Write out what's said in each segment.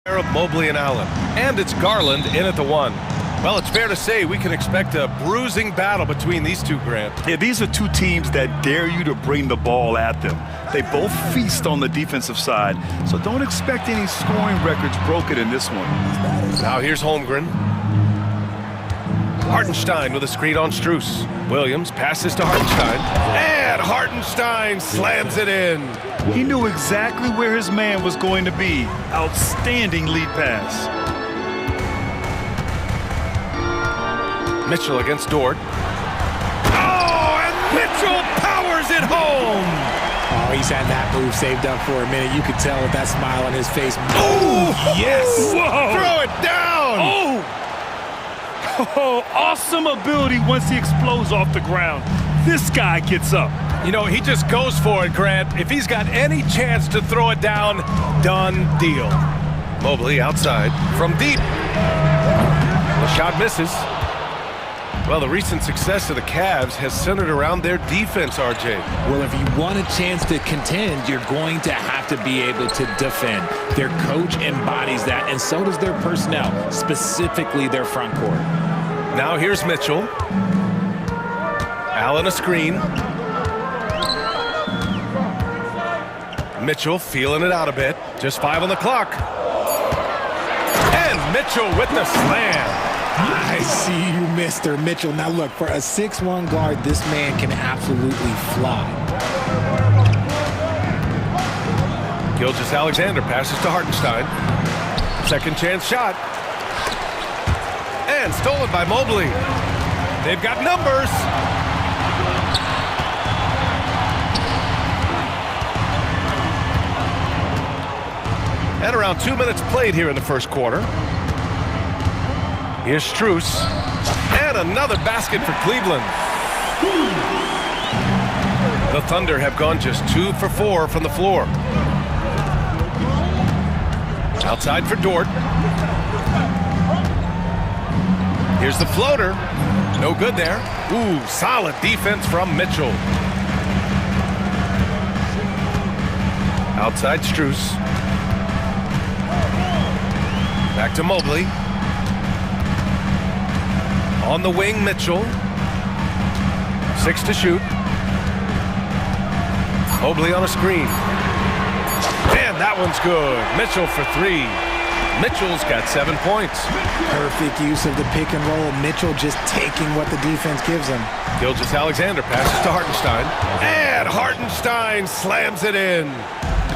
Of Mobley and Allen. And it's Garland in at the one. Well, it's fair to say we can expect a bruising battle between these two, Grant. Yeah, these are two teams that dare you to bring the ball at them. They both feast on the defensive side, so don't expect any scoring records broken in this one. Now here's Holmgren. Hartenstein with a screen on Strus. Williams passes to Hartenstein. And Hartenstein slams it in. He knew exactly where his man was going to be. Outstanding lead pass. Mitchell against Dort. Oh, and Mitchell powers it home! Oh, he's had that move saved up for a minute. You could tell with that smile on his face. Oh, yes! Whoa. Throw it down! Oh, awesome ability once he explodes off the ground. This guy gets up. You know, he just goes for it, Grant. If he's got any chance to throw it down, done deal. Mobley outside from deep. The shot misses. Well, the recent success of the Cavs has centered around their defense, RJ. Well, if you want a chance to contend, you're going to have to be able to defend. Their coach embodies that, and so does their personnel, specifically their front court. Now here's Mitchell. Allen a screen. Mitchell feeling it out a bit. Just 5 on the clock. And Mitchell with the slam. I see you, Mr. Mitchell. Now look, for a 6'1" guard, this man can absolutely fly. Gilgeous-Alexander passes to Hartenstein. Second chance shot. And stolen by Mobley. They've got numbers. And around 2 minutes played here in the first quarter. Here's Strus. And another basket for Cleveland. The Thunder have gone just 2 for 4 from the floor. Outside for Dort. Here's the floater. No good there. Ooh, solid defense from Mitchell. Outside Strus. Back to Mobley. On the wing, Mitchell. 6 to shoot. Mobley on a screen. And that one's good. Mitchell for 3. Mitchell's got 7 points. Perfect use of the pick and roll. Mitchell just taking what the defense gives him. Gilgeous-Alexander passes to Hartenstein. And Hartenstein slams it in.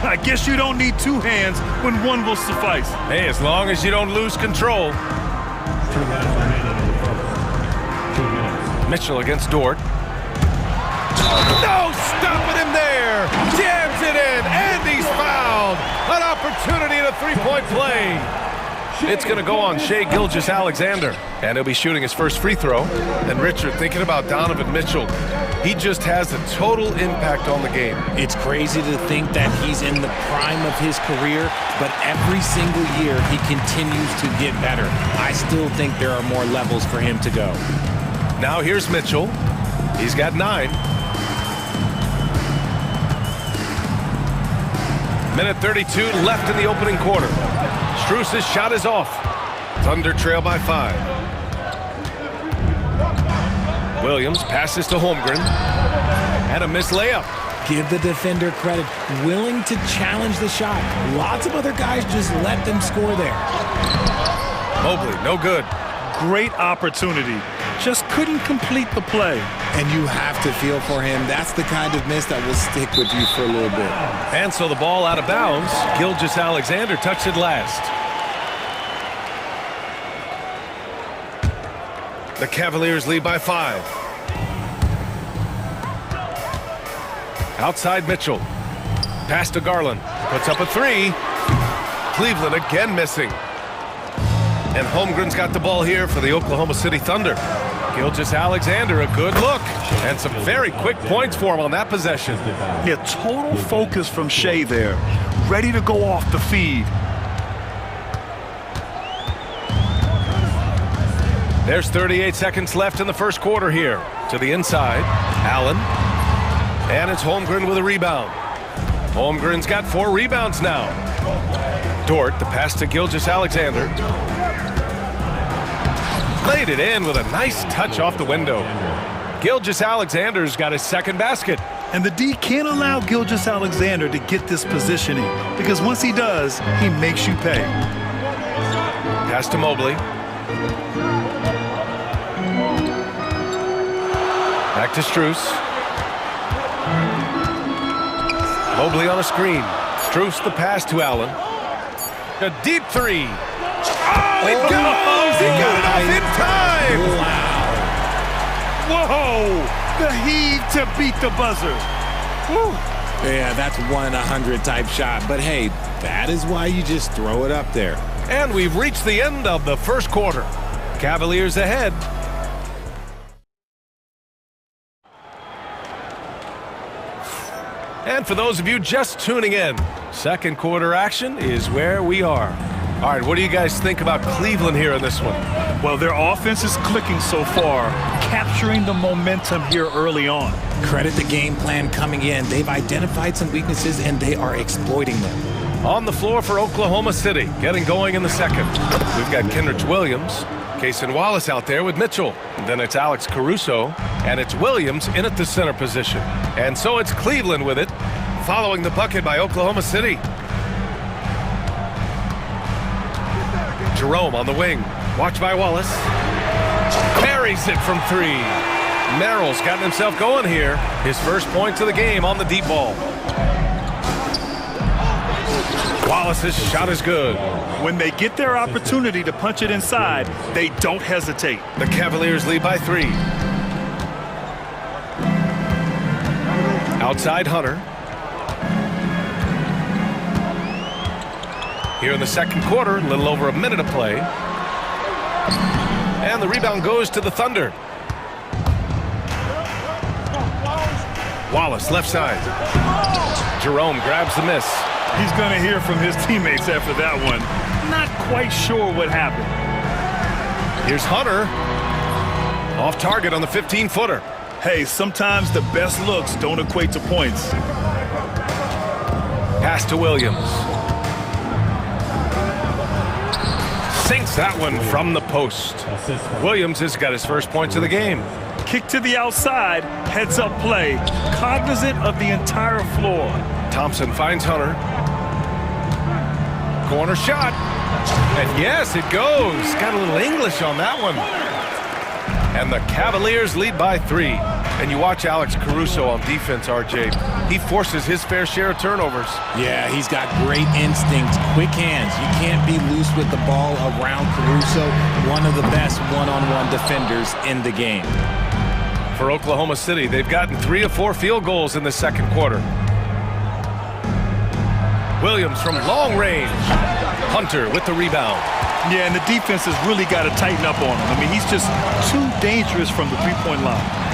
I guess you don't need 2 hands when 1 will suffice. Hey, as long as you don't lose control. Mitchell against Dort. No stopping him there. Jams it in, and he's fouled. An opportunity in a three-point play. It's going to go on Shai Gilgeous-Alexander, and he'll be shooting his first free throw. And Richard, thinking about Donovan Mitchell, he just has a total impact on the game. It's crazy to think that he's in the prime of his career, but every single year he continues to get better. I still think there are more levels for him to go. Now here's Mitchell. He's got 9. Minute 32 left in the opening quarter. Strus's shot is off. Thunder trail by 5. Williams passes to Holmgren. And a missed layup. Give the defender credit. Willing to challenge the shot. Lots of other guys just let them score there. Mobley, no good. Great opportunity. Just couldn't complete the play. And you have to feel for him. That's the kind of miss that will stick with you for a little bit. And so the ball out of bounds. Gilgeous-Alexander touched it last. The Cavaliers lead by 5. Outside Mitchell. Pass to Garland. Puts up a 3. Cleveland again missing. And Holmgren's got the ball here for the Oklahoma City Thunder. Gilgeous-Alexander, a good look. And some very quick points for him on that possession. Yeah, total focus from Shai there. Ready to go off the feed. There's 38 seconds left in the first quarter here. To the inside, Allen. And it's Holmgren with a rebound. Holmgren's got 4 rebounds now. Dort, the pass to Gilgeous-Alexander. Laid it in with a nice touch off the window. Gilgeous-Alexander's got his second basket. And the D can't allow Gilgeous-Alexander to get this positioning, because once he does, he makes you pay. Pass to Mobley. Back to Strus. Mobley on a screen. Strus the pass to Allen. A deep three. Oh, it goes! He got it off in time! Wow. Whoa! The heave to beat the buzzer. Woo. Yeah, that's 1 in 100 type shot. But hey, that is why you just throw it up there. And we've reached the end of the first quarter. Cavaliers ahead. And for those of you just tuning in, second quarter action is where we are. All right, what do you guys think about Cleveland here in this one? Well, their offense is clicking so far, capturing the momentum here early on. Credit the game plan coming in. They've identified some weaknesses, and they are exploiting them. On the floor for Oklahoma City, getting going in the second. We've got Kendrick Williams, Cason Wallace out there with Mitchell. And then it's Alex Caruso, and it's Williams in at the center position. And so it's Cleveland with it, following the bucket by Oklahoma City. Jerome on the wing. Watch by Wallace. Parries it from three. Merrill's gotten himself going here. His first points of the game on the deep ball. Wallace's shot is good. When they get their opportunity to punch it inside, they don't hesitate. The Cavaliers lead by 3. Outside Hunter. Here in the second quarter, a little over a minute of play. And the rebound goes to the Thunder. Wallace, left side. Jerome grabs the miss. He's going to hear from his teammates after that one. Not quite sure what happened. Here's Hunter. Off target on the 15-footer. Hey, sometimes the best looks don't equate to points. Pass to Williams. Sinks that one from the post. Williams has got his first points of the game. Kick to the outside, heads-up play, cognizant of the entire floor. Thompson finds Hunter. Corner shot. And yes, it goes. Got a little English on that one. And the Cavaliers lead by 3. And you watch Alex Caruso on defense, RJ. He forces his fair share of turnovers. Yeah, he's got great instincts, quick hands. You can't be loose with the ball around Caruso, one of the best one-on-one defenders in the game. For Oklahoma City, they've gotten 3 of 4 field goals in the second quarter. Williams from long range. Hunter with the rebound. Yeah, and the defense has really got to tighten up on him. I mean, he's just too dangerous from the three-point line.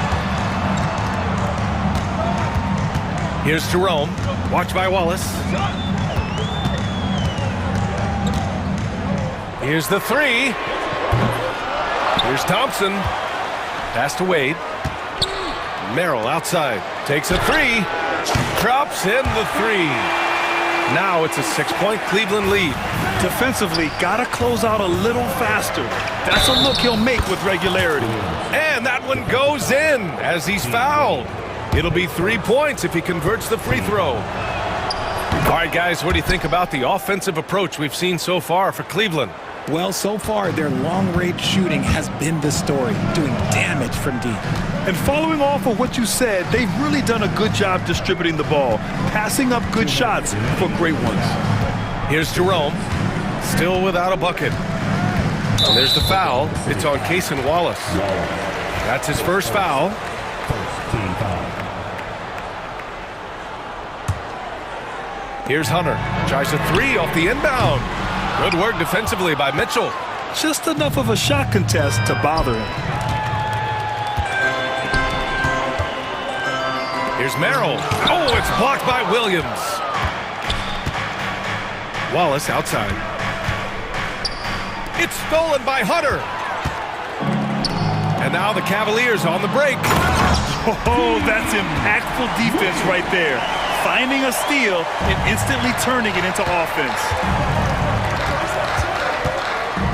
Here's Jerome. Watch by Wallace. Here's the 3. Here's Thompson. Pass to Wade. Merrill outside. Takes a 3. Drops in the 3. Now it's a 6-point Cleveland lead. Defensively, got to close out a little faster. That's a look he'll make with regularity. And that one goes in as he's fouled. It'll be 3 points if he converts the free throw. All right, guys, what do you think about the offensive approach we've seen so far for Cleveland? Well, so far, their long-range shooting has been the story, doing damage from deep. And following off of what you said, they've really done a good job distributing the ball, passing up good shots for great ones. Here's Jerome, still without a bucket. And there's the foul. It's on Cason Wallace. That's his first foul. Here's Hunter. Tries a 3 off the inbound. Good work defensively by Mitchell. Just enough of a shot contest to bother him. Here's Merrill. Oh, it's blocked by Williams. Wallace outside. It's stolen by Hunter. And now the Cavaliers on the break. Oh, that's impactful defense right there. Finding a steal and instantly turning it into offense.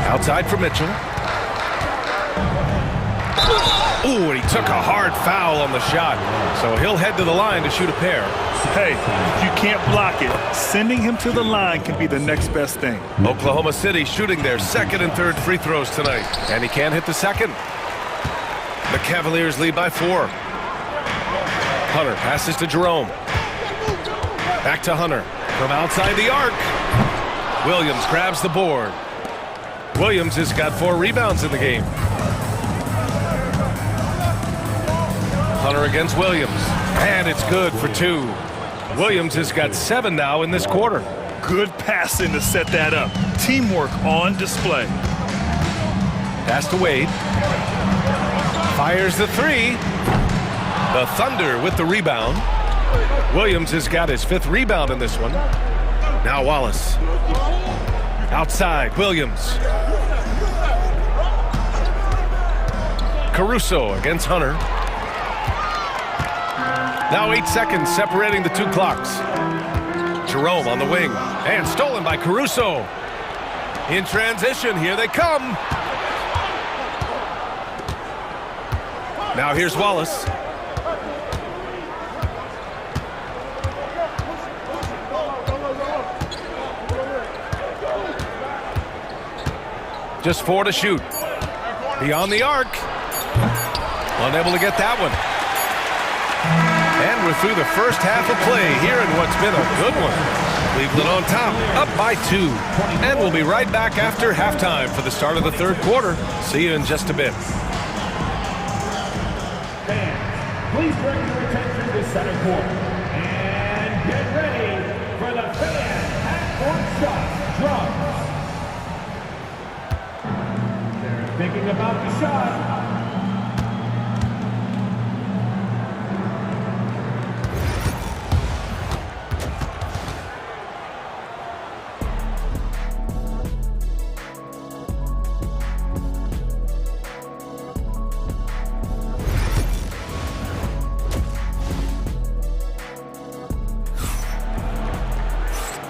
Outside for Mitchell. Ooh, and he took a hard foul on the shot. So he'll head to the line to shoot a pair. Hey, if you can't block it, sending him to the line can be the next best thing. Oklahoma City shooting their second and third free throws tonight. And he can't hit the second. The Cavaliers lead by 4. Hunter passes to Jerome. Back to Hunter. From outside the arc. Williams grabs the board. Williams has got 4 rebounds in the game. Hunter against Williams. And it's good for 2. Williams has got 7 now in this quarter. Good passing to set that up. Teamwork on display. Pass to Wade. Fires the 3. The Thunder with the rebound. Williams has got his 5th rebound in this one. Now Wallace. Outside, Williams. Caruso against Hunter. Now 8 seconds separating the 2 clocks. Jerome on the wing. And stolen by Caruso. In transition, here they come. Now here's Wallace. Just 4 to shoot. Beyond the arc. Unable to get that one. And we're through the first half of play here in what's been a good one. Cleveland on top, up by 2. And we'll be right back after halftime for the start of the 3rd quarter. See you in just a bit. Please bring your attention to center court. And get ready for the fan half-court shot drums. They're thinking about the shot.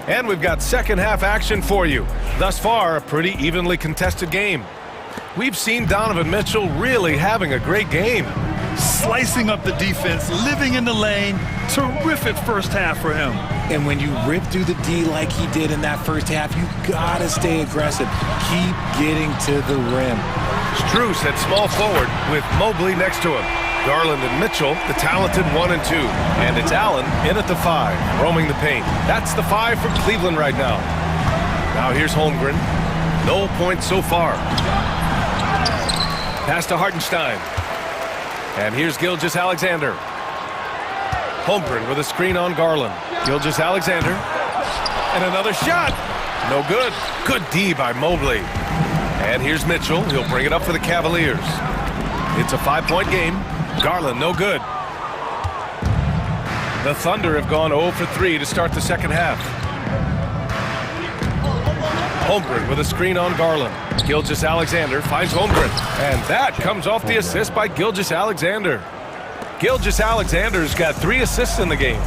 And we've got second half action for you. Thus far, a pretty evenly contested game. We've seen Donovan Mitchell really having a great game. Slicing up the defense, living in the lane. Terrific first half for him. And when you rip through the D like he did in that first half, you gotta stay aggressive. Keep getting to the rim. Strus at small forward with Mobley next to him. Garland and Mitchell, the talented 1 and 2. And it's Allen in at the 5, roaming the paint. That's the 5 for Cleveland right now. Now here's Holmgren. No points so far. Pass to Hartenstein. And here's Gilgeous-Alexander. Holmgren with a screen on Garland. Gilgeous-Alexander. And another shot. No good. Good D by Mobley. And here's Mitchell. He'll bring it up for the Cavaliers. It's a 5-point game. Garland, no good. The Thunder have gone 0 for 3 to start the second half. Holmgren with a screen on Garland. Gilgeous-Alexander finds Holmgren. And that comes off the assist by Gilgeous-Alexander. Gilgeous-Alexander's got 3 assists in the game.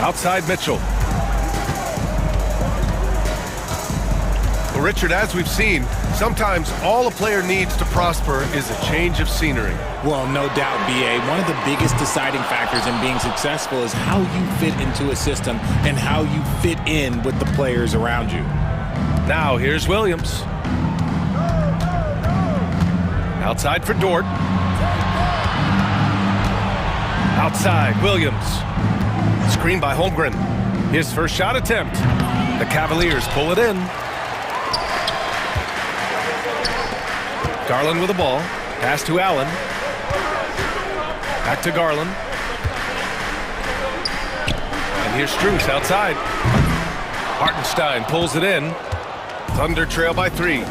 Outside Mitchell. Well, Richard, as we've seen, sometimes all a player needs to prosper is a change of scenery. Well, no doubt, B.A. One of the biggest deciding factors in being successful is how you fit into a system and how you fit in with the players around you. Now here's Williams. Outside for Dort. Outside, Williams. Screen by Holmgren. His first shot attempt. The Cavaliers pull it in. Garland with the ball. Pass to Allen. Back to Garland. And here's Strus outside. Hartenstein pulls it in. Thunder trail by 3.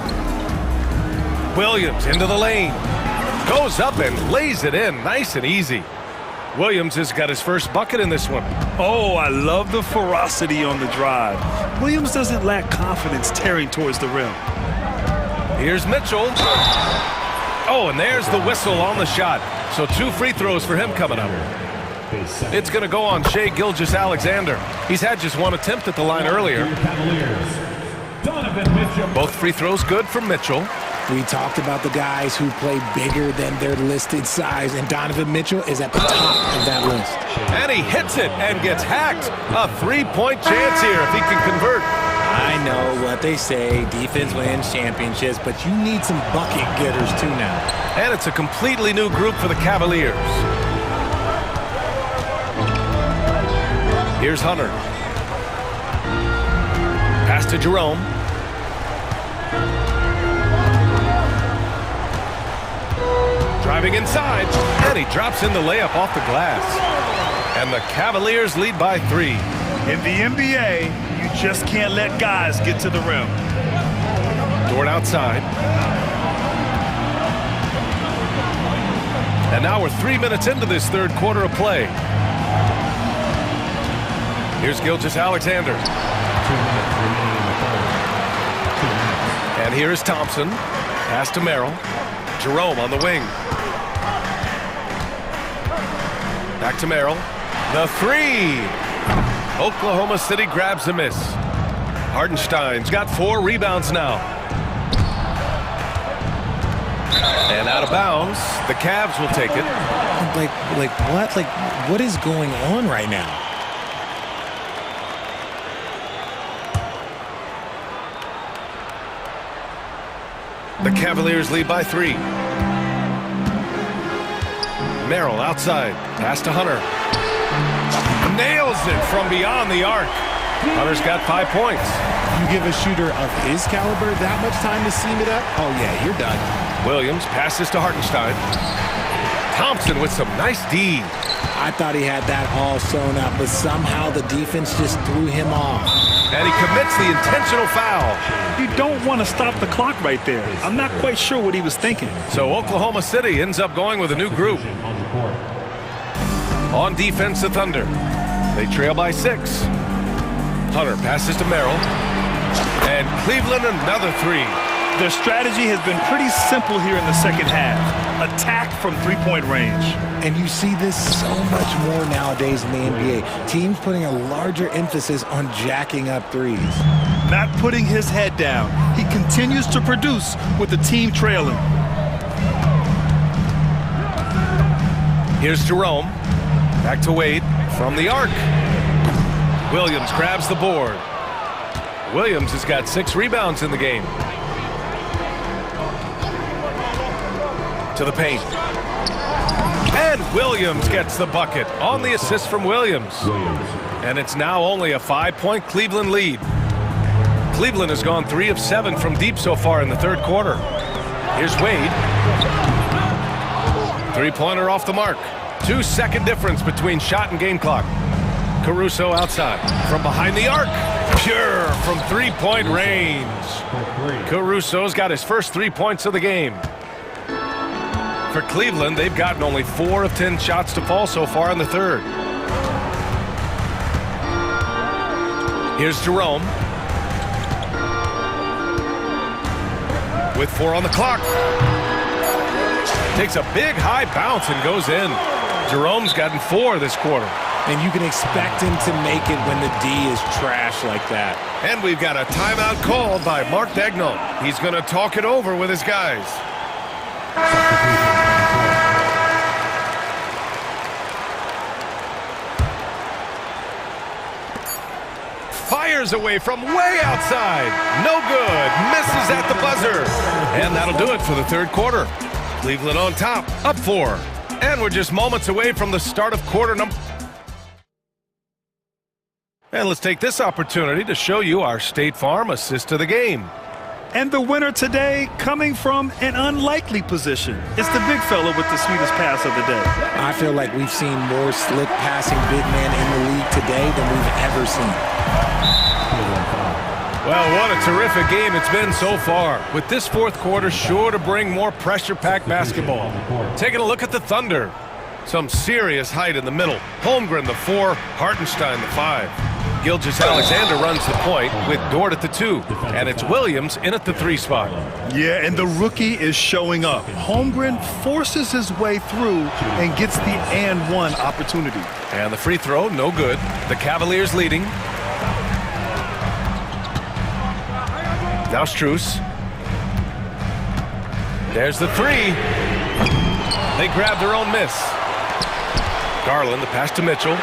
Williams into the lane. Goes up and lays it in. Nice and easy. Williams has got his first bucket in this one. Oh, I love the ferocity on the drive. Williams doesn't lack confidence tearing towards the rim. Here's Mitchell. Oh, and there's the whistle on the shot. So 2 free throws for him coming up. It's going to go on Shai Gilgeous-Alexander. He's had just one attempt at the line earlier. Both free throws good for Mitchell. We talked about the guys who play bigger than their listed size, and Donovan Mitchell is at the top of that list. And he hits it and gets hacked. A three-point chance here if he can convert. I know what they say, defense wins championships, but you need some bucket getters too now. And it's a completely new group for the Cavaliers. Here's Hunter. Pass to Jerome. Driving inside, and he drops in the layup off the glass. And the Cavaliers lead by 3. In the NBA, you just can't let guys get to the rim. Dort outside. And now we're 3 minutes into this third quarter of play. Here's Gilgeous-Alexander. And here is Thompson. Pass to Merrill. Jerome on the wing. Back to Merrill. The three. Oklahoma City grabs the miss. Hartenstein's got 4 rebounds now. And out of bounds. The Cavs will take it. What is going on right now? The Cavaliers lead by 3. Merrill outside. Pass to Hunter. Nails it from beyond the arc. Hunter's got 5 points. You give a shooter of his caliber that much time to seam it up? Oh, yeah, you're done. Williams passes to Hartenstein. Thompson with some nice D. I thought he had that all sewn up, but somehow the defense just threw him off. And he commits the intentional foul. You don't want to stop the clock right there. I'm not quite sure what he was thinking. So Oklahoma City ends up going with a new group. On defense, the Thunder. They trail by 6. Hunter passes to Merrill. And Cleveland another 3. Their strategy has been pretty simple here in the second half. Attack from three-point range. And you see this so much more nowadays in the NBA. Teams putting a larger emphasis on jacking up threes. Not putting his head down. He continues to produce with the team trailing. Here's Jerome. Back to Wade from the arc. Williams grabs the board. Williams has got 6 rebounds in the game. To the paint. And Williams gets the bucket on the assist from Williams. And it's now only a 5-point Cleveland lead. Cleveland has gone 3 of 7 from deep so far in the third quarter. Here's Wade. 3-pointer off the mark. 2-second difference between shot and game clock. Caruso outside from behind the arc. Pure from 3-point range. Caruso's got his first 3 points of the game. For Cleveland, they've gotten only 4 of 10 shots to fall so far in the third. Here's Jerome. With 4 on the clock. Takes a big high bounce and goes in. Jerome's gotten 4 this quarter. And you can expect him to make it when the D is trash like that. And we've got a timeout called by Mark Daigneault. He's going to talk it over with his guys. Fires away from way outside. No good. Misses at the buzzer. And that'll do it for the third quarter. Cleveland on top, up 4. And we're just moments away from the start of quarter number. And let's take this opportunity to show you our State Farm assist to the game. And the winner today coming from an unlikely position. It's the big fella with the sweetest pass of the day. I feel like we've seen more slick passing big men in the league today than we've ever seen. Well, what a terrific game it's been so far, with this fourth quarter sure to bring more pressure-packed basketball. Taking a look at the Thunder. Some serious height in the middle. Holmgren, the 4, Hartenstein, the 5. Gilgeous-Alexander runs the point with Dort at the 2, and it's Williams in at the 3 spot. Yeah, and the rookie is showing up. Holmgren forces his way through and gets the and one opportunity. And the free throw, no good. The Cavaliers leading. Now Strus. There's the 3. They grab their own miss. Garland, the pass to Mitchell.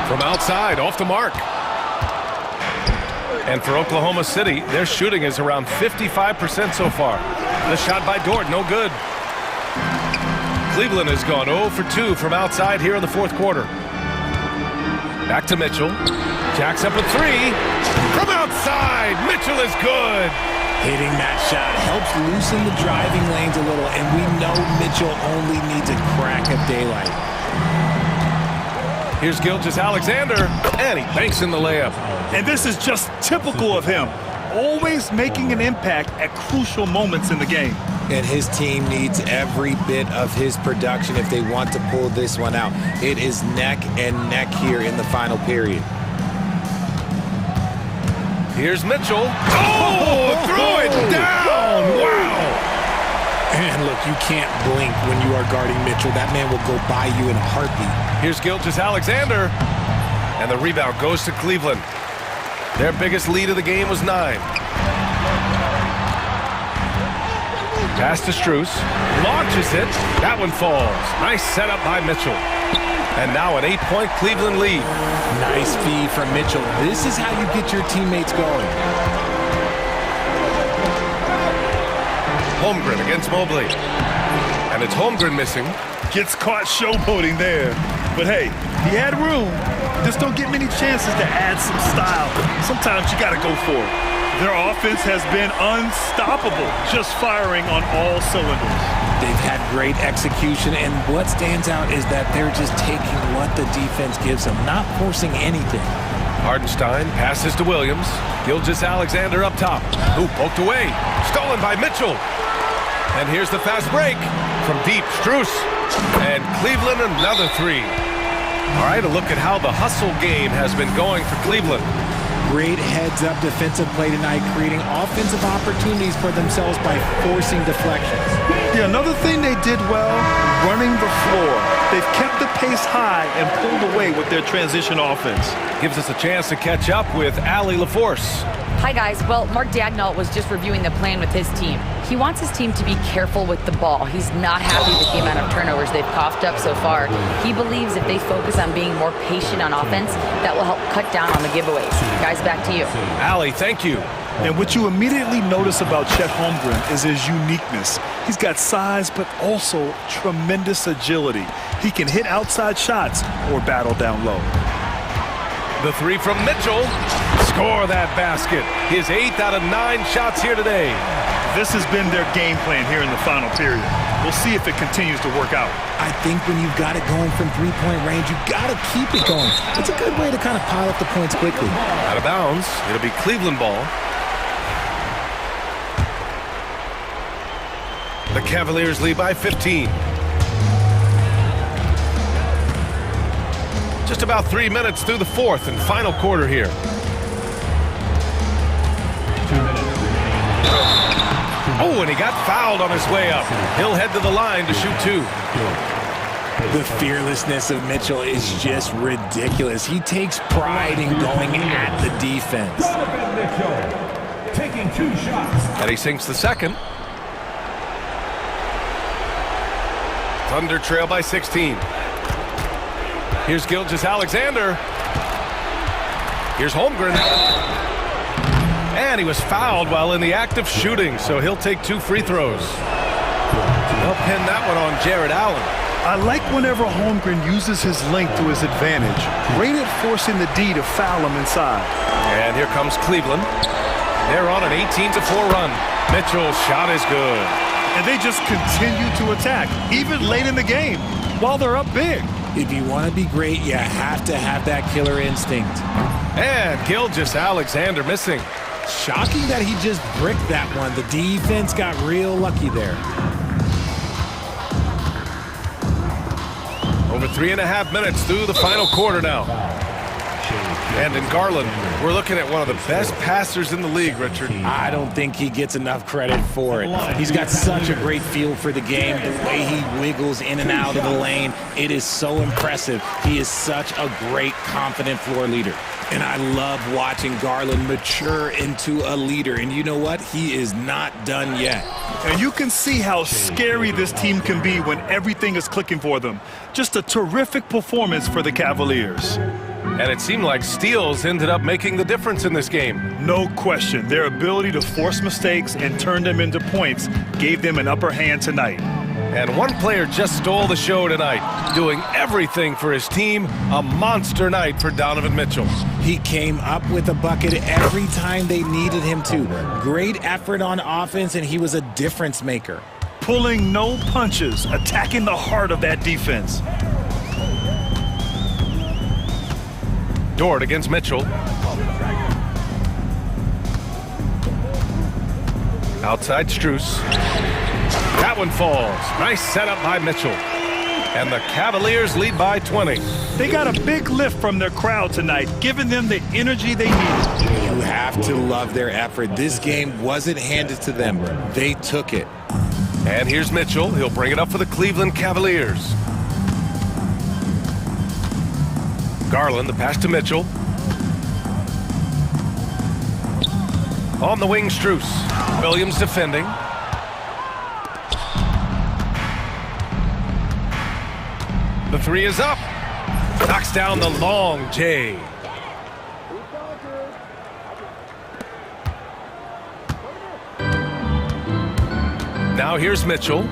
From outside, off the mark. And for Oklahoma City, their shooting is around 55% so far. The shot by Dort, no good. Cleveland has gone 0 for 2 from outside here in the fourth quarter. Back to Mitchell. Jacks up a 3. From outside, Mitchell is good. Hitting that shot helps loosen the driving lanes a little, and we know Mitchell only needs a crack of daylight. Here's Gilgeous-Alexander, and he banks in the layup. And this is just typical of him, always making an impact at crucial moments in the game. And his team needs every bit of his production if they want to pull this one out. It is neck and neck here in the final period. Here's Mitchell. Oh, throw it down! Wow! And look, you can't blink when you are guarding Mitchell. That man will go by you in a heartbeat. Here's Gilgeous-Alexander. And the rebound goes to Cleveland. Their biggest lead of the game was 9. Pass to Strus. Launches it. That one falls. Nice setup by Mitchell. And now an 8-point Cleveland lead. Nice feed from Mitchell. This is how you get your teammates going. Holmgren against Mobley. And it's Holmgren missing. Gets caught showboating there. But hey, he had room. Just don't get many chances to add some style. Sometimes you got to go for it. Their offense has been unstoppable, just firing on all cylinders. They've had great execution, and what stands out is that they're just taking what the defense gives them, not forcing anything. Hardenstein passes to Williams. Gilgeous-Alexander up top. Ooh, poked away. Stolen by Mitchell. And here's the fast break from deep. Strus. And Cleveland another 3. All right, a look at how the hustle game has been going for Cleveland. Great heads-up defensive play tonight, creating offensive opportunities for themselves by forcing deflections. Yeah, another thing they did well, running the floor. They've kept the pace high and pulled away with their transition offense. Gives us a chance to catch up with Allie LaForce. Hi, guys. Well, Mark Dagnall was just reviewing the plan with his team. He wants his team to be careful with the ball. He's not happy with the amount of turnovers they've coughed up so far. He believes if they focus on being more patient on offense, that will help cut down on the giveaways. Guys, back to you. Allie, thank you. And what you immediately notice about Chet Holmgren is his uniqueness. He's got size, but also tremendous agility. He can hit outside shots or battle down low. The 3 from Mitchell. Score that basket. His 8th out of 9 shots here today. This has been their game plan here in the final period. We'll see if it continues to work out. I think when you've got it going from three-point range, you got to keep it going. It's a good way to kind of pile up the points quickly. Out of bounds. It'll be Cleveland ball. The Cavaliers lead by 15. Just about 3 minutes through the fourth and final quarter here. 2 minutes. Oh, and he got fouled on his way up. He'll head to the line to shoot 2. The fearlessness of Mitchell is just ridiculous. He takes pride in going at the defense. Donovan Mitchell taking 2 shots. And he sinks the second. Thunder trail by 16. Here's Gilgeous-Alexander. Here's Holmgren. And he was fouled while in the act of shooting, so he'll take 2 free throws. They'll pin that one on Jared Allen. I like whenever Holmgren uses his length to his advantage. Great at forcing the D to foul him inside. And here comes Cleveland. They're on an 18-4 run. Mitchell's shot is good. And they just continue to attack, even late in the game, while they're up big. If you want to be great, you have to have that killer instinct. And Gilgeous-Alexander missing. Shocking that he just bricked that one. The defense got real lucky there. Over 3.5 minutes through the final quarter now. And in Garland, we're looking at one of the best passers in the league, Richard. I don't think he gets enough credit for it. He's got such a great feel for the game, the way he wiggles in and out of the lane. It is so impressive. He is such a great, confident floor leader. And I love watching Garland mature into a leader. And you know what? He is not done yet. And you can see how scary this team can be when everything is clicking for them. Just a terrific performance for the Cavaliers. And it seemed like steals ended up making the difference in this game. No question. Their ability to force mistakes and turn them into points gave them an upper hand tonight. And one player just stole the show tonight, doing everything for his team. A monster night for Donovan Mitchell. He came up with a bucket every time they needed him to. Great effort on offense, and he was a difference maker. Pulling no punches, attacking the heart of that defense. Dort against Mitchell. Outside Strus. That one falls. Nice setup by Mitchell. And the Cavaliers lead by 20. They got a big lift from their crowd tonight, giving them the energy they need. You have to love their effort. This game wasn't handed to them. They took it. And here's Mitchell. He'll bring it up for the Cleveland Cavaliers. Garland, the pass to Mitchell. On the wing, Strus. Williams defending. The three is up. Knocks down the long J. Now here's Mitchell.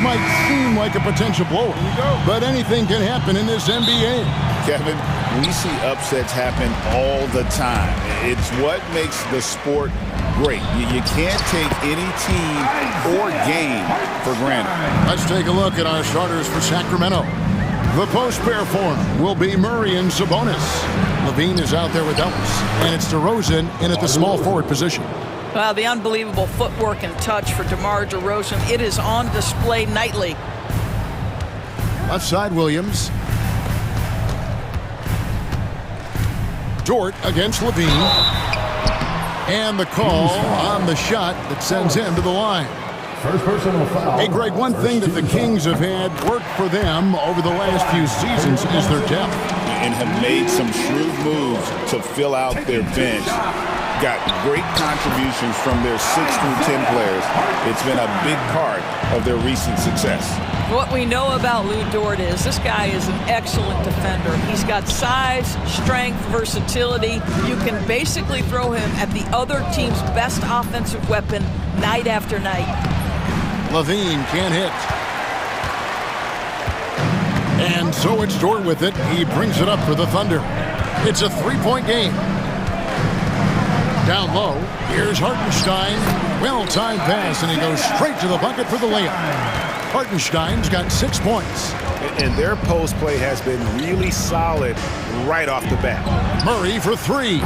might seem like a potential blow, but anything can happen in this NBA. Kevin, we see upsets happen all the time. It's what makes the sport great. You can't take any team or game for granted. Let's take a look at our starters for Sacramento. The post pair form will be Murray and Sabonis. Levine is out there with Ellis, and it's DeRozan in at the small forward position. Well, the unbelievable footwork and touch for DeMar DeRozan, it is on display nightly. Left side, Williams. Dort against Levine. And the call on the shot that sends him to the line. First personal foul. Hey, Greg, one thing that the Kings have had work for them over the last few seasons is their depth. And have made some shrewd moves to fill out their bench. Got great contributions from their 6 through 10 players. It's been a big part of their recent success. What we know about Lou Dort is this guy is an excellent defender. He's got size, strength, versatility. You can basically throw him at the other team's best offensive weapon night after night. Levine can't hit. And so it's Dort with it. He brings it up for the Thunder. It's a 3-point game. Down low, here's Hartenstein. Well-timed pass, and he goes straight to the bucket for the layup. Hartenstein's got 6 points. And their post play has been really solid right off the bat. Murray for 3.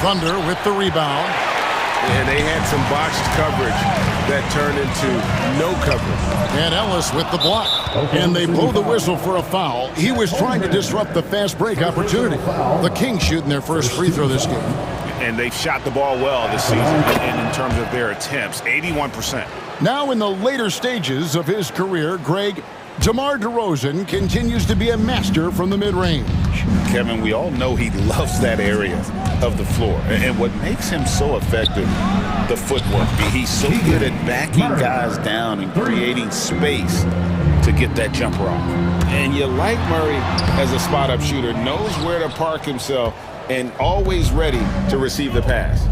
Thunder with the rebound. And they had some botched coverage that turned into no coverage. And Ellis with the block. And they blow the whistle for a foul. He was trying to disrupt the fast break opportunity. The Kings shooting their first free throw this game. And they've shot the ball well this season and in terms of their attempts, 81%. Now in the later stages of his career, Greg, DeMar DeRozan continues to be a master from the mid-range. Kevin, we all know he loves that area of the floor. And what makes him so effective, the footwork. He's so good at backing guys down and creating space to get that jumper off. And you like Murray as a spot-up shooter, knows where to park himself, and always ready to receive the pass.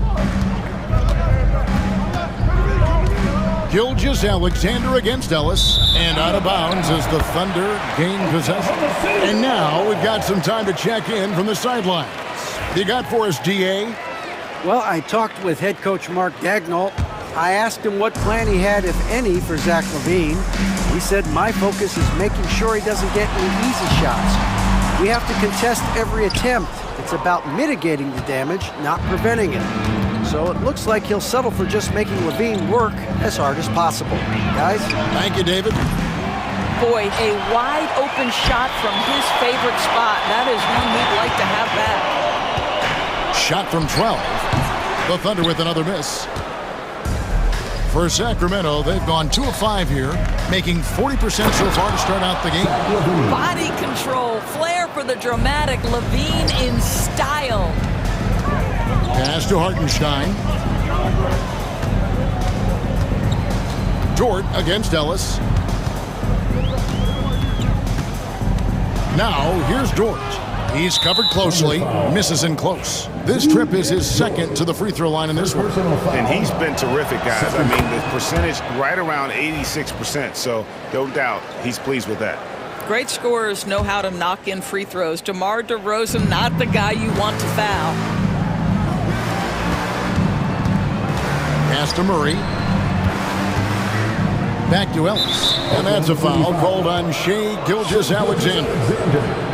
Gilgeous-Alexander against Ellis, and out of bounds as the Thunder gain possession. And now we've got some time to check in from the sidelines. You got for us, DA? Well, I talked with head coach Mark Daigneault. I asked him what plan he had, if any, for Zach LaVine. He said, my focus is making sure he doesn't get any easy shots. We have to contest every attempt. It's about mitigating the damage, not preventing it. So it looks like he'll settle for just making LaVine work as hard as possible. Guys? Thank you, David. Boy, a wide open shot from his favorite spot. That is one we'd like to have back. Shot from 12. The Thunder with another miss. For Sacramento, they've gone 2 of 5 here, making 40% so far to start out the game. Body control, flair for the dramatic, LaVine in style. Pass to Hartenstein. Dort against Ellis. Now, here's Dort. He's covered closely, misses in close. This trip is his second to the free throw line in this one. And he's been terrific, guys. I mean, the percentage right around 86%, so no doubt he's pleased with that. Great scorers know how to knock in free throws. DeMar DeRozan, not the guy you want to foul. Pass to Murray. Back to Ellis. And that's a foul called on Shai Gilgeous-Alexander.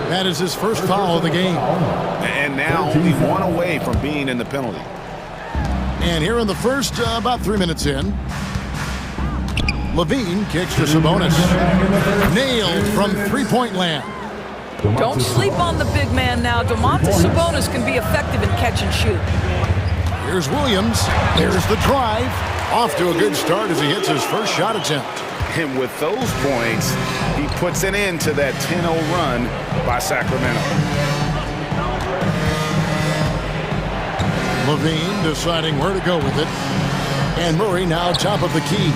That is his first foul of the game. And now only one away from being in the penalty. And here in the first, about 3 minutes in, Levine kicks to Sabonis. Nailed from three-point land. Don't sleep on the big man now. Domantas Sabonis can be effective in catch and shoot. Here's Williams. There's the drive. Off to a good start as he hits his first shot attempt. And with those points, he puts an end to that 10-0 run by Sacramento. Levine deciding where to go with it. And Murray now top of the key.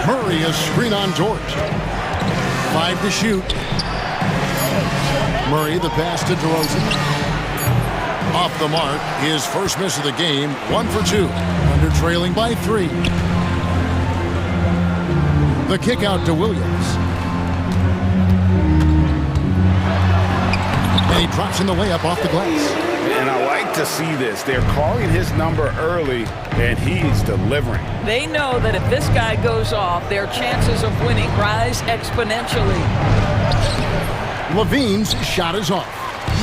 Murray a screen on Dort. 5 to shoot. Murray the pass to DeRozan. Off the mark, his first miss of the game, 1 for 2. Under trailing by 3. The kick out to Williams. And he drops in the layup off the glass. And I like to see this. They're calling his number early, and he's delivering. They know that if this guy goes off, their chances of winning rise exponentially. Levine's shot is off.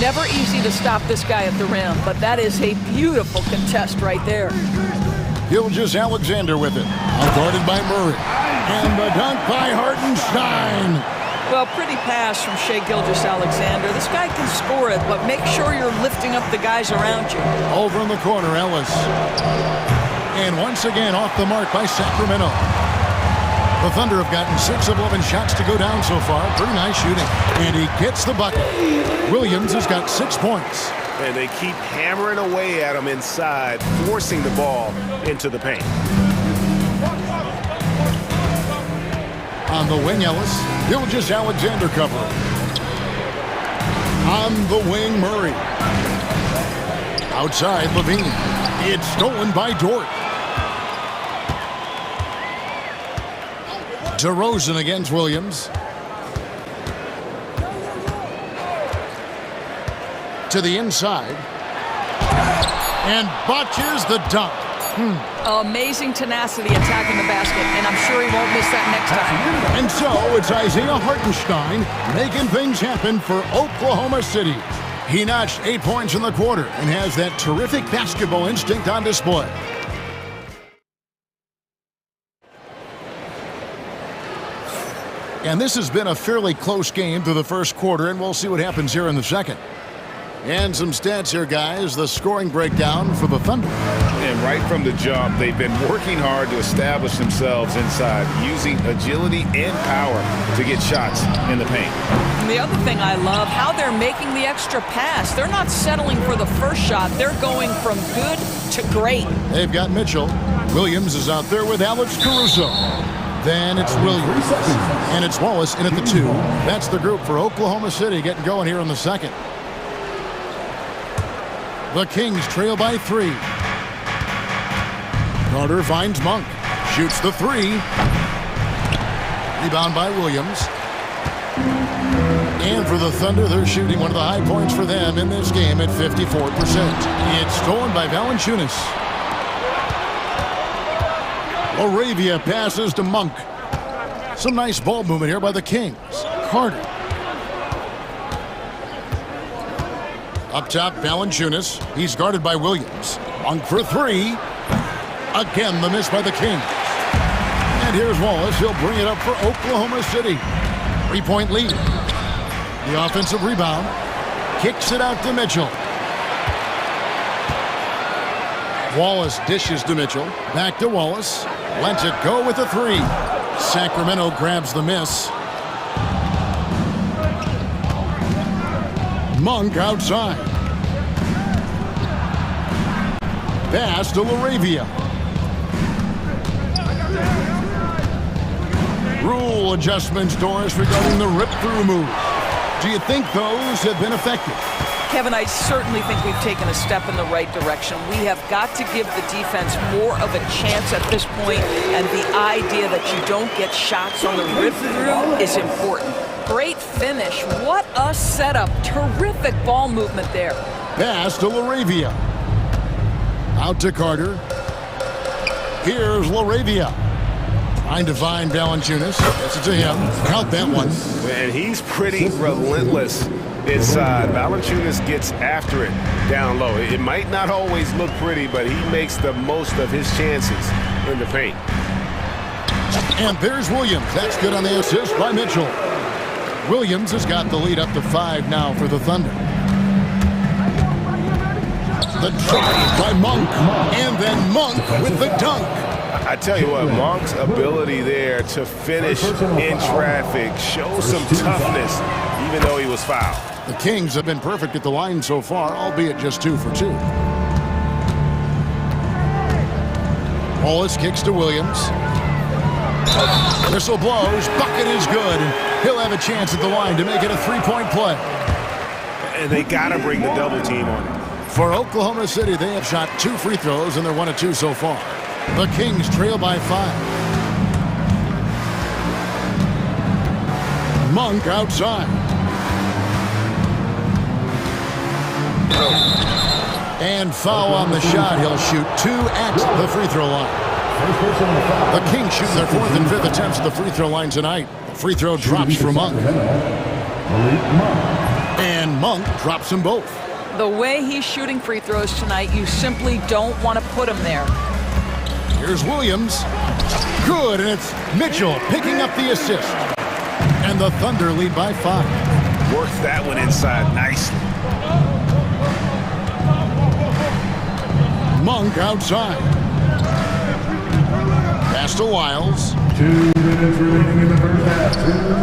Never easy to stop this guy at the rim, but that is a beautiful contest right there. Gilgeous-Alexander with it. Guarded by Murray. And the dunk by Hartenstein. Well, pretty pass from Shai Gilgeous-Alexander. This guy can score it, but make sure you're lifting up the guys around you. Over in the corner, Ellis. And once again, off the mark by Sacramento. The Thunder have gotten 6 of 11 shots to go down so far. Pretty nice shooting. And he gets the bucket. Williams has got 6 points. And they keep hammering away at him inside, forcing the ball into the paint. On the wing, Ellis. Gilgeous-Alexander covering. On the wing, Murray. Outside, Levine. It's stolen by Dort. DeRozan against Williams. To the inside. And botches the dunk. Amazing tenacity attacking the basket, and I'm sure he won't miss that next time. And so it's Isaiah Hartenstein making things happen for Oklahoma City. He notched 8 points in the quarter and has that terrific basketball instinct on display. And this has been a fairly close game through the first quarter, and we'll see what happens here in the second. And some stats here, guys. The scoring breakdown for the Thunder. And right from the jump, they've been working hard to establish themselves inside, using agility and power to get shots in the paint. And the other thing I love, how they're making the extra pass. They're not settling for the first shot. They're going from good to great. They've got Mitchell. Williams is out there with Alex Caruso. Then it's Williams. And it's Wallace in at the 2. That's the group for Oklahoma City getting going here in the second. The Kings trail by 3. Carter finds Monk. Shoots the 3. Rebound by Williams. And for the Thunder, they're shooting one of the high points for them in this game at 54%. It's stolen by Valanciunas. Laravia passes to Monk. Some nice ball movement here by the Kings. Carter. Up top, Valanciunas. He's guarded by Williams. Monk for 3. Again, the miss by the Kings. And here's Wallace. He'll bring it up for Oklahoma City. 3-point lead. The offensive rebound. Kicks it out to Mitchell. Wallace dishes to Mitchell. Back to Wallace. Lets it go with a 3. Sacramento grabs the miss. Monk outside. Pass to Laravia. Rule adjustments, Doris, regarding the rip-through move. Do you think those have been effective? Kevin, I certainly think we've taken a step in the right direction. We have got to give the defense more of a chance at this point, and the idea that you don't get shots on the rip-through is important. Great finish. What a setup. Terrific ball movement there. Pass to Laravia. Out to Carter. Here's Laravia. Trying to find Valanciunas. Gets it to him. Count that one. And he's pretty relentless inside. Valanciunas gets after it down low. It might not always look pretty, but he makes the most of his chances in the paint. And there's Williams. That's good on the assist by Mitchell. Williams has got the lead up to 5 now for the Thunder. The drive by Monk. And then Monk with the dunk. I tell you what, Monk's ability there to finish in traffic, show some toughness, even though he was fouled. The Kings have been perfect at the line so far, albeit just 2 for 2. Wallace kicks to Williams. Whistle blows. Bucket is good. He'll have a chance at the line to make it a 3-point play. And they got to bring the double team on it. For Oklahoma City, they have shot 2 free throws, and they're 1 of 2 so far. The Kings trail by 5. Monk outside. And foul on the shot. He'll shoot 2 at the free throw line. The Kings shoot their 4th and 5th attempts at the free throw line tonight. The free throw drops for Monk. And Monk drops them both. The way he's shooting free throws tonight, you simply don't want to put him there. Here's Williams. Good, and it's Mitchell picking up the assist. And the Thunder lead by 5. Works that one inside nicely. Monk outside. Pass to Wiles. 2 minutes remaining in the first half. 2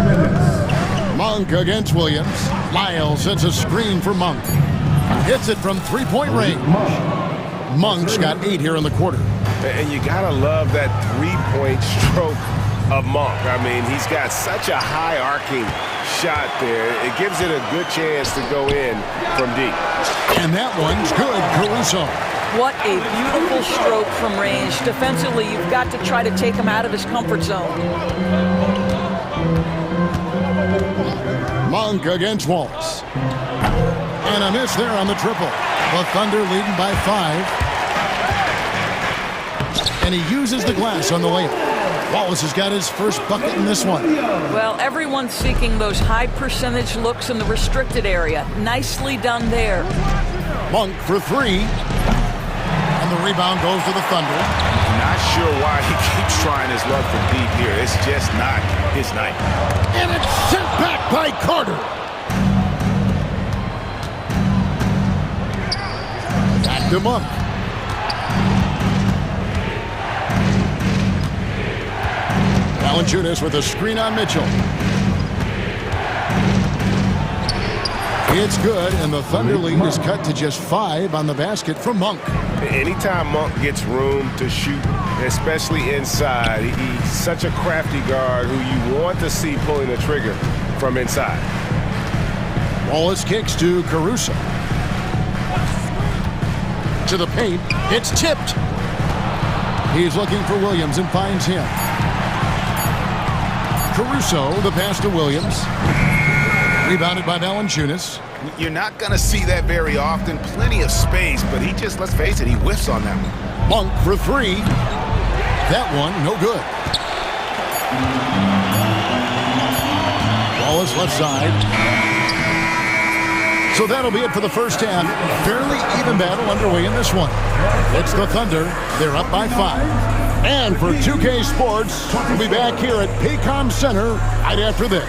minutes. Monk against Williams. Wiles sets a screen for Monk. Hits it from 3-point range. Monk's got 8 here in the quarter. And you gotta love that 3-point stroke of Monk. I mean, he's got such a high arcing shot there. It gives it a good chance to go in from deep. And that one's good, Caruso. What a beautiful stroke from range. Defensively, you've got to try to take him out of his comfort zone. Monk against Wallace. And a miss there on the triple. The Thunder leading by 5. And he uses the glass on the layup. Wallace has got his first bucket in this one. Well, everyone's seeking those high percentage looks in the restricted area. Nicely done there. Monk for 3. And the rebound goes to the Thunder. Not sure why he keeps trying his luck from deep here. It's just not his night. And it's sent back by Carter. Back to Monk. Valanciunas with a screen on Mitchell. It's good, and the Thunder lead is cut to just 5 on the basket from Monk. Anytime Monk gets room to shoot, especially inside, he's such a crafty guard who you want to see pulling the trigger from inside. Wallace kicks to Caruso. To the paint. It's tipped. He's looking for Williams and finds him. Caruso, the pass to Williams. Rebounded by Valanciunas. You're not going to see that very often. Plenty of space, but he just, let's face it, he whiffs on that one. Monk for 3. That one, no good. Wallace left side. So that'll be it for the first half. Fairly even battle underway in this one. It's the Thunder. They're up by 5. And for 2K Sports, we'll be back here at Paycom Center right after this.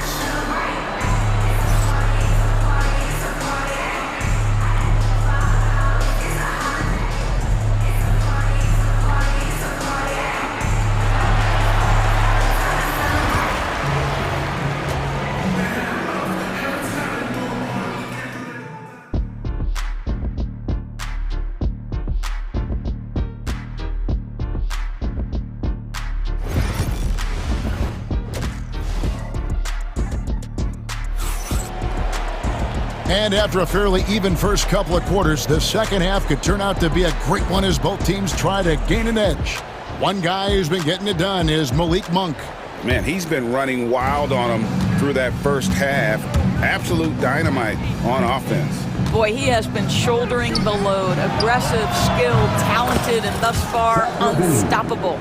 And after a fairly even first couple of quarters, the second half could turn out to be a great one as both teams try to gain an edge. One guy who's been getting it done is Malik Monk. Man, he's been running wild on him through that first half. Absolute dynamite on offense. Boy, he has been shouldering the load. Aggressive, skilled, talented, and thus far, unstoppable.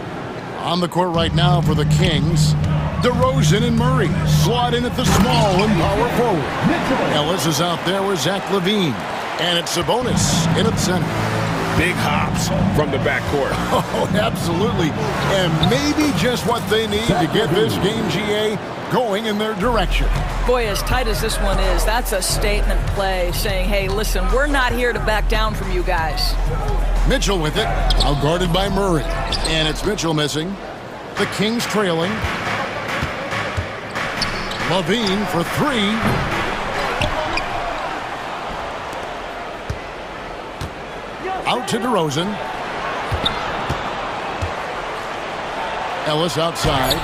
On the court right now for the Kings, DeRozan and Murray slot in at the small and power forward. Ellis is out there with Zach LaVine. And it's Sabonis in at center. Big hops from the backcourt. Oh, absolutely. And maybe just what they need to get this game, GA, going in their direction. Boy, as tight as this one is, that's a statement play saying, hey, listen, we're not here to back down from you guys. Mitchell with it, now guarded by Murray. And it's Mitchell missing. The Kings trailing. LaVine for 3. Out to DeRozan. Ellis outside.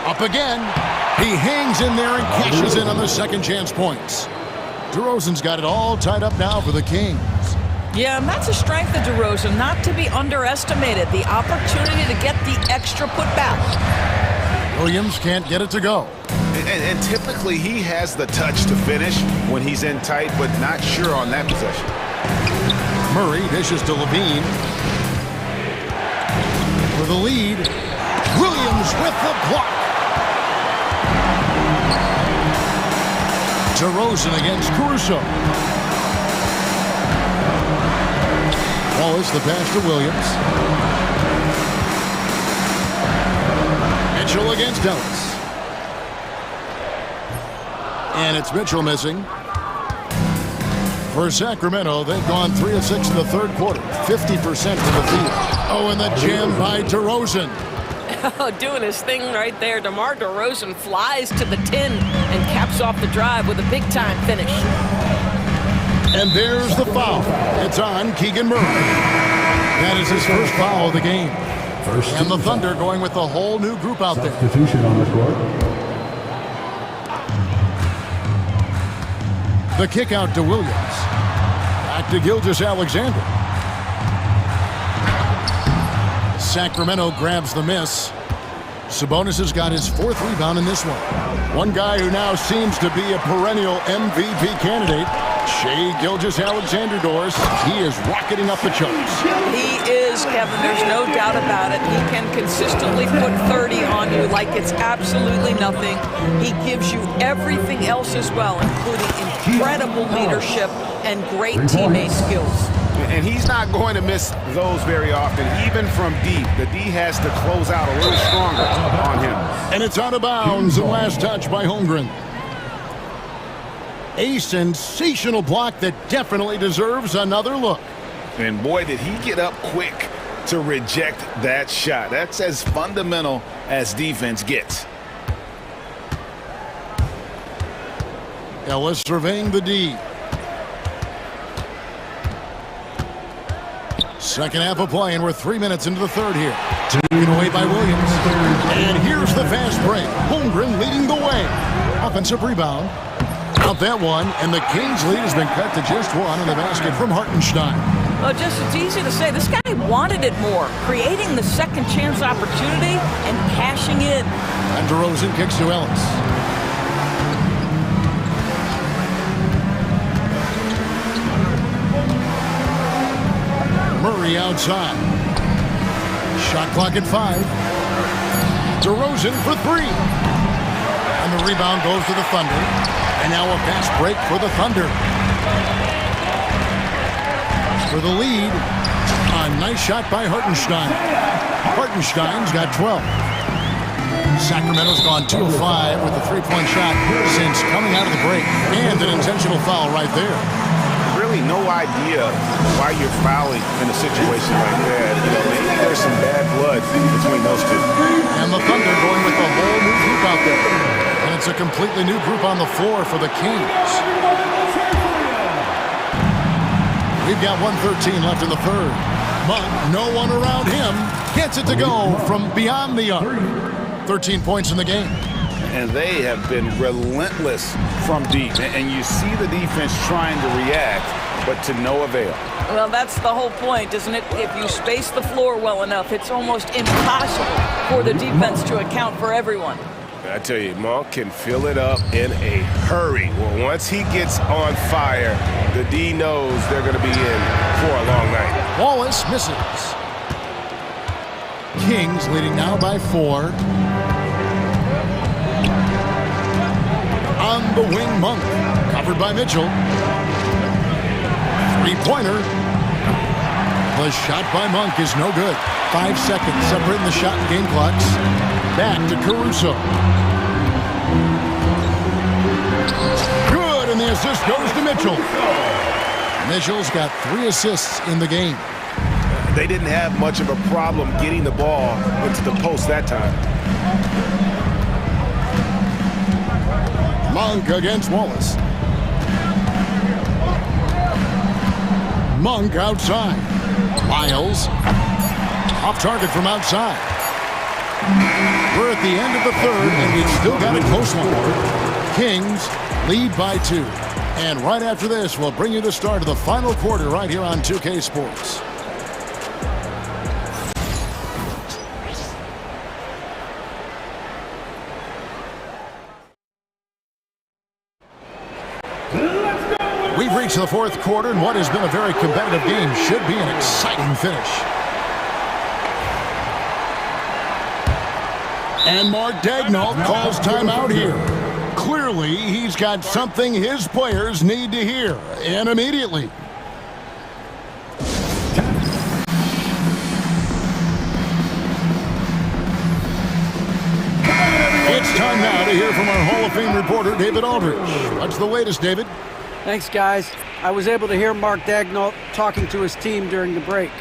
Up again. He hangs in there and cashes in on the second chance points. DeRozan's got it all tied up now for the Kings. Yeah, and that's a strength of DeRozan, not to be underestimated. The opportunity to get the extra putback. Williams can't get it to go. And typically he has the touch to finish when he's in tight, but not sure on that possession. Murray dishes to Levine. For the lead, Williams with the block. DeRozan against Caruso. Wallace the pass to Williams. Mitchell against Ellis. And it's Mitchell missing. For Sacramento, they've gone 3 of 6 in the third quarter, 50% from the field. Oh, and the jam by DeRozan. Oh, doing his thing right there. DeMar DeRozan flies to the 10 and caps off the drive with a big-time finish. And there's the foul. It's on Keegan Murray. That is his first foul of the game. And the Thunder going with a whole new group out there. Substitution on the court. The kick out to Williams. Back to Gilgeous-Alexander. Sacramento grabs the miss. Sabonis has got his 4th rebound in this one. One guy who now seems to be a perennial MVP candidate, Shai Gilgeous-Alexander doors. He is rocketing up the charts. He is, Kevin. There's no doubt about it. He can consistently put 30 on you like it's absolutely nothing. He gives you everything else as well, including incredible leadership and great teammate skills. And he's not going to miss those very often, even from deep. The D has to close out a little stronger on him. And it's out of bounds, and last touch by Holmgren. A sensational block that definitely deserves another look. And boy, did he get up quick to reject that shot. That's as fundamental as defense gets. Ellis surveying the D. Second half of play, and we're 3 minutes into the third here. Taken away by Williams. And here's the fast break. Holmgren leading the way. Offensive rebound. Out that one, and the Kings' lead has been cut to just 1 in the basket from Hartenstein. Well, just it's easy to say. This guy wanted it more, creating the second chance opportunity and cashing in. And DeRozan kicks to Ellis. Murray outside. Shot clock at 5. DeRozan for 3. And the rebound goes to the Thunder. And now a fast break for the Thunder. For the lead, a nice shot by Hartenstein. Hartenstein's got 12. Sacramento's gone 2 of 5 with a 3-point shot since coming out of the break. And an intentional foul right there. Really no idea why you're fouling in a situation like that. You know, maybe there's some bad blood between those two. And the Thunder going with a whole new group out there. And it's a completely new group on the floor for the Kings. We've got 1:13 left in the third. Monk, no one around him, gets it to go from beyond the arc. 13 points in the game. And they have been relentless from deep. And you see the defense trying to react, but to no avail. Well, that's the whole point, isn't it? If you space the floor well enough, it's almost impossible for the defense to account for everyone. I tell you, Monk can fill it up in a hurry. Well, once he gets on fire, the D knows they're going to be in for a long night. Wallace misses. Kings leading now by 4. On the wing, Monk. Covered by Mitchell. 3-pointer. The shot by Monk is no good. 5 seconds separating the shot and game clocks. Back to Caruso. Good, and the assist goes to Mitchell. Mitchell's got 3 assists in the game. They didn't have much of a problem getting the ball into the post that time. Monk against Wallace. Monk outside. Miles. Off target from outside. We're at the end of the third, and we've still got a close one. Kings lead by 2. And right after this, we'll bring you the start of the final quarter right here on 2K Sports. We've reached the fourth quarter, and what has been a very competitive game should be an exciting finish. And Mark Daignault calls timeout here. Clearly, he's got something his players need to hear, and immediately. It's time now to hear from our Hall of Fame reporter, David Aldridge. What's the latest, David? Thanks, guys. I was able to hear Mark Daignault talking to his team during the break.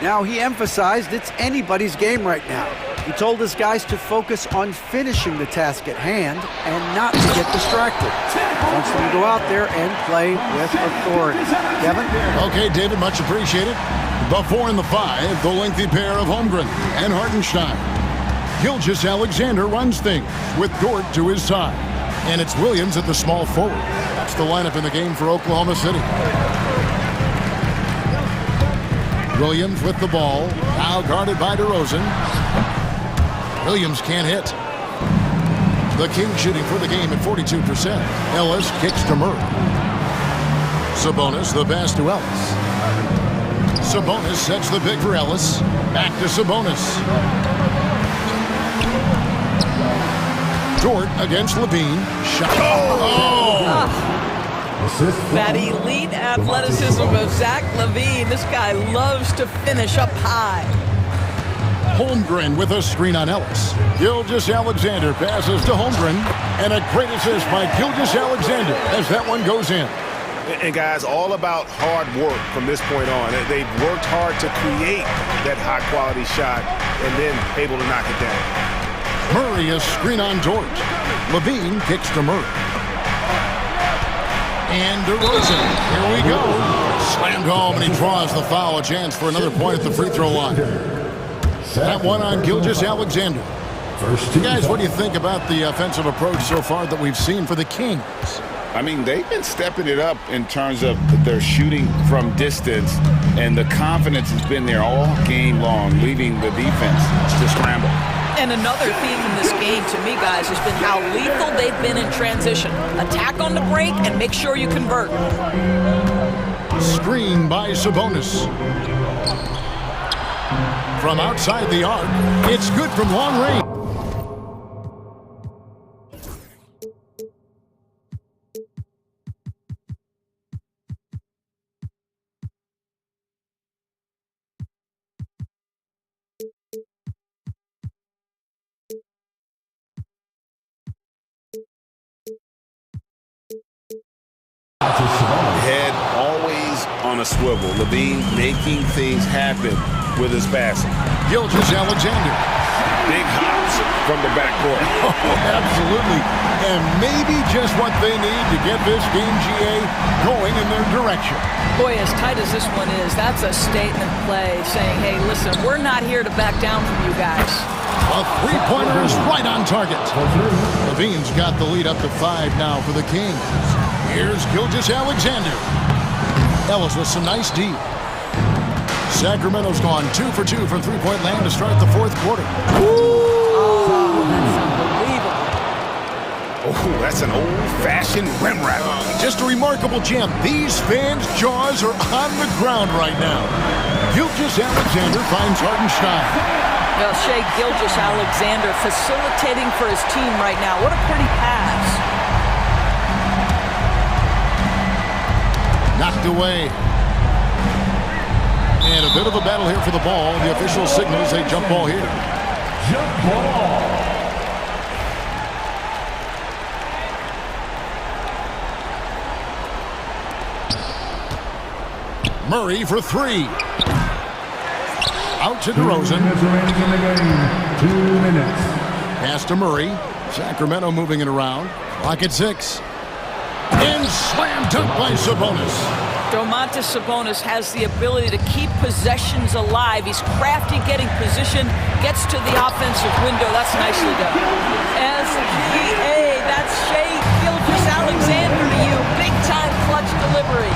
Now, he emphasized it's anybody's game right now. He told his guys to focus on finishing the task at hand and not to get distracted. He wants them to go out there and play with authority. Kevin? Okay, David, much appreciated. The 4 and the 5, the lengthy pair of Holmgren and Hartenstein. Gilgeous-Alexander runs things with Dort to his side. And it's Williams at the small forward. That's the lineup in the game for Oklahoma City. Williams with the ball, now guarded by DeRozan. Williams can't hit. The Kings shooting for the game at 42%. Ellis kicks to Murray. Sabonis, the pass to Ellis. Sabonis sets the pick for Ellis. Back to Sabonis. Dort against Levine. Shot. That elite athleticism of Zach LaVine. This guy loves to finish up high. Holmgren with a screen on Ellis. Gilgeous-Alexander passes to Holmgren. And a great assist by Gilgeous-Alexander as that one goes in. And guys, all about hard work from this point on. They've worked hard to create that high-quality shot and then able to knock it down. Murray a screen on Dort. Levine kicks to Murray. And DeRozan, here we go. Slammed home, and he draws the foul. A chance for another point at the free throw line. That one on Gilgeous-Alexander. Guys, what do you think about the offensive approach so far that we've seen for the Kings? I mean, they've been stepping it up in terms of their shooting from distance, and the confidence has been there all game long, leaving the defense to scramble. And another theme in this game, to me, guys, has been how lethal they've been in transition. Attack on the break and make sure you convert. Screen by Sabonis. From outside the arc, it's good from long range. Head always on a swivel. Levine making things happen with his passing. Gilgeous-Alexander. Big hops from the backcourt. Absolutely. And maybe just what they need to get this game, GA, going in their direction. Boy, as tight as this one is, that's a statement play saying, hey, listen, we're not here to back down from you guys. A three-pointer is right on target. Levine's got the lead up to 5 now for the Kings. Here's Gilgeous-Alexander. Ellis with some nice D. Sacramento's gone 2 for 2 from three-point land to start the fourth quarter. Oh, that's unbelievable. Oh, that's an old-fashioned rim rattle. Just a remarkable jam. These fans' jaws are on the ground right now. Gilgeous-Alexander finds Hartenstein. Well, Shea Gilgeous-Alexander facilitating for his team right now. What a pretty pass. Knocked away. And a bit of a battle here for the ball. The official signals a jump ball here. Jump ball. Murray for 3. Out to DeRozan. 2 minutes remaining in the game. 2 minutes. Pass to Murray. Sacramento moving it around. Clock at 6. And slam dunk by Sabonis. Domantas Sabonis has the ability to keep possessions alive. He's crafty getting position, gets to the offensive window. That's nicely done. SGA, that's Shea Gilgeous-Alexander to you. Big time clutch delivery.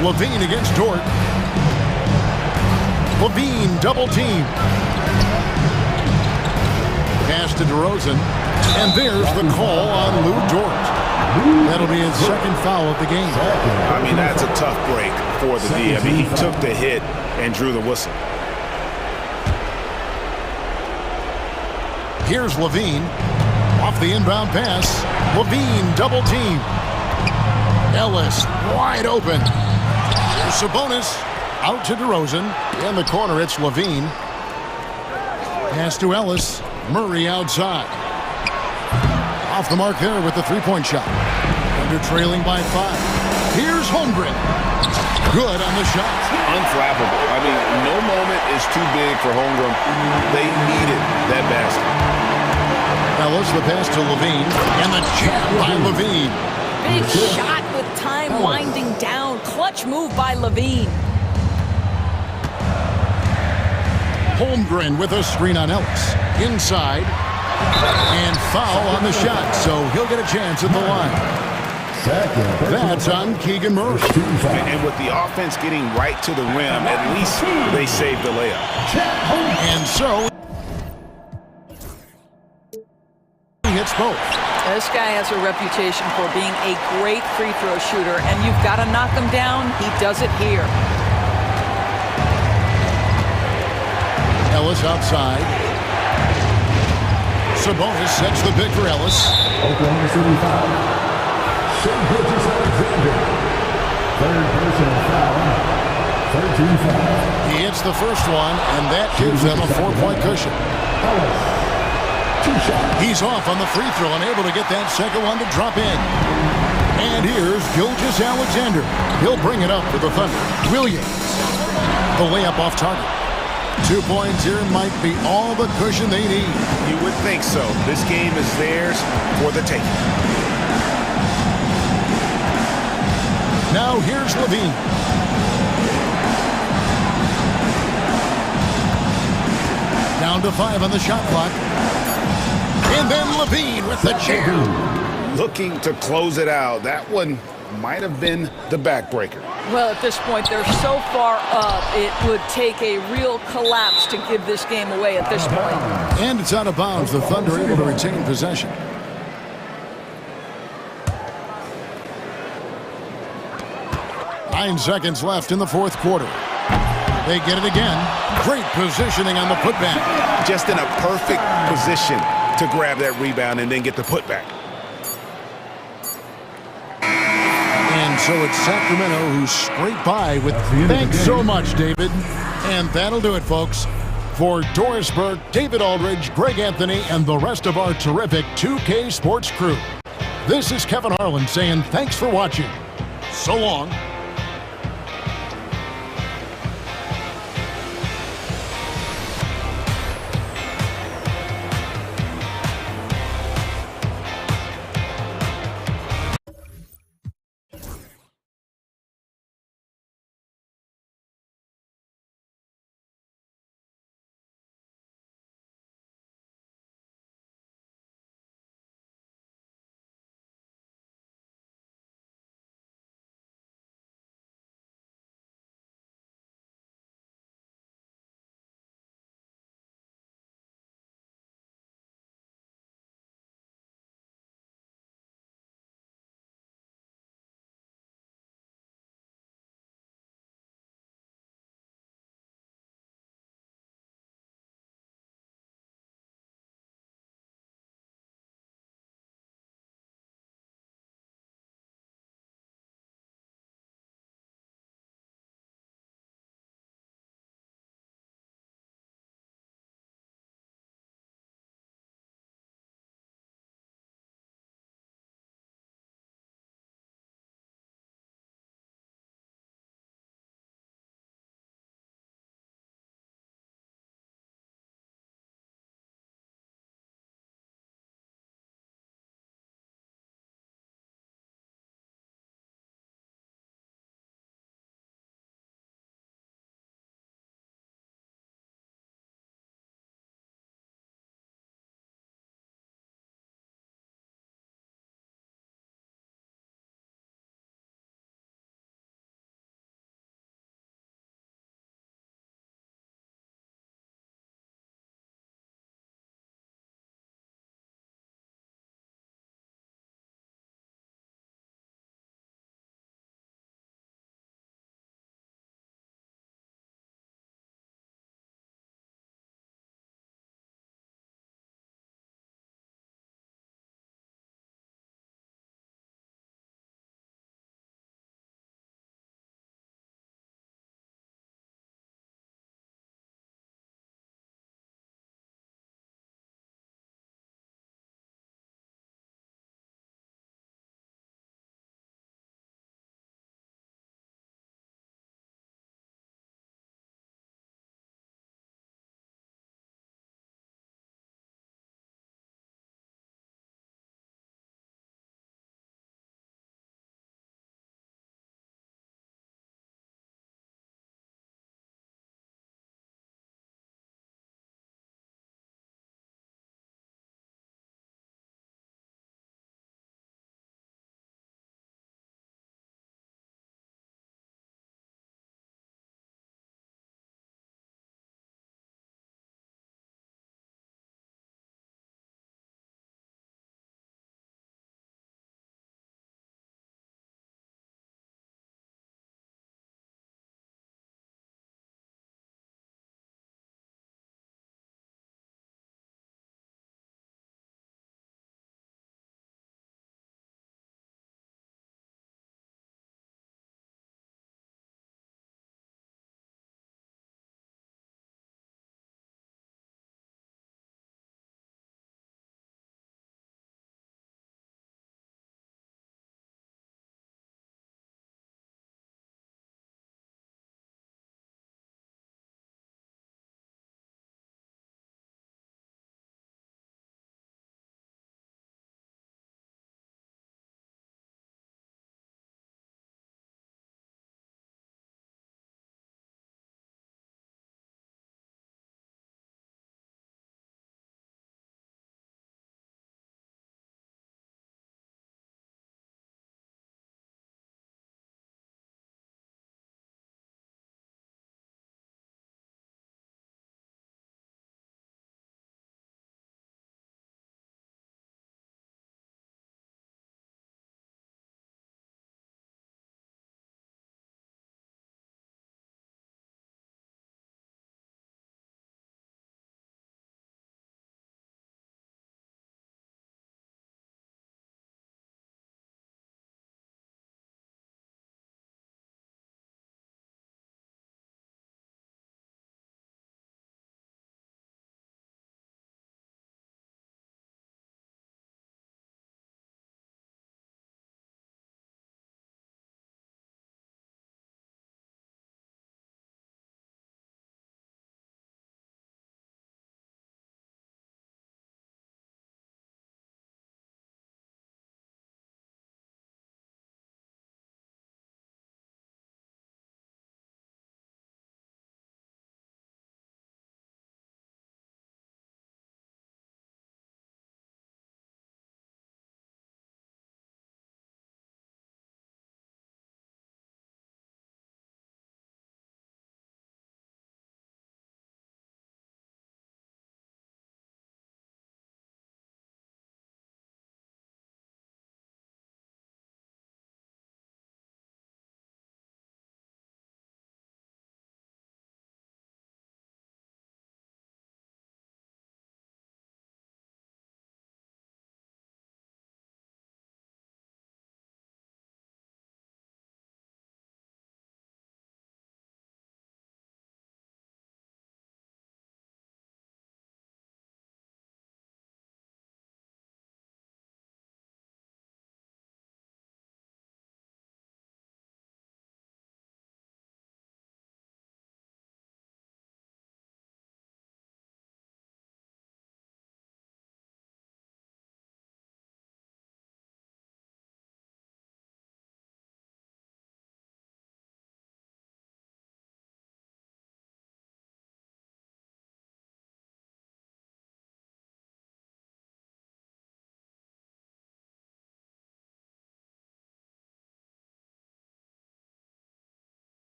Levine against Dort. Levine double team. Pass to DeRozan. And there's the call on Lou Dort. That'll be his second foul of the game. I mean, that's a tough break for the D. I mean, he took the hit and drew the whistle. Here's Levine. Off the inbound pass. Levine double team. Ellis wide open. Here's Sabonis. Out to DeRozan. In the corner, it's Levine. Pass to Ellis. Murray outside. Off the mark there with the three-point shot. Under trailing by 5. Here's Holmgren. Good on the shot. Unflappable. I mean, no moment is too big for Holmgren. They needed that basket. Ellis, the pass to Levine. And the jam by Levine. Big shot with time winding down. Clutch move by Levine. Holmgren with a screen on Ellis. Inside. And foul on the shot, so he'll get a chance at the line. That's on Keegan Murray. And with the offense getting right to the rim, at least they saved the layup. And so he hits both. This guy has a reputation for being a great free throw shooter, and you've got to knock him down. He does it here. Ellis outside. Sabonis sets the pick for Ellis. Oklahoma City foul. Alexander. Third personal foul. 13 foul. He hits the first one, and that gives them a 4-point cushion. He's off on the free throw and able to get that second one to drop in. And here's Alexander. He'll bring it up for the Thunder. Williams. The layup off target. 2 points here might be all the cushion they need. You would think so. This game is theirs for the taking. Now here's Levine. Down to 5 on the shot clock. And then Levine with the jam. Looking to close it out. That one might have been the backbreaker. Well, at this point, they're so far up, it would take a real collapse to give this game away at this point. And it's out of bounds. The Thunder able to retain possession. Nine seconds left in the fourth quarter. They get it again. Great positioning on the putback. Just in a perfect position to grab that rebound and then get the putback. And so it's Sacramento who scraped by with... Thanks so much, David. And that'll do it, folks. For Doris Burke, David Aldridge, Greg Anthony, and the rest of our terrific 2K Sports crew. This is Kevin Harlan saying thanks for watching. So long.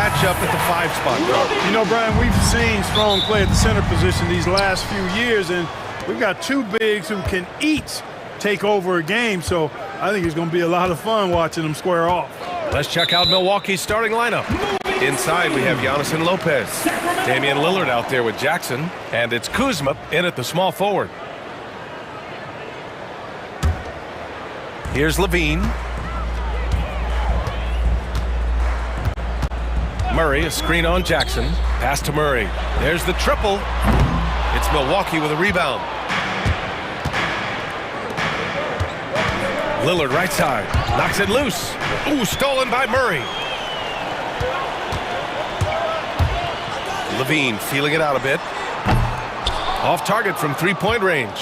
matchup at the 5 spot, Carl? You know, Brian, we've seen strong play at the center position these last few years, and we've got two bigs who can each take over a game, so I think it's going to be a lot of fun watching them square off. Let's check out Milwaukee's starting lineup. Inside, we have Giannis and Lopez. Damian Lillard out there with Jackson, and it's Kuzma in at the small forward. Here's Levine. Murray, a screen on Jackson. Pass to Murray. There's the triple. It's Milwaukee with a rebound. Lillard right side. Knocks it loose. Ooh, stolen by Murray. Levine feeling it out a bit. Off target from three-point range.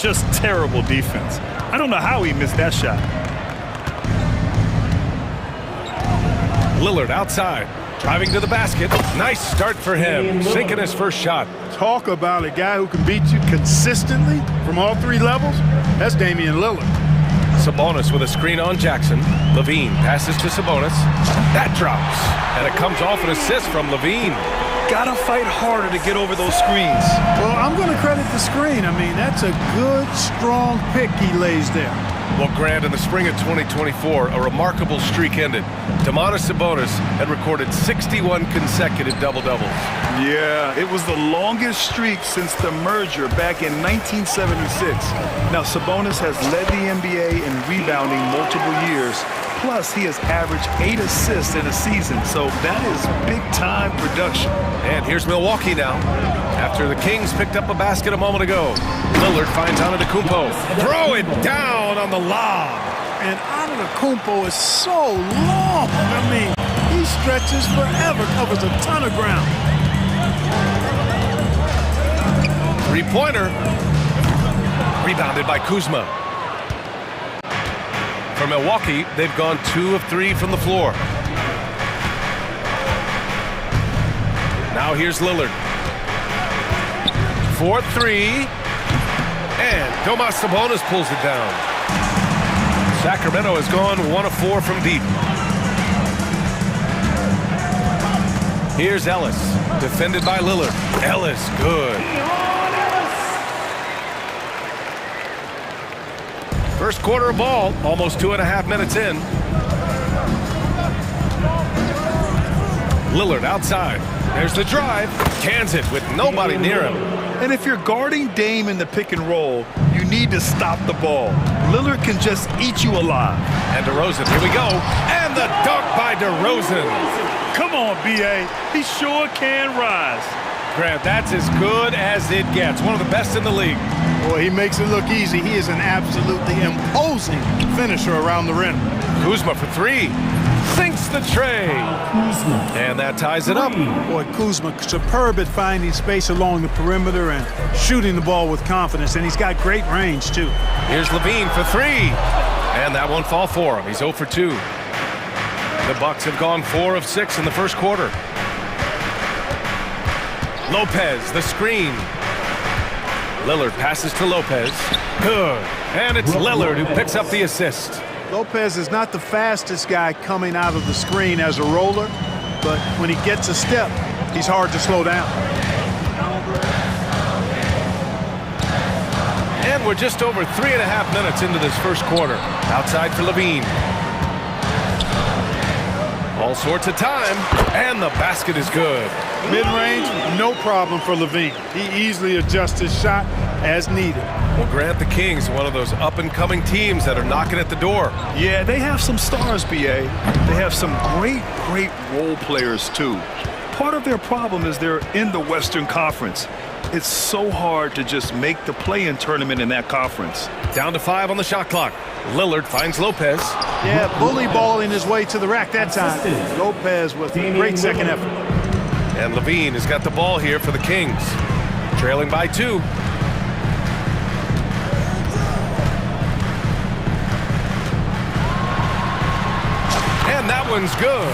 Just terrible defense. I don't know how he missed that shot. Lillard outside. Driving to the basket. Nice start for him. Sinking his first shot. Talk about a guy who can beat you consistently from all three levels. That's Damian Lillard. Sabonis with a screen on Jackson. Levine passes to Sabonis. That drops. And it comes off an assist from Levine. Gotta fight harder to get over those screens. Well, I'm going to credit the screen. I mean, that's a good, strong pick he lays there. Well, Grant, in the spring of 2024, a remarkable streak ended. Domantas Sabonis had recorded 61 consecutive double-doubles. Yeah, it was the longest streak since the merger back in 1976. Now, Sabonis has led the NBA in rebounding multiple years. Plus, he has averaged 8 assists in a season, so that is big-time production. And here's Milwaukee now. After the Kings picked up a basket a moment ago, Lillard finds Antetokounmpo. Throw it down on the lob. And Antetokounmpo is so long. I mean, he stretches forever, covers a ton of ground. Three-pointer. Rebounded by Kuzma. For Milwaukee, they've gone 2 of 3 from the floor. Now here's Lillard. 4-3. And Domantas Sabonis pulls it down. Sacramento has gone 1 of 4 from deep. Here's Ellis, defended by Lillard. Ellis, good. First quarter of ball, almost 2.5 minutes in. Lillard outside. There's the drive. Cans it with nobody near him. And if you're guarding Dame in the pick and roll, you need to stop the ball. Lillard can just eat you alive. And DeRozan, here we go. And the dunk by DeRozan. Come on, B.A. He sure can rise. Grant, that's as good as it gets. One of the best in the league. Boy, he makes it look easy. He is an absolutely imposing finisher around the rim. Kuzma for 3. Sinks the tray. And that ties it up. Boy, Kuzma, superb at finding space along the perimeter and shooting the ball with confidence. And he's got great range, too. Here's Levine for 3. And that won't fall for him. He's 0 for 2. The Bucks have gone 4 of 6 in the first quarter. Lopez, the screen. Lillard passes to Lopez. Good. And it's Lillard who picks up the assist. Lopez is not the fastest guy coming out of the screen as a roller, but when he gets a step, he's hard to slow down. And we're just over 3.5 minutes into this first quarter. Outside for Levine. All sorts of time, and the basket is good. Mid-range, no problem for Levine. He easily adjusts his shot as needed. Well, Grant, the Kings, one of those up-and-coming teams that are knocking at the door. Yeah, they have some stars, B.A. They have some great role players, too. Part of their problem is they're in the Western Conference. It's so hard to just make the play-in tournament in that conference. Down to 5 on the shot clock. Lillard finds Lopez. Yeah, bully balling his way to the rack that time. Lopez with a great second effort. And Levine has got the ball here for the Kings. Trailing by 2. And that one's good.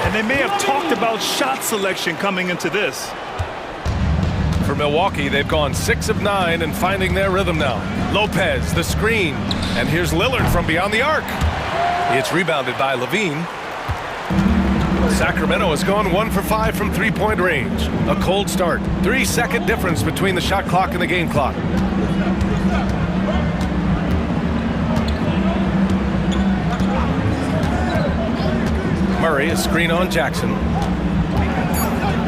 And they may have talked about shot selection coming into this. For Milwaukee, they've gone 6 of 9 and finding their rhythm now. Lopez, the screen. And here's Lillard from beyond the arc. It's rebounded by Levine. Sacramento has gone 1 for 5 from three-point range. A cold start. 3-second difference between the shot clock and the game clock. Murray, a screen on Jackson.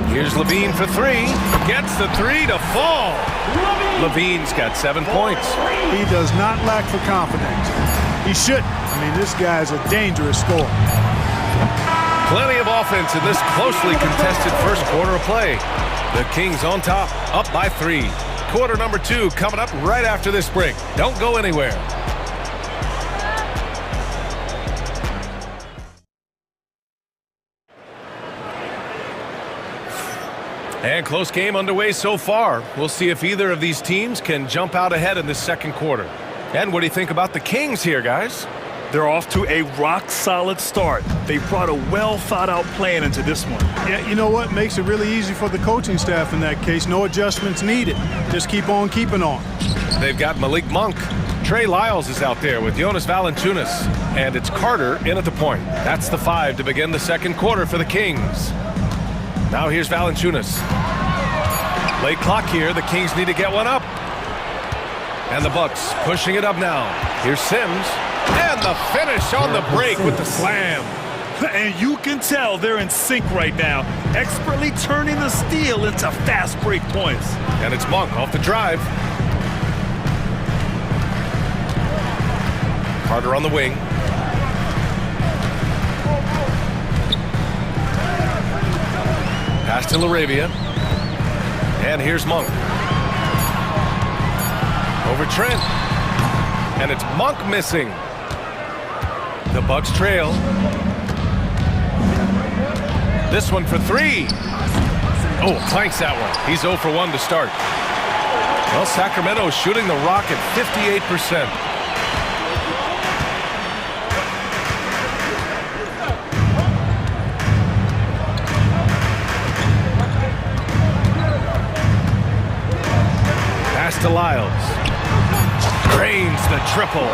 Here's Levine for three. Gets the three to fall. Levine's got 7 points. He does not lack for confidence. He shouldn't. I mean, this guy's a dangerous scorer. Plenty of offense in this closely contested first quarter of play. The Kings on top, up by 3. Quarter number 2 coming up right after this break. Don't go anywhere. And close game underway so far. We'll see if either of these teams can jump out ahead in this second quarter. And what do you think about the Kings here, guys? They're off to a rock-solid start. They brought a well-thought-out plan into this one. Yeah, you know what? Makes it really easy for the coaching staff in that case. No adjustments needed. Just keep on keeping on. They've got Malik Monk. Trey Lyles is out there with Jonas Valanciunas. And it's Carter in at the point. That's the 5 to begin the second quarter for the Kings. Now here's Valanciunas. Late clock here. The Kings need to get one up. And the Bucks pushing it up now. Here's Sims. And the finish on the break with the slam. And you can tell they're in sync right now, expertly turning the steal into fast break points. And it's Monk off the drive. Carter on the wing. Pass to LaRavia. And here's Monk. Over Trent. And it's Monk missing. The Bucks trail. This one for 3. Oh, clanks that one. He's 0 for 1 to start. Well, Sacramento shooting the rock at 58%. Pass to Lyles. Drains the triple.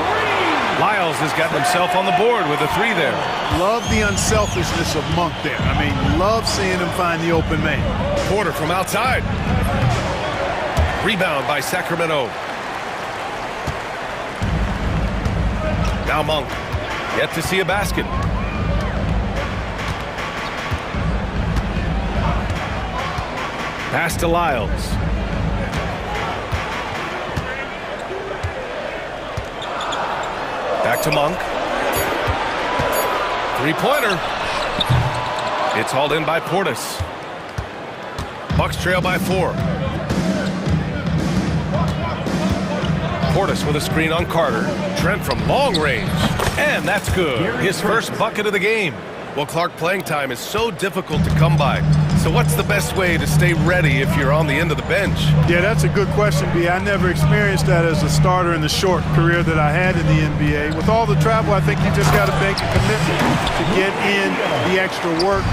Lyles has gotten himself on the board with a 3 there. Love the unselfishness of Monk there. I mean, love seeing him find the open man. Porter from outside. Rebound by Sacramento. Now Monk. Yet to see a basket. Pass to Lyles. Back to Monk. Three-pointer. It's hauled in by Portis. Bucks trail by 4. Portis with a screen on Carter. Trent from long range. And that's good. His first bucket of the game. Well, Clark, playing time is so difficult to come by. So what's the best way to stay ready if you're on the end of the bench? Yeah, that's a good question, B. I never experienced that as a starter in the short career that I had in the NBA. With all the travel, I think you just got to make a commitment to get in the extra work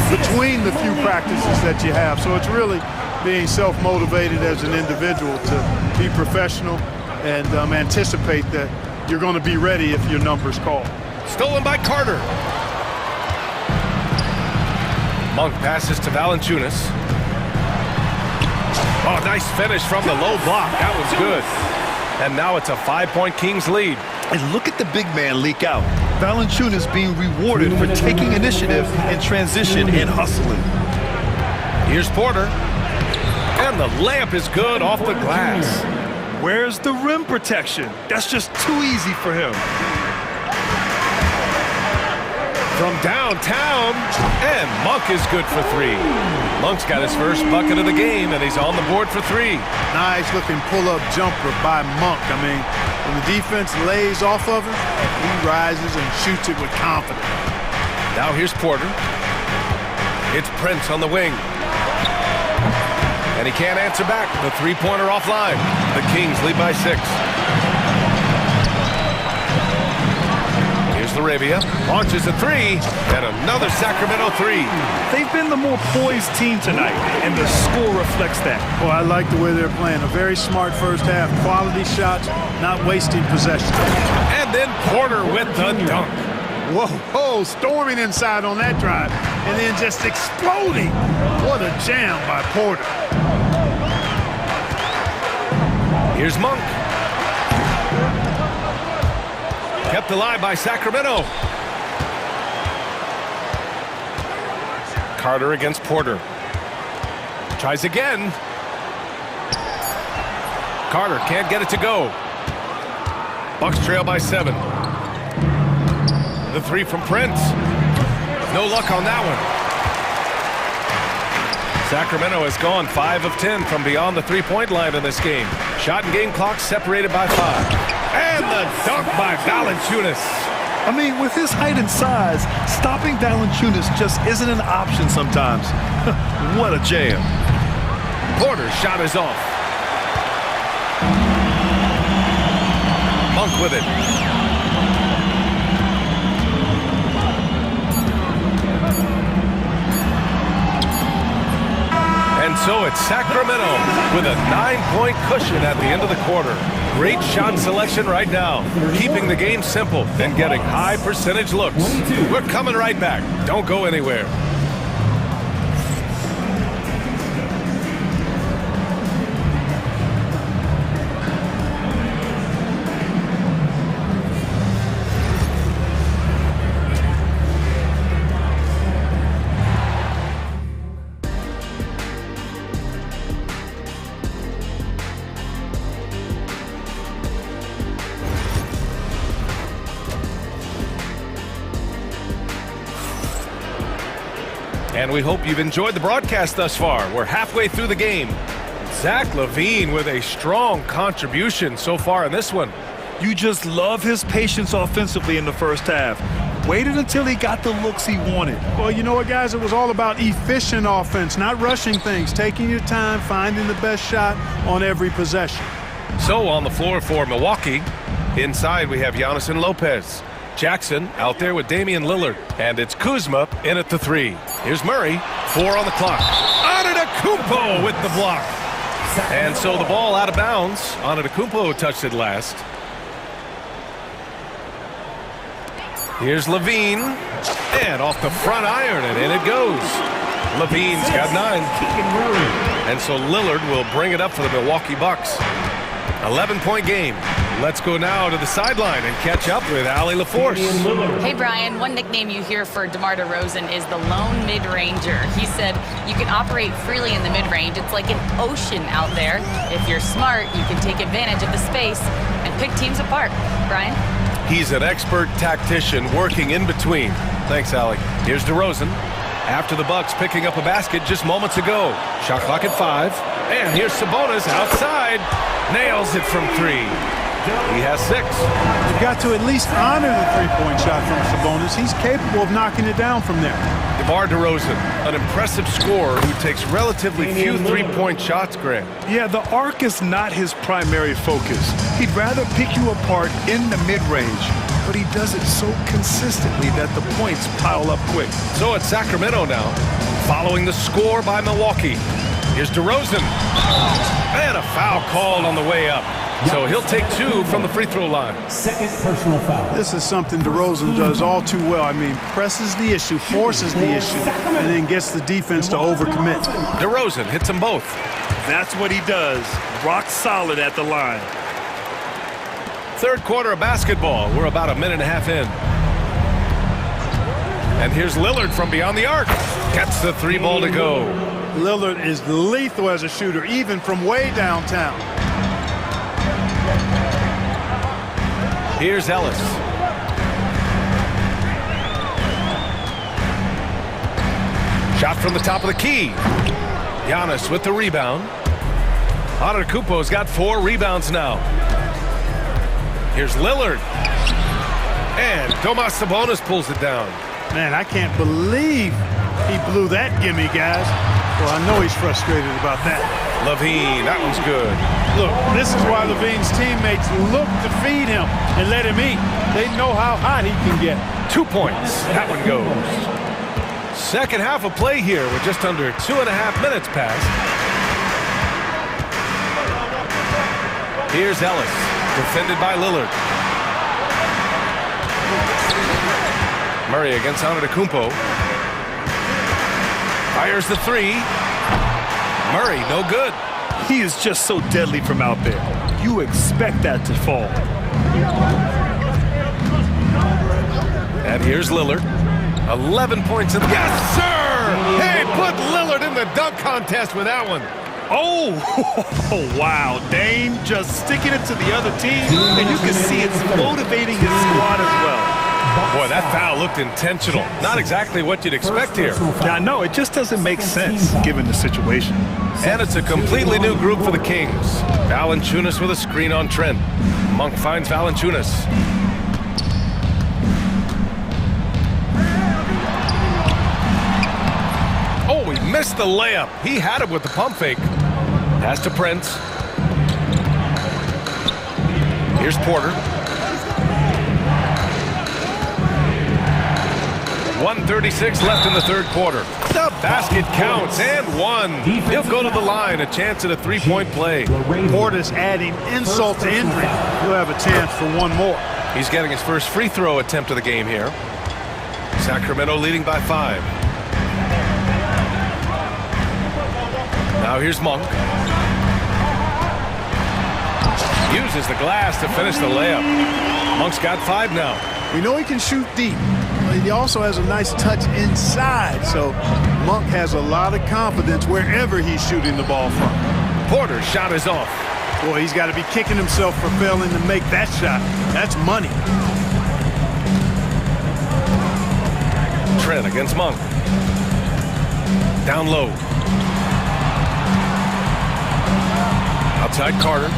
between the few practices that you have. So it's really being self-motivated as an individual to be professional and anticipate that you're going to be ready if your number's called. Stolen by Carter. Monk passes to Valanciunas. Oh, nice finish from the low block. That was good. And now it's a 5-point Kings lead. And look at the big man leak out. Valanciunas being rewarded for taking initiative in transition and hustling. Here's Porter. And the layup is good off the glass. Where's the rim protection? That's just too easy for him. From downtown, and Monk is good for 3. Monk's got his first bucket of the game, and he's on the board for 3. Nice looking pull-up jumper by Monk. I mean, when the defense lays off of him, he rises and shoots it with confidence. Now here's Porter. It's Prince on the wing. And he can't answer back. The three-pointer offline. The Kings lead by 6. LaRavia launches a 3, and another Sacramento 3. They've been the more poised team tonight, and the score reflects that. Well, I like the way they're playing. A very smart first half. Quality shots, not wasting possession. And then Porter with the dunk. Whoa, storming inside on that drive, and then just exploding. What a jam by Porter. Here's Monk. Kept alive by Sacramento. Carter against Porter. Tries again. Carter can't get it to go. Bucks trail by 7. The three from Prince. No luck on that one. Sacramento has gone 5 of 10 from beyond the three-point line in this game. Shot and game clock separated by 5. And the dunk by Valanciunas. I mean, with his height and size, stopping Valanciunas just isn't an option sometimes. What a jam. Porter's shot is off. Monk with it. And so it's Sacramento with a 9-point cushion at the end of the quarter. Great shot selection right now, keeping the game simple and getting high percentage looks. We're coming right back. Don't go anywhere. And we hope you've enjoyed the broadcast thus far. We're halfway through the game. Zach LaVine with a strong contribution so far in this one. You just love his patience offensively in the first half. Waited until he got the looks he wanted. Well, you know what, guys? It was all about efficient offense, not rushing things, taking your time, finding the best shot on every possession. So on the floor for Milwaukee, inside we have Giannis and Lopez. Jackson out there with Damian Lillard. And it's Kuzma in at the 3. Here's Murray. 4 on the clock. Antetokounmpo with the block. And so the ball out of bounds. Antetokounmpo touched it last. Here's LaVine. And off the front iron, and in it goes. LaVine's got 9. And so Lillard will bring it up for the Milwaukee Bucks. 11-point game. Let's go now to the sideline and catch up with Allie LaForce. Hey, Brian, one nickname you hear for DeMar DeRozan is the lone mid-ranger. He said you can operate freely in the mid-range. It's like an ocean out there. If you're smart, you can take advantage of the space and pick teams apart. Brian? He's an expert tactician working in between. Thanks, Allie. Here's DeRozan. After the Bucks picking up a basket just moments ago. Shot clock at 5. And here's Sabonis outside. Nails it from 3. He has 6. You've got to at least honor the three-point shot from Sabonis. He's capable of knocking it down from there. DeMar DeRozan, an impressive scorer who takes relatively few three-point shots, Grant. Yeah, the arc is not his primary focus. He'd rather pick you apart in the mid-range, but he does it so consistently that the points pile up quick. So it's Sacramento now, following the score by Milwaukee. Here's DeRozan. And a foul called on the way up. So he'll take 2 from the free throw line. Second personal foul. This is something DeRozan does all too well. I mean, presses the issue, forces the issue, and then gets the defense to overcommit. DeRozan hits them both. That's what he does. Rock solid at the line. Third quarter of basketball. We're about a minute and a half in. And here's Lillard from beyond the arc. Gets the 3 ball to go. Lillard is lethal as a shooter, even from way downtown. Here's Ellis. Shot from the top of the key. Giannis with the rebound. Antetokounmpo's got 4 rebounds now. Here's Lillard. And Domas Sabonis pulls it down. Man, I can't believe he blew that gimme, guys. Well, I know he's frustrated about that. LaVine, that one's good. Look, this is why LaVine's teammates look to feed him and let him eat. They know how hot he can get. 2 points. That one goes. Second half of play here with just under 2.5 minutes passed. Here's Ellis, defended by Lillard. Murray against Antetokounmpo. Fires the three. Murray, no good. He is just so deadly from out there. You expect that to fall. And here's Lillard. 11 points in the... Yes, sir! Hey, put Lillard in the dunk contest with that one. Oh, wow. Dame just sticking it to the other team, and you can see it's motivating his squad as well. Boy, that foul looked intentional. Not exactly what you'd expect here. Now, no, it just doesn't make sense given the situation. And it's a completely new group for the Kings. Valanciunas with a screen on Trent. Monk finds Valanciunas. Oh, he missed the layup. He had it with the pump fake. Pass to Prince. Here's Porter. 1:36 left in the third quarter. The basket counts and one. He'll go to the line, a chance at a three-point play. Porter's adding insult to injury. He'll have a chance for one more. He's getting his first free throw attempt of the game here. Sacramento leading by 5. Now here's Monk. Uses the glass to finish the layup. Monk's got 5 now. We know he can shoot deep. He also has a nice touch inside, so Monk has a lot of confidence wherever he's shooting the ball from. Porter's shot is off. Boy, he's got to be kicking himself for failing to make that shot. That's money. Trent against Monk. Down low. Outside Carter.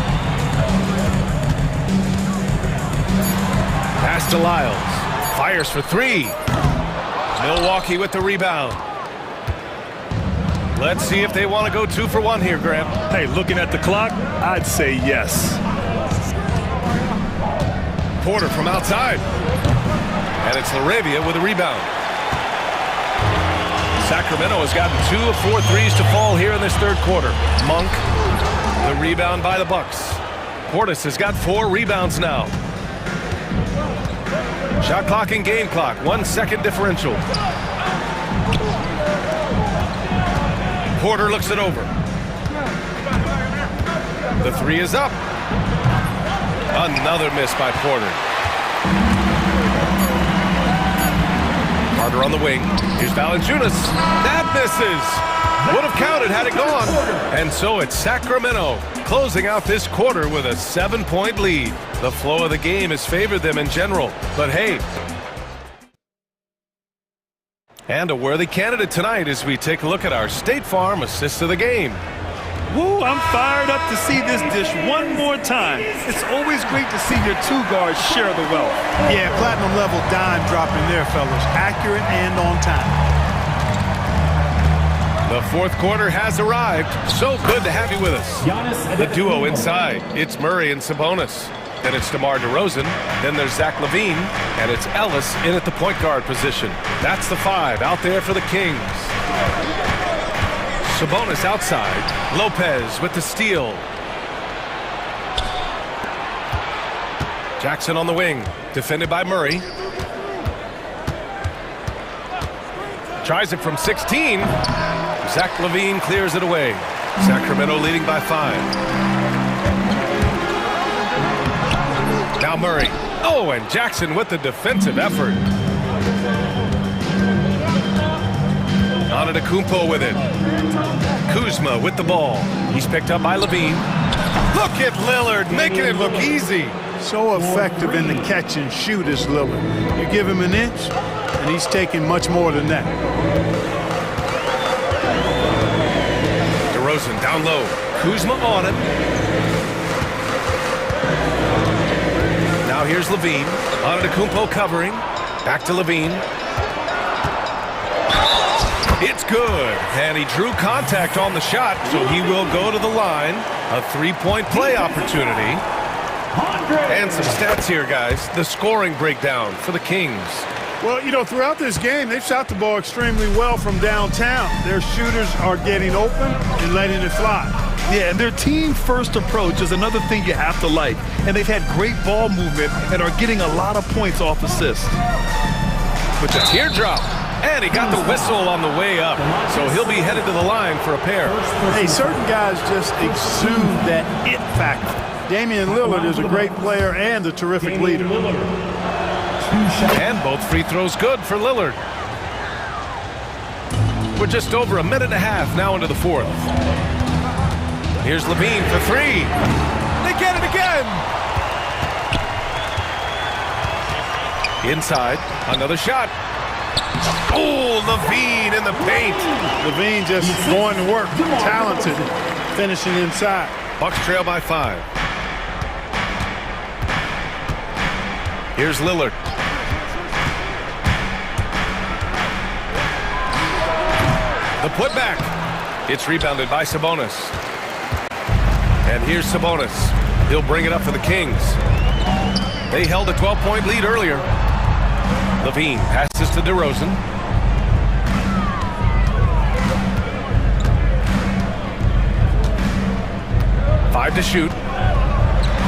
Pass to Lyles. Fires for 3. Milwaukee with the rebound. Let's see if they want to go 2 for 1 here, Graham. Hey, looking at the clock, I'd say yes. Porter from outside. And it's LaRavia with a rebound. Sacramento has gotten 2 of 4 threes to fall here in this third quarter. Monk, the rebound by the Bucks. Portis has got 4 rebounds now. Shot clock and game clock, 1 second differential. Porter looks it over. The 3 is up. Another miss by Porter. Carter on the wing. Here's Valanciunas. That misses. Would have counted had it gone. And so it's Sacramento closing out this quarter with a 7-point lead. The flow of the game has favored them in general. But hey. And a worthy candidate tonight as we take a look at our State Farm assist of the game. Woo, I'm fired up to see this dish one more time. It's always great to see your 2 guards share the wealth. Yeah, platinum level dime dropping there, fellas. Accurate and on time. The fourth quarter has arrived. So good to have you with us. The duo inside. It's Murray and Sabonis. Then it's DeMar DeRozan. Then there's Zach LaVine. And it's Ellis in at the point guard position. That's the 5 out there for the Kings. Sabonis outside. Lopez with the steal. Jackson on the wing. Defended by Murray. Tries it from 16. Zach LaVine clears it away. Sacramento leading by 5. Now Murray. Oh, and Jackson with the defensive effort. Antetokounmpo with it. Kuzma with the ball. He's picked up by LaVine. Look at Lillard making it look easy. So effective in the catch and shoot is Lillard. You give him an inch, and he's taking much more than that. DeRozan down low. Kuzma on him. Now here's LaVine. Antetokounmpo covering. Back to LaVine. It's good. And he drew contact on the shot, so he will go to the line. A 3-point play opportunity. And some stats here, guys. The scoring breakdown for the Kings. Well, you know, throughout this game, they've shot the ball extremely well from downtown. Their shooters are getting open and letting it fly. Yeah, and their team-first approach is another thing you have to like. And they've had great ball movement and are getting a lot of points off assists. with the teardrop. And he got the whistle on the way up. So he'll be headed to the line for a pair. Hey, certain guys just exude that it factor. Damian Lillard is a great player and a terrific leader. And both free throws good for Lillard. We're just over a minute and a half now into the fourth. Here's Levine for three. They get it again. Inside, another shot. Oh, Levine in the paint. Levine just going to work, talented, finishing inside. Bucks trail by 5. Here's Lillard. The putback. It's rebounded by Sabonis. And here's Sabonis. He'll bring it up for the Kings. They held a 12-point lead earlier. Levine passes to DeRozan. Five to shoot.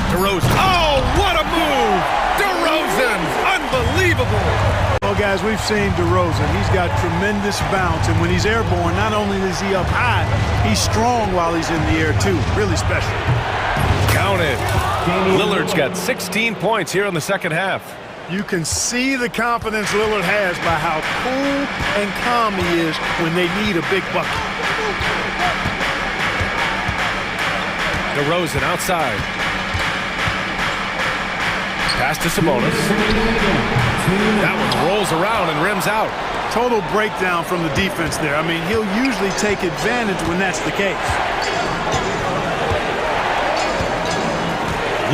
DeRozan. Oh, what a move! DeRozan! Unbelievable! Well, guys, we've seen DeRozan. He's got tremendous bounce, and when he's airborne, not only is he up high, he's strong while he's in the air, too. Really special. Counted. Lillard's got 16 points here in the second half. You can see the confidence Lillard has by how cool and calm he is when they need a big bucket. DeRozan outside. Pass to Sabonis. That one rolls around and rims out. Total breakdown from the defense there. I mean, he'll usually take advantage when that's the case.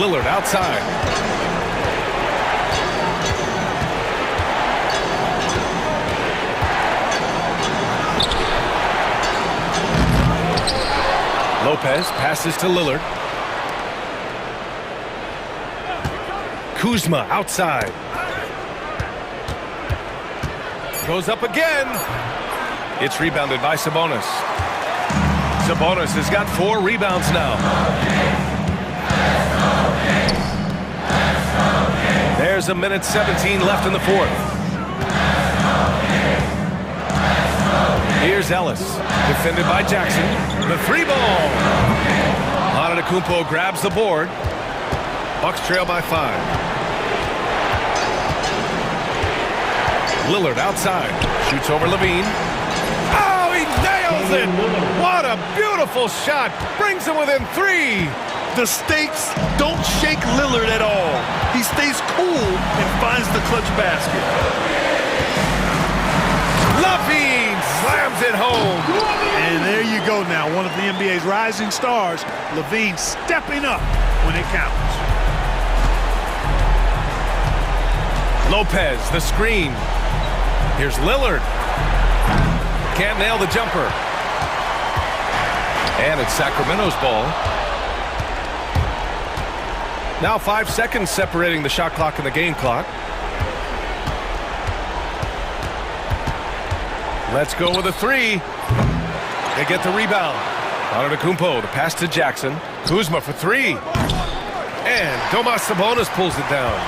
Lillard outside. Lopez passes to Lillard. Kuzma outside. Goes up again. It's rebounded by Sabonis. Sabonis has got 4 rebounds now. There's a minute 17 left in the fourth. Here's Ellis, defended by Jackson. The 3-ball. Antetokounmpo grabs the board. Bucks trail by 5. Lillard outside. Shoots over Levine. Oh, he nails it! What a beautiful shot! Brings him within 3. The stakes don't shake Lillard at all. He stays cool and finds the clutch basket. Levine slams it home. And there you go now. One of the NBA's rising stars, Levine stepping up when it counts. Lopez, the screen. Here's Lillard. Can't nail the jumper. And it's Sacramento's ball. Now 5 seconds separating the shot clock and the game clock. Let's go with a 3. They get the rebound. Antetokounmpo, the pass to Jackson. Kuzma for 3. And Domas Sabonis pulls it down.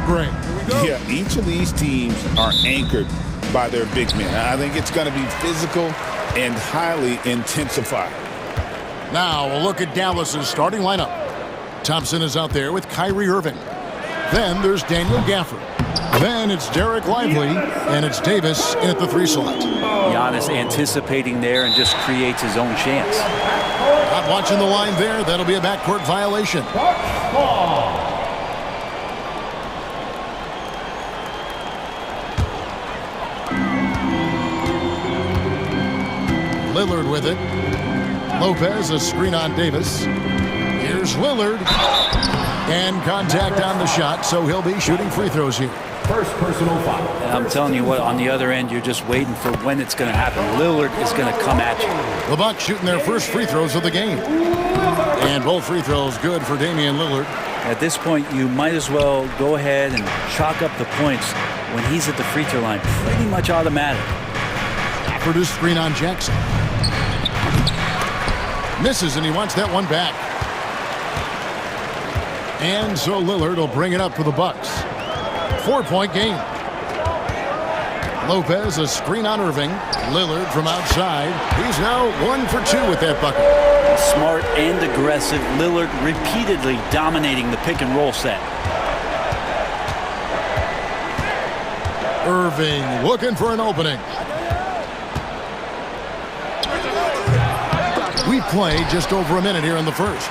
Gray. Yeah, each of these teams are anchored by their big men. I think it's going to be physical and highly intensified. Now a look at Dallas's starting lineup. Thompson is out there with Kyrie Irving. Then there's Daniel Gafford. Then it's Derek Lively, and it's Davis in at the 3 slot. Giannis anticipating there and just creates his own chance. Not watching the line there. That'll be a backcourt violation. Lillard with it. Lopez, a screen on Davis. Here's Lillard. And contact on the shot, so he'll be shooting free throws here. First personal foul. And I'm telling you what, on the other end, you're just waiting for when it's going to happen. Lillard is going to come at you. The Bucks shooting their first free throws of the game. And both free throws good for Damian Lillard. At this point, you might as well go ahead and chalk up the points when he's at the free throw line. Pretty much automatic. Gafford is screen on Jackson. Misses, and he wants that one back. And so Lillard will bring it up for the Bucks. 4-point game. Lopez, a screen on Irving. Lillard from outside. He's now 1 for 2 with that bucket. Smart and aggressive. Lillard repeatedly dominating the pick and roll set. Irving looking for an opening. We've played just over a minute here in the first.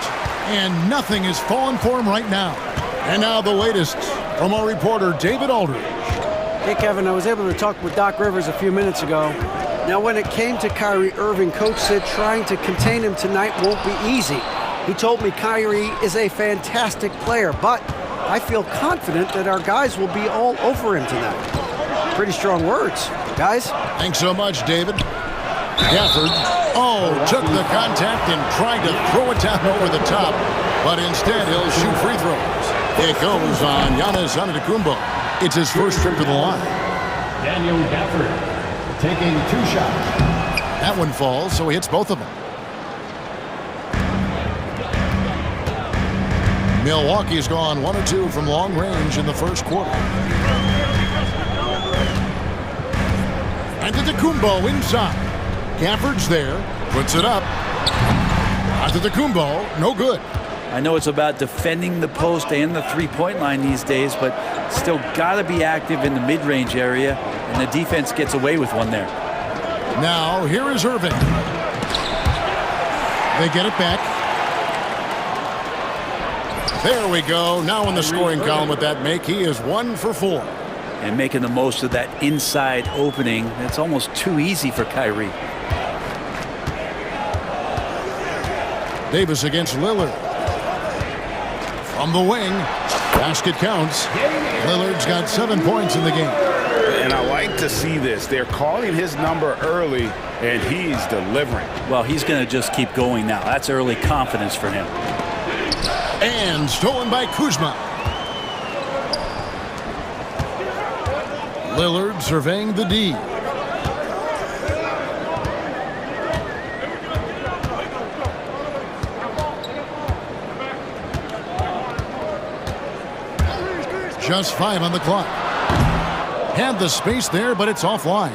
And nothing is falling for him right now. And now the latest from our reporter, David Aldridge. Hey, Kevin, I was able to talk with Doc Rivers a few minutes ago. Now, when it came to Kyrie Irving, Coach said trying to contain him tonight won't be easy. He told me Kyrie is a fantastic player, but I feel confident that our guys will be all over him tonight. Pretty strong words, guys. Thanks so much, David. Gafford. Oh, took the contact and tried to throw it down over the top, but instead he'll shoot free throws. It goes on Giannis Antetokounmpo. It's his first trip to the line. Daniel Gafford taking 2 shots. That one falls, so he hits both of them. Milwaukee's gone 1 or 2 from long range in the first quarter. Antetokounmpo inside. Gafford's there, puts it up. Antetokounmpo, no good. I know it's about defending the post and the three-point line these days, but still got to be active in the mid-range area, and the defense gets away with one there. Now, here is Irving. They get it back. There we go. Now in the scoring column with that make, he is 1 for 4. And making the most of that inside opening. That's almost too easy for Kyrie. Davis against Lillard. From the wing. Basket counts. Lillard's got 7 points in the game. And I like to see this. They're calling his number early, and he's delivering. Well, he's going to just keep going now. That's early confidence for him. And stolen by Kuzma. Lillard surveying the D. Just 5 on the clock. Had the space there, but it's offline.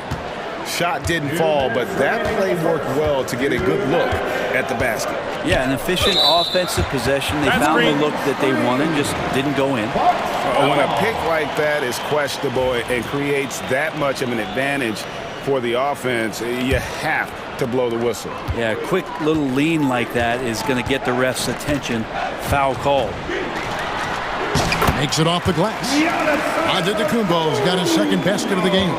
Shot didn't fall, but that play worked well to get a good look at the basket. Yeah, an efficient offensive possession. They found the look that they wanted, just didn't go in. When a pick like that is questionable and creates that much of an advantage for the offense, you have to blow the whistle. Yeah, a quick little lean like that is going to get the ref's attention. Foul called. Makes it off the glass. Antetokounmpo's got his second basket of the game.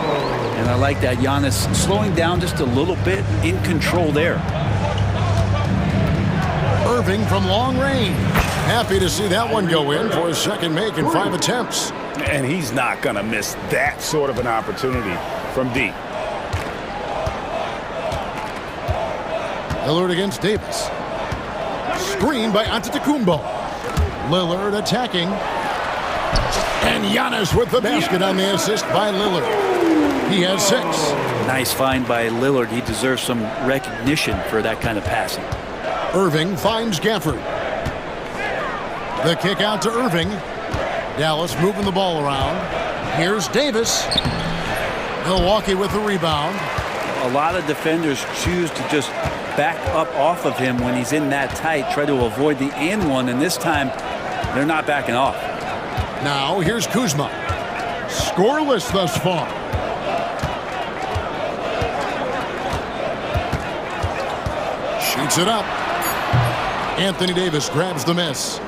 And I like that. Giannis slowing down just a little bit, in control there. Irving from long range. Happy to see that one go in for his second make in 5 attempts. And he's not going to miss that sort of an opportunity from deep. Lillard against Davis. Screen by Antetokounmpo. Lillard attacking. And Giannis with the basket on the assist by Lillard. He has 6. Nice find by Lillard. He deserves some recognition for that kind of passing. Irving finds Gafford. The kick out to Irving. Dallas moving the ball around. Here's Davis. Milwaukee with the rebound. A lot of defenders choose to just back up off of him when he's in that tight, try to avoid the and one, and this time they're not backing off. Now here's Kuzma. Scoreless thus far. Shoots it up. Anthony Davis grabs the miss.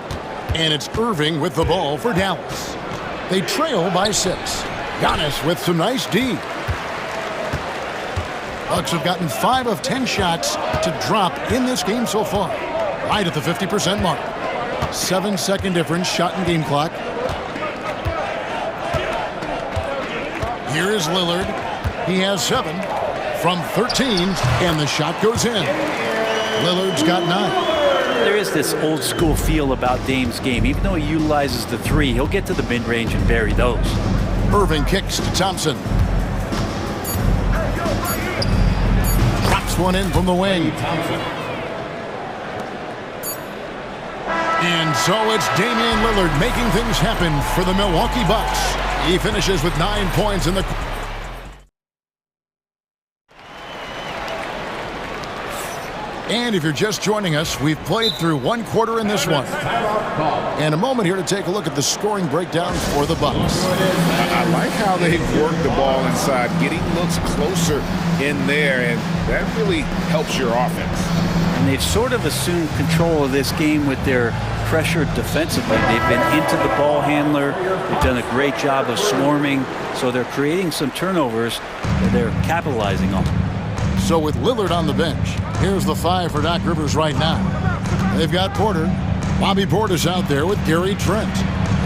And it's Irving with the ball for Dallas. They trail by 6. Giannis with some nice D. Bucks have gotten 5 of 10 shots to drop in this game so far. Right at the 50% mark. 7-second difference shot in game clock. Here is Lillard. He has 7 from 13, and the shot goes in. Lillard's got 9. There is this old school feel about Dame's game. Even though he utilizes the 3, he'll get to the mid-range and bury those. Irving kicks to Thompson. Drops one in from the wing. And so it's Damian Lillard making things happen for the Milwaukee Bucks. He finishes with 9 points in the... And if you're just joining us, we've played through 1 quarter in this one. And a moment here to take a look at the scoring breakdown for the Bucks. I like how they've worked the ball inside, getting looks closer in there, and that really helps your offense. And they've sort of assumed control of this game with their pressure defensively. They've been into the ball handler. They've done a great job of swarming, so they're creating some turnovers that they're capitalizing on. So with Lillard on the bench, here's the 5 for Doc Rivers right now. They've got Porter. Bobby Portis out there with Gary Trent.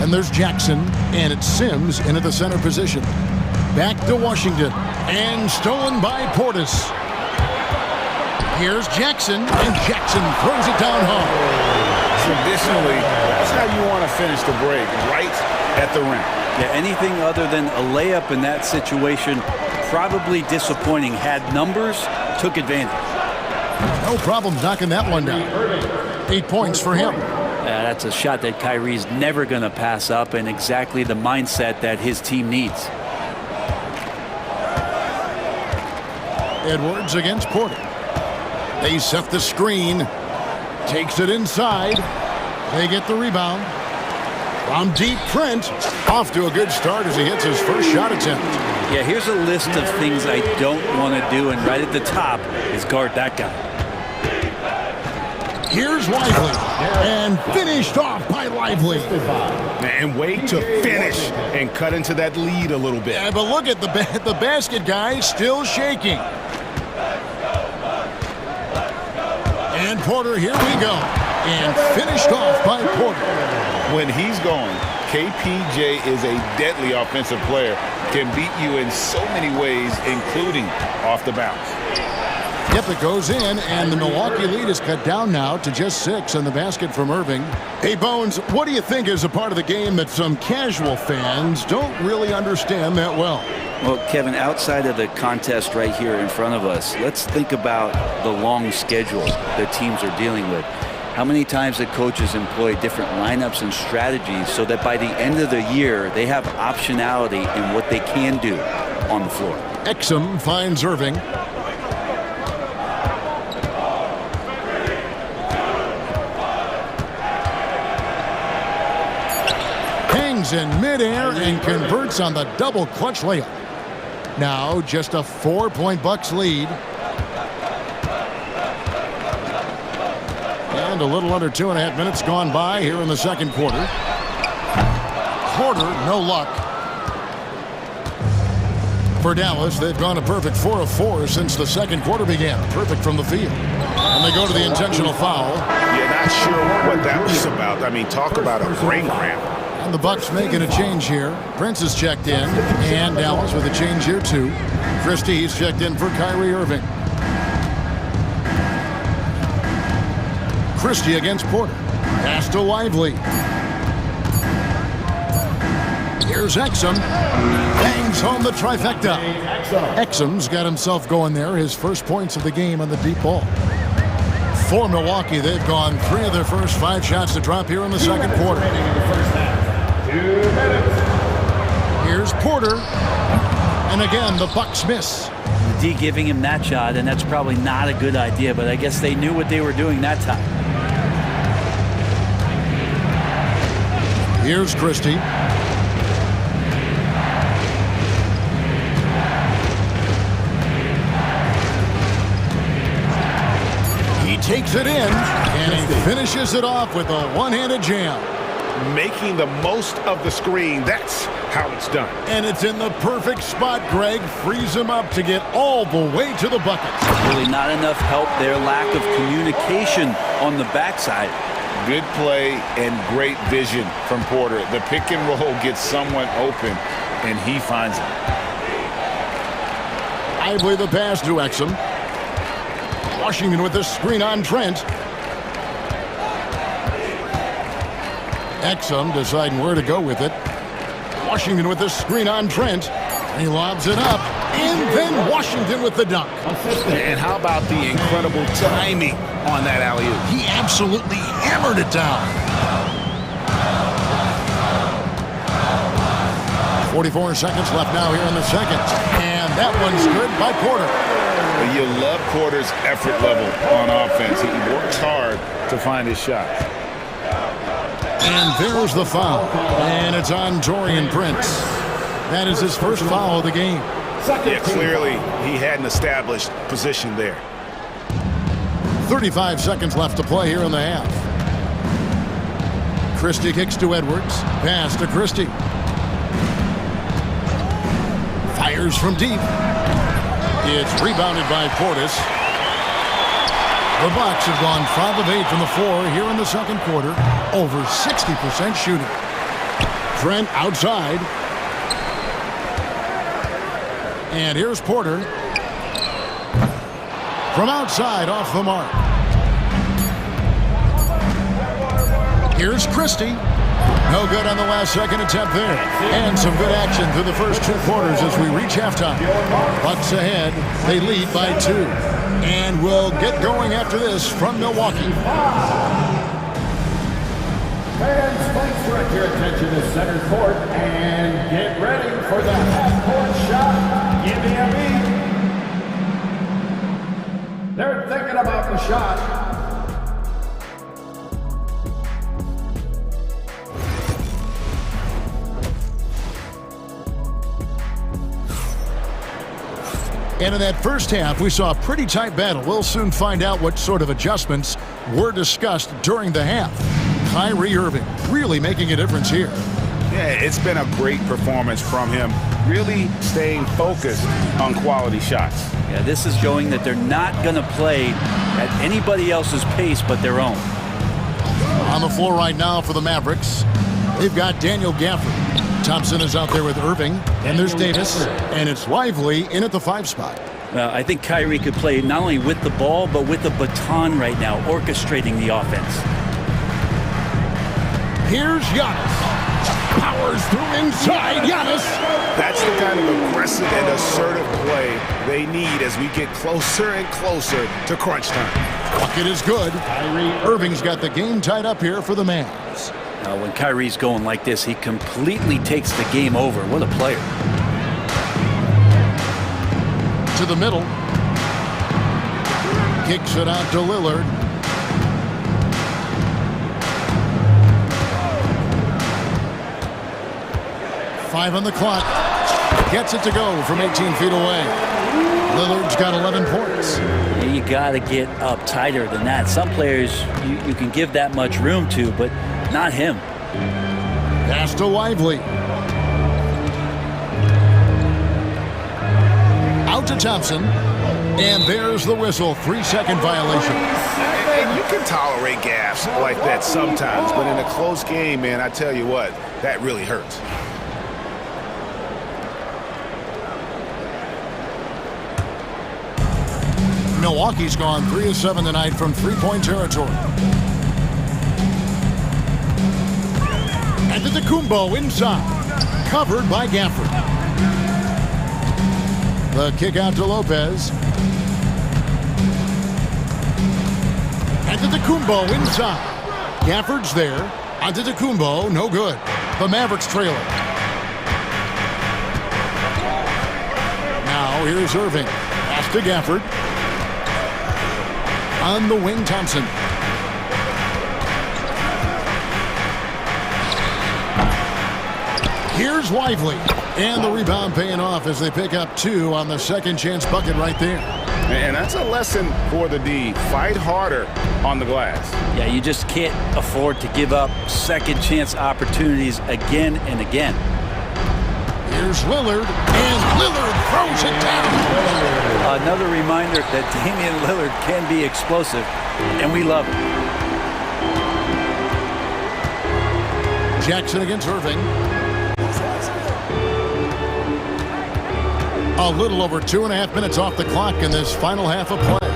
And there's Jackson, and it's Sims in at the center position. Back to Washington, and stolen by Portis. Here's Jackson, and Jackson throws it down hard. Traditionally, that's how you want to finish the break, right at the rim. Yeah, anything other than a layup in that situation, probably disappointing. Had numbers, took advantage. No problem knocking that one down. 8 points for him. That's a shot that Kyrie's never going to pass up, and exactly the mindset that his team needs. Edwards against Porter. They set the screen. Takes it inside. They get the rebound. From deep, Trent off to a good start as he hits his first shot attempt. Yeah, here's a list of things I don't want to do, and right at the top is guard that guy. Here's Lively, and finished off by Lively. And wait to finish and cut into that lead a little bit. Yeah, but look at the basket guy still shaking. And Porter, here we go. And finished off by Porter. When he's going, KPJ is a deadly offensive player. Can beat you in so many ways, including off the bounce. Yep, it goes in, and the Milwaukee lead is cut down now to just 6 on the basket from Irving. Hey, Bones, what do you think is a part of the game that some casual fans don't really understand that well? Well, Kevin, outside of the contest right here in front of us, let's think about the long schedule that teams are dealing with. How many times the coaches employ different lineups and strategies so that by the end of the year, they have optionality in what they can do on the floor. Exum finds Irving. Hangs in midair and converts on the double clutch layup. Now just a 4-point Bucks lead. And a little under 2.5 minutes gone by here in the second quarter. Porter, no luck. For Dallas, they've gone a perfect 4 of 4 since the second quarter began. Perfect from the field. And they go to the intentional foul. Yeah, not sure what that was about. I mean, talk about a brain cramp. And the Bucks making a change here. Prince is checked in. And Dallas with a change here, too. Christie's checked in for Kyrie Irving. Christie against Porter. Pass to Lively. Here's Exum. Bangs home the trifecta. Exum's got himself going there. His first points of the game on the deep ball. For Milwaukee, they've gone 3 of their first 5 shots to drop here in the second quarter. 2 minutes. Here's Porter. And again, the Bucks miss. D giving him that shot, and that's probably not a good idea, but I guess they knew what they were doing that time. Here's Christie. He takes it in, and he finishes it off with a one-handed jam. Making the most of the screen. That's how it's done. And it's in the perfect spot. Greg frees him up to get all the way to the bucket. Really not enough help there. Lack of communication on the backside. Good play and great vision from Porter. The pick and roll gets someone open, and he finds it. Lively the pass to Exum. Washington with the screen on Trent. Exum deciding where to go with it. Washington with the screen on Trent. He lobs it up. And then Washington with the dunk. And how about the incredible timing on that alley-oop? He absolutely hammered it down. 44 seconds left now here in the second. And that one's good by Porter. You love Porter's effort level on offense. He works hard to find his shots. And there's the foul. And it's on Torian Prince. That is his first foul of the game. Yeah, clearly he hadn't established position there. 35 seconds left to play here in the half. Christie kicks to Edwards. Pass to Christie. Fires from deep. It's rebounded by Portis. The Bucks have gone 5 of 8 from the floor here in the second quarter. Over 60% shooting. Trent outside. And here's Porter. From outside off the mark. Here's Christie. No good on the last second attempt there. And some good action through the first 2 quarters as we reach halftime. Bucks ahead. They lead by 2. And we'll get going after this from Milwaukee. Fans, please direct your attention to center court and get ready for the half-court shot. Give me a beat. They're thinking about the shot. And in that first half, we saw a pretty tight battle. We'll soon find out what sort of adjustments were discussed during the half. Kyrie Irving really making a difference here. Yeah, it's been a great performance from him, really staying focused on quality shots. Yeah, this is showing that they're not going to play at anybody else's pace but their own. On the floor right now for the Mavericks, they've got Daniel Gafford. Thompson is out there with Irving, and there's Davis, and it's Lively in at the 5 spot. Well, I think Kyrie could play not only with the ball, but with the baton right now, orchestrating the offense. Here's Giannis. Powers through inside. Giannis. That's the kind of aggressive and assertive play they need as we get closer and closer to crunch time. Bucket is good. Irving's got the game tied up here for the Mavs. When Kyrie's going like this, he completely takes the game over. What a player. To the middle. Kicks it out to Lillard. Five on the clock. Gets it to go from 18 feet away. Lillard's got 11 points. You got to get up tighter than that. Some players you can give that much room to, but not him. Pass to Lively. Out to Thompson. And there's the whistle. 3-second violation. And you can tolerate gaffes like that sometimes, but in a close game, man, I tell you what, that really hurts. Milwaukee's gone 3 of 7 tonight from three-point territory. And to the Kumbo inside. Covered by Gafford. The kick out to Lopez. And to the Kumbo inside. Gafford's there. Onto the Kumbo. No good. The Mavericks trail it. Now here's Irving. Pass to Gafford. On the wing, Thompson. Here's Lively. And the rebound paying off as they pick up 2 on the second chance bucket right there. And that's a lesson for the D. Fight harder on the glass. Yeah, you just can't afford to give up second chance opportunities again and again. Here's Lillard, and Lillard throws it down. Another reminder that Damian Lillard can be explosive, and we love it. Jackson against Irving. A little over 2.5 minutes off the clock in this final half of play.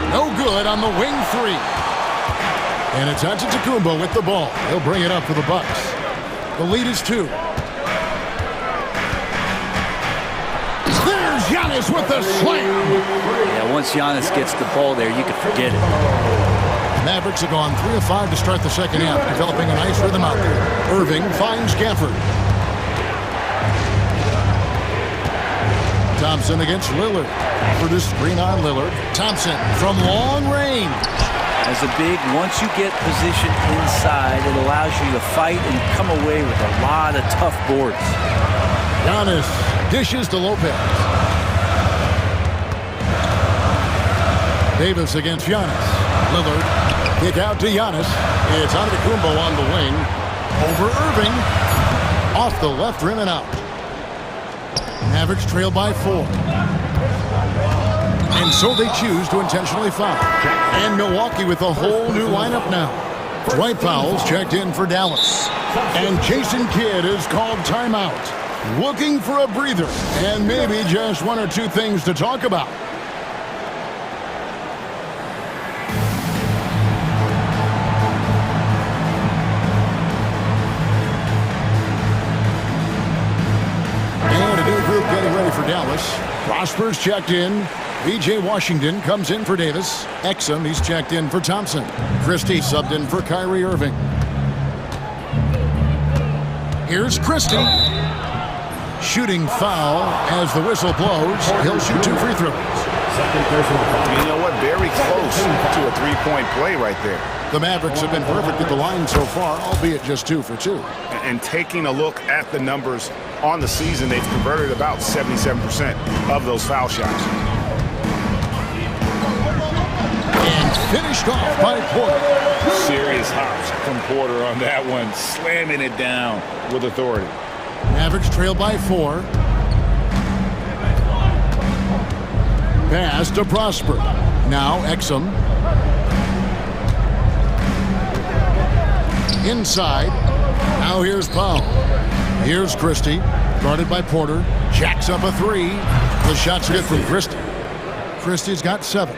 No good on the wing 3. And it's Antetokounmpo with the ball. He'll bring it up for the Bucks. The lead is 2. There's Giannis with the slam. Yeah, once Giannis gets the ball there, you can forget it. Mavericks have gone 3 of 5 to start the second half, developing a nice rhythm out there. Irving finds Gafford. Thompson against Lillard. For the screen on Lillard. Thompson from long range. As a big, once you get positioned inside, it allows you to fight and come away with a lot of tough boards. Giannis dishes to Lopez. Davis against Giannis. Lillard. Kick out to Giannis. It's Antetokounmpo on the wing. Over Irving. Off the left rim and out. Mavericks trail by 4. And so they choose to intentionally foul. And Milwaukee with a whole new lineup now. Dwight Powell's checked in for Dallas. And Jason Kidd is called timeout. Looking for a breather. And maybe just 1 or 2 things to talk about. Getting ready for Dallas. Prosper's checked in. B.J. Washington comes in for Davis. Exum, he's checked in for Thompson. Christie subbed in for Kyrie Irving. Here's Christie. Shooting foul as the whistle blows. He'll shoot 2 free throws. You know what? Very close to a 3-point play right there. The Mavericks have been perfect at the line so far, albeit just 2 for 2. And taking a look at the numbers on the season, they've converted about 77% of those foul shots. And finished off by Porter. Serious hops from Porter on that one, slamming it down with authority. Mavericks trail by 4. Pass to Prosper. Now Exum. Inside. Now here's Powell. Here's Christie. Guarded by Porter. Jacks up a 3. The shot's good from Christie. Christie's got 7.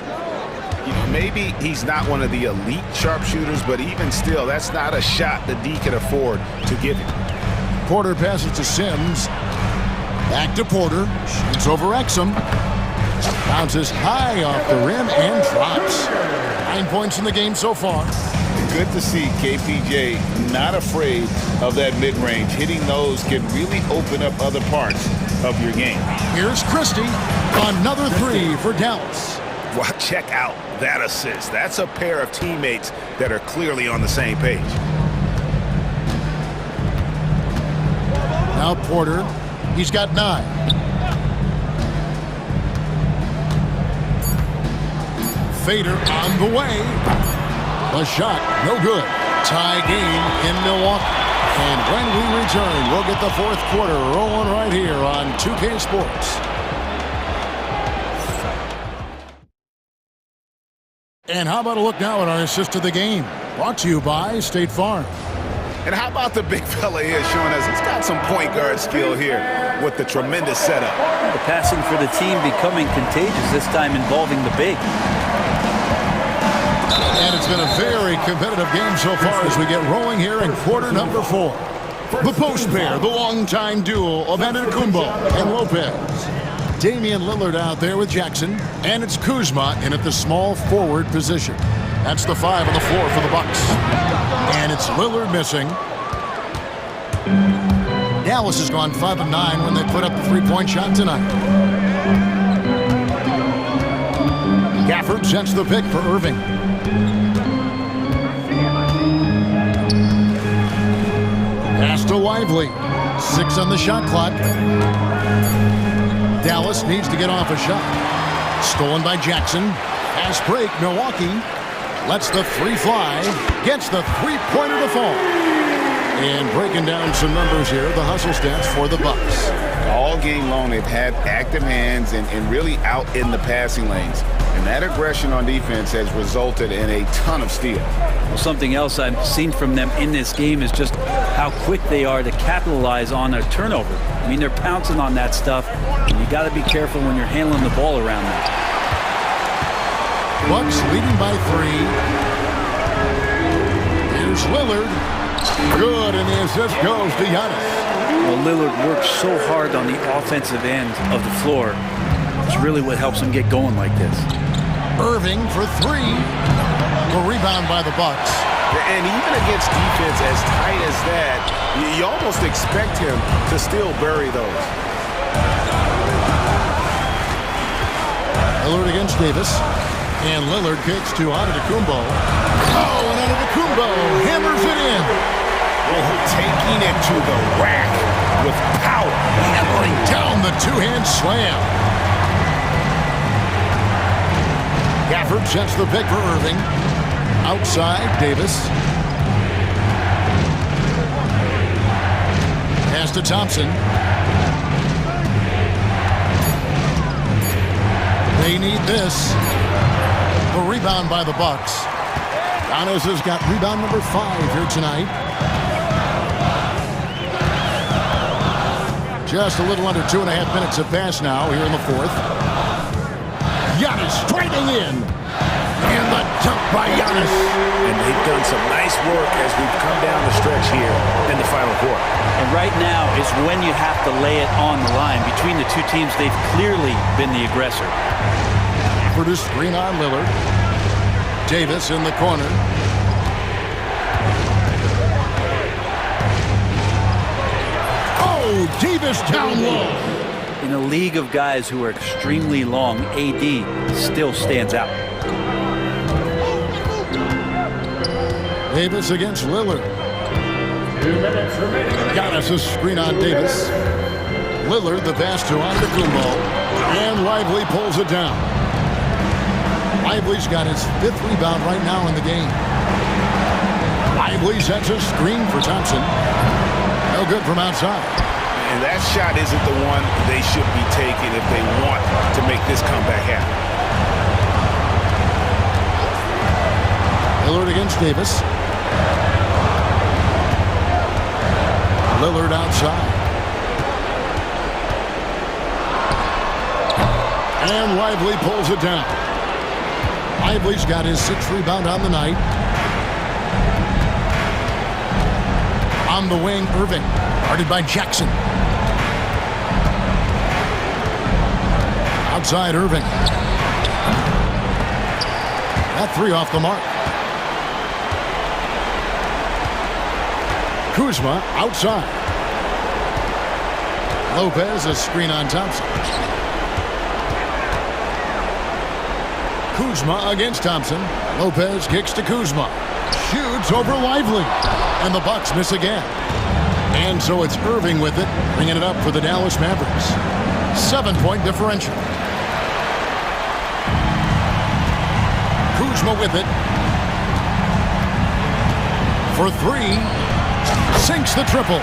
You know, maybe he's not one of the elite sharpshooters, but even still, that's not a shot the D can afford to give him. Porter passes to Sims. Back to Porter. Shoots over Exum. Bounces high off the rim and drops. 9 points in the game so far. Good to see KPJ not afraid of that mid-range. Hitting those can really open up other parts of your game. Here's Christie. Another 3 for Dallas. Well, check out that assist. That's a pair of teammates that are clearly on the same page. Now Porter. He's got 9. Fader on the way. A shot, no good. Tie game in Milwaukee. And when we return, we'll get the 4th quarter rolling right here on 2K Sports. And how about a look now at our assist of the game? Brought to you by State Farm. And how about the big fella here showing us he's got some point guard skill here with the tremendous setup. The passing for the team becoming contagious, this time involving the big. And it's been a very competitive game so far as we get rolling here in quarter number 4. The post pair, the longtime duel of Antetokounmpo and Lopez. Damian Lillard out there with Jackson, and it's Kuzma in at the small forward position. That's the 5 on the floor for the Bucks. And it's Lillard missing. Dallas has gone 5 of 9 when they put up the three-point shot tonight. Gafford sets the pick for Irving. Pass to Lively. 6 on the shot clock. Dallas needs to get off a shot. Stolen by Jackson. Pass break, Milwaukee. Lets the three fly. Gets the three-pointer to fall. And breaking down some numbers here, the hustle stats for the Bucks. All game long, they've had active hands and really out in the passing lanes. And that aggression on defense has resulted in a ton of steals. Well, something else I've seen from them in this game is just how quick they are to capitalize on a turnover. I mean, they're pouncing on that stuff, and you got to be careful when you're handling the ball around them. Bucks leading by 3. Here's Lillard. Good, and the assist goes to Giannis. Well, Lillard works so hard on the offensive end of the floor. It's really what helps him get going like this. Irving for 3. The rebound by the Bucks. And even against defense as tight as that, you almost expect him to still bury those. Lillard against Davis. And Lillard kicks to Antetokounmpo. Oh, and Antetokounmpo hammers it in. Taking it to the rack with power. Hammering down the two-hand slam. Gafford sets the pick for Irving. Outside, Davis. Pass to Thompson. They need this. The rebound by the Bucks. Giannis has got rebound number 5 here tonight. Just a little under 2.5 minutes have passed now here in the 4th. Giannis striding in. And the dunk by Giannis. And they've done some nice work as we've come down the stretch here in the final quarter. And right now is when you have to lay it on the line. Between the two teams, they've clearly been the aggressor. For the screen on Lillard. Davis in the corner. Oh, Davis down low. In a league of guys who are extremely long, AD still stands out. Davis against Lillard. Giannis a screen on Davis. Lillard the pass to Antetokounmpo. And Lively pulls it down. Lively's got his 5th rebound right now in the game. Lively sets a screen for Thompson. No good from outside. And that shot isn't the one they should be taking if they want to make this comeback happen. Lillard against Davis. Lillard outside. And Lively pulls it down. Lively's got his 6th rebound on the night. On the wing, Irving. Guarded by Jackson. Outside, Irving. That 3 off the mark. Kuzma outside. Lopez a screen on Thompson. Kuzma against Thompson. Lopez kicks to Kuzma. Shoots over Lively. And the Bucks miss again. And so it's Irving with it, bringing it up for the Dallas Mavericks. 7-point differential. Kuzma with it. For 3. Sinks the triple.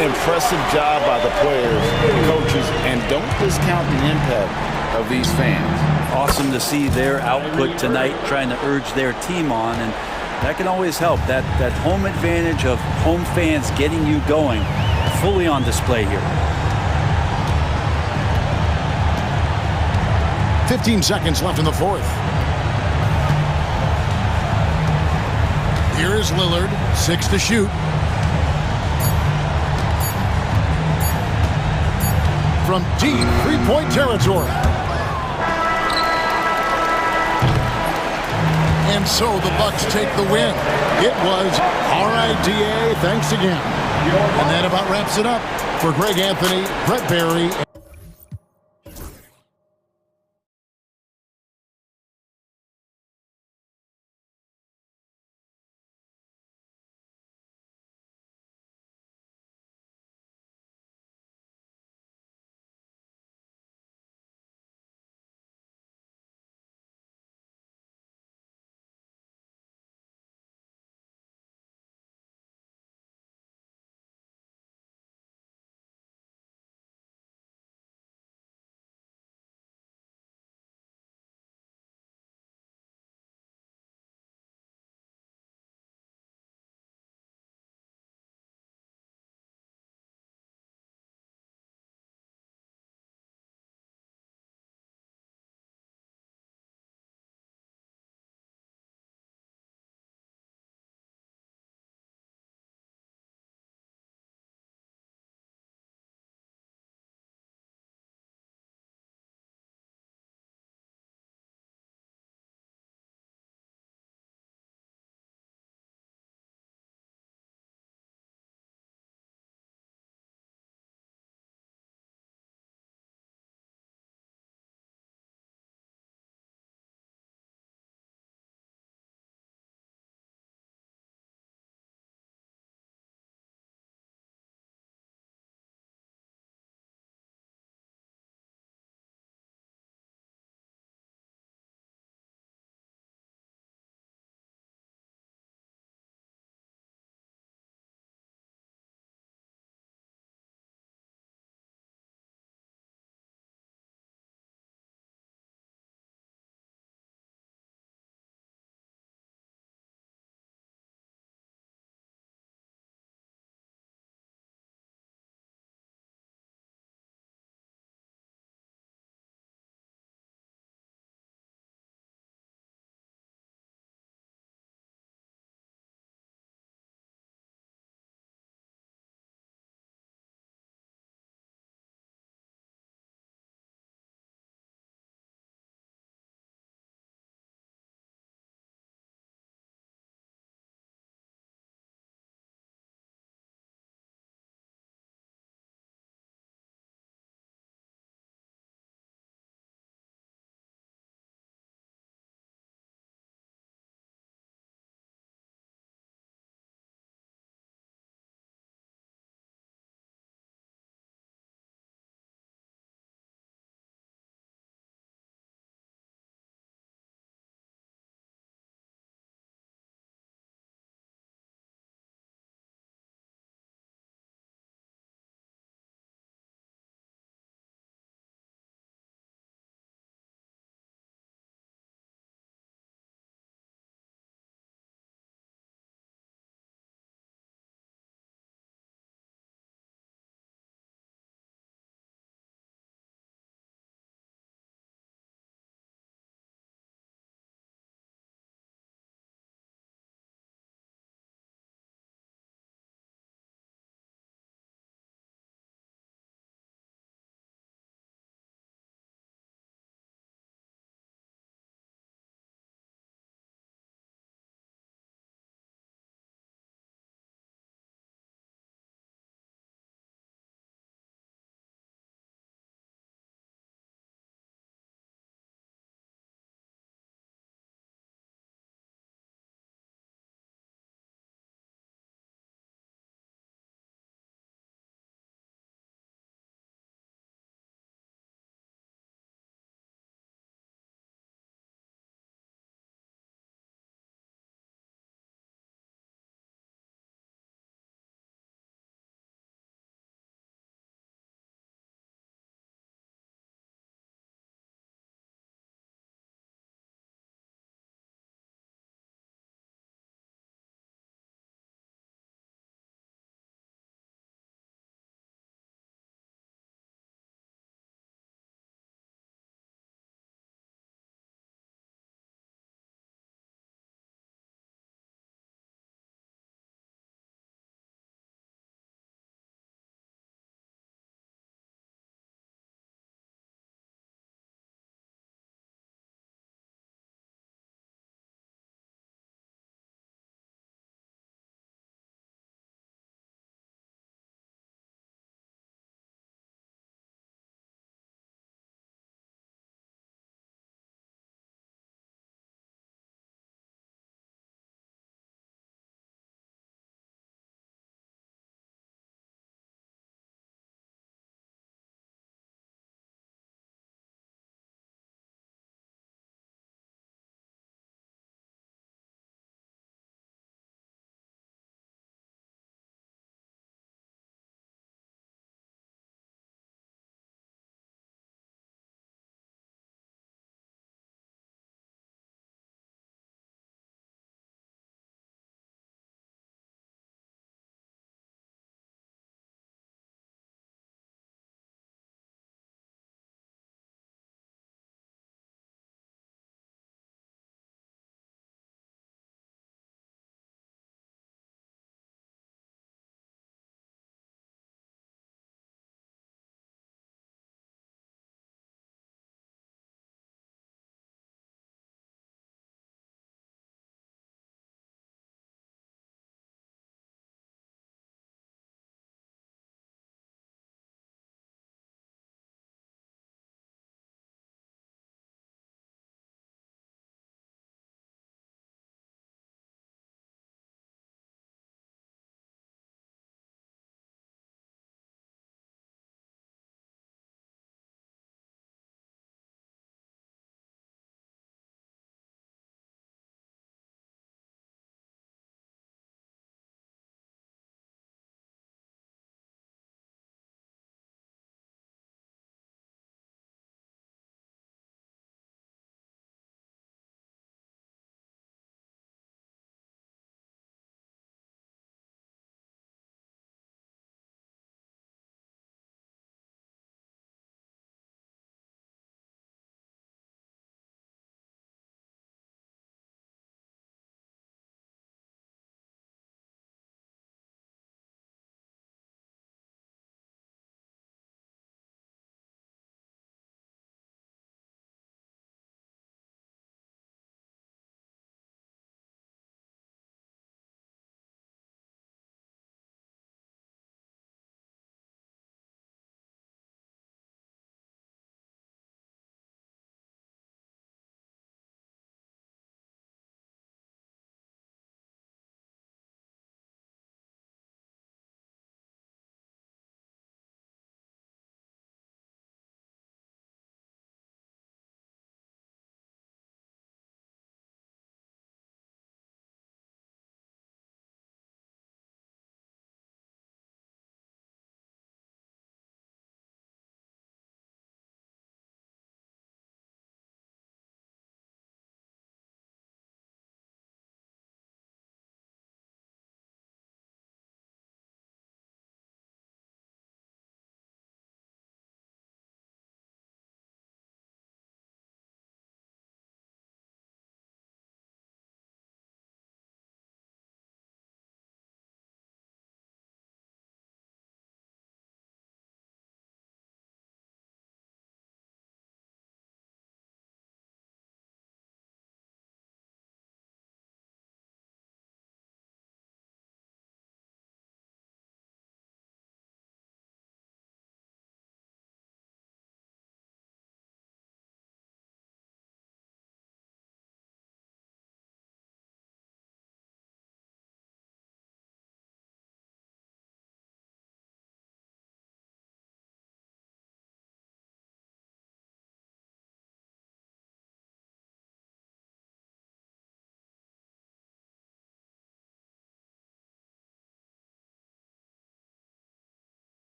Impressive job by the players, coaches, and don't discount the impact of these fans. Awesome to see their output tonight, trying to urge their team on, and that can always help. That home advantage of home fans getting you going, fully on display here. 15 seconds left in the 4th. Here is Lillard, 6 to shoot. From deep 3-point territory. And so the Bucks take the win. It was RIDA. Thanks again. And that about wraps it up. For Greg Anthony, Brett Barry,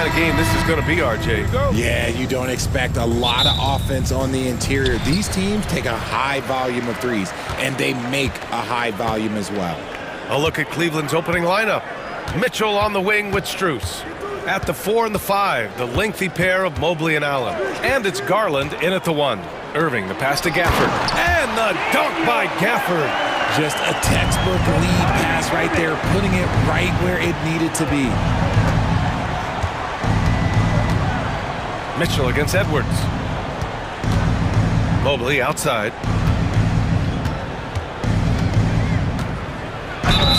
kind of game this is going to be, RJ. Yeah, you don't expect a lot of offense on the interior. These teams take a high volume of threes, and they make a high volume as well. A look at Cleveland's opening lineup. Mitchell on the wing with Strus. At the 4 and the 5, the lengthy pair of Mobley and Allen. And it's Garland in at the 1. Irving, the pass to Gafford. And the dunk by Gafford. Just a textbook lead pass right there, putting it right where it needed to be. Mitchell against Edwards. Mobley outside.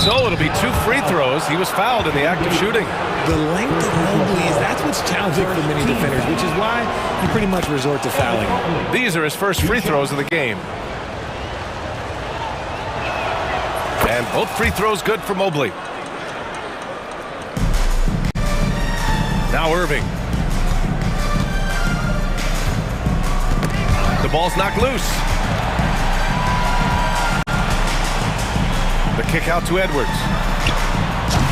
So it'll be 2 free throws. He was fouled in the act of shooting. The length of Mobley that's what's challenging for many defenders, which is why you pretty much resort to fouling. These are his first free throws of the game. And both free throws good for Mobley. Now Irving. The ball's knocked loose. The kick out to Edwards.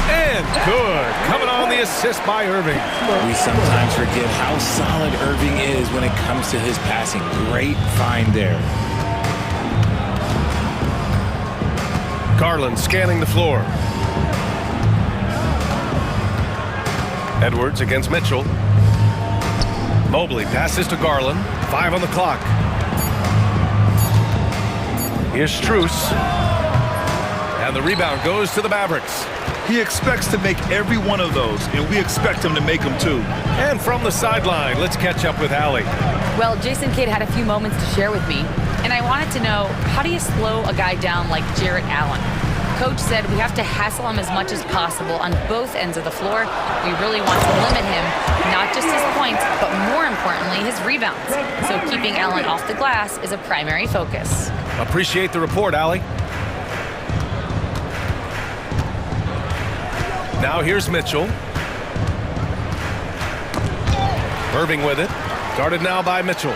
And good. Coming on the assist by Irving. We sometimes forget how solid Irving is when it comes to his passing. Great find there. Garland scanning the floor. Edwards against Mitchell. Mobley passes to Garland. 5 on the clock. Here's Strus. And the rebound goes to the Mavericks. He expects to make every one of those, and we expect him to make them too. And from the sideline, let's catch up with Allie. Well, Jason Kidd had a few moments to share with me, and I wanted to know, how do you slow a guy down like Jarrett Allen? Coach said we have to hassle him as much as possible on both ends of the floor. We really want to limit him, not just his points, but more importantly, his rebounds. So keeping Allen off the glass is a primary focus. Appreciate the report, Allie. Now here's Mitchell. Irving with it. Guarded now by Mitchell.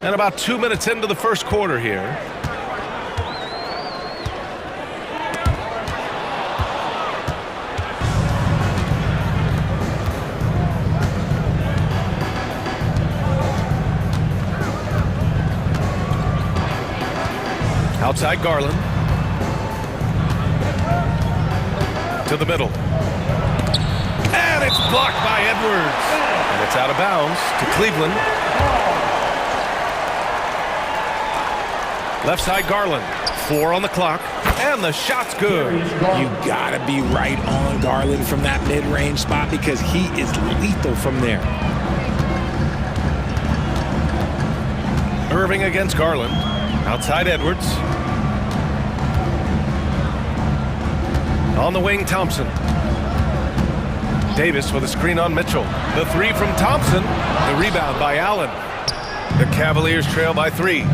And about 2 minutes into the first quarter here. Outside Garland. To the middle. And it's blocked by Edwards. And it's out of bounds to Cleveland. Left side Garland. 4 on the clock. And the shot's good. You gotta be right on Garland from that mid-range spot because he is lethal from there. Irving against Garland. Outside Edwards. On the wing, Thompson. Davis with a screen on Mitchell. The 3 from Thompson. The rebound by Allen. The Cavaliers trail by 3.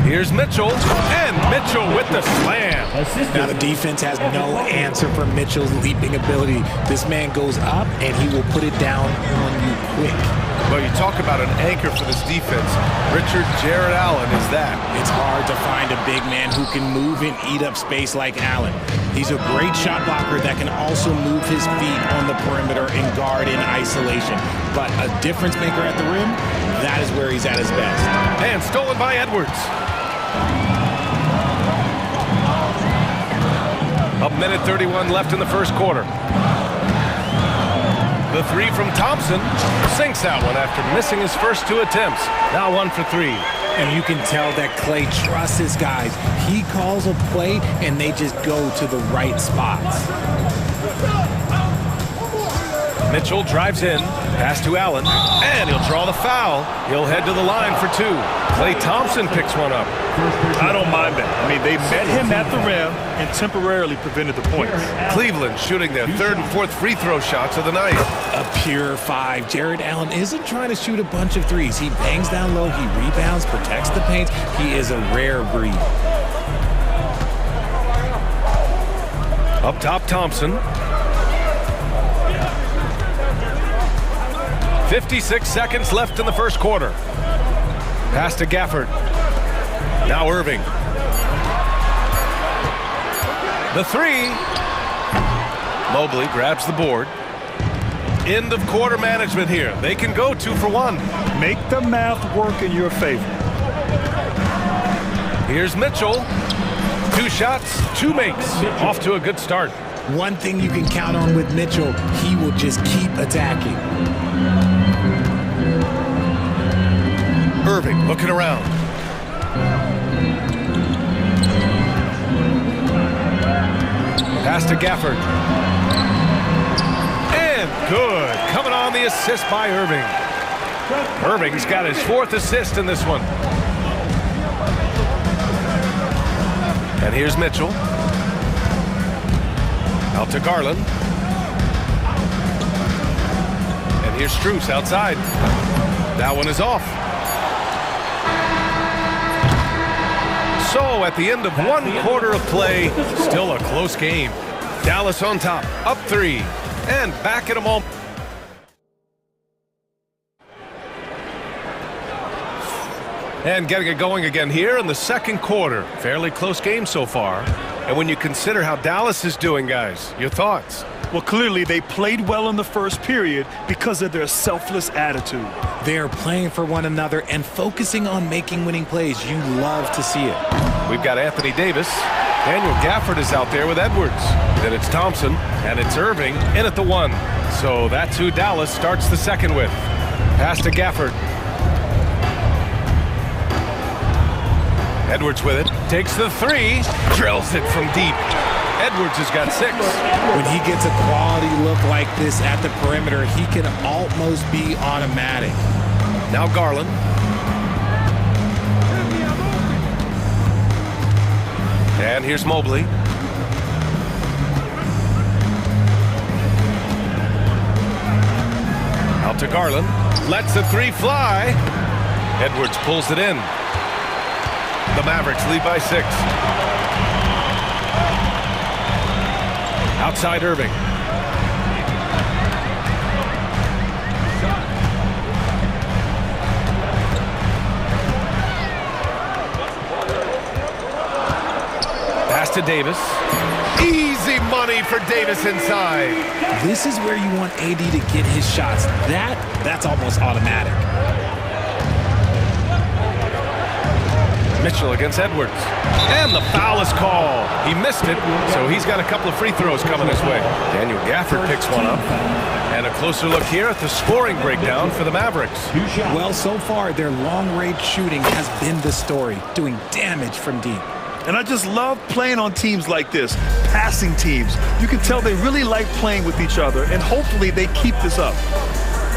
Here's Mitchell. And Mitchell with the slam. Now the defense has no answer for Mitchell's leaping ability. This man goes up and he will put it down on you quick. Well, you talk about an anchor for this defense. Richard Jarrett Allen is that. It's hard to find a big man who can move and eat up space like Allen. He's a great shot blocker that can also move his feet on the perimeter and guard in isolation. But a difference maker at the rim, that is where he's at his best. And stolen by Edwards. A minute 31 left in the first quarter. The 3 from Thompson sinks that one after missing his first 2 attempts. Now 1 for 3. And you can tell that Clay trusts his guys. He calls a play and they just go to the right spots. Mitchell drives in, pass to Allen, and he'll draw the foul. He'll head to the line for 2. Klay Thompson picks one up. I don't mind that. I mean, they met him at the rim and temporarily prevented the points. Cleveland shooting their 3rd and 4th free throw shots of the night. A pure 5. Jarrett Allen isn't trying to shoot a bunch of threes. He bangs down low, he rebounds, protects the paint. He is a rare breed. Up top, Thompson. 56 seconds left in the first quarter. Pass to Gafford. Now Irving. The 3. Mobley grabs the board. End of quarter management here. They can go 2 for 1. Make the math work in your favor. Here's Mitchell. 2 shots, 2 makes. Off to a good start. One thing you can count on with Mitchell, he will just keep attacking. Irving looking around. Pass to Gafford. And good. Coming on the assist by Irving. Irving's got his 4th assist in this one. And here's Mitchell. Out to Garland. And here's Strus outside. That one is off. So at the end of 1 quarter of play, still a close game. Dallas on top, up 3, and back at them all. And getting it going again here in the 2nd quarter. Fairly close game so far. And when you consider how Dallas is doing, guys, your thoughts? Well, clearly they played well in the first period because of their selfless attitude. They're playing for one another and focusing on making winning plays. You love to see it. We've got Anthony Davis. Daniel Gafford is out there with Edwards. Then it's Thompson, and it's Irving in at the 1. So that's who Dallas starts the 2nd with. Pass to Gafford. Edwards with it, takes the 3, drills it from deep. Edwards has got 6. When he gets a quality look like this at the perimeter, he can almost be automatic. Now Garland. And here's Mobley. Out to Garland. Lets the 3 fly. Edwards pulls it in. The Mavericks lead by 6. Outside Irving. Pass to Davis. Easy money for Davis inside. This is where you want AD to get his shots. That's almost automatic. Mitchell against Edwards. And the foul is called. He missed it, so he's got a couple of free throws coming his way. Daniel Gafford picks one up. And a closer look here at the scoring breakdown for the Mavericks. Well, so far, their long-range shooting has been the story, doing damage from deep. And I just love playing on teams like this, passing teams. You can tell they really like playing with each other, and hopefully they keep this up.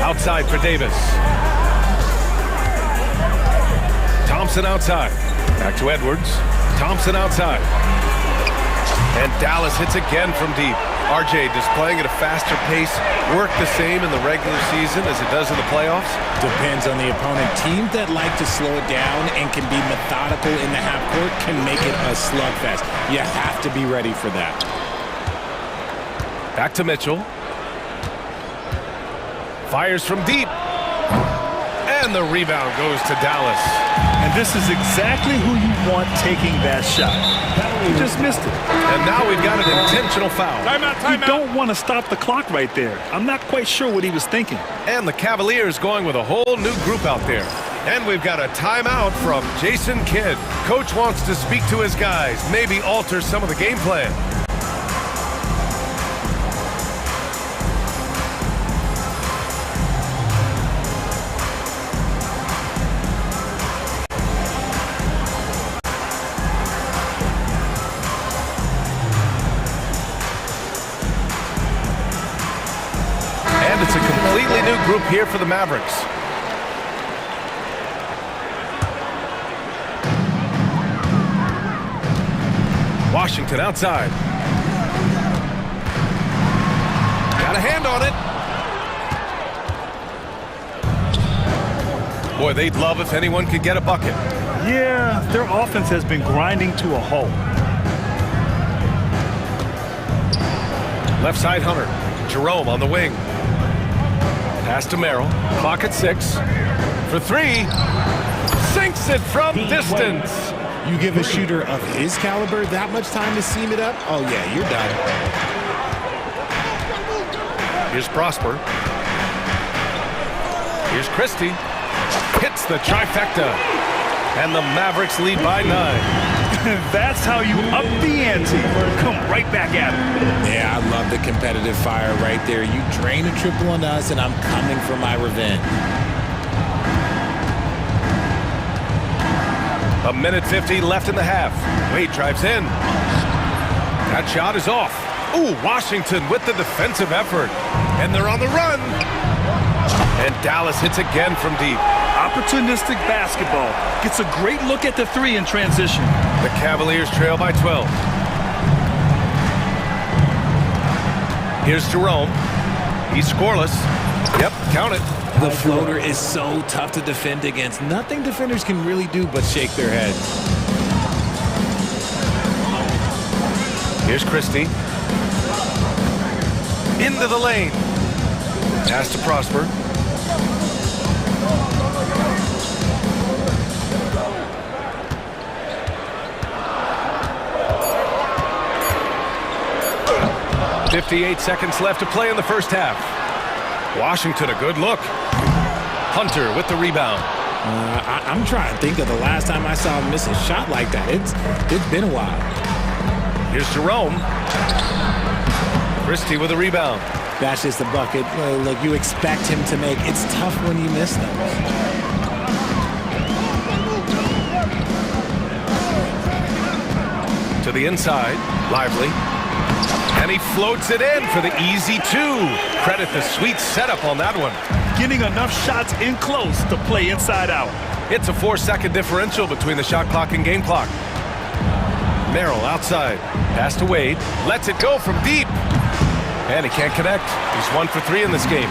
Outside for Davis. Thompson outside. Back to Edwards. Thompson outside. And Dallas hits again from deep. RJ displaying at a faster pace. Work the same in the regular season as it does in the playoffs? Depends on the opponent. Teams that like to slow it down and can be methodical in the half court can make it a slugfest. You have to be ready for that. Back to Mitchell. Fires from deep. And the rebound goes to Dallas. And this is exactly who you want taking that shot. You just missed it. And now we've got an intentional foul. You don't want to stop the clock right there. I'm not quite sure what he was thinking. And the Cavaliers going with a whole new group out there. And we've got a timeout from Jason Kidd. Coach wants to speak to his guys, maybe alter some of the game plan. It's a completely new group here for the Mavericks. Washington outside. Got a hand on it. Boy, they'd love if anyone could get a bucket. Yeah, their offense has been grinding to a halt. Left side Hunter. Jerome on the wing. Pass to Merrill. Clock at 6. For 3. Sinks it from distance. You give a shooter of his caliber that much time to seam it up? Oh, yeah, you're done. Here's Prosper. Here's Christie. Hits the trifecta. And the Mavericks lead by 9. That's how you up the ante. Come right back at him. Yeah, I love the competitive fire right there. You drain a triple on us, and I'm coming for my revenge. A minute 50 left in the half. Wade drives in. That shot is off. Ooh, Washington with the defensive effort. And they're on the run. And Dallas hits again from deep. Opportunistic basketball. Gets a great look at the 3 in transition. The Cavaliers trail by 12. Here's Jerome. He's scoreless. Yep, count it. The floater is so tough to defend against. Nothing defenders can really do but shake their heads. Here's Christie. Into the lane. Pass to Prosper. .58 seconds left to play in the first half. Washington, a good look. Hunter with the rebound. I'm trying to think of the last time I saw him miss a shot like that. It's been a while. Here's Jerome. Christie with a rebound. That's just the bucket. Like you expect him to make. It's tough when you miss them. To the inside, Lively. And he floats it in for the easy 2. Credit the sweet setup on that one. Getting enough shots in close to play inside out. It's a 4-second differential between the shot clock and game clock. Merrill outside. Pass to Wade. Lets it go from deep. And he can't connect. He's 1 for 3 in this game.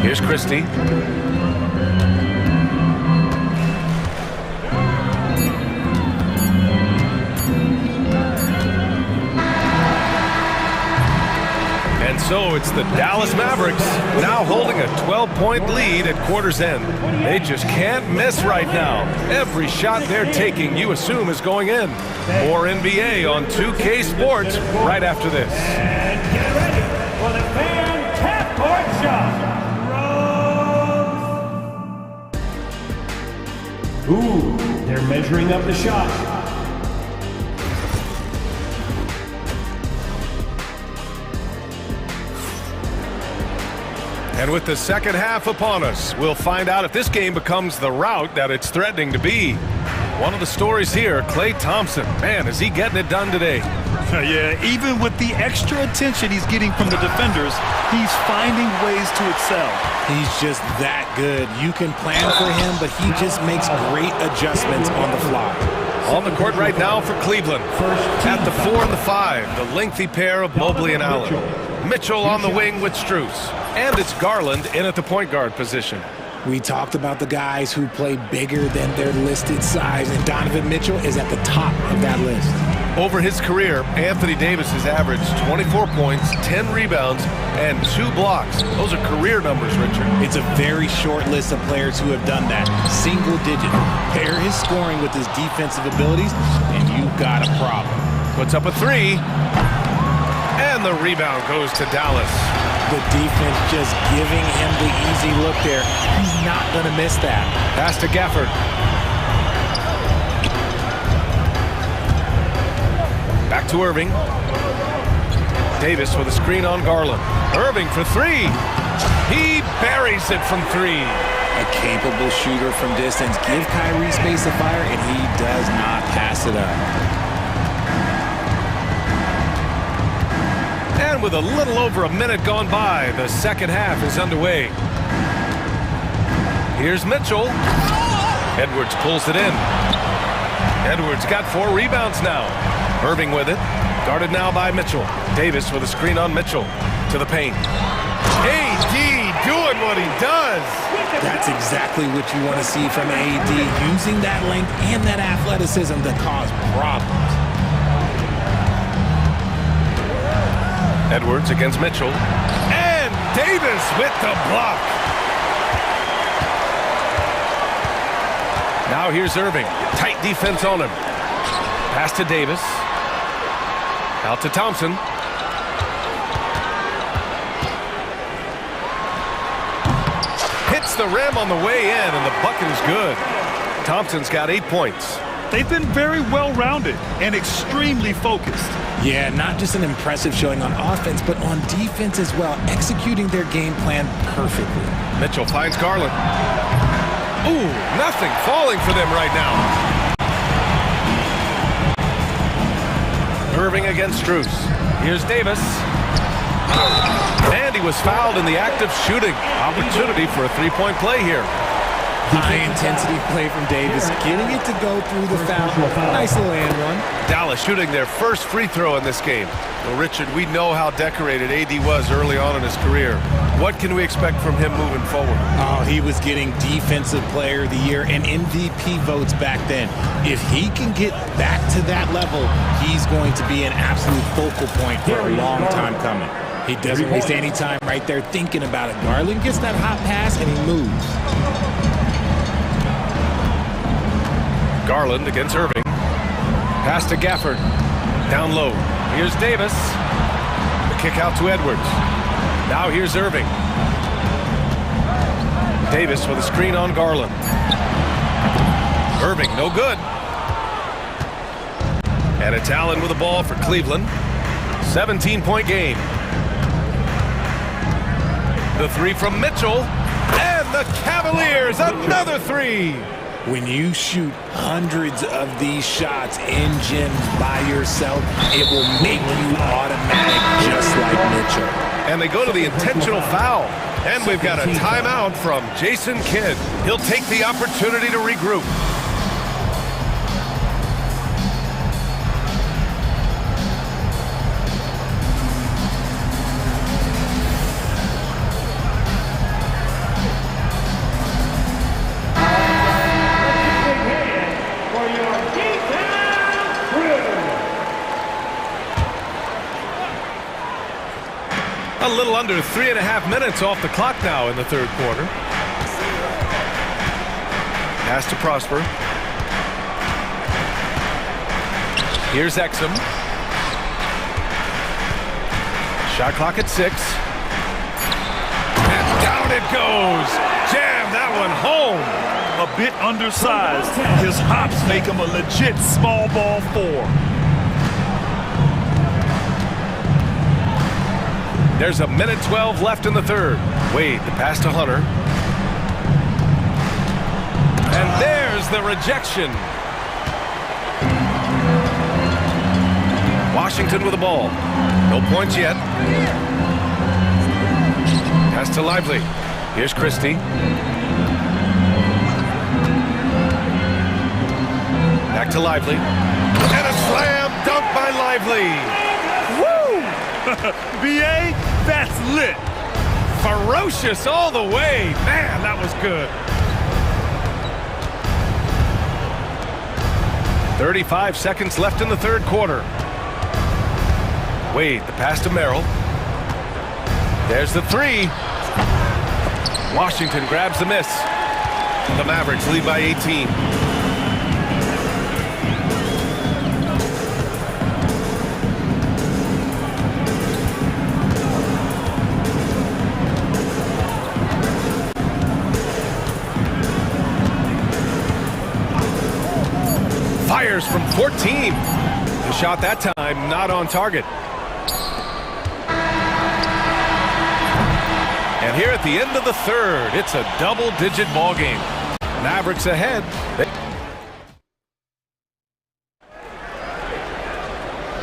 Here's Christie. And so it's the Dallas Mavericks now holding a 12-point lead at quarter's end. They just can't miss right now. Every shot they're taking, you assume, is going in. More NBA on 2K Sports right after this. And get ready for the fan half-court shot. Ooh, they're measuring up the shot. And with the second half upon us, we'll find out if this game becomes the rout that it's threatening to be. One of the stories here, Klay Thompson. Man, is he getting it done today. Yeah, even with the extra attention he's getting from the defenders, he's finding ways to excel. He's just that good. You can plan for him, but he just makes great adjustments on the fly. On the court right now for Cleveland. At the 4 and the 5, the lengthy pair of Mobley and Allen. Mitchell on the wing with Strus. And it's Garland in at the point guard position. We talked about the guys who play bigger than their listed size, and Donovan Mitchell is at the top of that list. Over his career, Anthony Davis has averaged 24 points, 10 rebounds, and 2 blocks. Those are career numbers, Richard. It's a very short list of players who have done that. Single digit. Pair his scoring with his defensive abilities, and you've got a problem. Puts up a 3. And the rebound goes to Dallas. The defense just giving him the easy look there. He's not going to miss that. Pass to Gafford. Back to Irving. Davis with a screen on Garland. Irving for 3. He buries it from 3. A capable shooter from distance. Give Kyrie space to fire, and he does not pass it up. And with a little over a minute gone by, the second half is underway. Here's Mitchell. Edwards pulls it in. Edwards got 4 rebounds now. Irving with it. Guarded now by Mitchell. Davis with a screen on Mitchell. To the paint. AD doing what he does. That's exactly what you want to see from AD. Using that length and that athleticism to cause problems. Edwards against Mitchell. And Davis with the block. Now here's Irving. Tight defense on him. Pass to Davis. Out to Thompson. the rim on the way in, and the bucket is good. Thompson's got 8 points. They've been very well-rounded and extremely focused. Yeah, not just an impressive showing on offense, but on defense as well, executing their game plan perfectly. Mitchell finds Garland. Ooh, nothing falling for them right now. Irving against Strus. Here's Davis. And he was fouled in the act of shooting. Opportunity for a three-point play here. High-intensity play from Davis, getting it to go through the foul. Nice little and one. Dallas shooting their first free throw in this game. Well, Richard, we know how decorated AD was early on in his career. What can we expect from him moving forward? Oh, he was getting Defensive Player of the Year and MVP votes back then. If he can get back to that level, he's going to be an absolute focal point for a long time coming. He doesn't waste any time right there thinking about it. Garland gets that hot pass and he moves. Garland against Irving. Pass to Gafford. Down low. Here's Davis. The kick out to Edwards. Now here's Irving. Davis with a screen on Garland. Irving, no good. And it's Allen with the ball for Cleveland. 17-point game. The three from Mitchell. And the Cavaliers, another three. When you shoot hundreds of these shots in gyms by yourself, it will make you automatic just like Mitchell. And they go to the intentional foul. And we've got a timeout from Jason Kidd. He'll take the opportunity to regroup. A little under 3.5 minutes off the clock now in the third quarter. Pass to Prosper. Here's Exum. Shot clock at 6. And down it goes. Jam that one home. A bit undersized. His hops make him a legit small ball 4. There's 1:12 left in the third. Wade, the pass to Hunter. And there's the rejection. Washington with the ball. No points yet. Pass to Lively. Here's Christie. Back to Lively. And a slam dunk by Lively. BA, that's lit. Ferocious all the way. Man, that was good. 35 seconds left in the third quarter. Wade, the pass to Merrill. There's the three. Washington grabs the miss. The Mavericks lead by 18. Fires from 14. The shot that time not on target. And here at the end of the third, it's a double-digit ball game. Mavericks ahead.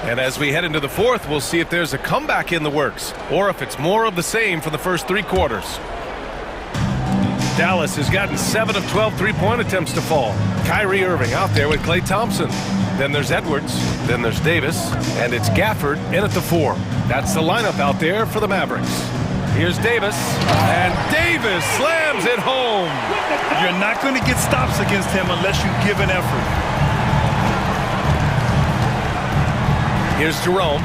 And as we head into the fourth, we'll see if there's a comeback in the works or if it's more of the same for the first three quarters. Dallas has gotten 7 of 12 three-point attempts to fall. Kyrie Irving out there with Klay Thompson. Then there's Edwards. Then there's Davis. And it's Gafford in at the 4. That's the lineup out there for the Mavericks. Here's Davis. And Davis slams it home. You're not going to get stops against him unless you give an effort. Here's Jerome.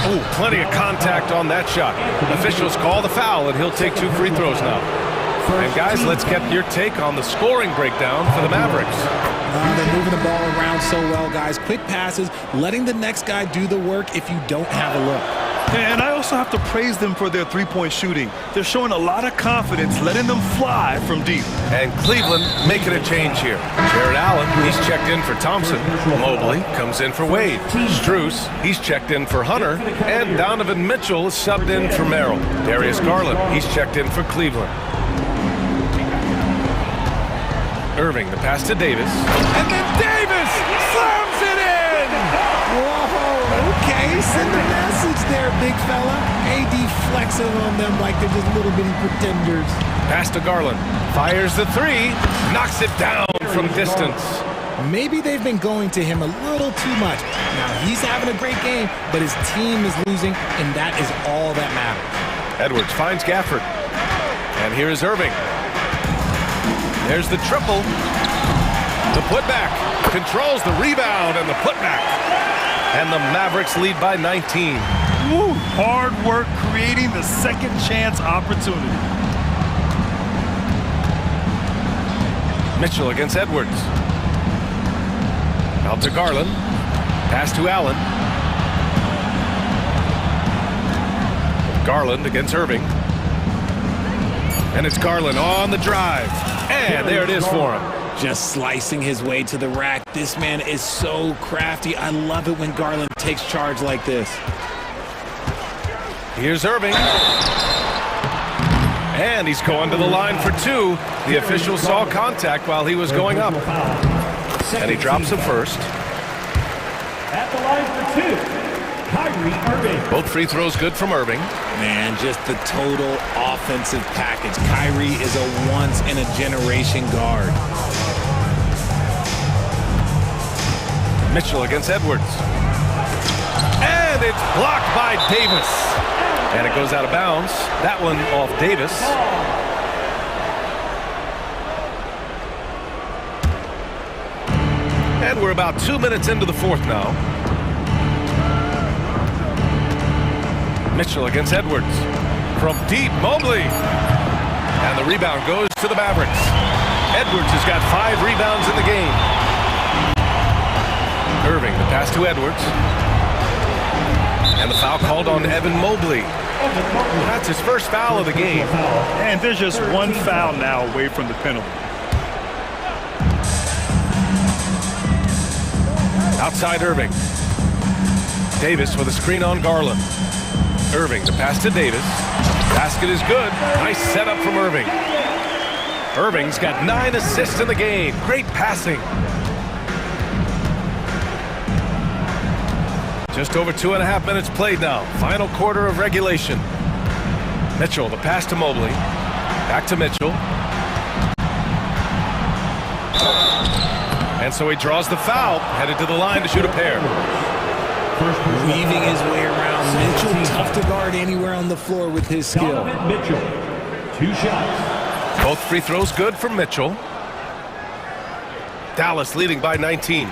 Oh, plenty of contact on that shot. Officials call the foul, and he'll take 2 free throws now. And guys, let's get your take on the scoring breakdown for the Mavericks. They're moving the ball around so well, guys. Quick passes, letting the next guy do the work if you don't have a look. And I also have to praise them for their three-point shooting. They're showing a lot of confidence, letting them fly from deep. And Cleveland making a change here. Jared Allen, he's checked in for Thompson. Mobley comes in for Wade. Strus, he's checked in for Hunter. And Donovan Mitchell is subbed in for Merrill. Darius Garland, he's checked in for Cleveland. Irving, the pass to Davis. And then Davis slams it in! Whoa, okay, send a message there, big fella. AD flexing on them like they're just little bitty pretenders. Pass to Garland, fires the three, knocks it down from distance. Maybe they've been going to him a little too much. Now, he's having a great game, but his team is losing, and that is all that matters. Edwards finds Gafford. And here is Irving. There's the triple. The putback. Controls the rebound and the putback. And the Mavericks lead by 19. Woo, hard work creating the second chance opportunity. Mitchell against Edwards. Out to Garland. Pass to Allen. Garland against Irving. And it's Garland on the drive. And there it is for him. Just slicing his way to the rack. This man is so crafty. I love it when Garland takes charge like this. Here's Irving. And he's going to the line for two. The official saw contact while he was going up. And he drops him first. At the line for two, Kyrie Irving. Both free throws good from Irving. Man, just the total offensive package. Kyrie is a once-in-a-generation guard. Mitchell against Edwards. And it's blocked by Davis. And it goes out of bounds. That one off Davis. And we're about 2 minutes into the fourth now. Mitchell against Edwards. From deep, Mobley. And the rebound goes to the Mavericks. Edwards has got 5 rebounds in the game. Irving, the pass to Edwards. And the foul called on Evan Mobley. That's his first foul of the game. And there's just one foul now away from the penalty. Outside Irving. Davis with a screen on Garland. Irving, the pass to Davis. Basket is good. Nice setup from Irving. Irving's got 9 assists in the game. Great passing. Just over 2.5 minutes played now. Final quarter of regulation. Mitchell, the pass to Mobley. Back to Mitchell. And so he draws the foul, headed to the line to shoot a pair. Weaving his way around. Mitchell, tough to guard anywhere on the floor with his skill. Mitchell, 2 shots. Both free throws good from Mitchell. Dallas leading by 19.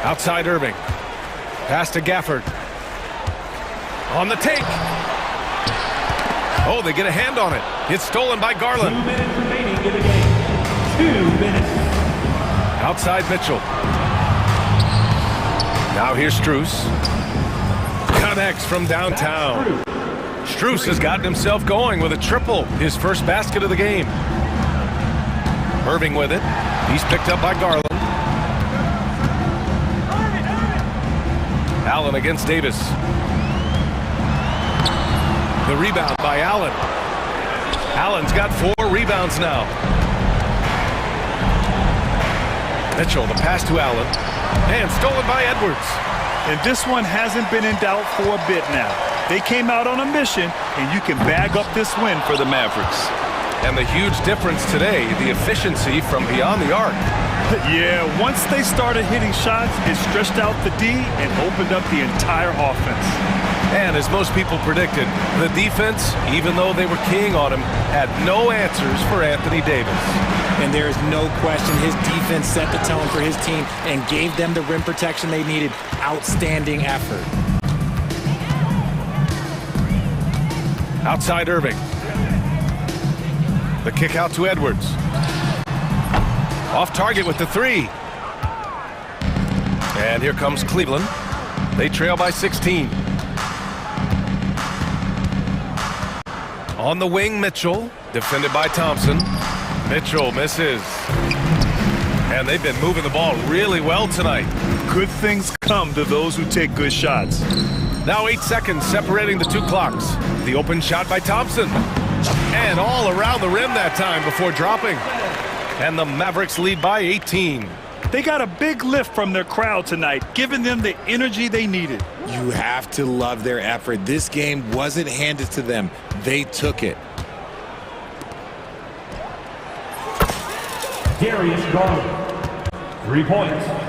Outside Irving. Pass to Gafford. On the take. Oh, they get a hand on it. It's stolen by Garland. 2 minutes remaining in the game. 2 minutes. Outside Mitchell. Now here's Strus. Connects from downtown. Strus has gotten himself going with a triple. His first basket of the game. Irving with it. He's picked up by Garland. Allen against Davis. The rebound by Allen. Allen's got 4 rebounds now. Mitchell, the pass to Allen. And stolen by Edwards. And this one hasn't been in doubt for a bit now. They came out on a mission, and you can bag up this win for the Mavericks. And the huge difference today, the efficiency from beyond the arc. Yeah, once they started hitting shots, it stretched out the D and opened up the entire offense. And as most people predicted, the defense, even though they were keying on him, had no answers for Anthony Davis. And there is no question his defense set the tone for his team and gave them the rim protection they needed. Outstanding effort. Outside Irving. The kick out to Edwards. Off target with the 3. And here comes Cleveland. They trail by 16. On the wing, Mitchell, defended by Thompson. Mitchell misses. And they've been moving the ball really well tonight. Good things come to those who take good shots. Now 8 seconds separating the two clocks. The open shot by Thompson. And all around the rim that time before dropping. And the Mavericks lead by 18. They got a big lift from their crowd tonight, giving them the energy they needed. You have to love their effort. This game wasn't handed to them. They took it. Darius Garland, 3 points.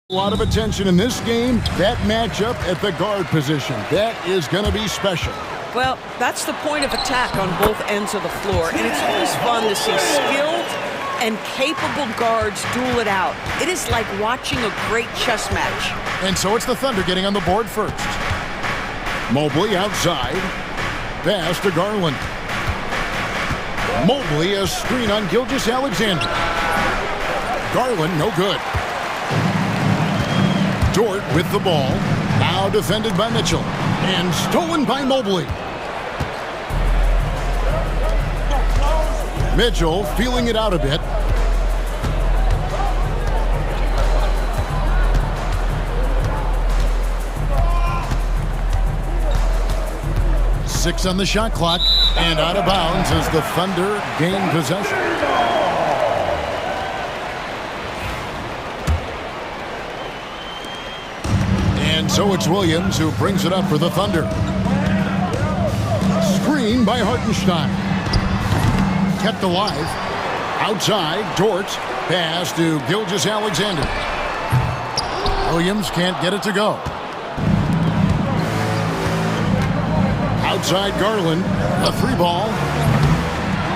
A lot of attention in this game. That matchup at the guard position. That is going to be special. Well, that's the point of attack on both ends of the floor, and it's always fun to see skilled and capable guards duel it out. It is like watching a great chess match. And so it's the Thunder getting on the board first. Mobley outside. Pass to Garland. Mobley, a screen on Gilgeous-Alexander. Garland, no good. Dort with the ball. Now defended by Mitchell. And stolen by Mobley. Mitchell feeling it out a bit. Six on the shot clock, and out of bounds as the Thunder gain possession. And so it's Williams who brings it up for the Thunder. Screen by Hartenstein. Kept alive. Outside, Dort. Pass to Gilgeous-Alexander. Williams can't get it to go. Outside Garland, a three ball.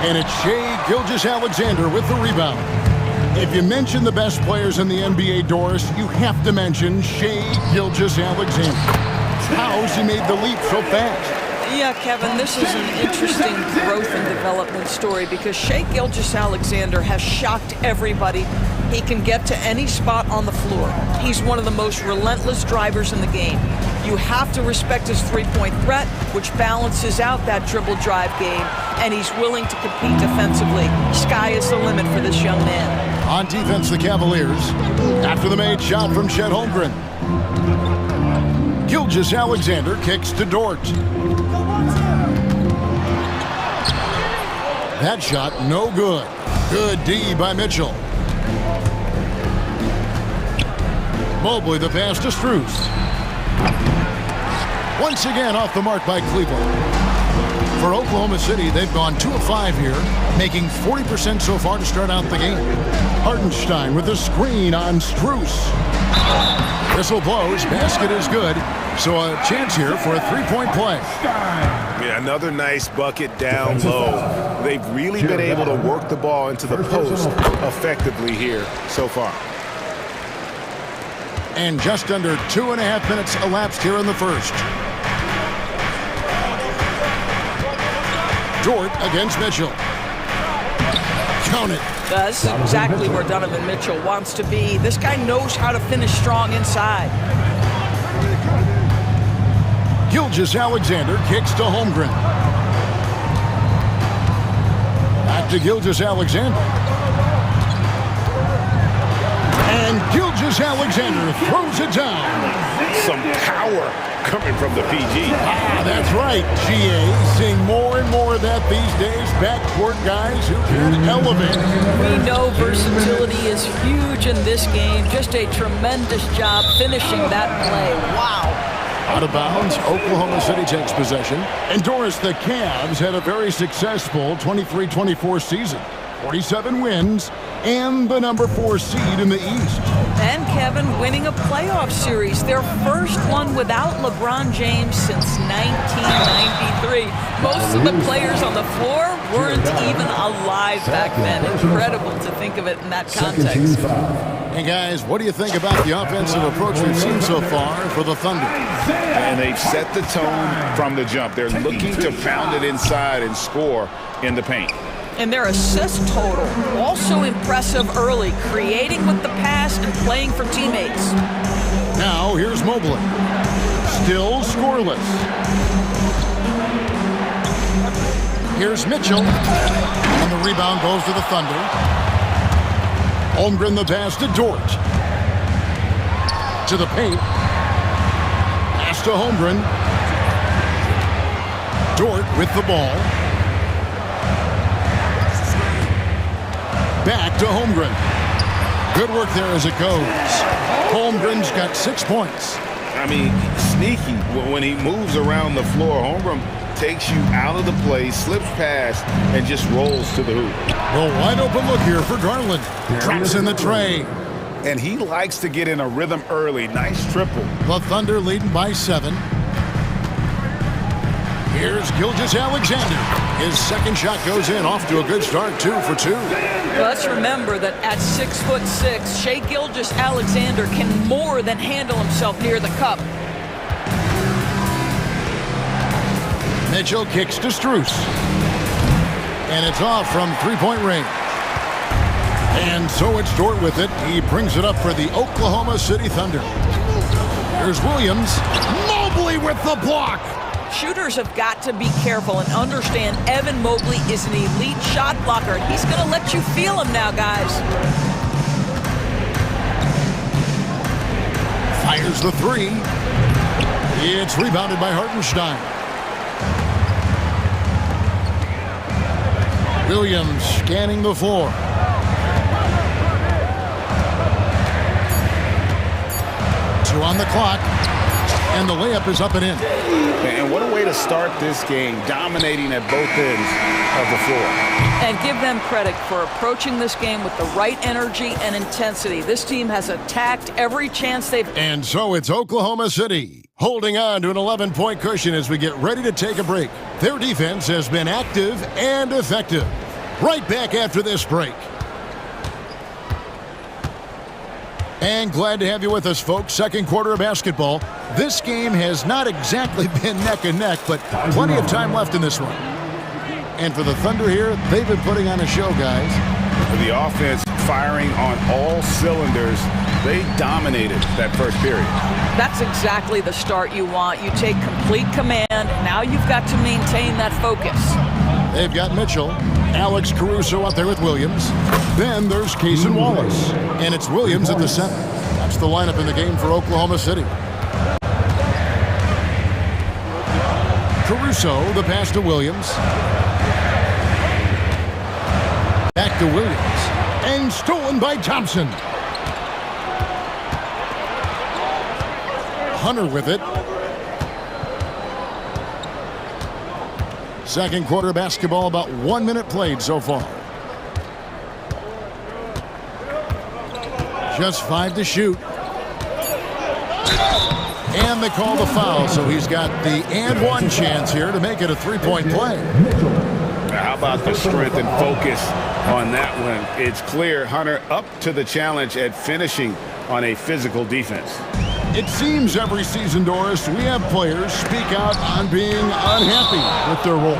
And it's Shai Gilgeous-Alexander with the rebound. If you mention the best players in the NBA, Doris, you have to mention Shai Gilgeous-Alexander. How's he made the leap so fast? Yeah, Kevin, this is an interesting growth and development story because Shai Gilgeous-Alexander has shocked everybody. He can get to any spot on the floor. He's one of the most relentless drivers in the game. You have to respect his three-point threat, which balances out that dribble drive game, and he's willing to compete defensively. Sky is the limit for this young man. On defense, the Cavaliers, after the made shot from Chet Holmgren. Gilgeous-Alexander kicks to Dort. That shot, no good. Good D by Mitchell. Mobley, the pass to Strus. Once again off the mark by Cleveland. For Oklahoma City, they've gone 2 of 5 here, making 40% so far to start out the game. Hartenstein with a screen on Strus. Whistle blows, basket is good, so a chance here for a three-point play. Yeah, another nice bucket down low. They've really been able to work the ball into the post effectively here so far. And just under 2.5 minutes elapsed here in the first. Dort against Mitchell. Count it. That's exactly where Donovan Mitchell wants to be. This guy knows how to finish strong inside. Gilgeous-Alexander kicks to Holmgren. Back to Gilgeous-Alexander. And Gilgeous-Alexander throws it down. Some power coming from the PG. Ah, that's right, GA. Seeing more and more of that these days. Backcourt guys who can elevate. We know versatility is huge in this game. Just a tremendous job finishing that play. Wow. Out of bounds, Oklahoma City takes possession. And Doris, the Cavs had a very successful 23-24 season. 47 wins and the number 4 seed in the East. And Kevin winning a playoff series, their first one without LeBron James since 1993. Most of the players on the floor weren't even alive back then. Incredible to think of it in that context. And guys, what do you think about the offensive approach we've seen so far for the Thunder? And they've set the tone from the jump. They're looking to pound it inside and score in the paint. And their assist total, also impressive early, creating with the pass and playing for teammates. Now here's Mobley. Still scoreless. Here's Mitchell. And the rebound goes to the Thunder. Holmgren the pass to Dort. To the paint. Pass to Holmgren. Dort with the ball. Back to Holmgren. Good work there as it goes. Holmgren's got 6 points. I mean, sneaky when he moves around the floor. Holmgren takes you out of the play, slips past, and just rolls to the hoop. Well, wide open look here for Garland. Drops in the tray. and he likes to get in a rhythm early. Nice triple. The Thunder leading by 7. Here's Gilgeous-Alexander. His second shot goes in, off to a good start, 2 for 2. Let's remember that at 6'6", Shai Gilgeous-Alexander can more than handle himself near the cup. Mitchell kicks to Strus. And it's off from three-point range. And so it's Dort with it. He brings it up for the Oklahoma City Thunder. Here's Williams. Mobley with the block. Shooters have got to be careful and understand Evan Mobley is an elite shot blocker. He's going to let you feel him now, guys. Fires the 3. It's rebounded by Hartenstein. Williams scanning the floor. Two on the clock, and the layup is up and in. And what a way to start this game, dominating at both ends of the floor. And give them credit for approaching this game with the right energy and intensity. This team has attacked every chance they've... And so it's Oklahoma City holding on to an 11-point cushion as we get ready to take a break. Their defense has been active and effective. Right back after this break. And glad to have you with us, folks. Second quarter of basketball. This game has not exactly been neck and neck, but plenty of time left in this one. And for the Thunder here, they've been putting on a show, guys. The offense firing on all cylinders. They dominated that first period. That's exactly the start you want. You take complete command. Now you've got to maintain that focus. They've got Mitchell, Alex Caruso out there with Williams. Then there's Cason Wallace. And it's Williams at the center. That's the lineup in the game for Oklahoma City. Caruso, the pass to Williams. Back to Williams. And stolen by Thompson. Hunter with it. Second quarter basketball, about 1 minute played so far. Just 5 to shoot. And they call the foul, so he's got the and one chance here to make it a three-point play. Now, how about the strength and focus on that one? It's clear Hunter up to the challenge at finishing on a physical defense. It seems every season, Doris, we have players speak out on being unhappy with their role.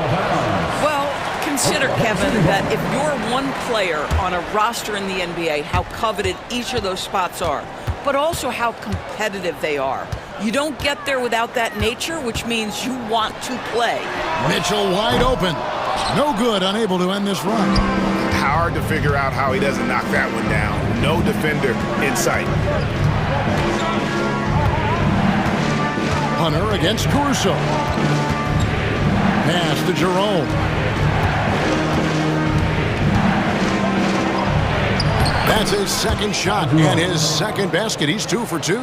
Well, consider, Kevin, that if you're one player on a roster in the NBA, how coveted each of those spots are, but also how competitive they are. You don't get there without that nature, which means you want to play. Mitchell wide open. No good, unable to end this run. Hard to figure out how he doesn't knock that one down. No defender in sight. Hunter against Caruso. Pass to Jerome. That's his second shot and his second basket. He's 2 for 2.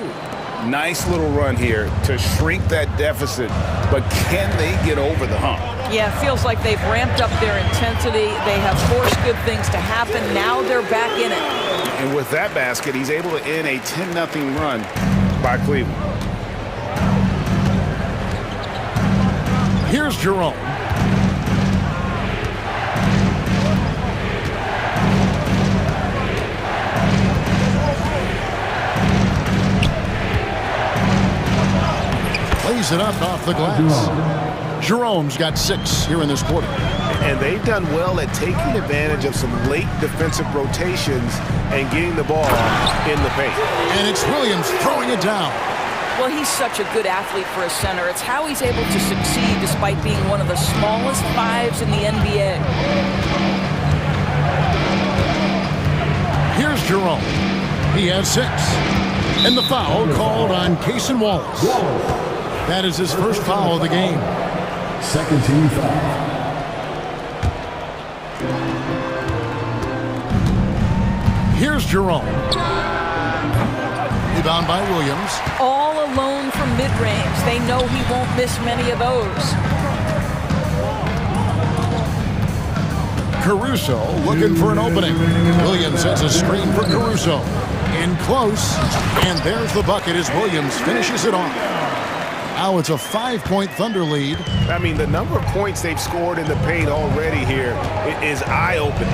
Nice little run here to shrink that deficit, but can they get over the hump? Yeah, it feels like they've ramped up their intensity. They have forced good things to happen. Now they're back in it. And with that basket, he's able to end a 10-0 run by Cleveland. Here's Jerome. Plays it up off the glass. Jerome's got 6 here in this quarter. And they've done well at taking advantage of some late defensive rotations and getting the ball in the paint. And it's Williams throwing it down. Well, he's such a good athlete for a center. It's how he's able to succeed despite being one of the smallest 5s in the NBA. Here's Jerome. He has 6. And the foul called on Cason Wallace. That is his first foul of the game. Second team foul. Here's Jerome. Rebound by Williams. All alone from mid-range. They know he won't miss many of those. Caruso looking for an opening. Williams has a screen for Caruso. In close. And there's the bucket as Williams finishes it off. Now it's a 5-point Thunder lead. I mean, the number of points they've scored in the paint already here is eye-opening.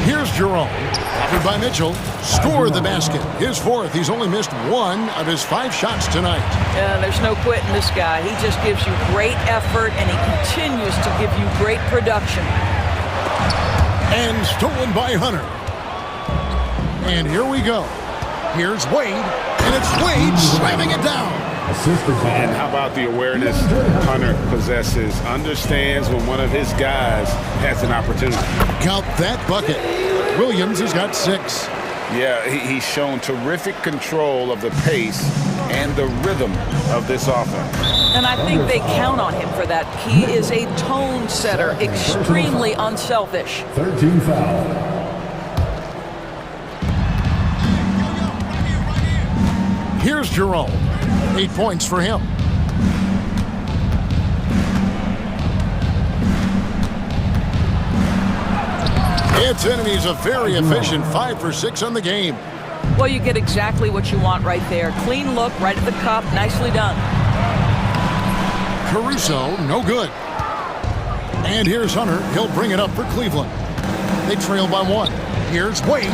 Here's Jerome. Covered by Mitchell. Scored the basket. His fourth. He's only missed one of his 5 shots tonight. Yeah, there's no quitting this guy. He just gives you great effort, and he continues to give you great production. And stolen by Hunter. And here we go. Here's Wade, and it's Wade slamming it down. And how about the awareness Hunter possesses? Understands when one of his guys has an opportunity. Count that bucket. Williams has got 6. Yeah, he's shown terrific control of the pace and the rhythm of this offense. And I think they count on him for that. He is a tone setter, extremely unselfish. 13 foul. Here's Jerome. 8 points for him. It's in, and he's a very efficient 5 for 6 on the game. Well, you get exactly what you want right there. Clean look, right at the cup, nicely done. Caruso, no good. And here's Hunter. He'll bring it up for Cleveland. They trail by 1. Here's Wade.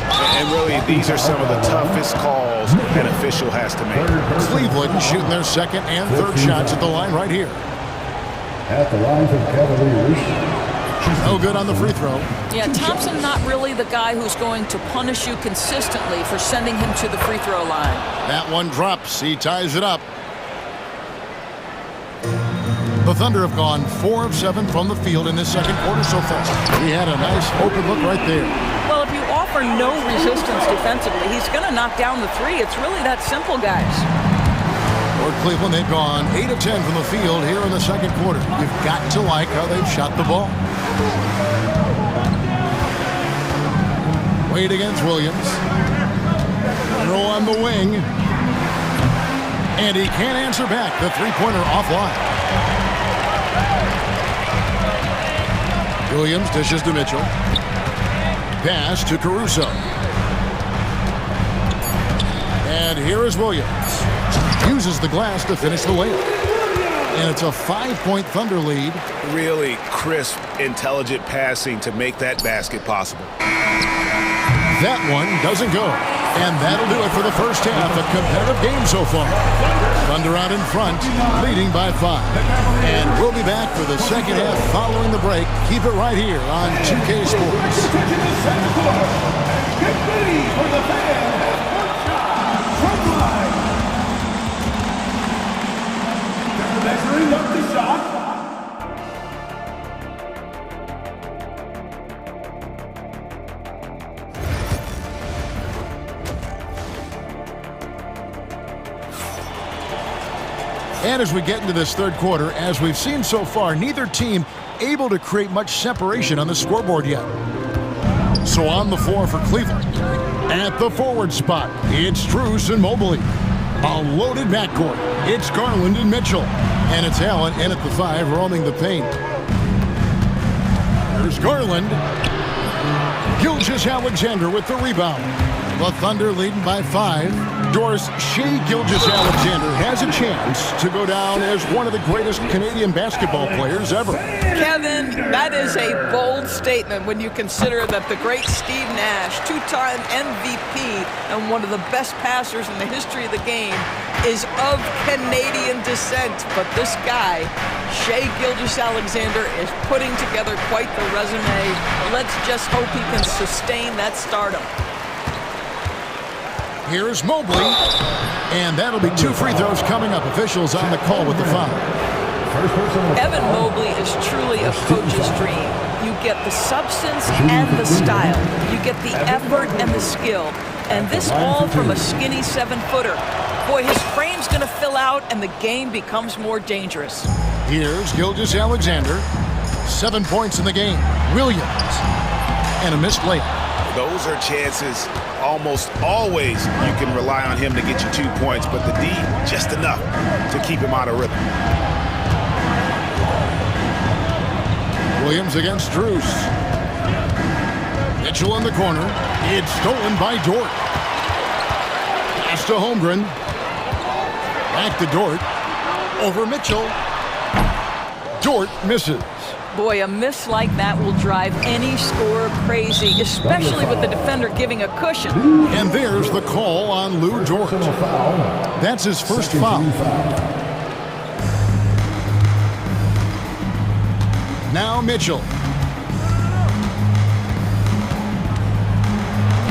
And really, these are some of the toughest calls an official has to make. Cleveland shooting their second and third shots at the line right here. At the line from Cavaliers. No good on the free throw. Yeah, Thompson not really the guy who's going to punish you consistently for sending him to the free throw line. That one drops. He ties it up. The Thunder have gone 4 of 7 from the field in this second quarter so far. He had a nice open look right there. Well, if you offer no resistance defensively, he's going to knock down the 3. It's really that simple, guys. For Cleveland, they've gone 8 of 10 from the field here in the second quarter. You've got to like how they've shot the ball. Wade against Williams. Throw on the wing. And he can't answer back. The three-pointer offline. Williams dishes to Mitchell. Pass to Caruso. And here is Williams. Uses the glass to finish the layup. And it's a 5-point Thunder lead. Really crisp, intelligent passing to make that basket possible. That one doesn't go. And that'll do it for the first half. A competitive game so far. Thunder out in front, leading by 5. And we'll be back for the second half following the break. Keep it right here on 2K Sports. Get ready for the fan. Front line. They're measuring up the shot. And as we get into this third quarter, as we've seen so far, neither team able to create much separation on the scoreboard yet. So on the floor for Cleveland. At the forward spot, it's Strus and Mobley. A loaded backcourt. It's Garland and Mitchell. And it's Allen in at the 5, roaming the paint. There's Garland. Gilgeous-Alexander with the rebound. The Thunder leading by 5. Doris, Shai Gilgeous-Alexander has a chance to go down as one of the greatest Canadian basketball players ever. Kevin, that is a bold statement when you consider that the great Steve Nash, 2-time MVP and one of the best passers in the history of the game, is of Canadian descent. But this guy, Shai Gilgeous-Alexander, is putting together quite the resume. Let's just hope he can sustain that stardom. Here's Mobley, and that'll be 2 free throws coming up. Officials on the call with the foul. Evan Mobley is truly a coach's dream. You get the substance and the style. You get the effort and the skill. And this all from a skinny 7-footer. Boy, his frame's going to fill out, and the game becomes more dangerous. Here's Gilgeous-Alexander. 7 points in the game. Williams. And a missed layup. Those are chances almost always you can rely on him to get you 2 points, but the D, just enough to keep him out of rhythm. Williams against Strus. Mitchell in the corner. It's stolen by Dort. Pass to Holmgren. Back to Dort. Over Mitchell. Dort misses. Boy, a miss like that will drive any scorer crazy, especially with the defender giving a cushion. And there's the call on Lou Dort. That's his first foul. Now Mitchell.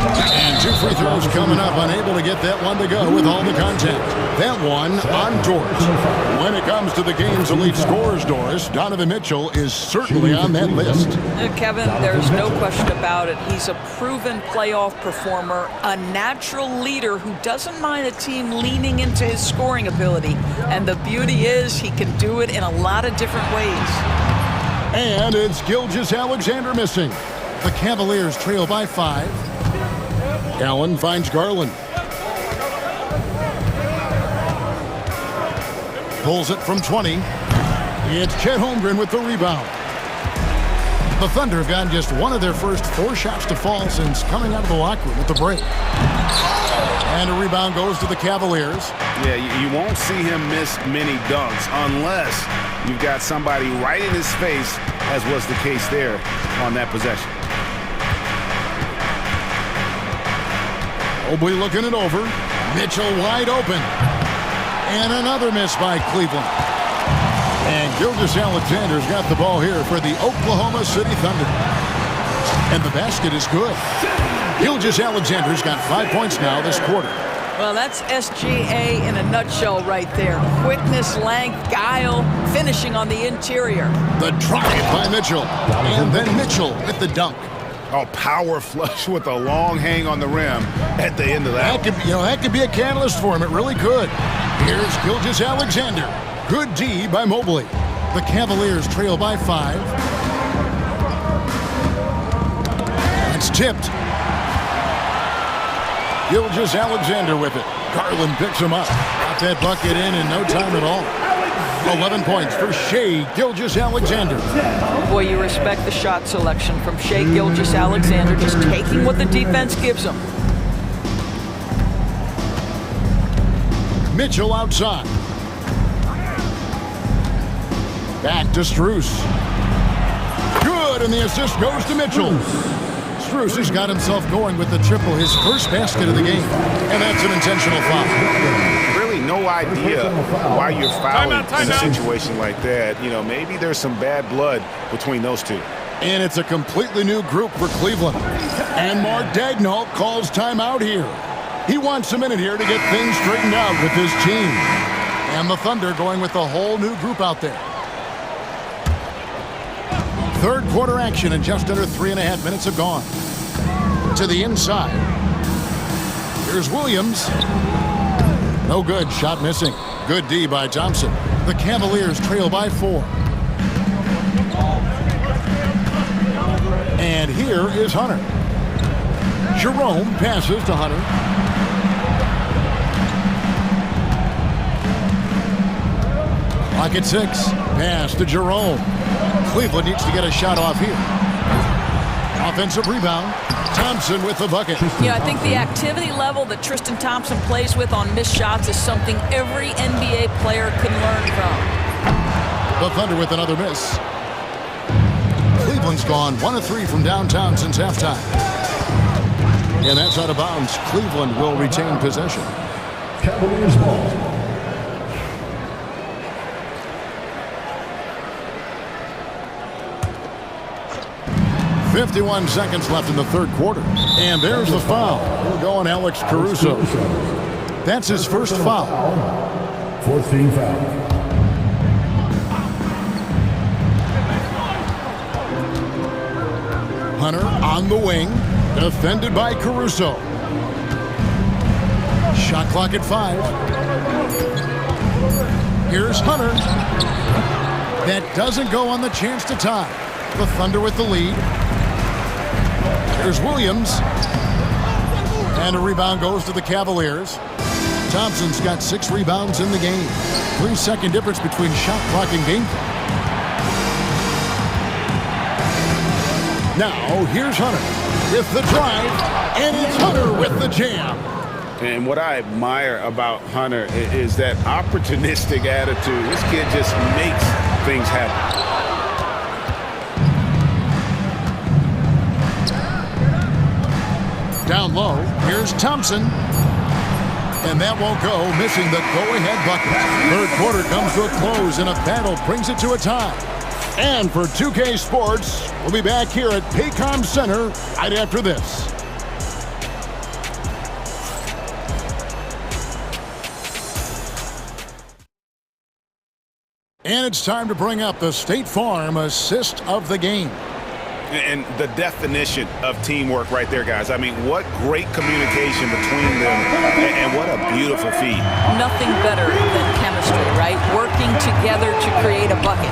And 2 free throws coming up, unable to get that one to go with all the contact. That one on Dort. When it comes to the game's elite scorers, Doris, Donovan Mitchell is certainly on that list. Kevin, there's no question about it. He's a proven playoff performer, a natural leader who doesn't mind a team leaning into his scoring ability. And the beauty is he can do it in a lot of different ways. And it's Gilgeous-Alexander missing. The Cavaliers trail by 5. Allen finds Garland. Pulls it from 20. It's Chet Holmgren with the rebound. The Thunder have gotten just one of their first 4 shots to fall since coming out of the locker room at the break. And a rebound goes to the Cavaliers. Yeah, you won't see him miss many dunks unless you've got somebody right in his face, as was the case there on that possession. Mobley looking it over. Mitchell wide open. And another miss by Cleveland. And Gilgeous-Alexander's got the ball here for the Oklahoma City Thunder. And the basket is good. Gilgeous-Alexander's got 5 points now this quarter. Well, that's SGA in a nutshell right there. Quickness, length, guile, finishing on the interior. The drive by Mitchell. And then Mitchell with the dunk. Oh, power flush with a long hang on the rim at the end of that. That could be a catalyst for him. It really could. Here's Gilgeous-Alexander. Good D by Mobley. The Cavaliers trail by 5. It's tipped. Gilgeous-Alexander with it. Garland picks him up. Got that bucket in no time at all. 11 points for Shai Gilgeous-Alexander. Boy, you respect the shot selection from Shai Gilgeous-Alexander, just taking what the defense gives him. Mitchell outside. Back to Strus. Good, and the assist goes to Mitchell. Strus has got himself going with the triple, his first basket of the game. And that's an intentional foul. Really no idea why you're fouling in a situation like that. You know, maybe there's some bad blood between those two. And it's a completely new group for Cleveland. And Mark Daigneault calls timeout here. He wants a minute here to get things straightened out with his team. And the Thunder going with a whole new group out there. Third quarter action, and just under 3.5 minutes have gone. To the inside. Here's Williams. No good. Shot missing. Good D by Thompson. The Cavaliers trail by 4. And here is Hunter. Jerome passes to Hunter. Clock at 6. Pass to Jerome. Cleveland needs to get a shot off here. Offensive rebound. Thompson with the bucket. Yeah, I think the activity level that Tristan Thompson plays with on missed shots is something every NBA player can learn from. The Thunder with another miss. Cleveland's gone 1 of 3 from downtown since halftime. And that's out of bounds. Cleveland will retain possession. Cavaliers ball. 51 seconds left in the third quarter. And there's the foul. We'll go on Alex Caruso. That's his first foul. 4th team foul. Hunter on the wing. Defended by Caruso. Shot clock at 5. Here's Hunter. That doesn't go on the chance to tie. The Thunder with the lead. There's Williams. And a rebound goes to the Cavaliers. Thompson's got 6 rebounds in the game. 3-second difference between shot clock and game clock. Now, here's Hunter. with the drive, and it's Hunter with the jam. And what I admire about Hunter is that opportunistic attitude. This kid just makes things happen. Down low, here's Thompson. And that won't go, missing the go-ahead bucket. Third quarter comes to a close, and a battle brings it to a tie. And for 2K Sports, we'll be back here at Paycom Center right after this. And it's time to bring up the State Farm assist of the game. And the definition of teamwork right there, guys. I mean, what great communication between them, and what a beautiful feed. Nothing better than chemistry, right? Working together to create a bucket.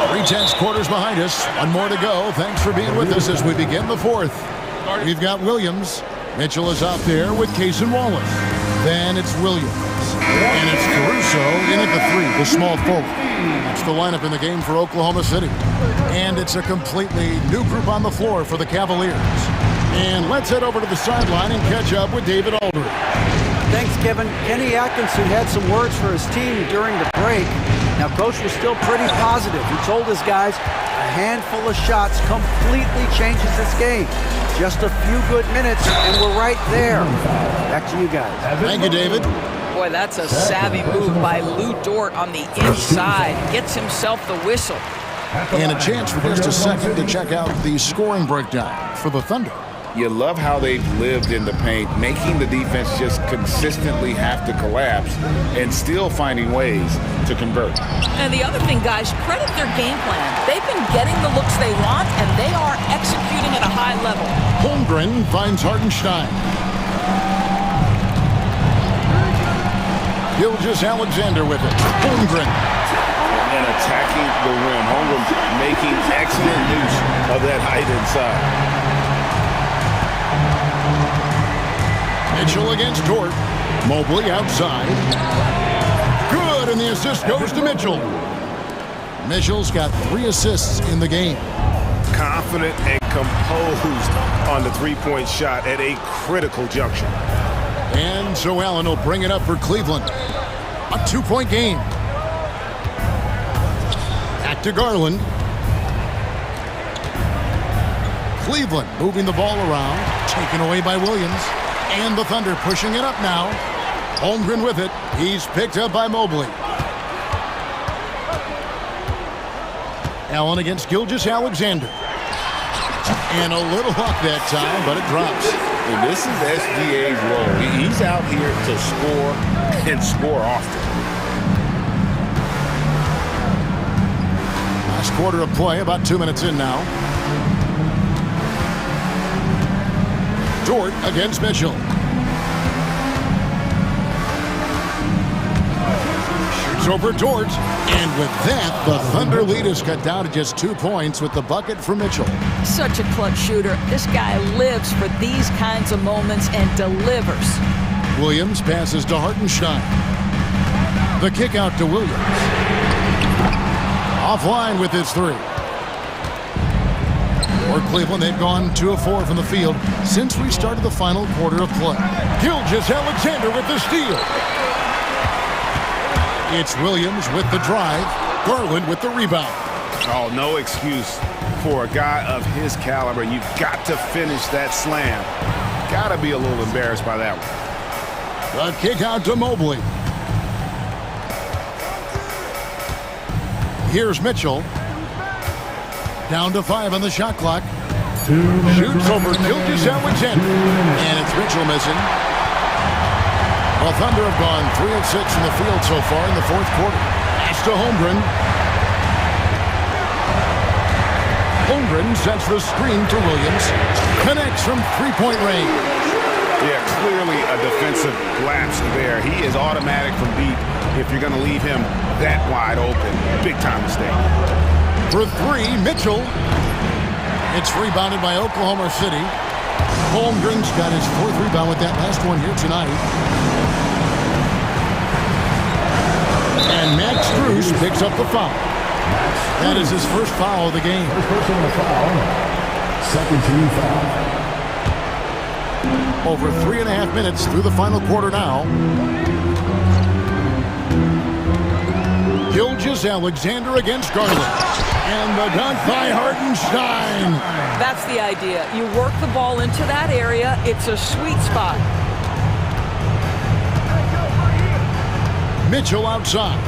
3/10 quarters behind us. One more to go. Thanks for being with us as we begin the fourth. We've got Williams. Mitchell is out there with Case and Wallace. Then it's Williams. And it's Caruso in at the three, the small forward. That's the lineup in the game for Oklahoma City. And it's a completely new group on the floor for the Cavaliers. And let's head over to the sideline and catch up with David Aldridge. Thanks, Kevin. Kenny Atkinson had some words for his team during the break. Now, Coach was still pretty positive. He told his guys a handful of shots completely changes this game. Just a few good minutes, and we're right there. Back to you guys. Thank you, David. Boy, that's a savvy move by Lou Dort on the inside. Gets himself the whistle. And a chance for just a second to check out the scoring breakdown for the Thunder. You love how they've lived in the paint, making the defense just consistently have to collapse and still finding ways to convert. And the other thing, guys, credit their game plan. They've been getting the looks they want, and they are executing at a high level. Holmgren finds Hartenstein. Gilgeous Alexander with it. Holmgren. And attacking the rim. Holmgren making excellent use of that height inside. Mitchell against Dort. Mobley outside. Good, and the assist goes to Mitchell. Mitchell's got 3 assists in the game. Confident and composed on the three-point shot at a critical juncture. And so Allen will bring it up for Cleveland. A 2-point game. Back to Garland. Cleveland moving the ball around. Taken away by Williams. And the Thunder pushing it up now. Holmgren with it. He's picked up by Mobley. Allen against Gilgeous Alexander. And a little luck that time, but it drops. And this is SGA's role. He's out here to score and score often. Last quarter of play, about 2 minutes in now. Dort against Mitchell. Shoots over Dort. And with that, the Thunder lead is cut down to just 2 points with the bucket for Mitchell. Such a clutch shooter. This guy lives for these kinds of moments and delivers. Williams passes to Hartenstein. The kick out to Williams. Offline with his 3. For Cleveland, they've gone 2 of 4 from the field since we started the final quarter of play. Gilgeous Alexander with the steal. It's Williams with the drive. Garland with the rebound. Oh, no excuse for a guy of his caliber. You've got to finish that slam. Got to be a little embarrassed by that one. The kick out to Mobley. Here's Mitchell. Down to 5 on the shot clock. Shoots over Gilgeous Alexander. And it's Mitchell missing. The Thunder have gone 3 of 6 from the field so far in the fourth quarter. Pass to Holmgren. Holmgren sets the screen to Williams. Connects from 3-point range. Yeah, clearly a defensive lapse there. He is automatic from deep if you're going to leave him that wide open. Big time mistake. For 3, Mitchell. It's rebounded by Oklahoma City. Holmgren's got his 4th rebound with that last one here tonight. And Max Strus picks up the foul. That is his first foul of the game. Second team foul. Over 3.5 minutes through the final quarter now. Gilgeous-Alexander against Garland. And the dunk by Hartenstein. That's the idea. You work the ball into that area. It's a sweet spot. Mitchell outside.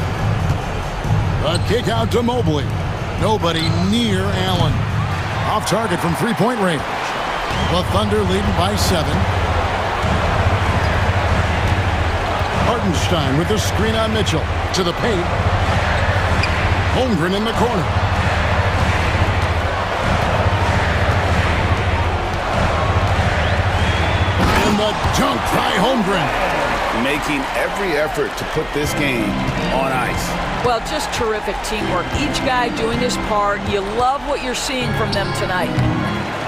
A kick out to Mobley. Nobody near Allen. Off target from three-point range. The Thunder leading by 7. Hartenstein with the screen on Mitchell. To the paint. Holmgren in the corner. And the dunk by Holmgren. Making every effort to put this game on ice. Well, just terrific teamwork. Each guy doing his part. You love what you're seeing from them tonight.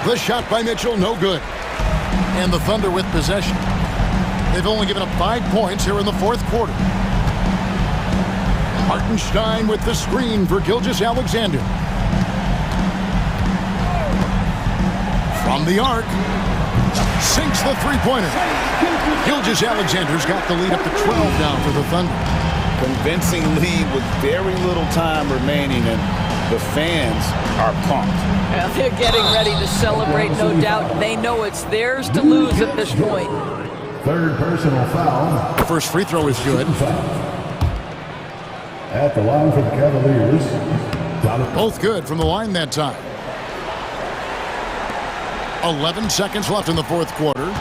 The shot by Mitchell, no good. And the Thunder with possession. They've only given up 5 points here in the fourth quarter. Hartenstein with the screen for Gilgeous-Alexander. From the arc. Sinks the three-pointer. Gilgeous-Alexander's got the lead up to 12 now for the Thunder. Convincing lead with very little time remaining, and the fans are pumped. Well, they're getting ready to celebrate, no doubt. They know it's theirs to lose at this point. Third personal foul. The first free throw is good. At the line for the Cavaliers. Both good from the line that time. 11 seconds left in the fourth quarter.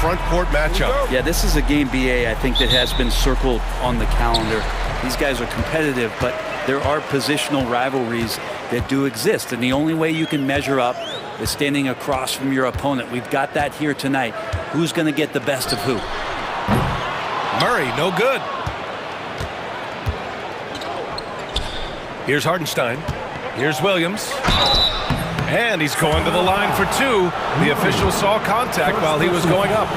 front court matchup. Yeah, this is a game, BA, I think that has been circled on the calendar. These guys are competitive, but there are positional rivalries that do exist, and the only way you can measure up is standing across from your opponent. We've got that here tonight. Who's going to get the best of who? Murray, no good. Here's Hardenstein. Here's Williams. And he's going to the line for two. The official saw contact while he was going up.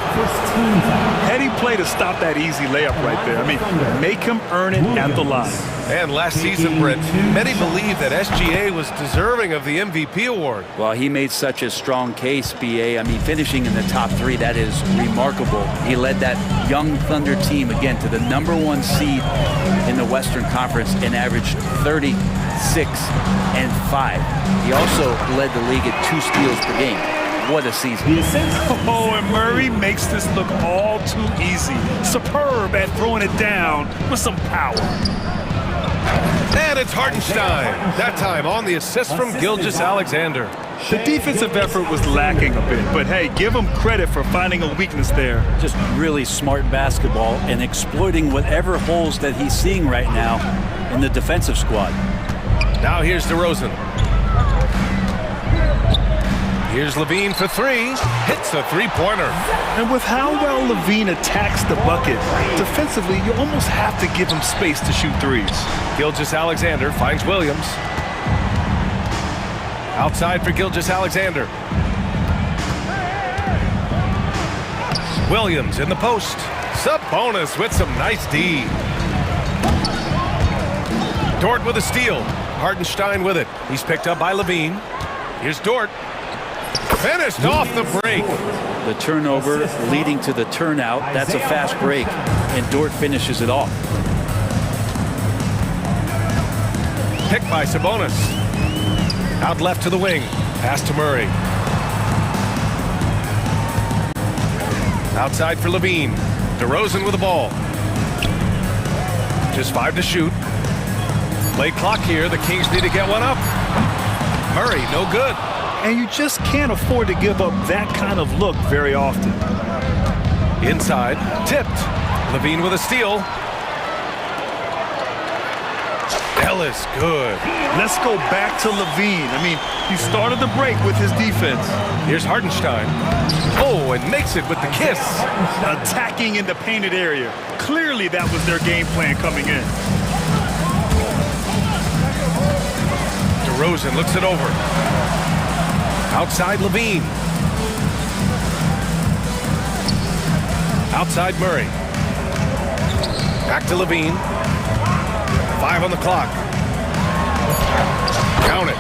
Heady play to stop that easy layup right there. I mean, make him earn it at the line. And last season, Brent, many believe that SGA was deserving of the MVP award. Well, he made such a strong case, BA. I mean, finishing in the top three, that is remarkable. He led that young Thunder team, again, to the #1 seed in the Western Conference and averaged 36 and 5. He also led the league at 2 steals per game. What a season. Oh, and Murray makes this look all too easy. Superb at throwing it down with some power. And it's Hardenstein. That time on the assist from Gilgeous-Alexander. The defensive effort was lacking a bit, but hey, give him credit for finding a weakness there. Just really smart basketball and exploiting whatever holes that he's seeing right now in the defensive squad. Now here's DeRozan. Here's Levine for three. Hits a three-pointer. And with how well Levine attacks the bucket, defensively, you almost have to give him space to shoot threes. Gilgeous-Alexander finds Williams. Outside for Gilgeous-Alexander. Williams in the post. Sabonis with some nice D. Dort with a steal. Hardenstein with it. He's picked up by Levine. Here's Dort. Finished off the break. The turnover leading to the turnout. That's a fast break. And Dort finishes it off. Picked by Sabonis. Out left to the wing. Pass to Murray. Outside for Levine. DeRozan with the ball. Just 5 to shoot. Play clock here. The Kings need to get one up. Murray, no good. And you just can't afford to give up that kind of look very often. Inside. Tipped. Levine with a steal. Ellis, good. Let's go back to Levine. I mean, he started the break with his defense. Here's Hardenstein. Oh, and makes it with the kiss. Attacking in the painted area. Clearly that was their game plan coming in. DeRozan looks it over. Outside Levine. Outside Murray. Back to Levine. 5 on the clock. Count it.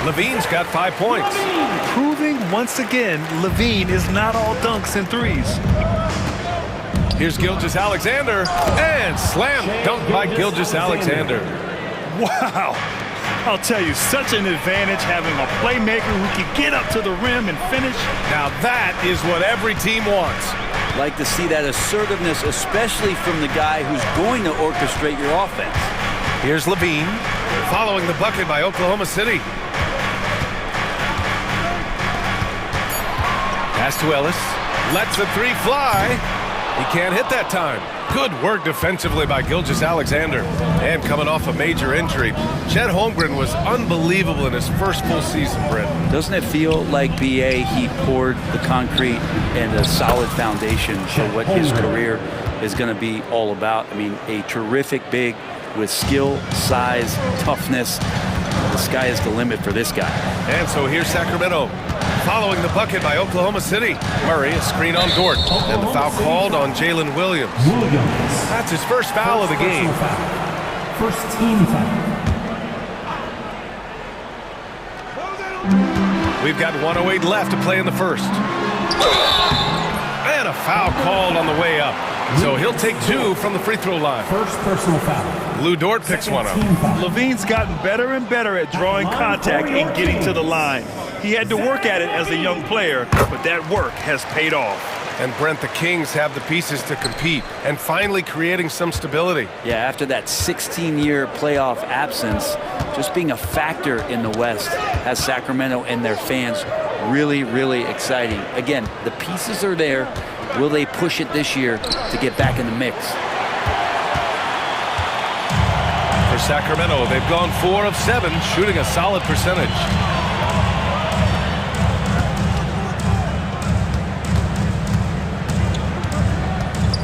Levine's got 5 points. Proving once again, Levine is not all dunks and threes. Here's Gilgeous-Alexander. And slam dunk by Gilgeous-Alexander. Wow. I'll tell you, such an advantage having a playmaker who can get up to the rim and finish. Now that is what every team wants. Like to see that assertiveness, especially from the guy who's going to orchestrate your offense. Here's Levine, following the bucket by Oklahoma City. Pass to Ellis, lets the three fly. He can't hit that time. Good work defensively by Gilgeous-Alexander. And coming off a major injury, Chet Holmgren was unbelievable in his first full season, Brent. Doesn't it feel like BA, he poured the concrete and a solid foundation for what his career is going to be all about? I mean, a terrific big with skill, size, toughness. The sky is the limit for this guy. And so here's Sacramento. Following the bucket by Oklahoma City. Murray, a screen on Dort. And the foul called on Jalen Williams. That's his first foul of the game. First team foul. We've got 1:08 left to play in the first. And a foul called on the way up. So he'll take 2 from the free throw line. First personal foul. Lou Dort picks one up. Levine's gotten better and better at drawing contact and getting to the line. He had to work at it as a young player, but that work has paid off. And Brent, the Kings have the pieces to compete and finally creating some stability. Yeah, after that 16-year playoff absence, just being a factor in the West has Sacramento and their fans really, really exciting. Again, the pieces are there. Will they push it this year to get back in the mix? For Sacramento, they've gone 4 of 7, shooting a solid percentage.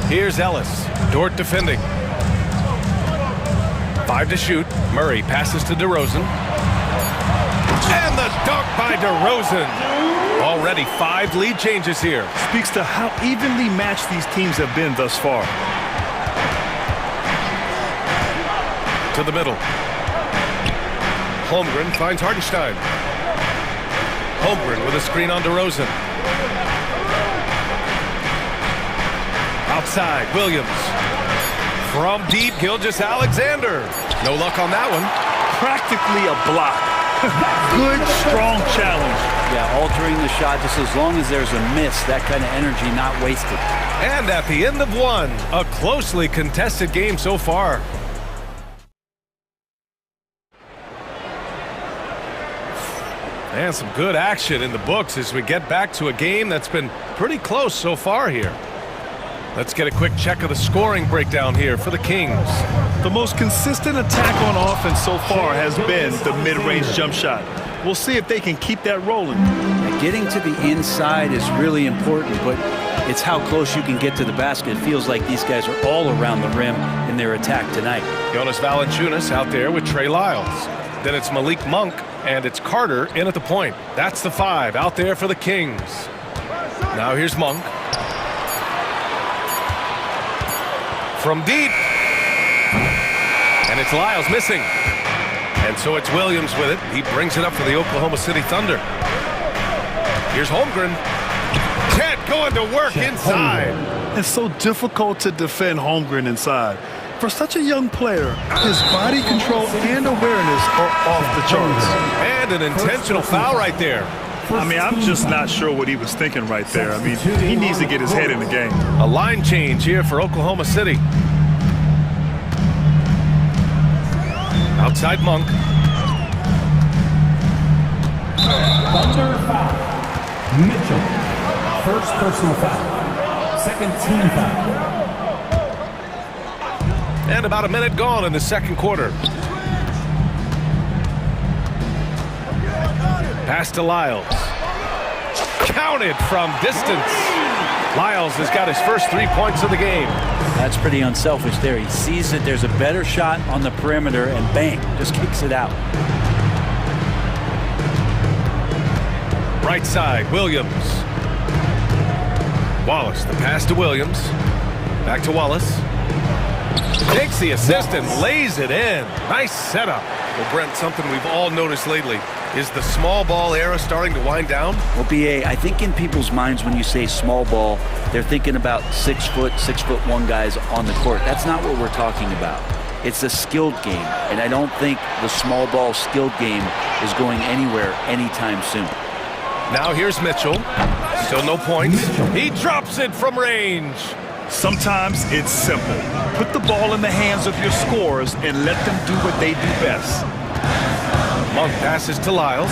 Here's Ellis. Dort defending. 5 to shoot. Murray passes to DeRozan. And the dunk by DeRozan. Already 5 lead changes here. Speaks to how evenly matched these teams have been thus far. To the middle. Holmgren finds Hartenstein. Holmgren with a screen on DeRozan. Outside, Williams. From deep, Gilgeous-Alexander. No luck on that one. Practically a block. Good, strong challenge. Yeah, altering the shot just as long as there's a miss, that kind of energy not wasted. And at the end of 1, a closely contested game so far. And some good action in the books as we get back to a game that's been pretty close so far here. Let's get a quick check of the scoring breakdown here for the Kings. The most consistent attack on offense so far has been the mid-range jump shot. We'll see if they can keep that rolling. Getting to the inside is really important, but it's how close you can get to the basket. It feels like these guys are all around the rim in their attack tonight. Jonas Valanciunas out there with Trey Lyles. Then it's Malik Monk, and it's Carter in at the point. That's the 5 out there for the Kings. Now here's Monk. From deep. And it's Lyles missing. And so it's Williams with it. He brings it up for the Oklahoma City Thunder. Here's Holmgren. Chet going to work inside. It's so difficult to defend Holmgren inside. For such a young player, his body control and awareness are off the charts. And an intentional foul right there. I mean, I'm just not sure what he was thinking right there. I mean, he needs to get his head in the game. A line change here for Oklahoma City. Outside Monk. Thunder foul. Mitchell. First personal foul. Second team foul. And about a minute gone in the second quarter. Pass to Lyles. Counted from distance. Lyles has got his first 3 points of the game. That's pretty unselfish there. He sees that there's a better shot on the perimeter and bang, just kicks it out. Right side, Williams. Wallace, the pass to Williams. Back to Wallace. Takes the assist and lays it in. Nice setup. Well, Brent, something we've all noticed lately is the small ball era starting to wind down. Well, BA, I think in people's minds when you say small ball, they're thinking about 6'1" guys on the court. That's not what we're talking about. It's a skilled game, and I don't think the small ball skilled game is going anywhere anytime soon. Now here's Mitchell. Still no points. He drops it from range. Sometimes it's simple. Put the ball in the hands of your scorers and let them do what they do best. Monk passes to Lyles.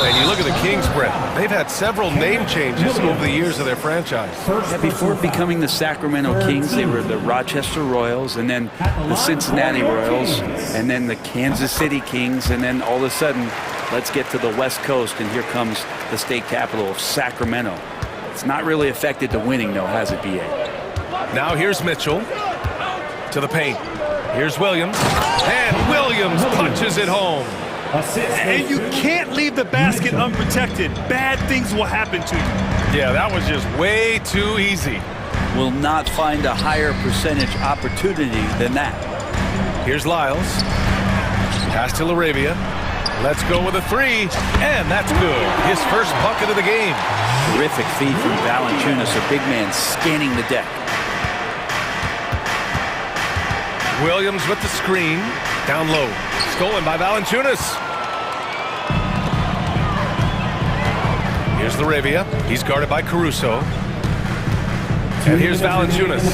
And you look at the Kings, Brent. They've had several name changes over the years of their franchise. Yeah, before becoming the Sacramento Kings, they were the Rochester Royals, and then the Cincinnati Royals, and then the Kansas City Kings, and then all of a sudden, let's get to the West Coast, and here comes the state capital of Sacramento. It's not really affected the winning, though, has it, BA? Now here's Mitchell to the paint. Here's Williams, and Williams punches it home. And you can't leave the basket unprotected. Bad things will happen to you. Yeah, that was just way too easy. Will not find a higher percentage opportunity than that. Here's Lyles. Pass to LaRavia. Let's go with a 3, and that's good. His first bucket of the game. Terrific feed from Valanciunas, a big man scanning the deck. Williams with the screen. Down low. Stolen by Valanciunas. Here's LaRavia. He's guarded by Caruso. And here's Valanciunas.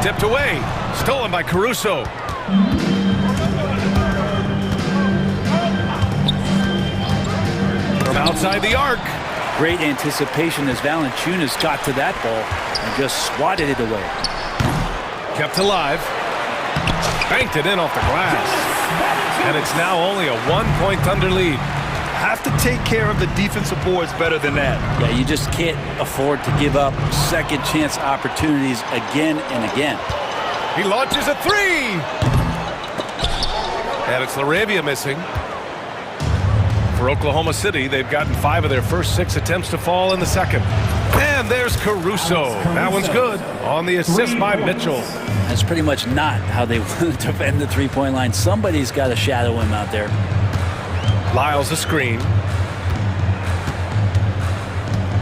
Tipped away. Stolen by Caruso. From outside the arc. Great anticipation as Valanciunas got to that ball and just swatted it away. Kept alive. Banked it in off the glass. And it's now only a 1-point Thunder lead. Have to take care of the defensive boards better than that. Yeah, you just can't afford to give up second chance opportunities again and again. He launches a three. And it's Laravia missing. For Oklahoma City, they've gotten 5 of their first 6 attempts to fall in the second. And there's Caruso. That one's good. On the assist by Mitchell. That's pretty much not how they want to defend the three-point line. Somebody's got to shadow him out there. Lyles a screen.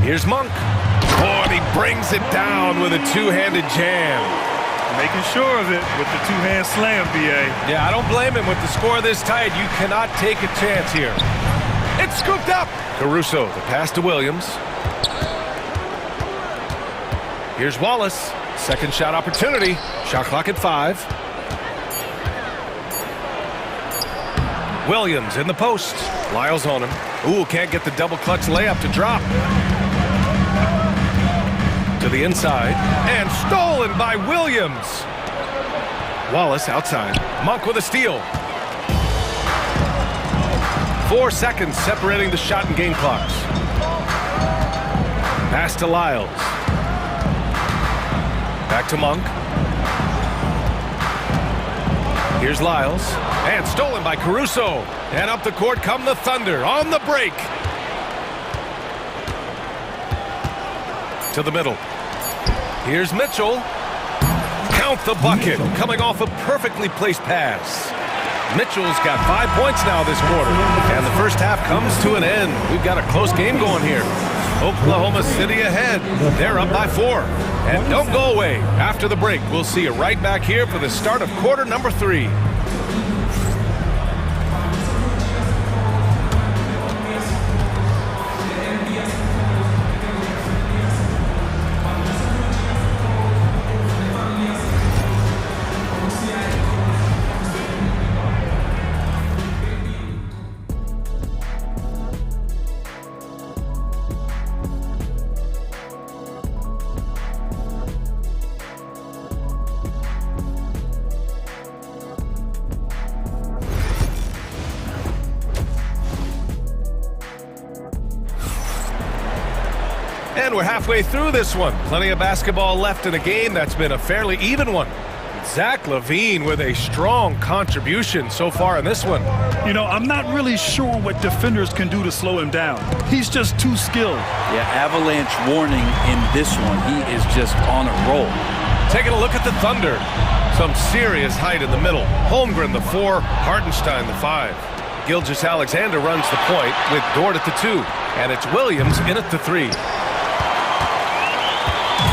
Here's Monk. Oh, and he brings it down with a two-handed jam. Making sure of it with the two-hand slam, B.A. Yeah, I don't blame him with the score this tight. You cannot take a chance here. It's scooped up. Caruso, the pass to Williams. Here's Wallace. Second shot opportunity. Shot clock at 5. Williams in the post. Lyles on him. Ooh, can't get the double clutch layup to drop. To the inside. And stolen by Williams. Wallace outside. Monk with a steal. 4 seconds separating the shot and game clocks. Pass to Lyles. Back to Monk. Here's Lyles. And stolen by Caruso. And up the court come the Thunder on the break. To the middle. Here's Mitchell. Count the bucket. Coming off a perfectly placed pass. Mitchell's got 5 points now this quarter. And the first half comes to an end. We've got a close game going here. Oklahoma City ahead. They're up by 4. And don't go away. After the break, we'll see you right back here for the start of quarter number 3. And we're halfway through this one. Plenty of basketball left in a game that's been a fairly even one. Zach LaVine with a strong contribution so far in this one. You know, I'm not really sure what defenders can do to slow him down. He's just too skilled. Yeah, avalanche warning in this one. He is just on a roll. Taking a look at the Thunder. Some serious height in the middle. Holmgren, the 4. Hartenstein, the 5. Gilgeous-Alexander runs the point with Dort at the 2. And it's Williams in at the 3.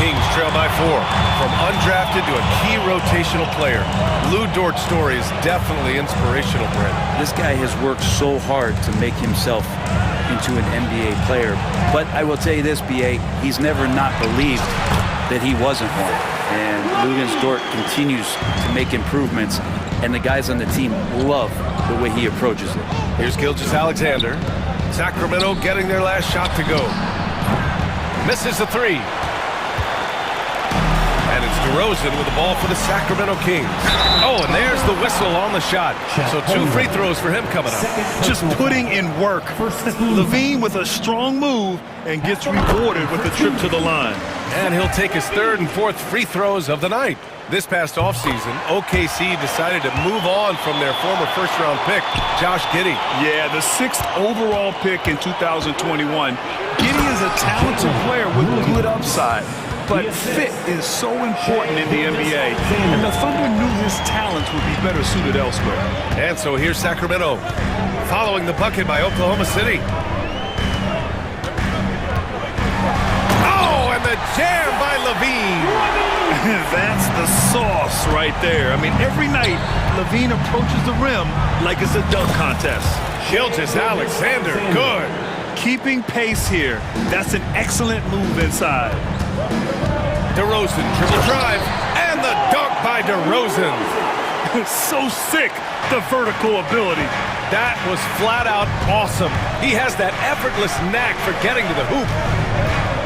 Kings trail by 4. From undrafted to a key rotational player. Lou Dort's story is definitely inspirational, Brent. This guy has worked so hard to make himself into an NBA player. But I will tell you this, B.A., he's never not believed that he wasn't one. And Luguentz Dort continues to make improvements, and the guys on the team love the way he approaches it. Here's Gilgeous-Alexander. Sacramento getting their last shot to go. Misses the 3. And it's DeRozan with the ball for the Sacramento Kings. Oh, and there's the whistle on the shot. So 2 free throws for him coming up. Just putting in work. LaVine with a strong move and gets rewarded with a trip to the line. And he'll take his 3rd and 4th free throws of the night. This past offseason, OKC decided to move on from their former first-round pick, Josh Giddey. Yeah, the 6th overall pick in 2021. Giddey is a talented player with good upside. But fit is so important in the NBA, and the Thunder knew his talents would be better suited elsewhere. And so here's Sacramento, following the bucket by Oklahoma City. Oh, and the jam by LaVine. That's the sauce right there. I mean, every night, LaVine approaches the rim like it's a dunk contest. Gilgeous-Alexander, good. Keeping pace here. That's an excellent move inside. DeRozan, triple drive, and the dunk by DeRozan. So sick, the vertical ability. That was flat out awesome. He has that effortless knack for getting to the hoop.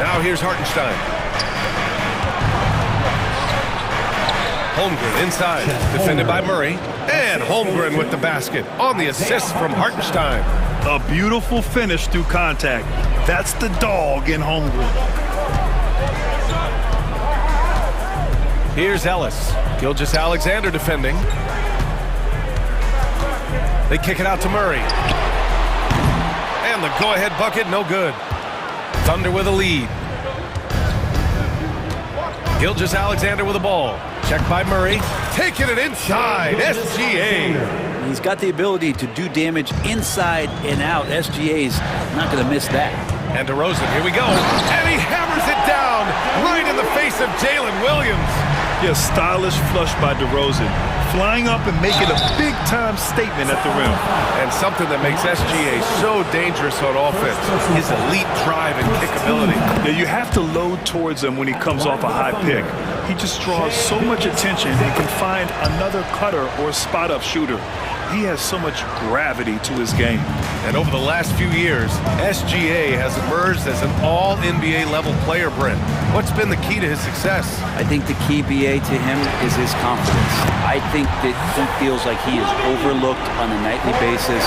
Now here's Hartenstein. Holmgren inside, defended by Murray. And Holmgren with the basket on the assist from Hartenstein. A beautiful finish through contact. That's the dog in Holmgren. Here's Ellis. Gilgeous-Alexander defending. They kick it out to Murray. And the go-ahead bucket, no good. Thunder with a lead. Gilgeous-Alexander with the ball. Checked by Murray. Taking it inside. SGA. He's got the ability to do damage inside and out. SGA's not going to miss that. And DeRozan, here we go. And he hammers it down right in the face of Jalen Williams. Yeah, stylish flush by DeRozan. Flying up and making a big-time statement at the rim. And something that makes SGA so dangerous on offense, his elite drive and kick ability. Yeah, you have to load towards him when he comes off a high pick. He just draws so much attention and can find another cutter or spot-up shooter. He has so much gravity to his game. And over the last few years, SGA has emerged as an all-NBA level player, Brent. What's been the key to his success? I think the key, BA, to him is his confidence. I think that he feels like he is overlooked on a nightly basis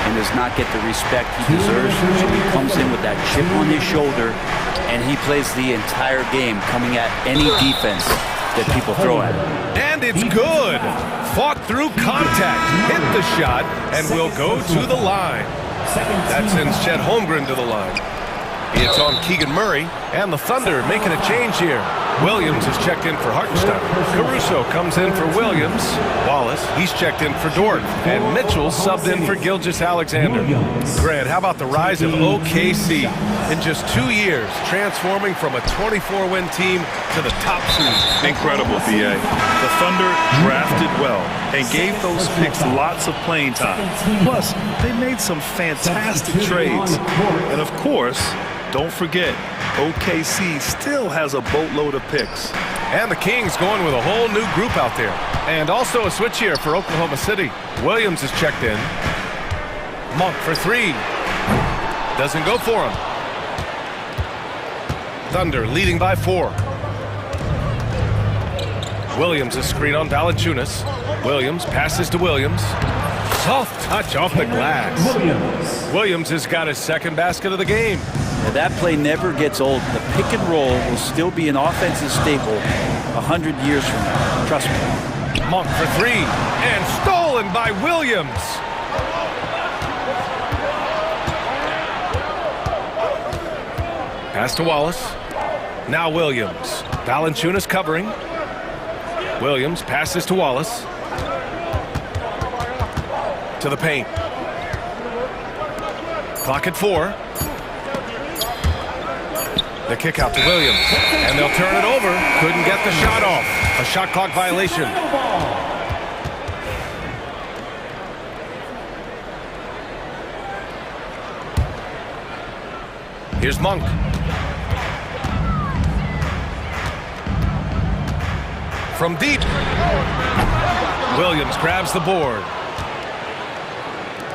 and does not get the respect he deserves. So he comes in with that chip on his shoulder and he plays the entire game coming at any defense that people throw at him. And it's good. Fought through contact, hit the shot, and will go to the line. That sends Chet Holmgren to the line. It's on Keegan Murray, and the Thunder making a change here. Williams is checked in for Hartenstein. Caruso comes in for Williams. Wallace, he's checked in for Dort. And Mitchell subbed in for Gilgeous-Alexander. Grant, how about the rise of OKC? In just 2 years, transforming from a 24-win team to the top seed. Incredible, BA. The Thunder drafted well and gave those picks lots of playing time. Plus, they made some fantastic trades. And of course, don't forget, OKC still has a boatload of picks. And the Kings going with a whole new group out there. And also a switch here for Oklahoma City. Williams is checked in. Monk for three. Doesn't go for him. Thunder leading by 4. Williams is screen on Valanciunas. Williams passes to Williams. Soft touch off the glass. Williams has got his second basket of the game. Now, that play never gets old. The pick and roll will still be an offensive staple 100 years from now. Trust me. Monk for three. And stolen by Williams. Pass to Wallace. Now Williams. Valanciunas covering. Williams passes to Wallace. To the paint. Clock at 4. The kick out to Williams. And they'll turn it over. Couldn't get the shot off. A shot clock violation. Here's Monk. From deep. Williams grabs the board.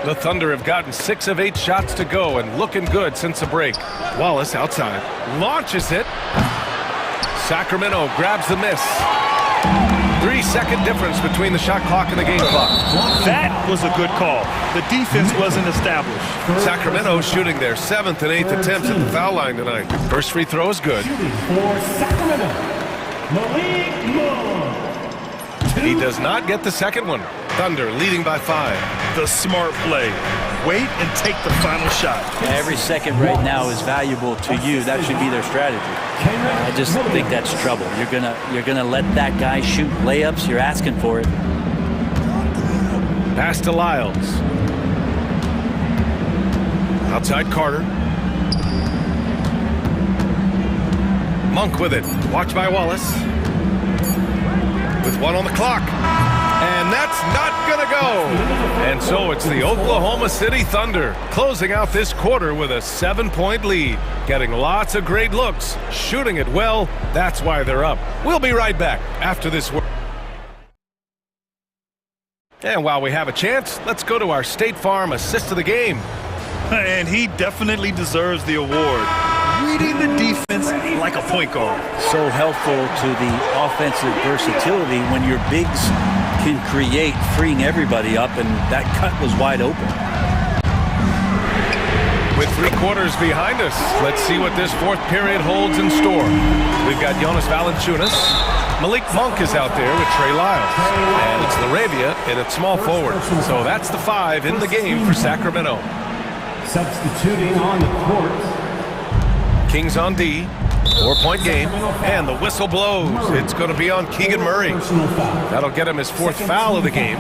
The Thunder have gotten 6 of 8 shots to go and looking good since the break. Wallace outside. Launches it. Sacramento grabs the miss. 3-second difference between the shot clock and the game clock. That was a good call. The defense wasn't established. Sacramento shooting their 7th and 8th attempts at the foul line tonight. First free throw is good. For Sacramento, Malik Monk. He does not get the second one. Thunder leading by 5. The smart play. Wait and take the final shot. Every second right now is valuable to you. That should be their strategy. I just think that's trouble. You're gonna let that guy shoot layups. You're asking for it. Pass to Lyles. Outside Carter. Monk with it. Watch by Wallace. With 1 on the clock. And that's not going to go. And so it's the Oklahoma City Thunder closing out this quarter with a 7-point lead. Getting lots of great looks, shooting it well. That's why they're up. We'll be right back after this. And while we have a chance, let's go to our State Farm assist of the game. And he definitely deserves the award. Reading the defense like a point guard. So helpful to the offensive versatility when your bigs can create, freeing everybody up, and that cut was wide open. With 3 quarters behind us, let's see what this fourth period holds in store. We've got Jonas Valanciunas. Malik Monk is out there with Trey Lyles. And it's Laravia in at small forward. So that's the 5 in the game for Sacramento. Substituting on the court. Kings on D. 4-point game. And the whistle blows. It's going to be on Keegan Murray. That'll get him his 4th foul of the game.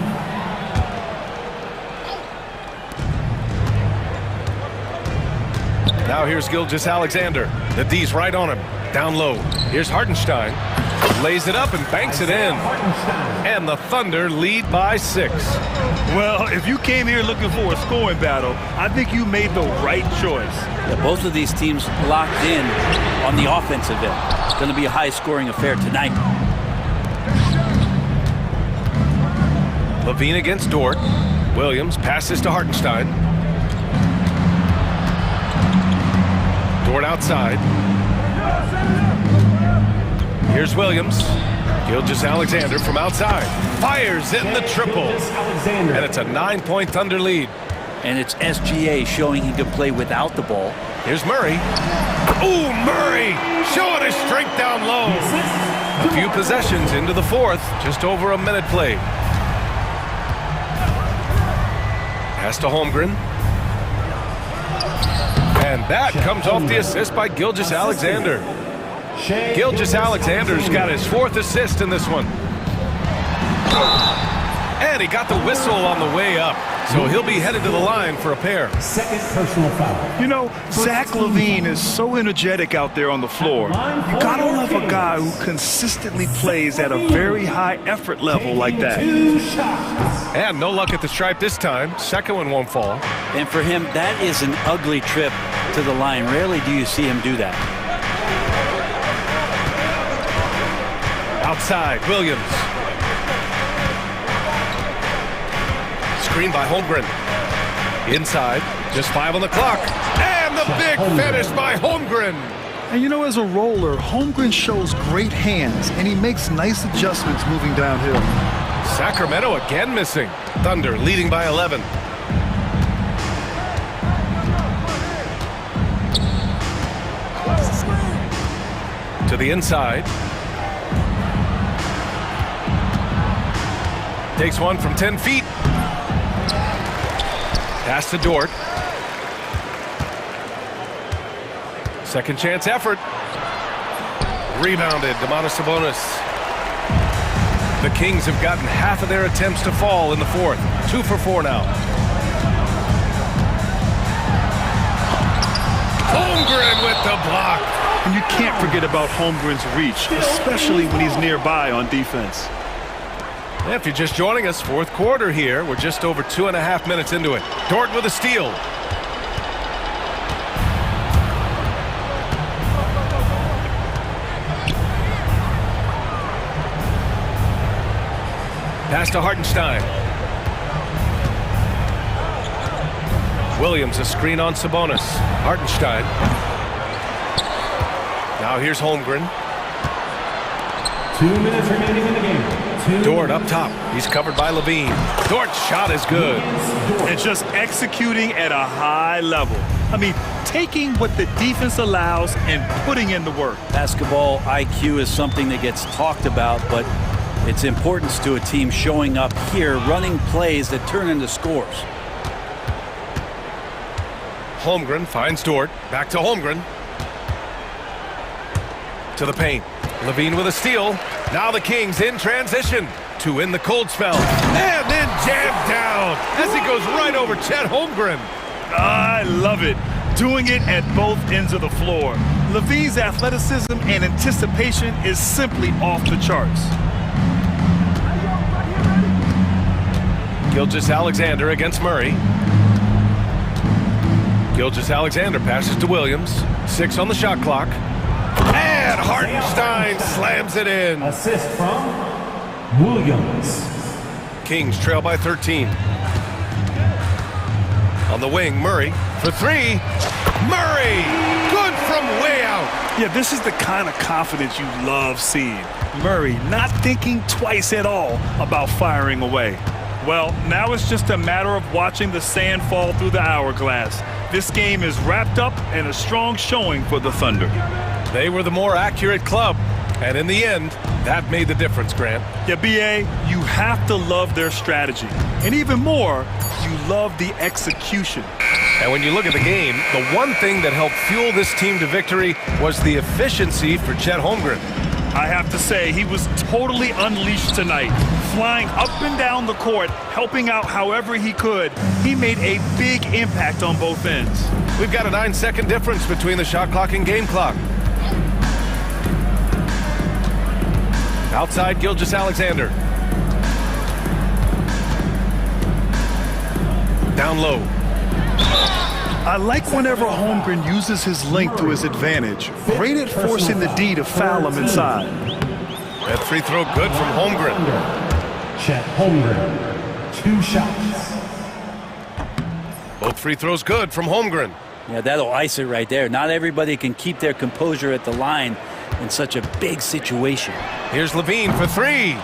Now here's Gilgeous-Alexander. The D's right on him. Down low. Here's Hartenstein. Lays it up and banks it in. And the Thunder lead by 6. Well, if you came here looking for a scoring battle, I think you made the right choice. Yeah, both of these teams locked in on the offensive end. It's going to be a high-scoring affair tonight. Levine against Dort. Williams passes to Hartenstein. Dort outside. Here's Williams. Gilgeous-Alexander from outside. Fires in the triple. And it's a 9-point Thunder lead. And it's SGA showing he can play without the ball. Here's Murray. Ooh, Murray showing his strength down low. A few possessions into the 4th. Just over a minute played. Pass to Holmgren. And that comes off the assist by Gilgeous-Alexander. Gilgeous-Alexander's got his 4th assist in this one. And he got the whistle on the way up. So he'll be headed to the line for a pair. Second personal foul. You know, Zach LaVine is so energetic out there on the floor. You gotta love a guy who consistently plays at a very high effort level like that. And no luck at the stripe this time. Second one won't fall. And for him, that is an ugly trip to the line. Rarely do you see him do that. Outside, Williams. Screen by Holmgren. Inside, just 5 on the clock. And the big finish by Holmgren. And you know, as a roller, Holmgren shows great hands, and he makes nice adjustments moving downhill. Sacramento again missing. Thunder leading by 11. To the inside. Takes one from 10 feet. Pass to Dort. Second chance effort. Rebounded, Domantas Sabonis. The Kings have gotten half of their attempts to fall in the 4th. 2 for 4 now. Holmgren with the block. And you can't forget about Holmgren's reach, especially when he's nearby on defense. If you're just joining us, 4th quarter here. We're just over 2.5 minutes into it. Dort with a steal. Pass to Hartenstein. Williams, a screen on Sabonis. Hartenstein. Now here's Holmgren. 2 minutes remaining in the game. Dort up top. He's covered by Levine. Dort's shot is good. And just executing at a high level. I mean, taking what the defense allows and putting in the work. Basketball IQ is something that gets talked about, but its importance to a team showing up here, running plays that turn into scores. Holmgren finds Dort. Back to Holmgren. To the paint. Levine with a steal. Now the Kings in transition to win the cold spell. And then jammed down as he goes right over Chet Holmgren. I love it. Doing it at both ends of the floor. Levine's athleticism and anticipation is simply off the charts. Gilgeous-Alexander against Murray. Gilgeous-Alexander passes to Williams. 6 on the shot clock. And Hartenstein slams it in. Assist from Williams. Kings trail by 13. On the wing, Murray for three. Murray! Good from way out. Yeah, this is the kind of confidence you love seeing. Murray not thinking twice at all about firing away. Well, now it's just a matter of watching the sand fall through the hourglass. This game is wrapped up in a strong showing for the Thunder. They were the more accurate club, and in the end, that made the difference, Grant. Yeah, B.A., you have to love their strategy. And even more, you love the execution. And when you look at the game, the one thing that helped fuel this team to victory was the efficiency for Chet Holmgren. I have to say, he was totally unleashed tonight. Flying up and down the court, helping out however he could. He made a big impact on both ends. We've got a 9-second difference between the shot clock and game clock. Outside, Gilgeous-Alexander. Down low. I like whenever Holmgren uses his length to his advantage. Great at forcing the D to foul him inside. That free throw good from Holmgren. Chet Holmgren, 2 shots. Both free throws good from Holmgren. Yeah, that'll ice it right there. Not everybody can keep their composure at the line in such a big situation. Here's Levine for three.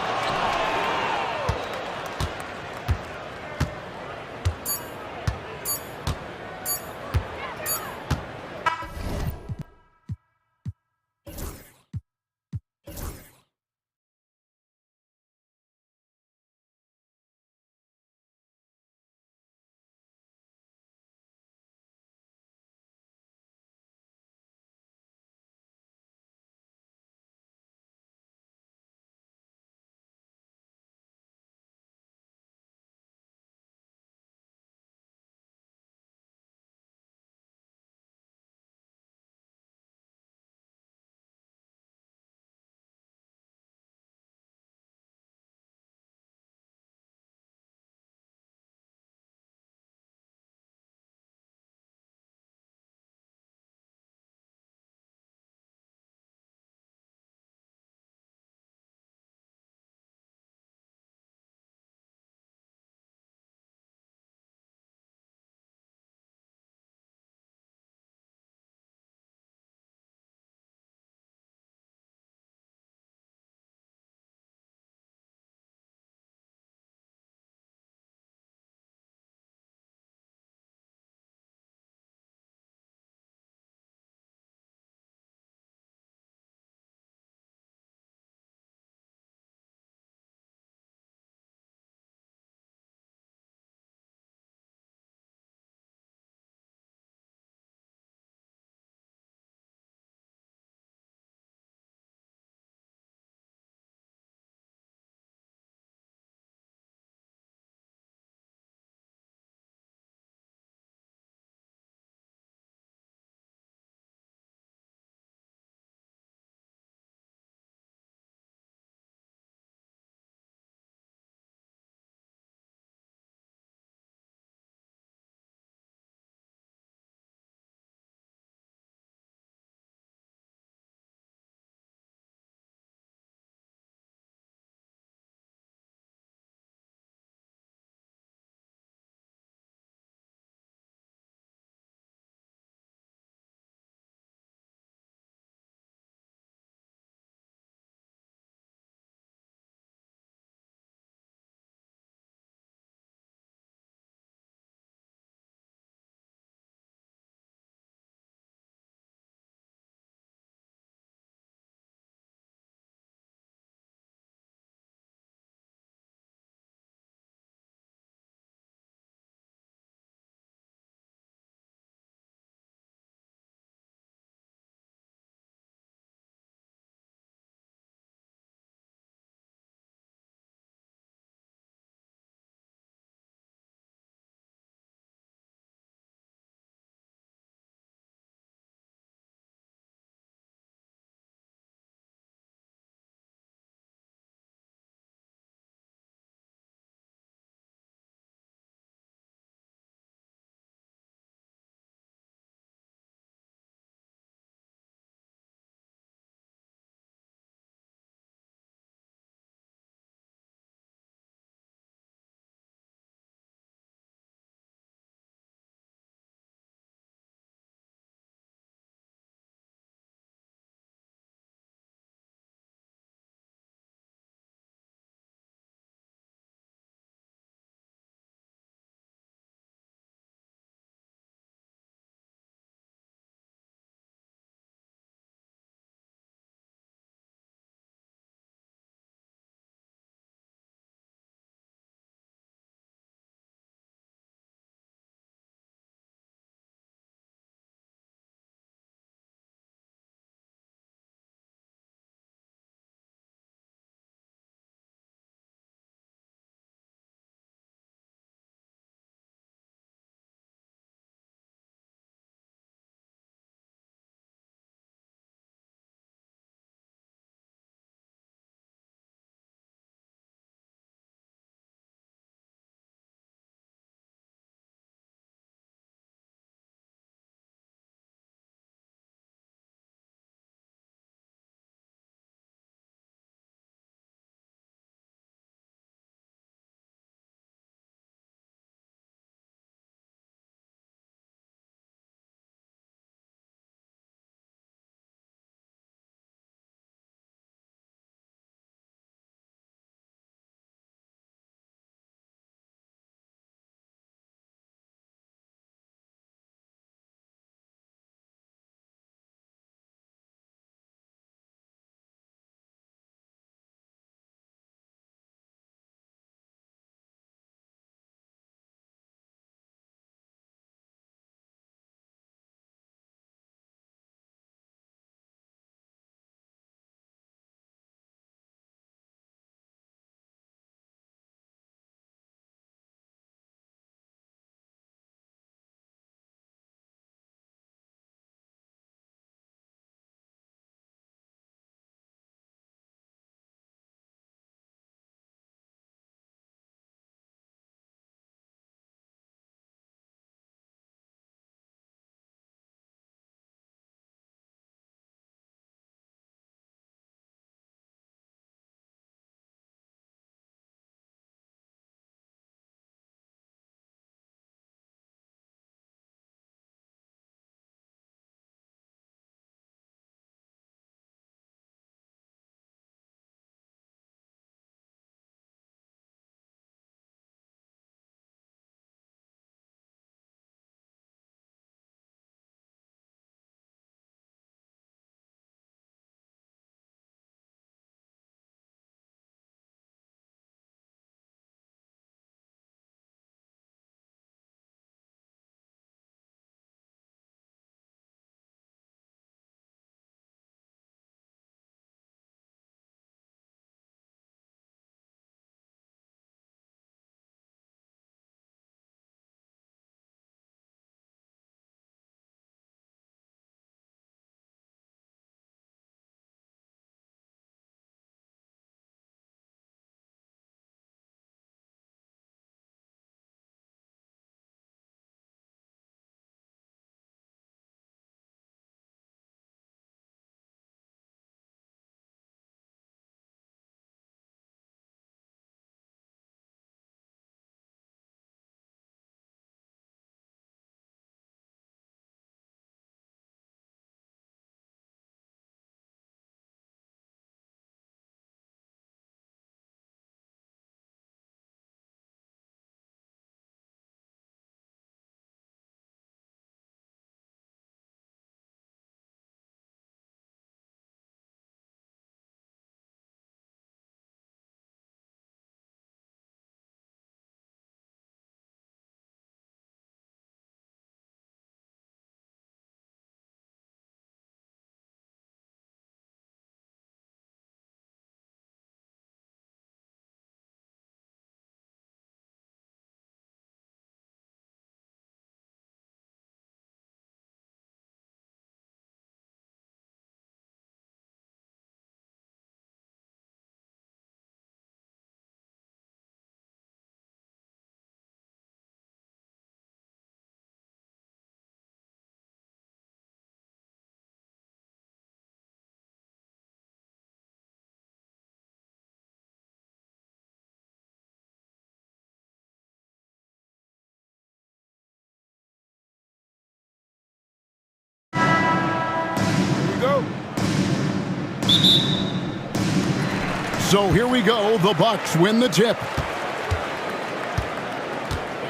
So here we go. The Bucks win the tip.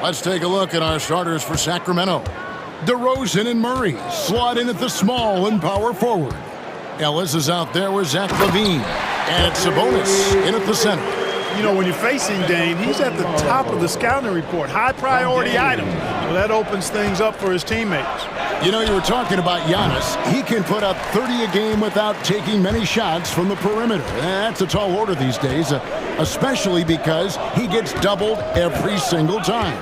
Let's take a look at our starters for Sacramento. DeRozan and Murray slot in at the small and power forward. Ellis is out there with Zach LaVine. And it's Sabonis in at the center. You know, when you're facing Dame, he's at the top of the scouting report. High priority item. Well, that opens things up for his teammates. You know, you were talking about Giannis. He can put up 30 a game without taking many shots from the perimeter. That's a tall order these days, especially because he gets doubled every single time.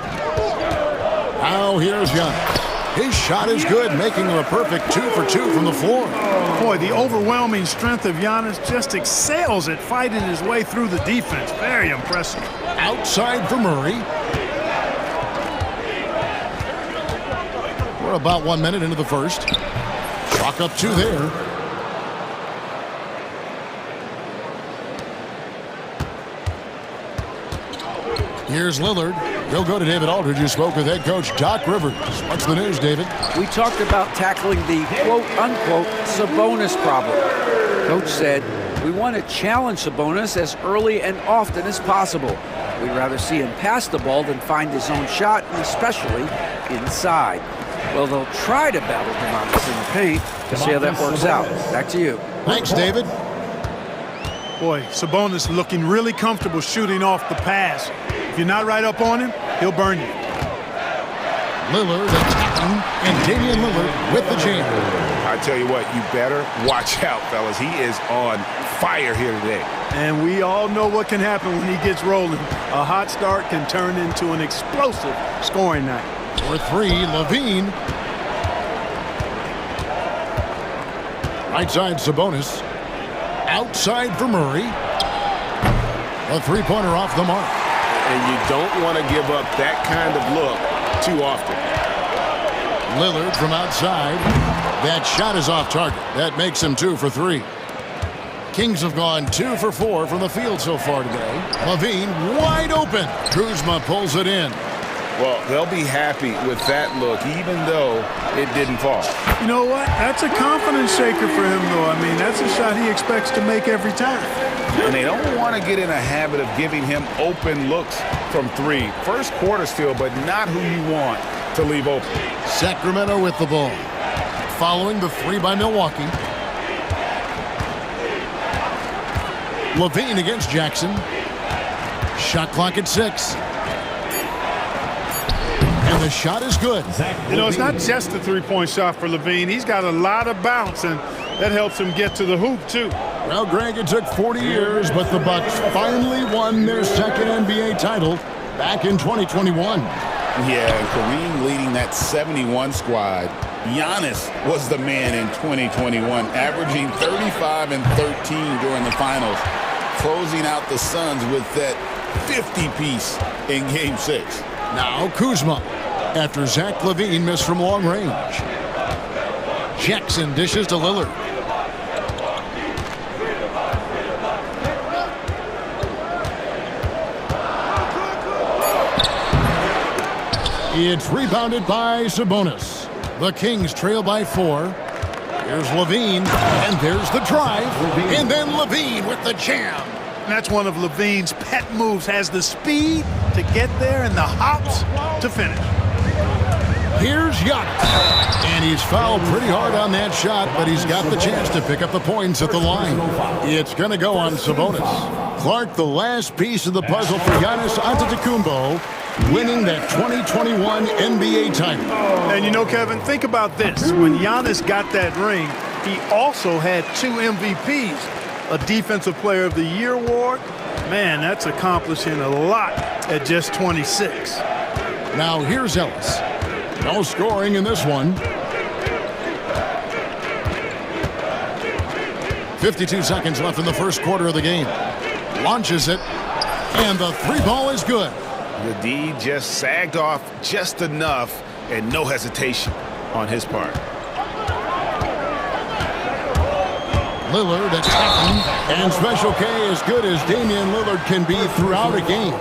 Now here's Giannis. His shot is good, making him a perfect 2 for 2 from the floor. Boy, the overwhelming strength of Giannis just excels at fighting his way through the defense. Very impressive. Outside for Murray. We're about 1 minute into the first. Chalk up 2 there. Here's Lillard. He'll go to David Aldridge, who spoke with head coach Doc Rivers. What's the news, David? We talked about tackling the quote-unquote Sabonis problem. Coach said, we want to challenge Sabonis as early and often as possible. We'd rather see him pass the ball than find his own shot, and especially inside. Well, they'll try to battle Sabonis in the paint to see how that works out. Back to you. Thanks, David. Boy, Sabonis looking really comfortable shooting off the pass. If you're not right up on him, he'll burn you. Lillard attacking, and Damian Lillard with the jam. I tell you what, you better watch out, fellas. He is on fire here today. And we all know what can happen when he gets rolling. A hot start can turn into an explosive scoring night. For 3, LaVine. Right side, Sabonis. Outside for Murray. A three-pointer off the mark. And you don't want to give up that kind of look too often. Lillard from outside. That shot is off target. That makes him 2 for 3. Kings have gone 2 for 4 from the field so far today. LaVine wide open. Kuzma pulls it in. Well, they'll be happy with that look, even though it didn't fall. You know what? That's a confidence shaker for him, though. I mean, that's a shot he expects to make every time. And they don't want to get in a habit of giving him open looks from 3. First quarter still, but not who you want to leave open. Sacramento with the ball. Following the 3 by Milwaukee. LaVine against Jackson. Shot clock at 6. And the shot is good. You know, it's not just the three-point shot for LaVine. He's got a lot of bounce, and that helps him get to the hoop, too. Well, Greg, it took 40 years, but the Bucks finally won their second NBA title back in 2021. Yeah, and Kareem leading that 71 squad. Giannis was the man in 2021, averaging 35 and 13 during the finals, closing out the Suns with that 50-piece in Game 6. Now Kuzma, after Zach LaVine missed from long range. Jackson dishes to Lillard. It's rebounded by Sabonis. The Kings trail by 4. Here's LaVine, and there's the drive. And then LaVine with the jam. That's one of LaVine's pet moves. Has the speed to get there and the hops to finish. Here's Giannis. And he's fouled pretty hard on that shot, but he's got the chance to pick up the points at the line. It's going to go on Sabonis. Clark, the last piece of the puzzle for Giannis Antetokounmpo, winning that 2021 NBA title. And you know, Kevin, think about this. When Giannis got that ring, he also had 2 MVPs. A Defensive Player of the Year award. Man, that's accomplishing a lot at just 26. Now here's Ellis. No scoring in this one. 52 seconds left in the first quarter of the game. Launches it, and the 3-ball is good. The D just sagged off just enough, and no hesitation on his part. Lillard attacking, and Special K as good as Damian Lillard can be throughout a game.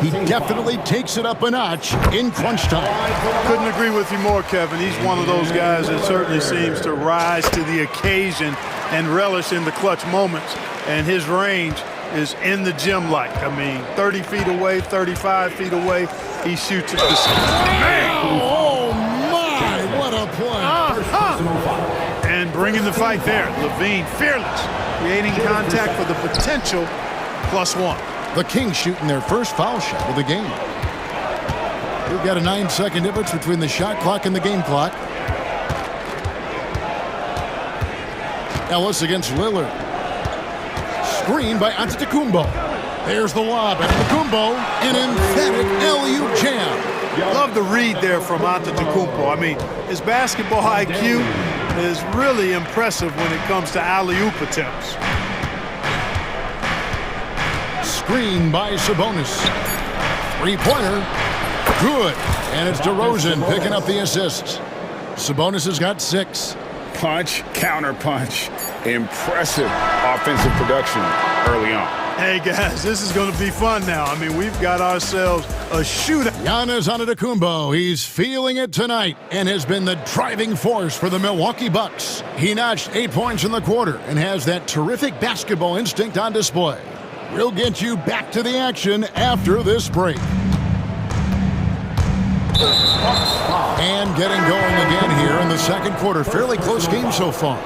He definitely takes it up a notch in crunch time. Couldn't agree with you more, Kevin. He's one of those guys that certainly seems to rise to the occasion and relish in the clutch moments. And his range is in the gym like. I mean, 30 feet away, 35 feet away, he shoots at the Oh, my, what a play. And bringing the fight there. Levine, fearless, creating contact for the potential +1. The Kings shooting their first foul shot of the game. We've got a 9-second difference between the shot clock and the game clock. Ellis against Lillard. Screen by Antetokounmpo. There's the lob. Antetokounmpo, an emphatic alley-oop jam. Love the read there from Antetokounmpo. I mean, his basketball IQ is really impressive when it comes to alley-oop attempts. Screen by Sabonis. Three-pointer. Good. And it's DeRozan picking up the assists. Sabonis has got 6. Punch, counter punch. Impressive offensive production early on. Hey, guys, this is going to be fun now. I mean, we've got ourselves a shootout. Giannis Antetokounmpo, he's feeling it tonight and has been the driving force for the Milwaukee Bucks. He notched 8 points in the quarter and has that terrific basketball instinct on display. We'll get you back to the action after this break. And getting going again here in the second quarter. Fairly close game so far.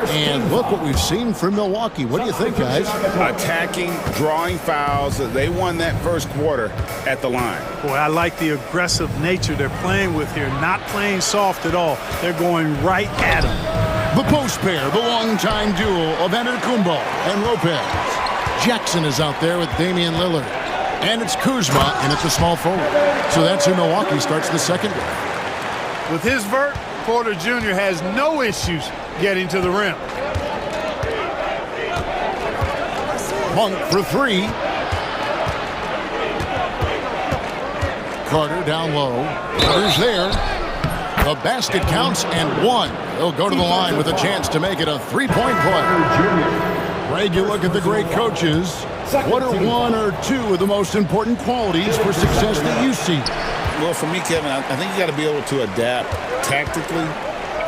And look what we've seen from Milwaukee. What do you think, guys? Attacking, drawing fouls. They won that first quarter at the line. Boy, I like the aggressive nature they're playing with here. Not playing soft at all. They're going right at him. The post pair, the longtime duo of Antetokounmpo and Lopez. Jackson is out there with Damian Lillard. And it's Kuzma, and it's a small forward. So that's who Milwaukee starts the second with. With his vert, Porter Jr. has no issues getting to the rim. Monk for 3. Carter down low. Carter's there. The basket counts and 1. He'll go to the line with a chance to make it a 3-point play. Greg, you look at the great coaches. What are 1 or 2 of the most important qualities for success that you see? Well, for me, Kevin, I think you got to be able to adapt tactically.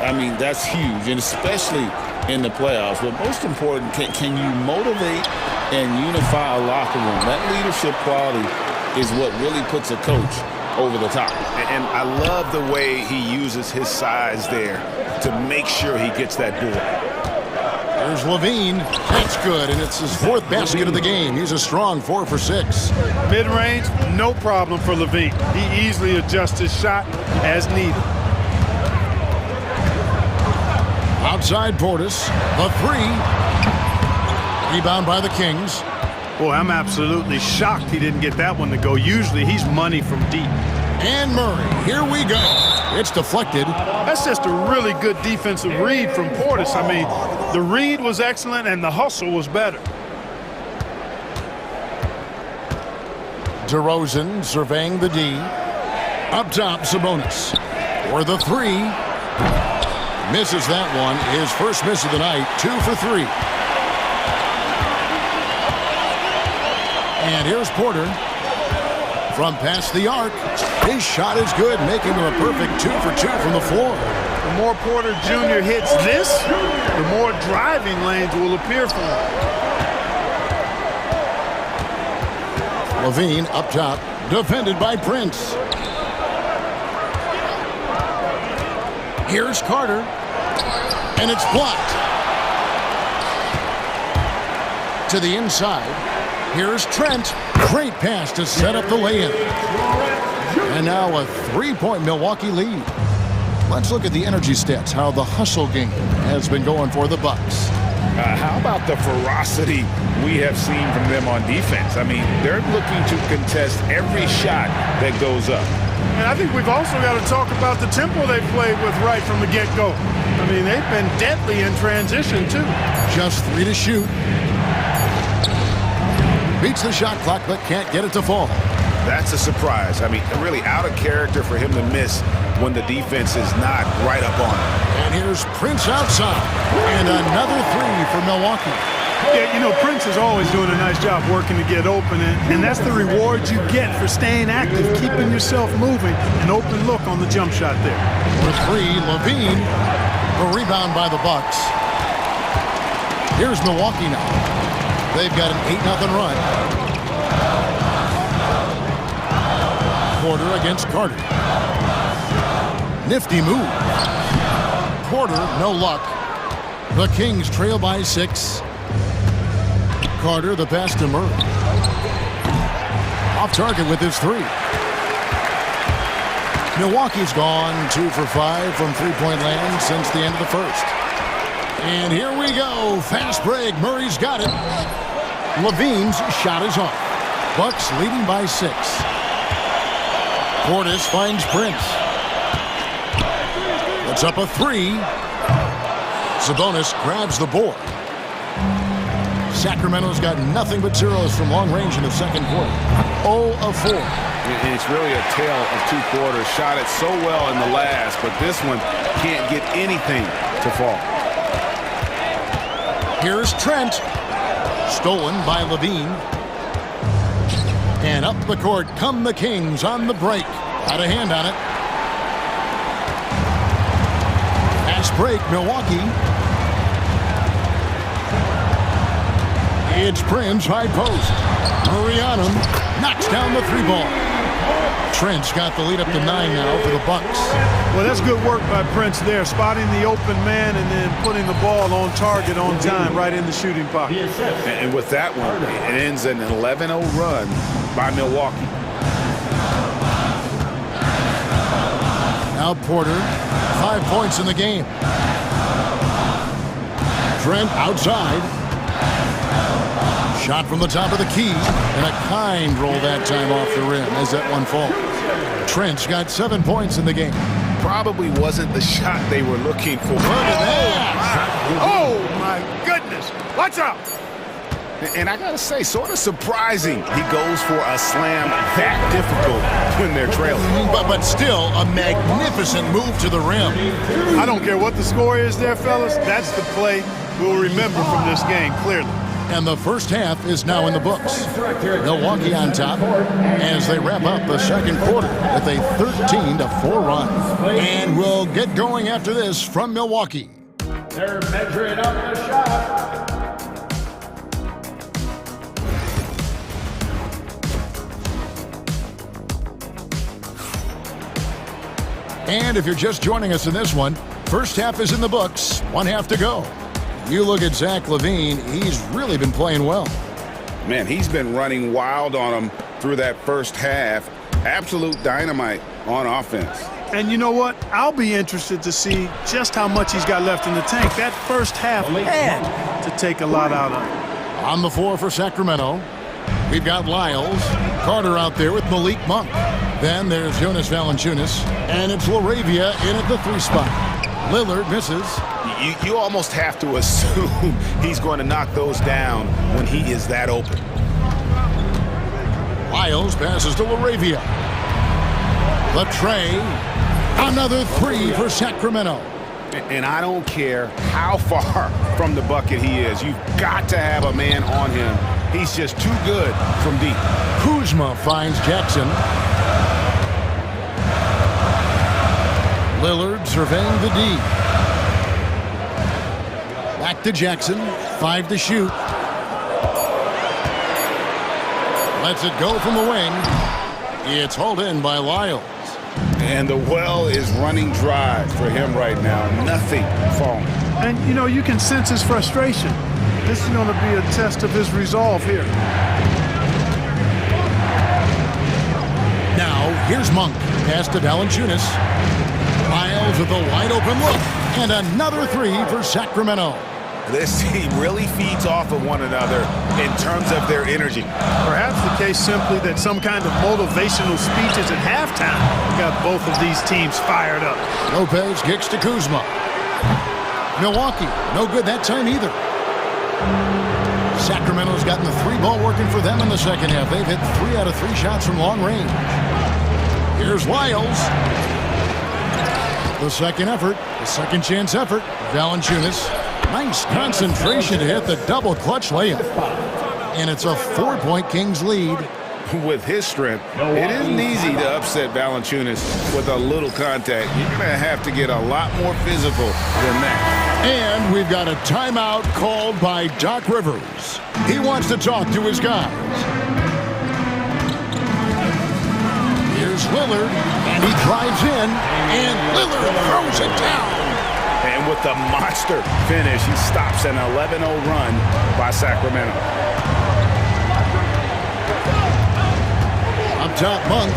I mean, that's huge, and especially in the playoffs. But most important, can you motivate and unify a locker room? That leadership quality is what really puts a coach over the top. And I love the way he uses his size there to make sure he gets that board. There's Levine. That's good, and it's his 4th basket of the game. He's a strong 4 for 6. Mid-range, no problem for Levine. He easily adjusts his shot as needed. Outside Portis, the 3. Rebound by the Kings. Boy, I'm absolutely shocked he didn't get that one to go. Usually he's money from deep. And Murray, here we go. It's deflected. That's just a really good defensive read from Portis. I mean, the read was excellent and the hustle was better. DeRozan surveying the D. Up top, Sabonis. For the 3. Misses that one. His first miss of the night. 2 for 3. And here's Porter. From past the arc. His shot is good, making him a perfect 2 for 2 from the floor. The more Porter Jr. hits this, the more driving lanes will appear for him. Levine up top, defended by Prince. Here's Carter. And it's blocked. To the inside. Here's Trent. Great pass to set up the lay-in. And now a 3-point Milwaukee lead. Let's look at the energy stats, how the hustle game has been going for the Bucks. How about the ferocity we have seen from them on defense? I mean, they're looking to contest every shot that goes up. And I think we've also got to talk about the tempo they played with right from the get-go. I mean, they've been deadly in transition, too. Just 3 to shoot. Beats the shot clock, but can't get it to fall. That's a surprise. I mean, really out of character for him to miss when the defense is not right up on him. And here's Prince outside. And another 3 for Milwaukee. Yeah, you know, Prince is always doing a nice job working to get open, and that's the reward you get for staying active, keeping yourself moving, an open look on the jump shot there. 3, Levine. A rebound by the Bucks. Here's Milwaukee now. They've got an 8-0 run. Porter against Carter. Nifty move. Porter, no luck. The Kings trail by 6. Carter, the pass to Murray. Off target with his 3. Milwaukee's gone 2 for 5 from three-point land since the end of the first. And here we go. Fast break. Murray's got it. Levine's shot is off. Bucks leading by 6. Portis finds Prince. It's up a 3. Sabonis grabs the board. Sacramento's got nothing but zeros from long range in the second quarter. 0 of 4. It's really a tale of 2 quarters. Shot it so well in the last, but this one can't get anything to fall. Here's Trent. Stolen by Levine. And up the court come the Kings on the break. Got a hand on it. Fast break, Milwaukee. It's Prince, high post. Murray on him. Knocks down the 3-ball. Trent's got the lead up to 9 now for the Bucks. Well, that's good work by Prince there, spotting the open man and then putting the ball on target on time right in the shooting pocket. And with that one, it ends an 11-0 run by Milwaukee. Now Porter, 5 points in the game. Trent outside. Shot from the top of the key, and a kind roll that time off the rim as that one falls. Trent's got 7 points in the game. Probably wasn't the shot they were looking for. Look at that! Oh, my goodness. Watch out. And I got to say, sort of surprising he goes for a slam that difficult when they're trailing. But still, a magnificent move to the rim. I don't care what the score is there, fellas. That's the play we'll remember from this game, clearly. And the first half is now in the books. Milwaukee on top as they wrap up the second quarter with a 13-4 run. And we'll get going after this from Milwaukee. They're measuring up the shot. And if you're just joining us in this one, first half is in the books, 1 half to go. You look at Zach LaVine, he's really been playing well. Man, he's been running wild on them through that first half. Absolute dynamite on offense. And you know what? I'll be interested to see just how much he's got left in the tank. That first half had to take a lot out of him. On the floor for Sacramento, we've got Lyles, Carter out there with Malik Monk. Then there's Jonas Valanciunas, and it's LaRavia in at the 3 spot. Lillard misses. You almost have to assume he's going to knock those down when he is that open. Lyles passes to LaRavia. The tray. Another 3 for Sacramento. And I don't care how far from the bucket he is. You've got to have a man on him. He's just too good from deep. Kuzma finds Jackson. Lillard surveying the D. Back to Jackson. 5 to shoot. Lets it go from the wing. It's hauled in by Lyles. And the well is running dry for him right now. Nothing falling. And, you know, you can sense his frustration. This is going to be a test of his resolve here. Now, here's Monk. Pass to Valanciunas. Lyles with a wide open look. And another 3 for Sacramento. This team really feeds off of one another in terms of their energy. Perhaps the case simply that some kind of motivational speeches at halftime got both of these teams fired up. Lopez kicks to Kuzma. Milwaukee, no good that time either. Sacramento's gotten the 3-ball working for them in the second half. They've hit 3 out of 3 shots from long range. Here's Lyles. The second effort, the second chance effort. Valanciunas. Nice concentration to hit the double clutch layup. And it's a 4-point Kings lead. With his strength, it isn't easy to upset Valanciunas with a little contact. You're going to have to get a lot more physical than that. And we've got a timeout called by Doc Rivers. He wants to talk to his guys. Here's Lillard, and he drives in, and Lillard throws it down. And with the monster finish, he stops an 11-0 run by Sacramento. Up top, Monk.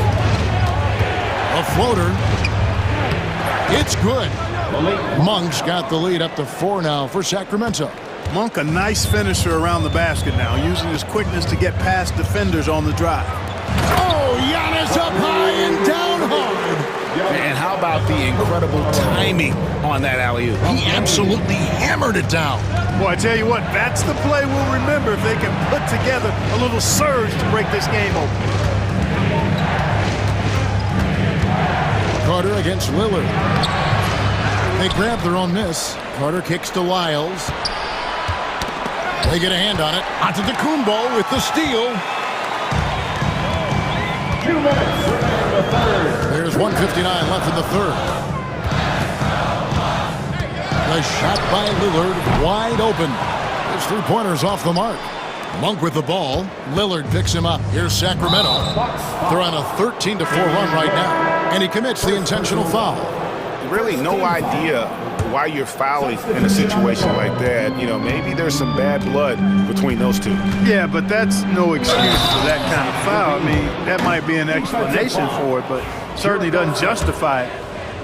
A floater. It's good. Monk's got the lead up to 4 now for Sacramento. Monk, a nice finisher around the basket now, using his quickness to get past defenders on the drive. Oh, Giannis up high and down hard. And how about the incredible timing on that alley-oop? He absolutely hammered it down. Boy, I tell you what, that's the play we'll remember if they can put together a little surge to break this game open. Carter against Lillard. They grab their own miss. Carter kicks to Lyles. They get a hand on it. Onto the Kumbo with the steal. 2 minutes in the third. There's 1:59 left in the third. The shot by Lillard wide open. His three-pointer's off the mark. Monk with the ball. Lillard picks him up. Here's Sacramento. They're on a 13-4 run right now. And he commits the intentional foul. Really no idea why you're fouling in a situation like that. You know, maybe there's some bad blood between those two. Yeah, but that's no excuse for that kind of foul. I mean, that might be an explanation for it, but certainly doesn't justify it.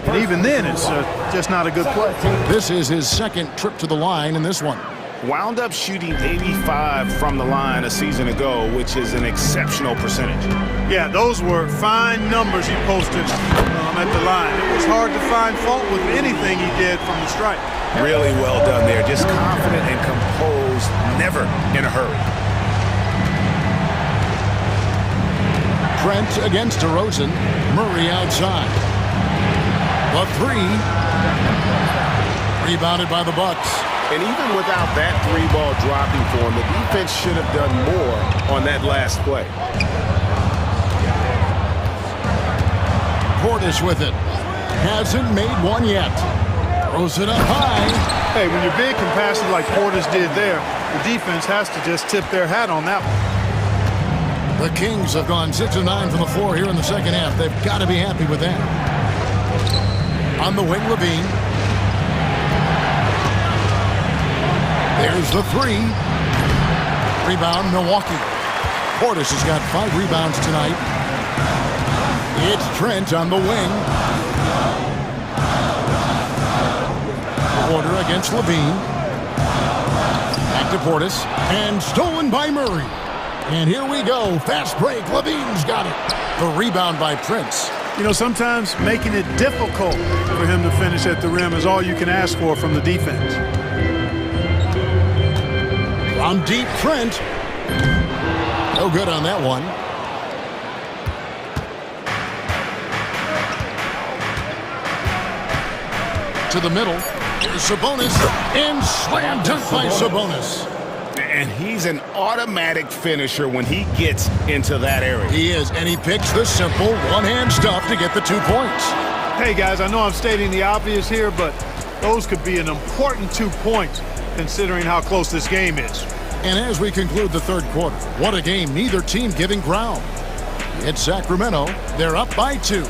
And even then, it's just not a good play. This is his second trip to the line in this one. Wound up shooting 85 from the line a season ago, which is an exceptional percentage. Yeah, those were fine numbers he posted at the line. It was hard to find fault with anything he did from the stripe. Really well done there. Just confident and composed, never in a hurry. Trent against DeRozan. Murray outside. The three. Rebounded by the Bucks. And even without that three-ball dropping for him, the defense should have done more on that last play. Portis with it. Hasn't made one yet. Throws it up high. Hey, when you're big and passive like Portis did there, the defense has to just tip their hat on that one. The Kings have gone 6 of 9 from the floor here in the second half. They've got to be happy with that. On the wing, Levine. There's the three. Rebound, Milwaukee. Portis has got 5 rebounds tonight. It's Trent on the wing. Porter against Levine. Back to Portis. And stolen by Murray. And here we go. Fast break. Levine's got it. The rebound by Prince. You know, sometimes making it difficult for him to finish at the rim is all you can ask for from the defense. From deep, Trent. No good on that one. To the middle. Here's Sabonis. And slam dunk by Sabonis. And he's an automatic finisher when he gets into that area. He is, and he picks the simple one-hand stuff to get the 2 points. Hey, guys, I know I'm stating the obvious here, but those could be an important 2 points considering how close this game is. And as we conclude the third quarter, what a game, neither team giving ground. It's Sacramento. They're up by 2.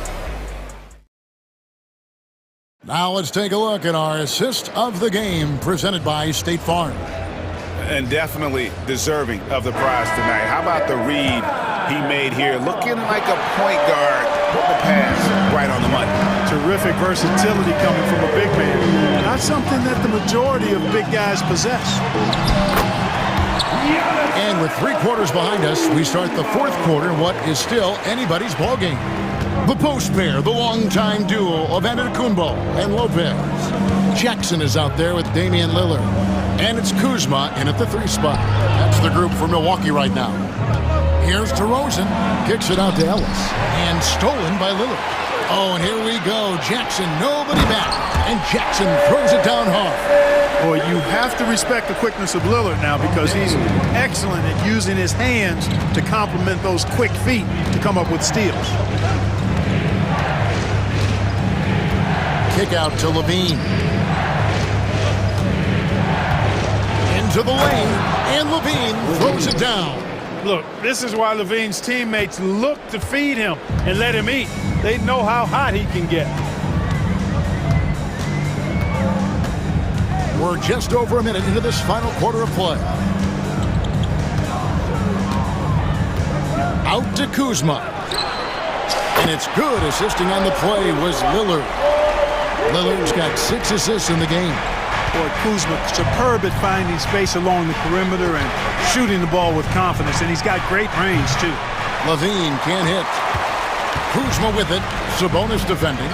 Now let's take a look at our assist of the game presented by State Farm. And definitely deserving of the prize tonight. How about the read he made here? Looking like a point guard. Put the pass right on the money. Terrific versatility coming from a big man. Not something that the majority of big guys possess. And with 3 quarters behind us, we start the fourth quarter in what is still anybody's ballgame. The post pair, the longtime duo of Antetokounmpo and Lopez. Jackson is out there with Damian Lillard. And it's Kuzma in at the 3 spot. That's the group for Milwaukee right now. Here's DeRozan. Kicks it out to Ellis. And stolen by Lillard. Oh, and here we go. Jackson, nobody back. And Jackson throws it down hard. Boy, you have to respect the quickness of Lillard now because he's excellent at using his hands to complement those quick feet to come up with steals. Kick out to Levine. Into the lane, and Levine throws it down. Look, this is why Levine's teammates look to feed him and let him eat. They know how hot he can get. We're just over a minute into this final quarter of play. Out to Kuzma. And it's good. Assisting on the play was Lillard. Lillard's got 6 assists in the game. Boy, Kuzma, superb at finding space along the perimeter and shooting the ball with confidence, and he's got great range, too. Levine can't hit. Kuzma with it. Sabonis defending.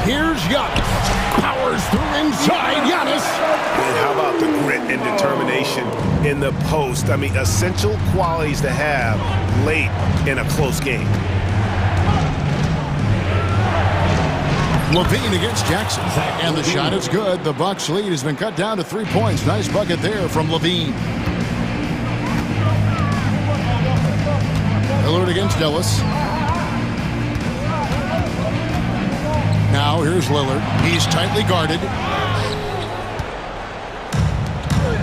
Here's Giannis. Powers through inside. Giannis. And how about the grit and determination in the post? I mean, essential qualities to have late in a close game. Levine against Jackson. And the shot is good. The Bucks lead has been cut down to 3 points. Nice bucket there from Levine. Lillard against Ellis. Now here's Lillard. He's tightly guarded.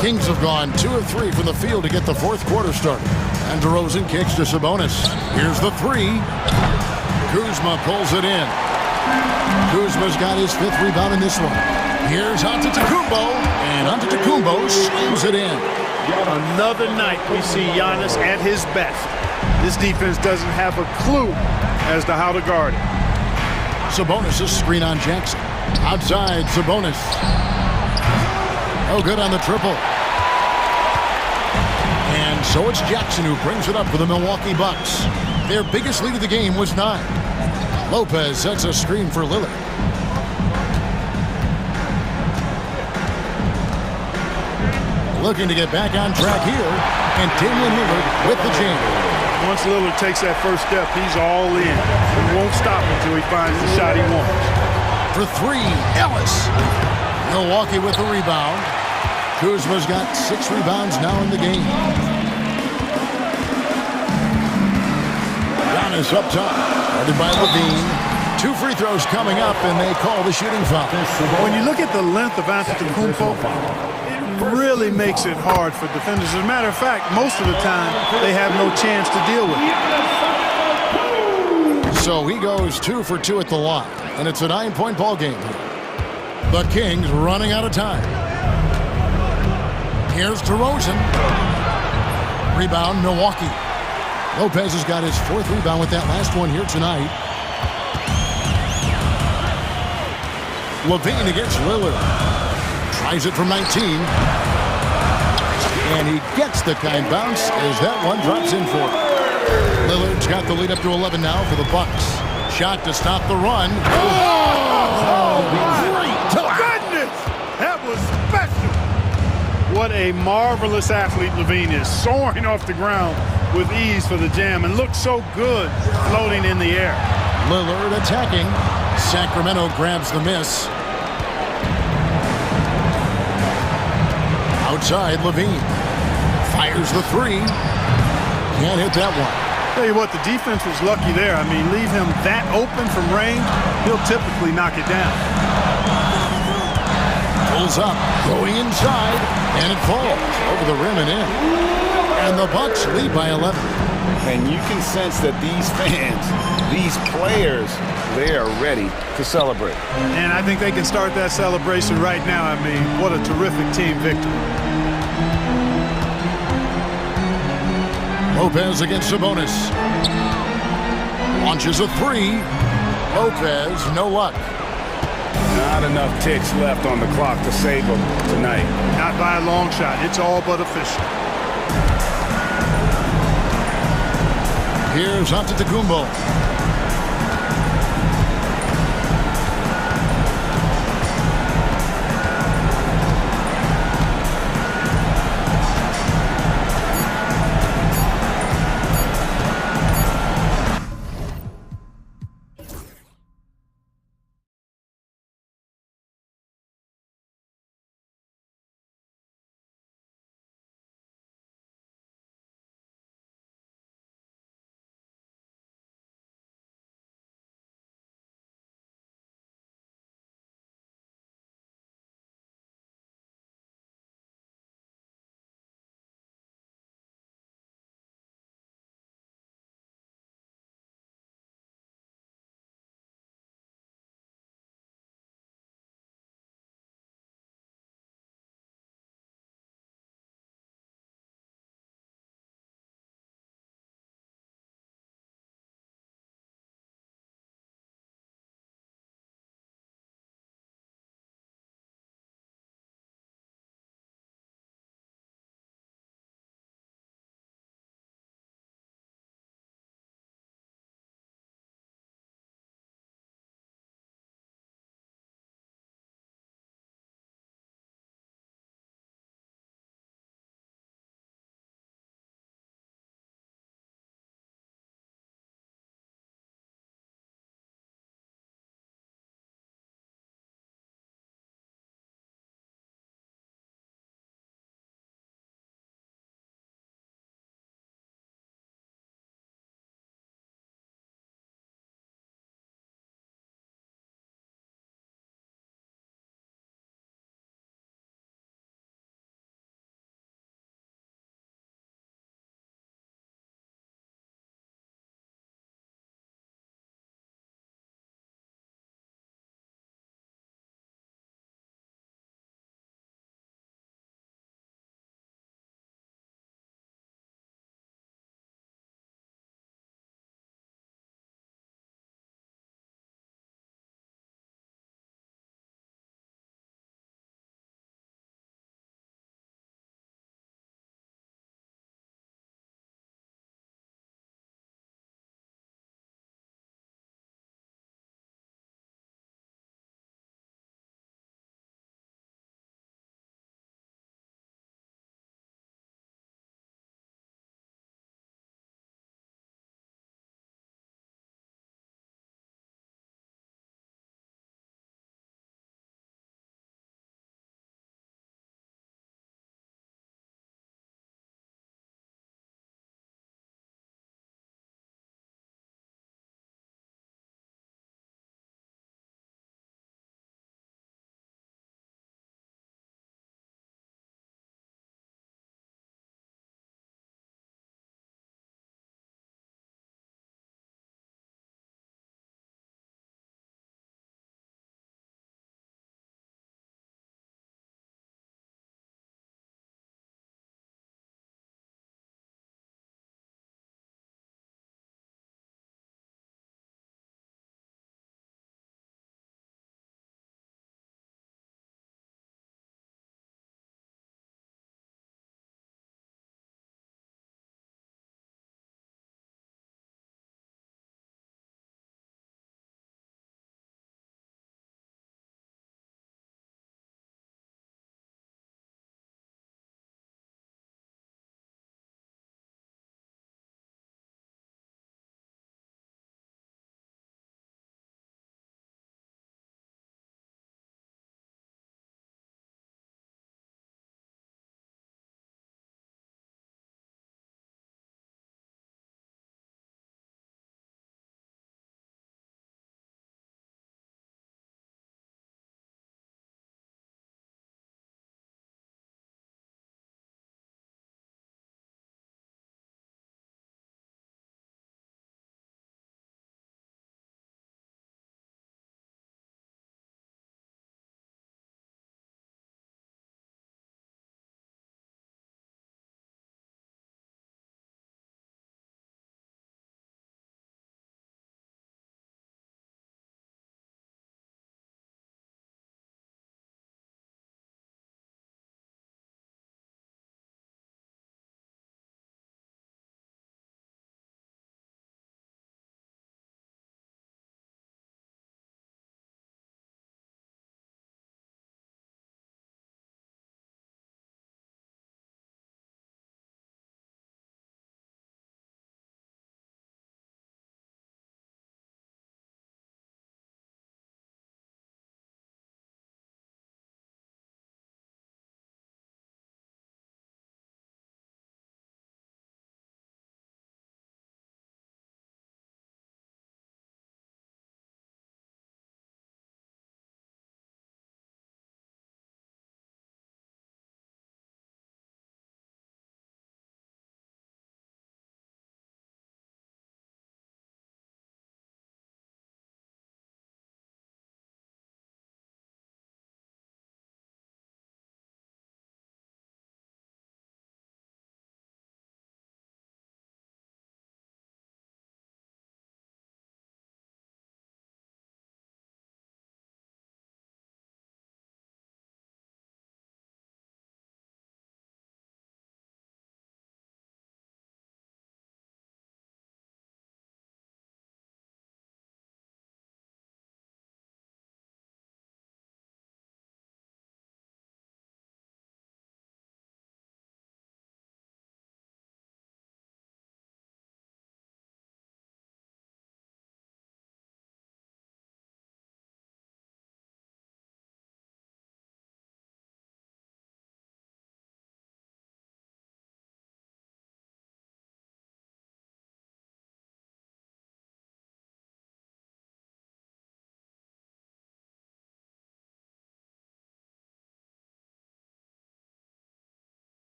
Kings have gone 2 of 3 from the field to get the fourth quarter started. And DeRozan kicks to Sabonis. Here's the 3. Kuzma pulls it in. Kuzma's got his 5th rebound in this one. Here's Antetokounmpo, and Antetokounmpo slams it in. Another night we see Giannis at his best. This defense doesn't have a clue as to how to guard it. Sabonis' screen on Jackson. Outside, Sabonis. Oh, good on the triple. And so it's Jackson who brings it up for the Milwaukee Bucks. Their biggest lead of the game was 9. Lopez sets a screen for Lillard. Looking to get back on track here. And Damian Lillard with the jam. Once Lillard takes that first step, he's all in. He won't stop until he finds the shot he wants. For 3, Ellis. Milwaukee with the rebound. Kuzma's got 6 rebounds now in the game. Giannis up top. Guarded by Levine. 2 free throws coming up, and they call the shooting foul. When you look at the length of Antetokounmpo, it really makes it hard for defenders. As a matter of fact, most of the time, they have no chance to deal with it. So he goes 2 for 2 at the line, and it's a 9-point ball game. The Kings running out of time. Here's DeRozan. Rebound, Milwaukee. Lopez has got his 4th rebound with that last one here tonight. Levine against Lillard. Tries it from 19. And he gets the kind bounce as that one drops in for him. Lillard's got the lead up to 11 now for the Bucks. Shot to stop the run. Oh, great! Goodness! That was special! What a marvelous athlete Levine is. Soaring off the ground with ease for the jam and looks so good floating in the air. Lillard attacking. Sacramento grabs the miss. Outside, Levine. Fires the 3. Can't hit that one. Tell you what, the defense was lucky there. I mean, leave him that open from range, he'll typically knock it down. Pulls up, going inside, and it falls over the rim and in. And the Bucks lead by 11. And you can sense that these fans, these players, they are ready to celebrate. And I think they can start that celebration right now. I mean, what a terrific team victory. Lopez against Sabonis. Launches a 3. Lopez, no luck. Not enough ticks left on the clock to save them tonight. Not by a long shot. It's all but official. Here's Antetokounmpo.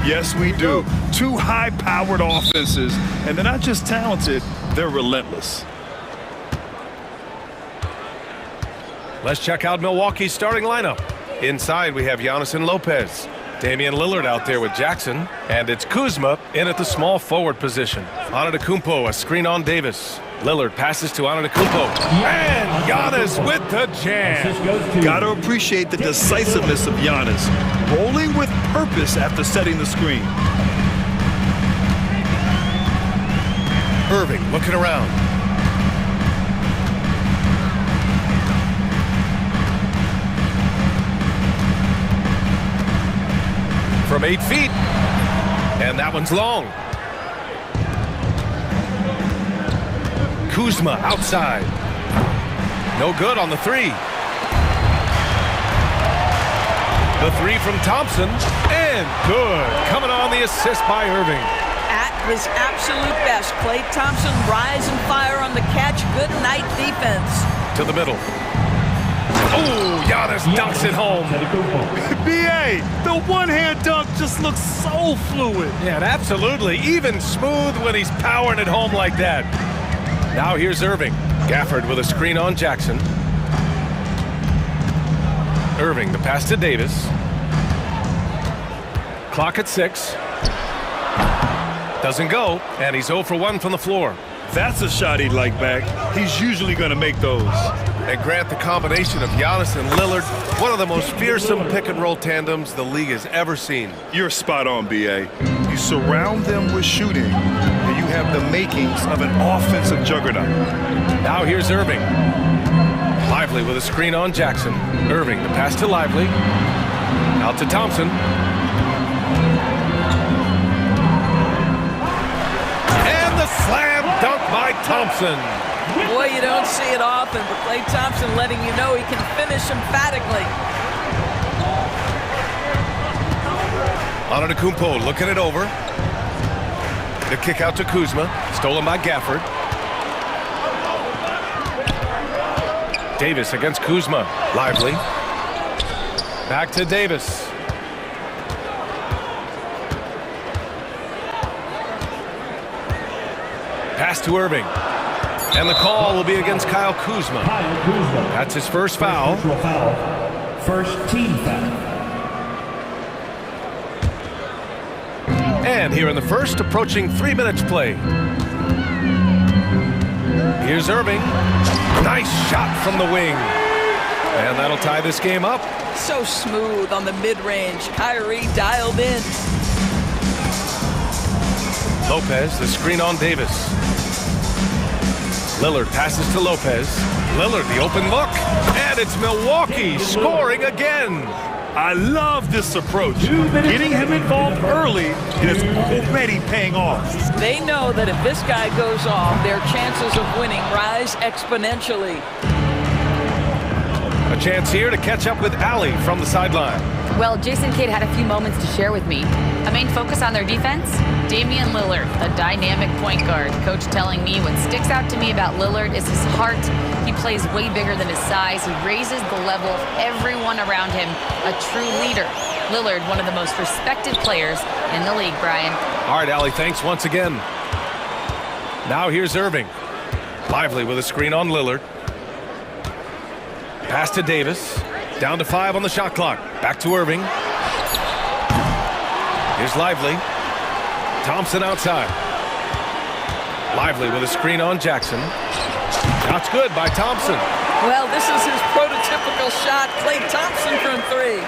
Yes, we do. Two high-powered offenses, and they're not just talented, they're relentless. Let's check out Milwaukee's starting lineup. Inside, we have Giannis and Lopez. Damian Lillard out there with Jackson. And it's Kuzma in at the small forward position. Antetokounmpo, a screen on Davis. Lillard passes to Antetokounmpo. And Giannis with the jam. Got to appreciate the decisiveness of Giannis. Rolling with purpose after setting the screen. Irving looking around. From 8 feet. And that one's long. Kuzma outside. No good on the three. The three from Thompson. And good. Coming on the assist by Irving. At his absolute best, Klay Thompson rise and fire on the catch. Good night defense. To the middle. Oh, Giannis dunks it home. B.A., the one-hand dunk just looks so fluid. Yeah, absolutely. Even smooth when he's powering it home like that. Now here's Irving. Gafford with a screen on Jackson. Irving, the pass to Davis. Clock at 6. Doesn't go, and he's 0 for 1 from the floor. That's a shot he'd like back. He's usually going to make those. And Grant, the combination of Giannis and Lillard, one of the most fearsome pick-and-roll tandems the league has ever seen. You're spot on, B.A. You surround them with shooting, and you have the makings of an offensive juggernaut. Now here's Irving. Lively with a screen on Jackson. Irving, the pass to Lively. Out to Thompson. And the slam dunk by Thompson. Boy, you don't see it often, but Klay Thompson letting you know he can finish emphatically. Antetokounmpo looking it over. The kick out to Kuzma. Stolen by Gafford. Davis against Kuzma. Lively. Back to Davis. Pass to Irving. And the call will be against Kyle Kuzma. That's his first foul. First team foul. And here in the first, approaching 3 minutes play. Here's Irving. Nice shot from the wing. And that'll tie this game up. So smooth on the mid-range. Kyrie dialed in. Lopez, the screen on Davis. Lillard passes to Lopez. Lillard, the open look. And it's Milwaukee scoring again. I love this approach. Getting him involved early is already paying off. They know that if this guy goes off, their chances of winning rise exponentially. A chance here to catch up with Allie from the sideline. Well, Jason Kidd had a few moments to share with me. A main focus on their defense, Damian Lillard, a dynamic point guard. Coach telling me what sticks out to me about Lillard is his heart. He plays way bigger than his size. He raises the level of everyone around him. A true leader. Lillard, one of the most respected players in the league, Brian. All right, Allie, thanks once again. Now here's Irving. Lively with a screen on Lillard. Pass to Davis. Down to 5 on the shot clock. Back to Irving. Here's Lively. Thompson outside. Lively with a screen on Jackson. Shot's good by Thompson. Well, this is his prototypical shot. Klay Thompson from 3.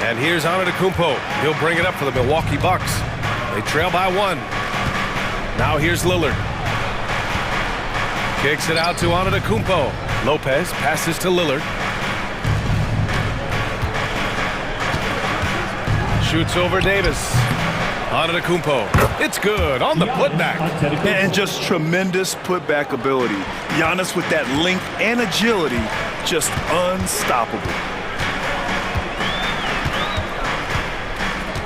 And here's Antetokounmpo. He'll bring it up for the Milwaukee Bucks. They trail by 1. Now here's Lillard. Kicks it out to Antetokounmpo. Lopez passes to Lillard. Shoots over Davis. Antetokounmpo. It's good on the putback. And just tremendous putback ability. Giannis with that length and agility, just unstoppable.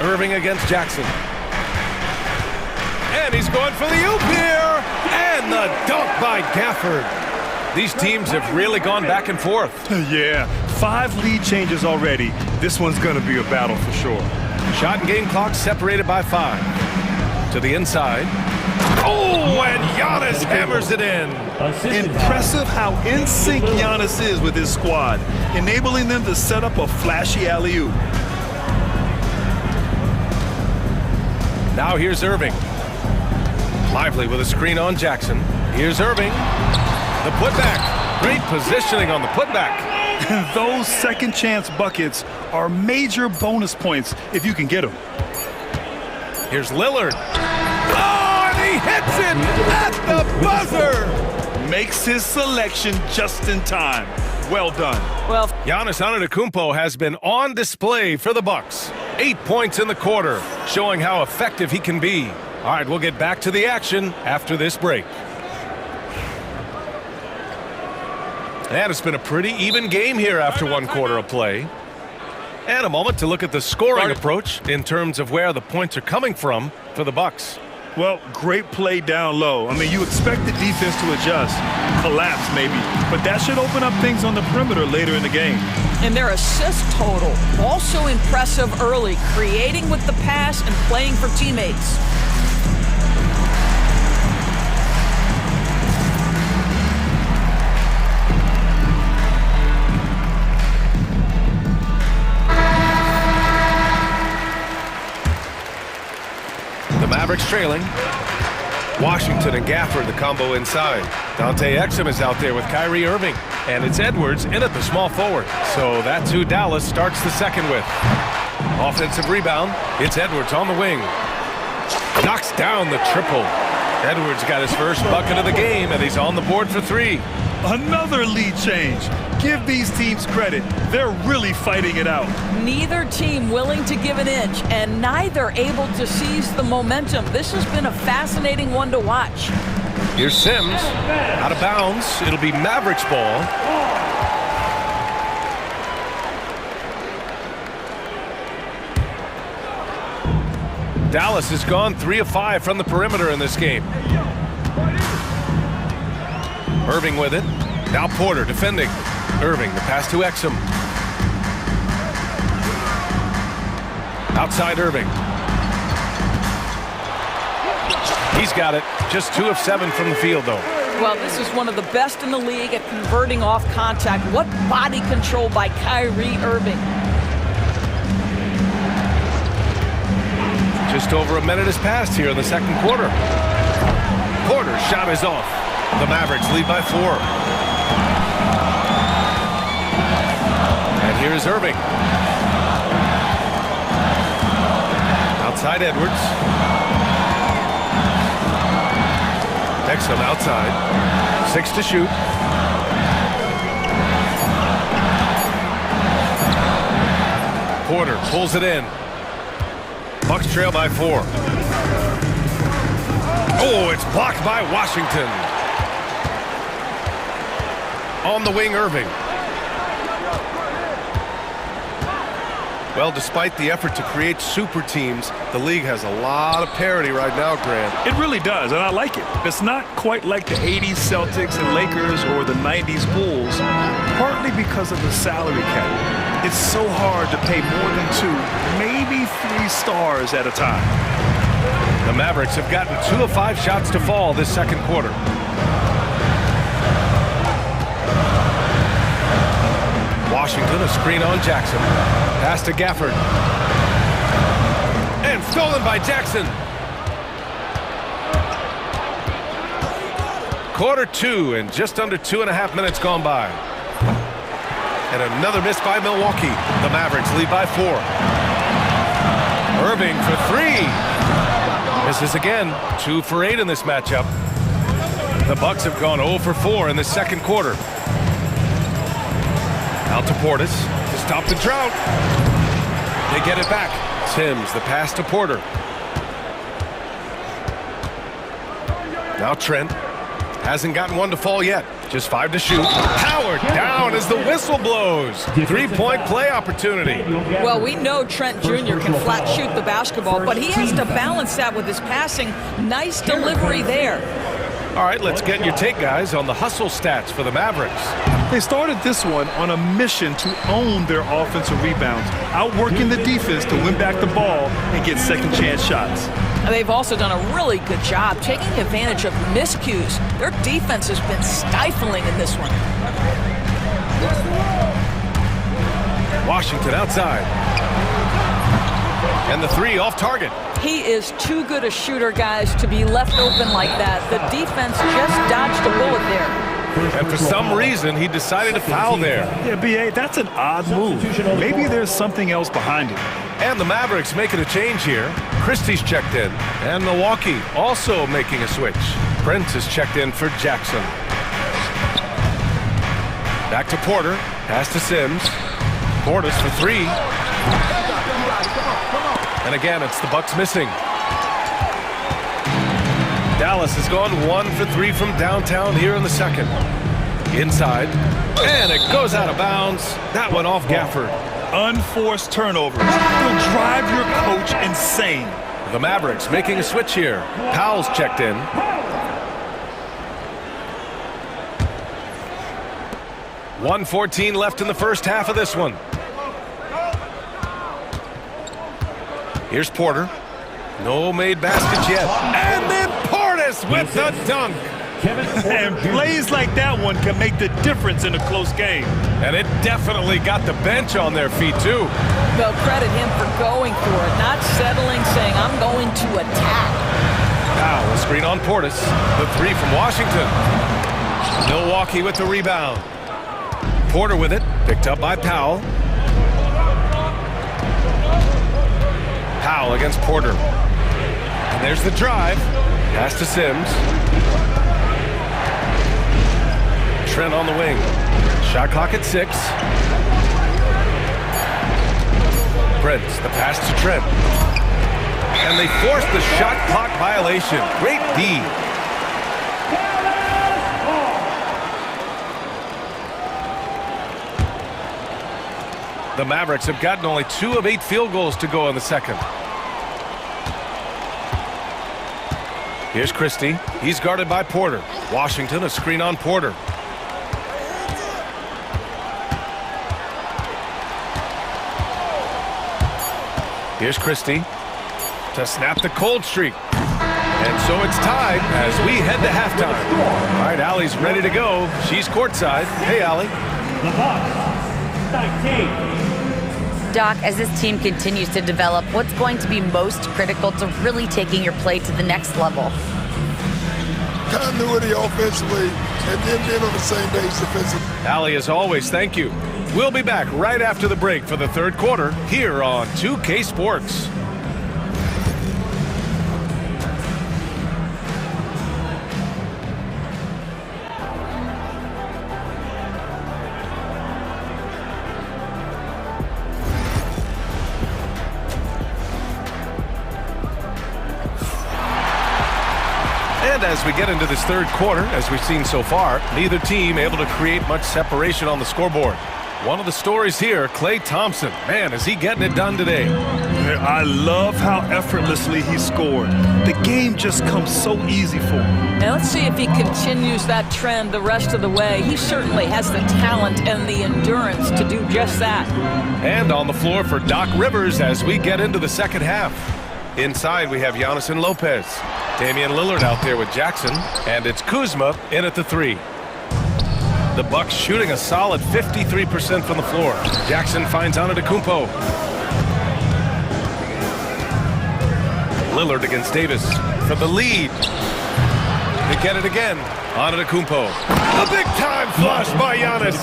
Irving against Jackson. And he's going for the oop here. And the dunk by Gafford. These teams have really gone back and forth. Yeah, 5 lead changes already. This one's going to be a battle for sure. Shot and game clock separated by 5. To the inside. Oh, and Giannis hammers it in. Impressive how in sync Giannis is with his squad, enabling them to set up a flashy alley-oop. Now here's Irving. Lively with a screen on Jackson. Here's Irving. The putback. Great positioning on the putback. Those second chance buckets are major bonus points if you can get them. Here's Lillard. Oh, and he hits it at the buzzer. Makes his selection just in time. Well done. Well, Giannis Antetokounmpo has been on display for the Bucks. 8 points in the quarter, showing how effective he can be. All right, we'll get back to the action after this break. And it's been a pretty even game here after 1 quarter of play. And a moment to look at the scoring approach in terms of where the points are coming from for the Bucks. Well, great play down low. I mean, you expect the defense to adjust, collapse maybe, but that should open up things on the perimeter later in the game. and their assist total also impressive early, creating with the pass and playing for teammates. Mavericks trailing. Washington and Gafford, the combo inside. Dante Exum is out there with Kyrie Irving. And it's Edwards in at the small forward. So that's who Dallas starts the second with. Offensive rebound. It's Edwards on the wing. Knocks down the triple. Edwards got his first bucket of the game, and he's on the board for three. Another lead change. Give these teams credit. They're really fighting it out. Neither team willing to give an inch, and neither able to seize the momentum. This has been a fascinating one to watch. Here's Sims. Out of bounds. It'll be Mavericks ball. Dallas has gone 3 of 5 from the perimeter in this game. Irving with it. Now Porter defending. Irving, the pass to Exum. Outside Irving. He's got it. Just 2 of 7 from the field, though. Well, this is one of the best in the league at converting off contact. What body control by Kyrie Irving. Just over a minute has passed here in the second quarter. Porter's shot is off. The Mavericks lead by 4. And here's Irving. Outside Edwards. Exum outside. 6 to shoot. Porter pulls it in. Bucks trail by 4. Oh, it's blocked by Washington. On the wing, Irving. Well, despite the effort to create super teams, the league has a lot of parity right now, Grant. It really does, and I like it. It's not quite like the 80s Celtics and Lakers or the 90s Bulls, partly because of the salary cap. It's so hard to pay more than 2, maybe 3 stars at a time. The Mavericks have gotten 2 of 5 shots to fall this second quarter. Washington, a screen on Jackson. Pass to Gafford. And stolen by Jackson. Quarter 2 and just under 2.5 minutes gone by. And another miss by Milwaukee. The Mavericks lead by 4. Irving for 3. Misses again. 2 for 8 in this matchup. The Bucks have gone 0 for 4 in the second quarter. Out to Portis to stop the drought. They get it back. Sims, the pass to Porter. Now Trent. Hasn't gotten one to fall yet. Just 5 to shoot. Howard down as the whistle blows. 3-point play opportunity. Well, we know Trent Jr. can flat shoot the basketball, but he has to balance that with his passing. Nice delivery there. All right, let's get your take, guys, on the hustle stats for the Mavericks. They started this one on a mission to own their offensive rebounds, outworking the defense to win back the ball and get second chance shots. They've also done a really good job taking advantage of miscues. Their defense has been stifling in this one. Washington outside. And the three off target. He is too good a shooter, guys, to be left open like that. The defense just dodged a bullet there. And for some reason, he decided to foul there. Yeah, B.A., that's an odd move. Maybe there's something else behind it. And the Mavericks making a change here. Christie's checked in. And Milwaukee also making a switch. Prince is checked in for Jackson. Back to Porter. Pass to Sims. Portis for three. And again, it's the Bucks missing. Dallas has gone 1 for 3 from downtown here in the second. Inside. And it goes out of bounds. That one off Gafford. Unforced turnovers will drive your coach insane. The Mavericks making a switch here. Powell's checked in. .114 left in the first half of this one. Here's Porter. No made baskets yet. And then Portis with the dunk. And plays like that one can make the difference in a close game. And it definitely got the bench on their feet, too. They'll credit him for going for it, not settling, saying, I'm going to attack. Now a screen on Portis. The three from Washington. Milwaukee with the rebound. Porter with it. Picked up by Powell. Powell against Porter. And there's the drive. Pass to Sims. Trent on the wing. Shot clock at 6. Prince, the pass to Trent. And they force the shot clock violation. Great D. The Mavericks have gotten only 2 of 8 field goals to go in the second. Here's Christie. He's guarded by Porter. Washington, a screen on Porter. Here's Christie to snap the cold streak. And so it's tied as we head to halftime. All right, Allie's ready to go. She's courtside. Hey, Allie. The Bucks, 19. Doc, as this team continues to develop, what's going to be most critical to really taking your play to the next level? Continuity offensively and then being on the same page defensively. Allie, as always, thank you. We'll be back right after the break for the third quarter here on 2K Sports. And as we get into this third quarter, as we've seen so far, neither team able to create much separation on the scoreboard. One of the stories here, Klay Thompson. Man, is he getting it done today. I love how effortlessly he scored. The game just comes so easy for him. Now let's see if he continues that trend the rest of the way. He certainly has the talent and the endurance to do just that. And on the floor for Doc Rivers as we get into the second half. Inside, we have Giannis and Lopez. Damian Lillard out there with Jackson. And it's Kuzma in at the 3. The Bucks shooting a solid 53% from the floor. Jackson finds Antetokounmpo. Lillard against Davis for the lead. They get it again. Antetokounmpo. A big-time flush by Giannis.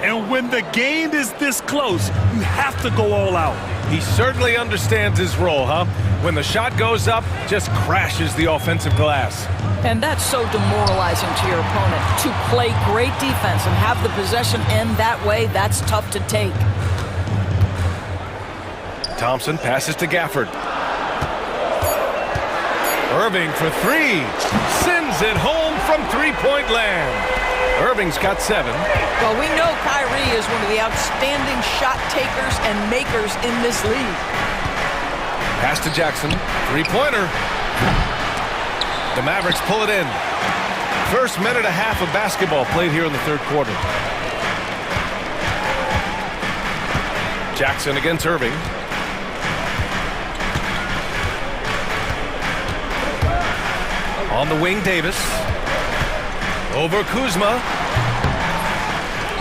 And when the game is this close, you have to go all out. He certainly understands his role, huh? When the shot goes up, just crashes the offensive glass. And that's so demoralizing to your opponent. To play great defense and have the possession end that way, that's tough to take. Thompson passes to Gafford. Irving for 3. Sends it home from three-point land. Irving's got 7. Well, we know Kyrie is one of the outstanding shot takers and makers in this league. Pass to Jackson. Three-pointer. The Mavericks pull it in. First minute and a half of basketball played here in the third quarter. Jackson against Irving. On the wing, Davis. Over Kuzma.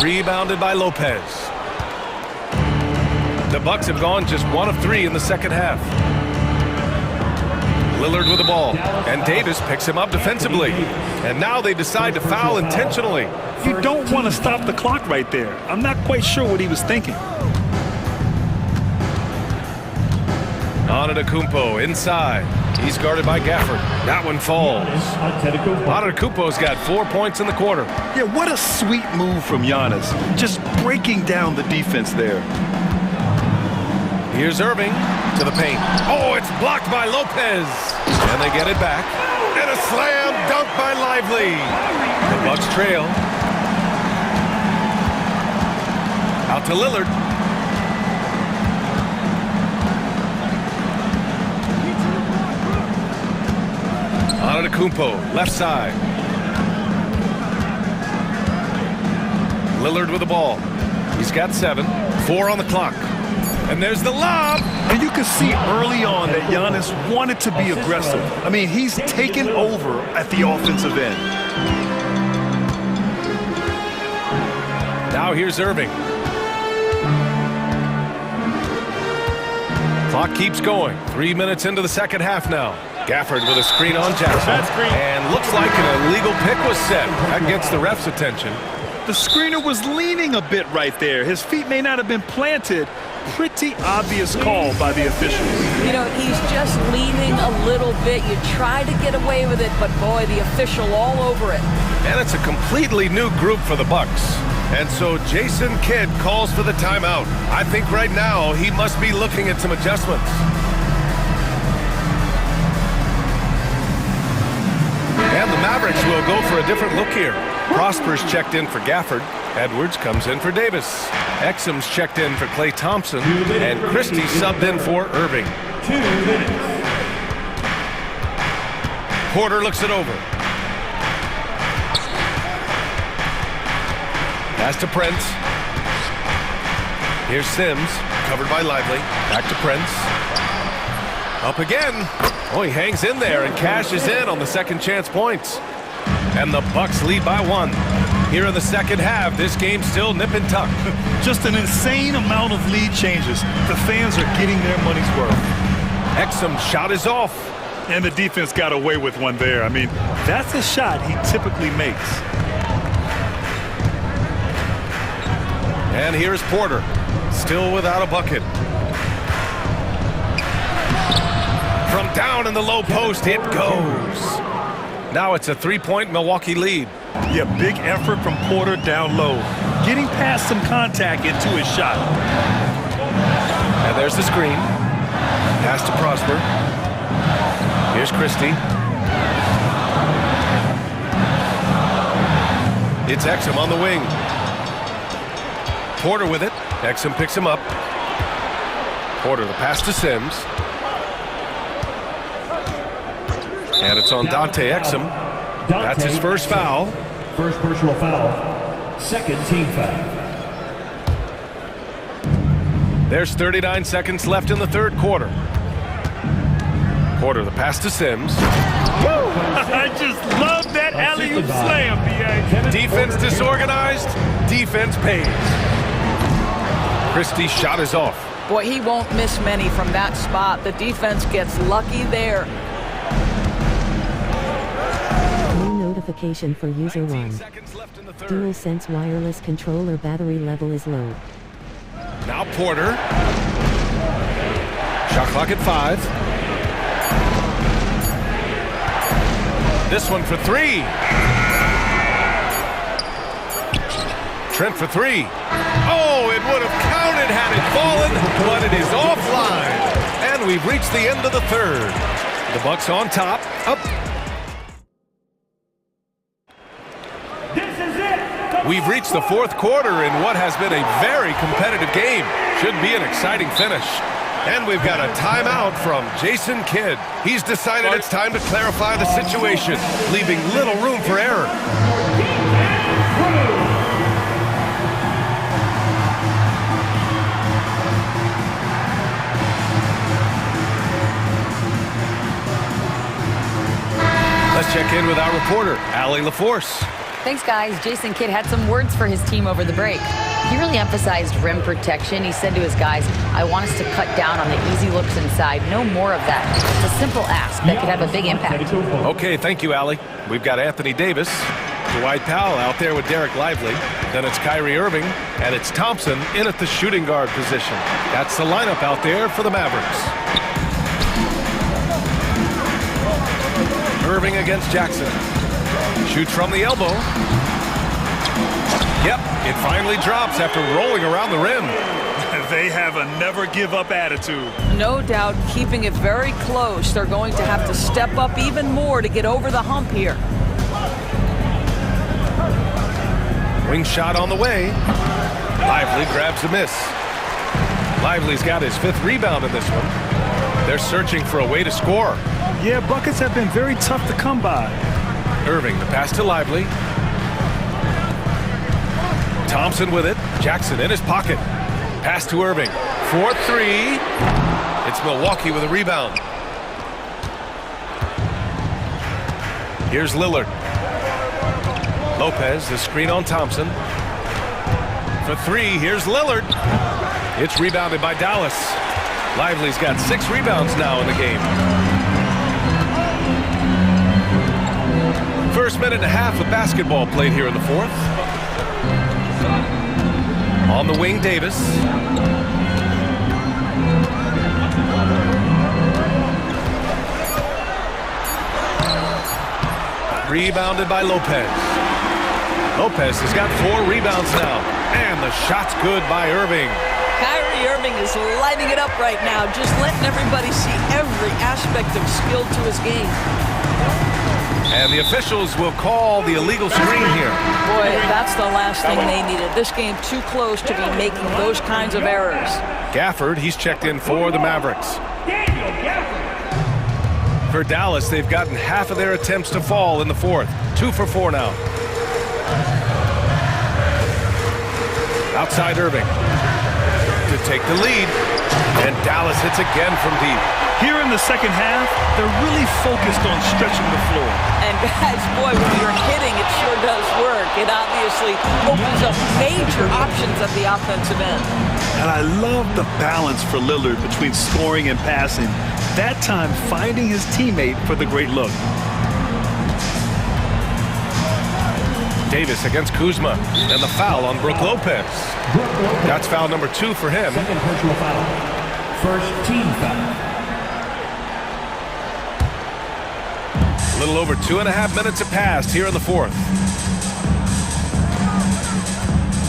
Rebounded by Lopez. The Bucks have gone just 1 of 3 in the second half. Lillard with the ball, and Davis picks him up defensively. And now they decide to foul intentionally. You don't want to stop the clock right there. I'm not quite sure what he was thinking. Antetokounmpo inside. He's guarded by Gafford. That one falls. Antetokounmpo's got 4 points in the quarter. Yeah, what a sweet move from Giannis. Just breaking down the defense there. Here's Irving to the paint. Oh, it's blocked by Lopez. And they get it back. And a slam dunk by Lively. The Bucks trail. Out to Lillard. Antetokounmpo, left side. Lillard with the ball. He's got 7. 4 on the clock. And there's the lob. And you can see early on that Giannis wanted to be aggressive. I mean, he's taken over at the offensive end. Now here's Irving. Clock keeps going. 3 minutes into the second half now. Gafford with a screen on Jackson. And looks like an illegal pick was set. That gets the ref's attention. The screener was leaning a bit right there. His feet may not have been planted. Pretty obvious call by the officials. You know, he's just leaning a little bit. You try to get away with it, but boy, the official all over it. And it's a completely new group for the Bucks. And so Jason Kidd calls for the timeout. I think right now he must be looking at some adjustments. And the Mavericks will go for a different look here. Prosper's checked in for Gafford. Edwards comes in for Davis. Exum's checked in for Klay Thompson. And Christie subbed in for Irving. 2 minutes. Porter looks it over. Pass to Prince. Here's Sims, covered by Lively. Back to Prince. Up again. Oh, he hangs in there and cashes in on the second chance points. And the Bucks lead by 1. Here in the second half, this game's still nip and tuck. Just an insane amount of lead changes. The fans are getting their money's worth. Exum's shot is off. And the defense got away with one there. I mean, that's a shot he typically makes. And here's Porter, still without a bucket. From down in the low post, it goes. Now it's a 3-point Milwaukee lead. Yeah, big effort from Porter down low. Getting past some contact into his shot. And there's the screen. Pass to Prosper. Here's Christie. It's Exum on the wing. Porter with it. Exum picks him up. Porter, the pass to Sims. And it's on Dante Exum. That's his first foul. First personal foul. Second team foul. There's 39 seconds left in the third quarter. Porter, the pass to Sims. Woo! I just love that alley-oop slam, B.A. Defense disorganized, defense pays. Christie's shot is off. Boy, he won't miss many from that spot. The defense gets lucky there. Notification for user 1. DualSense wireless controller battery level is low. Now Porter. Shot clock at 5. This one for 3. Trent for 3. Oh, it would have counted had it fallen, but it is offline. And we've reached the end of the third. The Bucks on top. Up. We've reached the fourth quarter in what has been a very competitive game. Should be an exciting finish. And we've got a timeout from Jason Kidd. He's decided it's time to clarify the situation, leaving little room for error. Let's check in with our reporter, Allie LaForce. Thanks, guys. Jason Kidd had some words for his team over the break. He really emphasized rim protection. He said to his guys, I want us to cut down on the easy looks inside. No more of that. It's a simple ask that could have a big impact. Okay, thank you, Allie. We've got Anthony Davis, Dwight Powell out there with Derek Lively. Then it's Kyrie Irving, and it's Thompson in at the shooting guard position. That's the lineup out there for the Mavericks. Irving against Jackson. Shoots from the elbow. Yep, it finally drops after rolling around the rim. They have a never-give-up attitude. No doubt, keeping it very close. They're going to have to step up even more to get over the hump here. Wing shot on the way. Lively grabs the miss. Lively's got his 5th rebound in this one. They're searching for a way to score. Yeah, buckets have been very tough to come by. Irving, the pass to Lively. Thompson with it. Jackson in his pocket. Pass to Irving. 4-3. It's Milwaukee with a rebound. Here's Lillard. Lopez, the screen on Thompson. For 3, here's Lillard. It's rebounded by Dallas. Lively's got 6 rebounds now in the game. First minute and a half of basketball played here in the 4th. On the wing, Davis. Rebounded by Lopez. Lopez has got 4 rebounds now. And the shot's good by Irving. Kyrie Irving is lighting it up right now, just letting everybody see every aspect of skill to his game. And the officials will call the illegal screen here. Boy, that's the last thing they needed. This game too close to be making those kinds of errors. Gafford, he's checked in for the Mavericks. For Dallas, they've gotten half of their attempts to fall in the 4th. 2 for 4 now. Outside Irving to take the lead. And Dallas hits again from deep. Here in the second half, they're really focused on stretching the floor. And guys, boy, when you're hitting, it sure does work. It obviously opens up major options at the offensive end. And I love the balance for Lillard between scoring and passing. That time, finding his teammate for the great look. Davis against Kuzma. And the foul on Brook Lopez. That's foul number 2 for him. Second personal foul. First team foul. A little over 2.5 minutes have passed here in the 4th.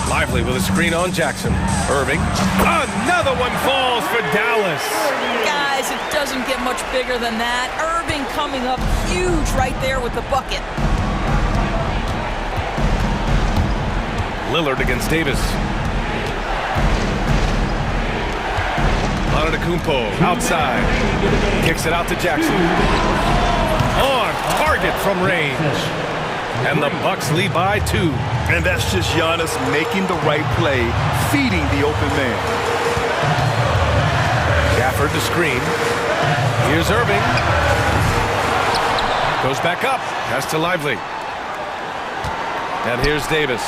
Lively with a screen on Jackson. Irving. Another one falls for Dallas. Guys, it doesn't get much bigger than that. Irving coming up huge right there with the bucket. Lillard against Davis. Antetokounmpo outside. Kicks it out to Jackson. On target from range. And the Bucks lead by 2. And that's just Giannis making the right play, feeding the open man. Gafford to screen. Here's Irving. Goes back up. Pass to Lively. And here's Davis.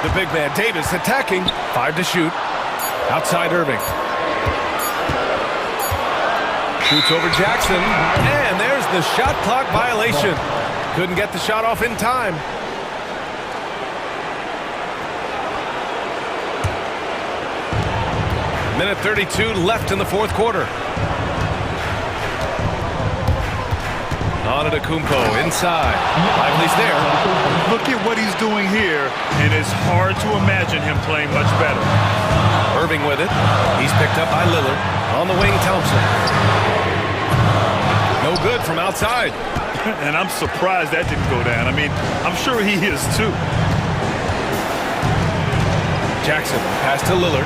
The big man Davis attacking. 5 to shoot. Outside Irving. Shoots over Jackson. And there's the shot clock violation. Couldn't get the shot off in time. Minute 32 left in the 4th quarter. Antetokounmpo inside. Lively's there. Look at what he's doing here, and it's hard to imagine him playing much better. Irving with it. He's picked up by Lillard. On the wing, Thompson. No good from outside. And I'm surprised that didn't go down. I mean, I'm sure he is too. Jackson, pass to Lillard.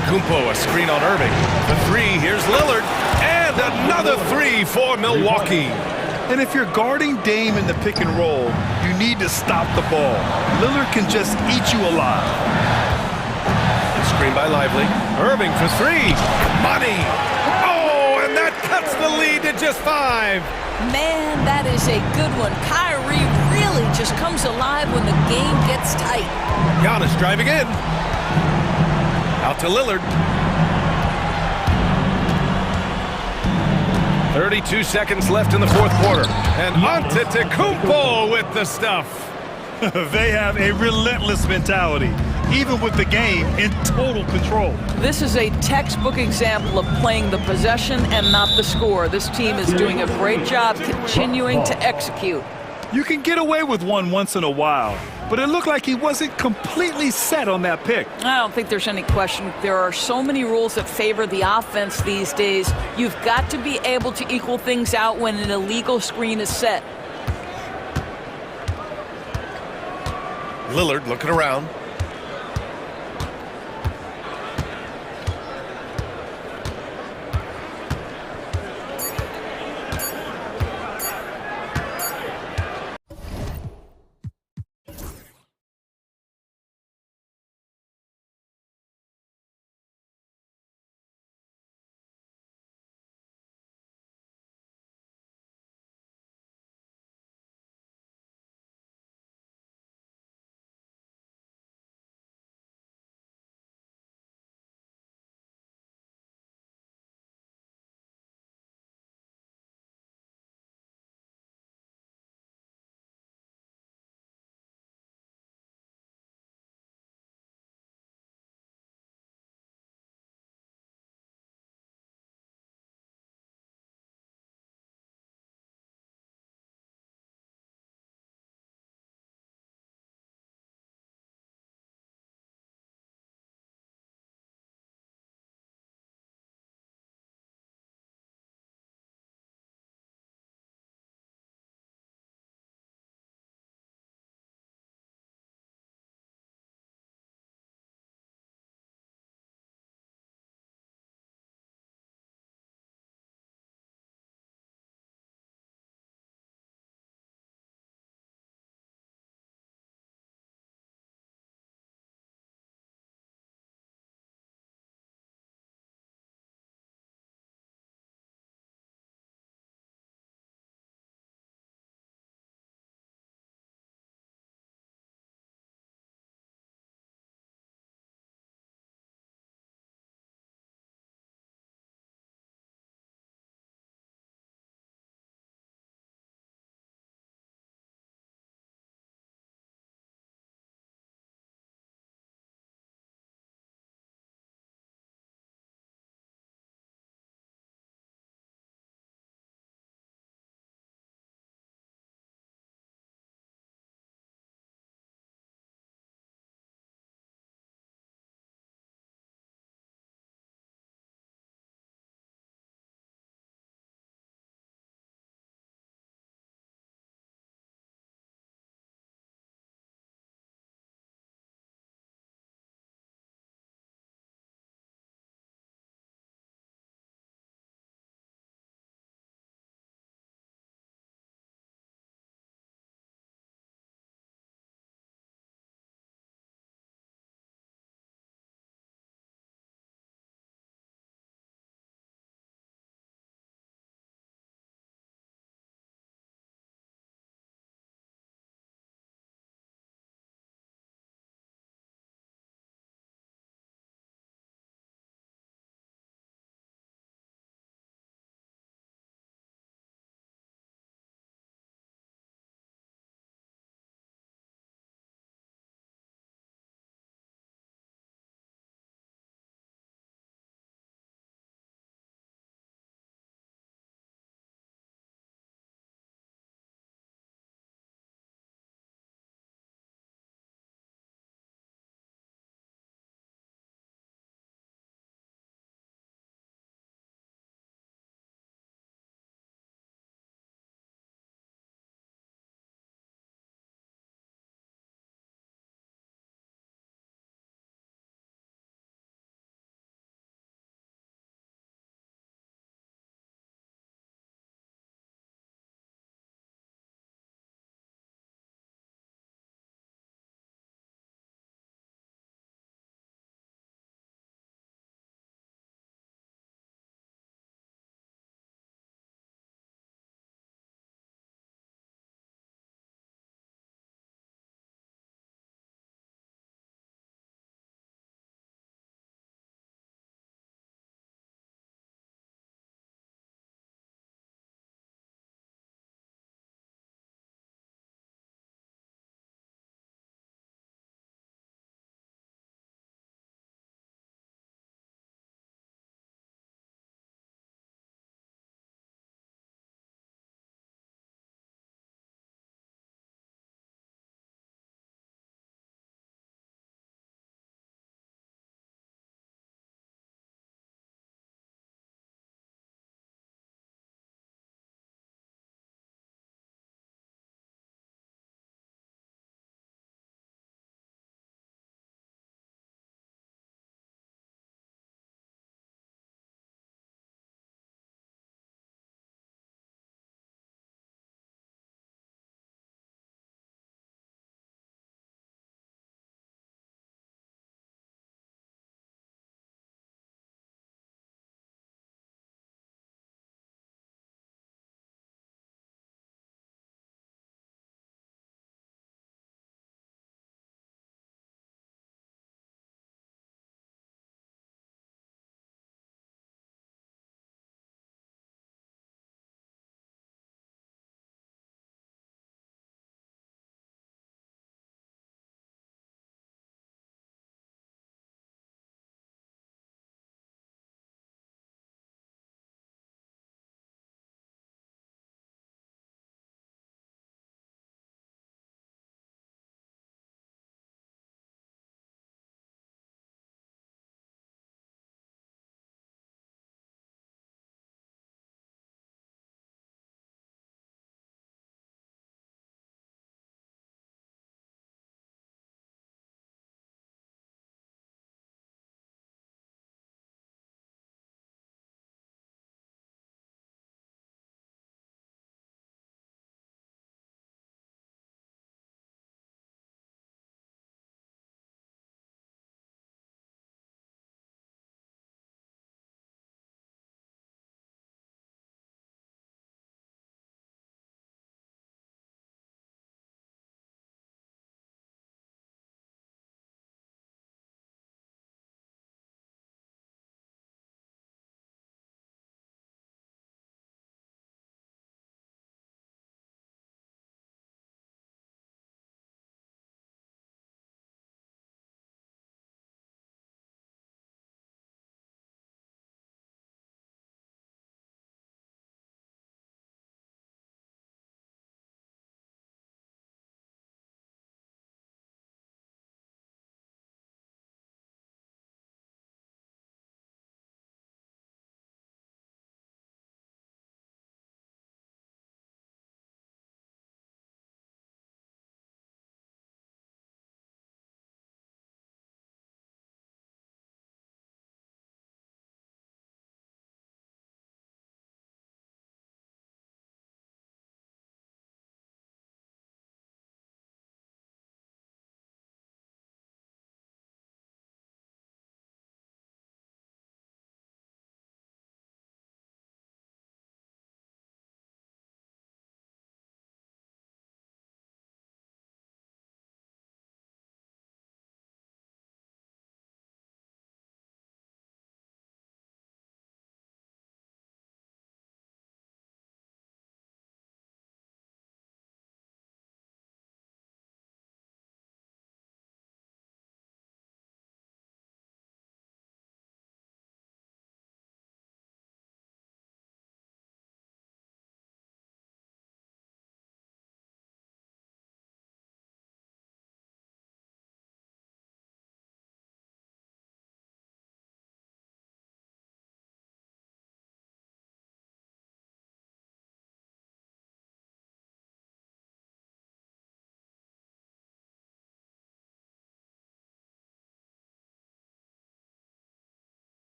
Antetokounmpo, a screen on Irving. The three, here's Lillard, and another three for Milwaukee. And if you're guarding Dame in the pick and roll, you need to stop the ball. Lillard can just eat you alive. Screen by Lively. Irving for three. Money. Oh, and that cuts the lead to just 5. Man, that is a good one. Kyrie really just comes alive when the game gets tight. Giannis driving in. Out to Lillard. 32 seconds left in the fourth quarter. And Antetokounmpo with the stuff. They have a relentless mentality, even with the game in total control. This is a textbook example of playing the possession and not the score. This team is doing a great job continuing to execute. You can get away with one once in a while, but it looked like he wasn't completely set on that pick. I don't think there's any question. There are so many rules that favor the offense these days. You've got to be able to equal things out when an illegal screen is set. Lillard looking around.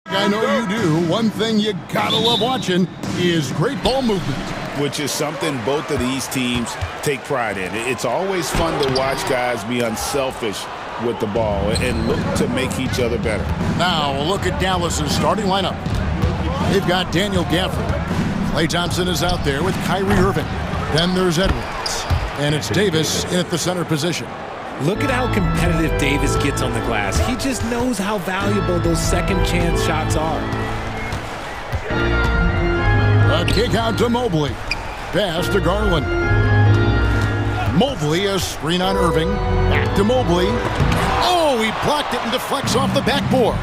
I know you do. One thing you gotta love watching is great ball movement, which is something both of these teams take pride in. It's always fun to watch guys be unselfish with the ball and look to make each other better. Now, a look at Dallas's starting lineup. They've got Daniel Gafford. Klay Thompson is out there with Kyrie Irving. Then there's Edwards. And it's Davis in at the center position. Look at how competitive Davis gets on the glass. He just knows how valuable those second chance shots are. A kick out to Mobley. Pass to Garland. Mobley, a screen on Irving. Back to Mobley. Oh, he blocked it and deflects off the backboard.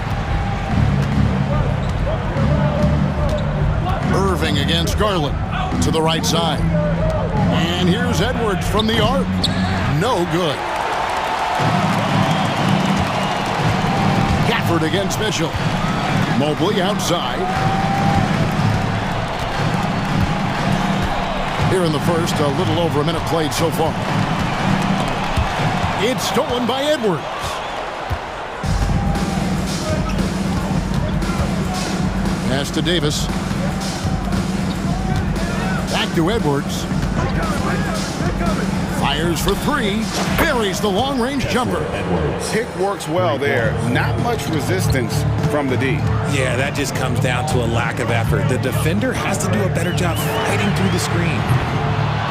Irving against Garland to the right side. And here's Edwards from the arc. No good. Gafford against Mitchell. Mobley outside. Here in the first, a little over a minute played so far. It's stolen by Edwards. Pass to Davis. Back to Edwards. Fires for three. Buries the long-range jumper. Pick works well there. Not much resistance from the D. Yeah, that just comes down to a lack of effort. The defender has to do a better job fighting through the screen.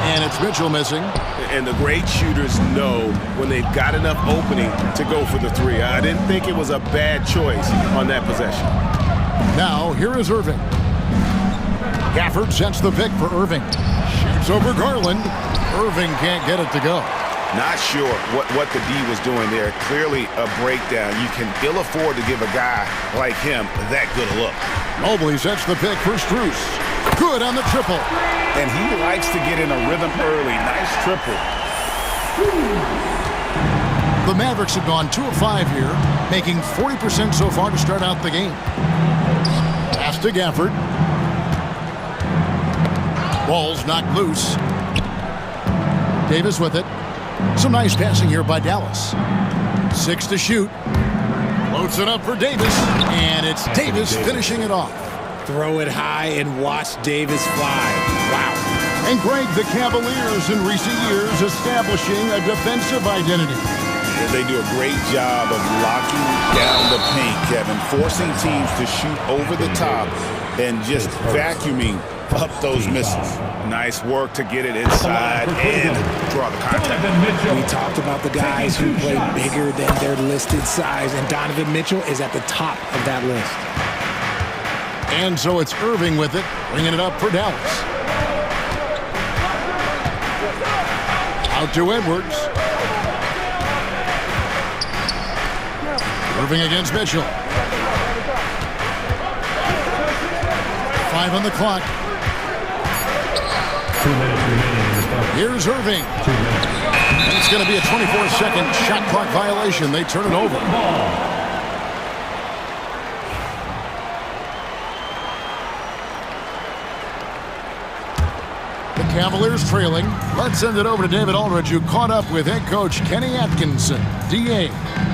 And it's Mitchell missing. And the great shooters know when they've got enough opening to go for the three. I didn't think it was a bad choice on that possession. Now, here is Irving. Gafford sets the pick for Irving. Shoots over Garland. Irving can't get it to go. Not sure what the D was doing there. Clearly a breakdown. You can ill afford to give a guy like him that good a look. Mobley sets the pick for Strus. Good on the triple. And he likes to get in a rhythm early. Nice triple. The Mavericks have gone 2 of 5 here, making 40% so far to start out the game. Pass to Gafford. Ball's knocked loose. Davis with it. Some nice passing here by Dallas. 6 to shoot. Loads it up for Davis. And it's Davis finishing it off. Throw it high and watch Davis fly. Wow. And Greg, the Cavaliers in recent years establishing a defensive identity. They do a great job of locking down the paint, Kevin, forcing teams to shoot over the top and just vacuuming up those misses. Nice work to get it inside and draw the contact. We talked about the guys who play bigger than their listed size, and Donovan Mitchell is at the top of that list. And so it's Irving with it, bringing it up for Dallas. Out to Edwards. Irving against Mitchell. 5 on the clock. 2 minutes remaining. Here's Irving. And it's going to be a 24-second shot clock violation. They turn it over. The Cavaliers trailing. Let's send it over to David Aldridge, who caught up with head coach Kenny Atkinson, DA.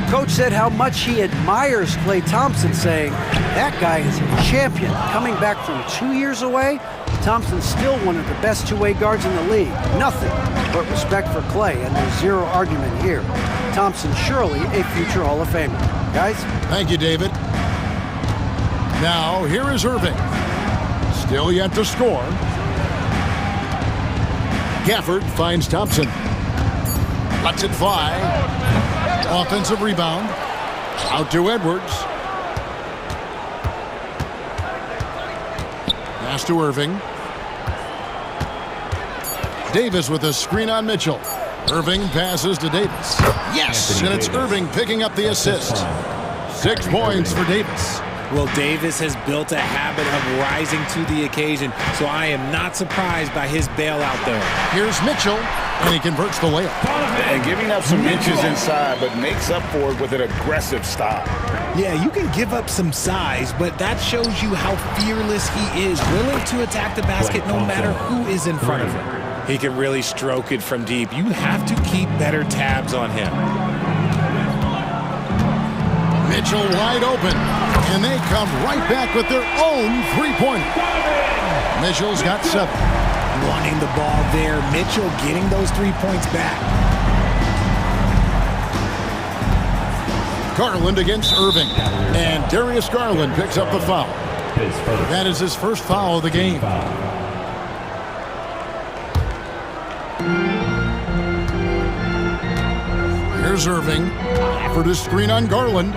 Coach said how much he admires Klay Thompson, saying, that guy is a champion. Coming back from 2 years away, Thompson's still one of the best two-way guards in the league. Nothing but respect for Klay, and there's zero argument here. Thompson surely a future Hall of Famer. Guys? Thank you, David. Now, here is Irving. Still yet to score. Gafford finds Thompson. Lets it fly. Offensive rebound. Out to Edwards. Pass to Irving. Davis with a screen on Mitchell. Irving passes to Davis. Yes, and it's Irving picking up the assist. 6 points for Davis. Well, Davis has built a habit of rising to the occasion, so I am not surprised by his bailout there. Here's Mitchell, and he converts the layup. And giving up some inches inside, but makes up for it with an aggressive stop. Yeah, you can give up some size, but that shows you how fearless he is, willing to attack the basket no matter who is in front of him. He can really stroke it from deep. You have to keep better tabs on him. Mitchell wide open, and they come right back with their own three-pointer. Mitchell's got 7. Wanting the ball there. Mitchell getting those 3 points back. Garland against Irving, and Darius Garland picks up the foul. That is his first foul of the game. Here's Irving. Offered a screen on Garland.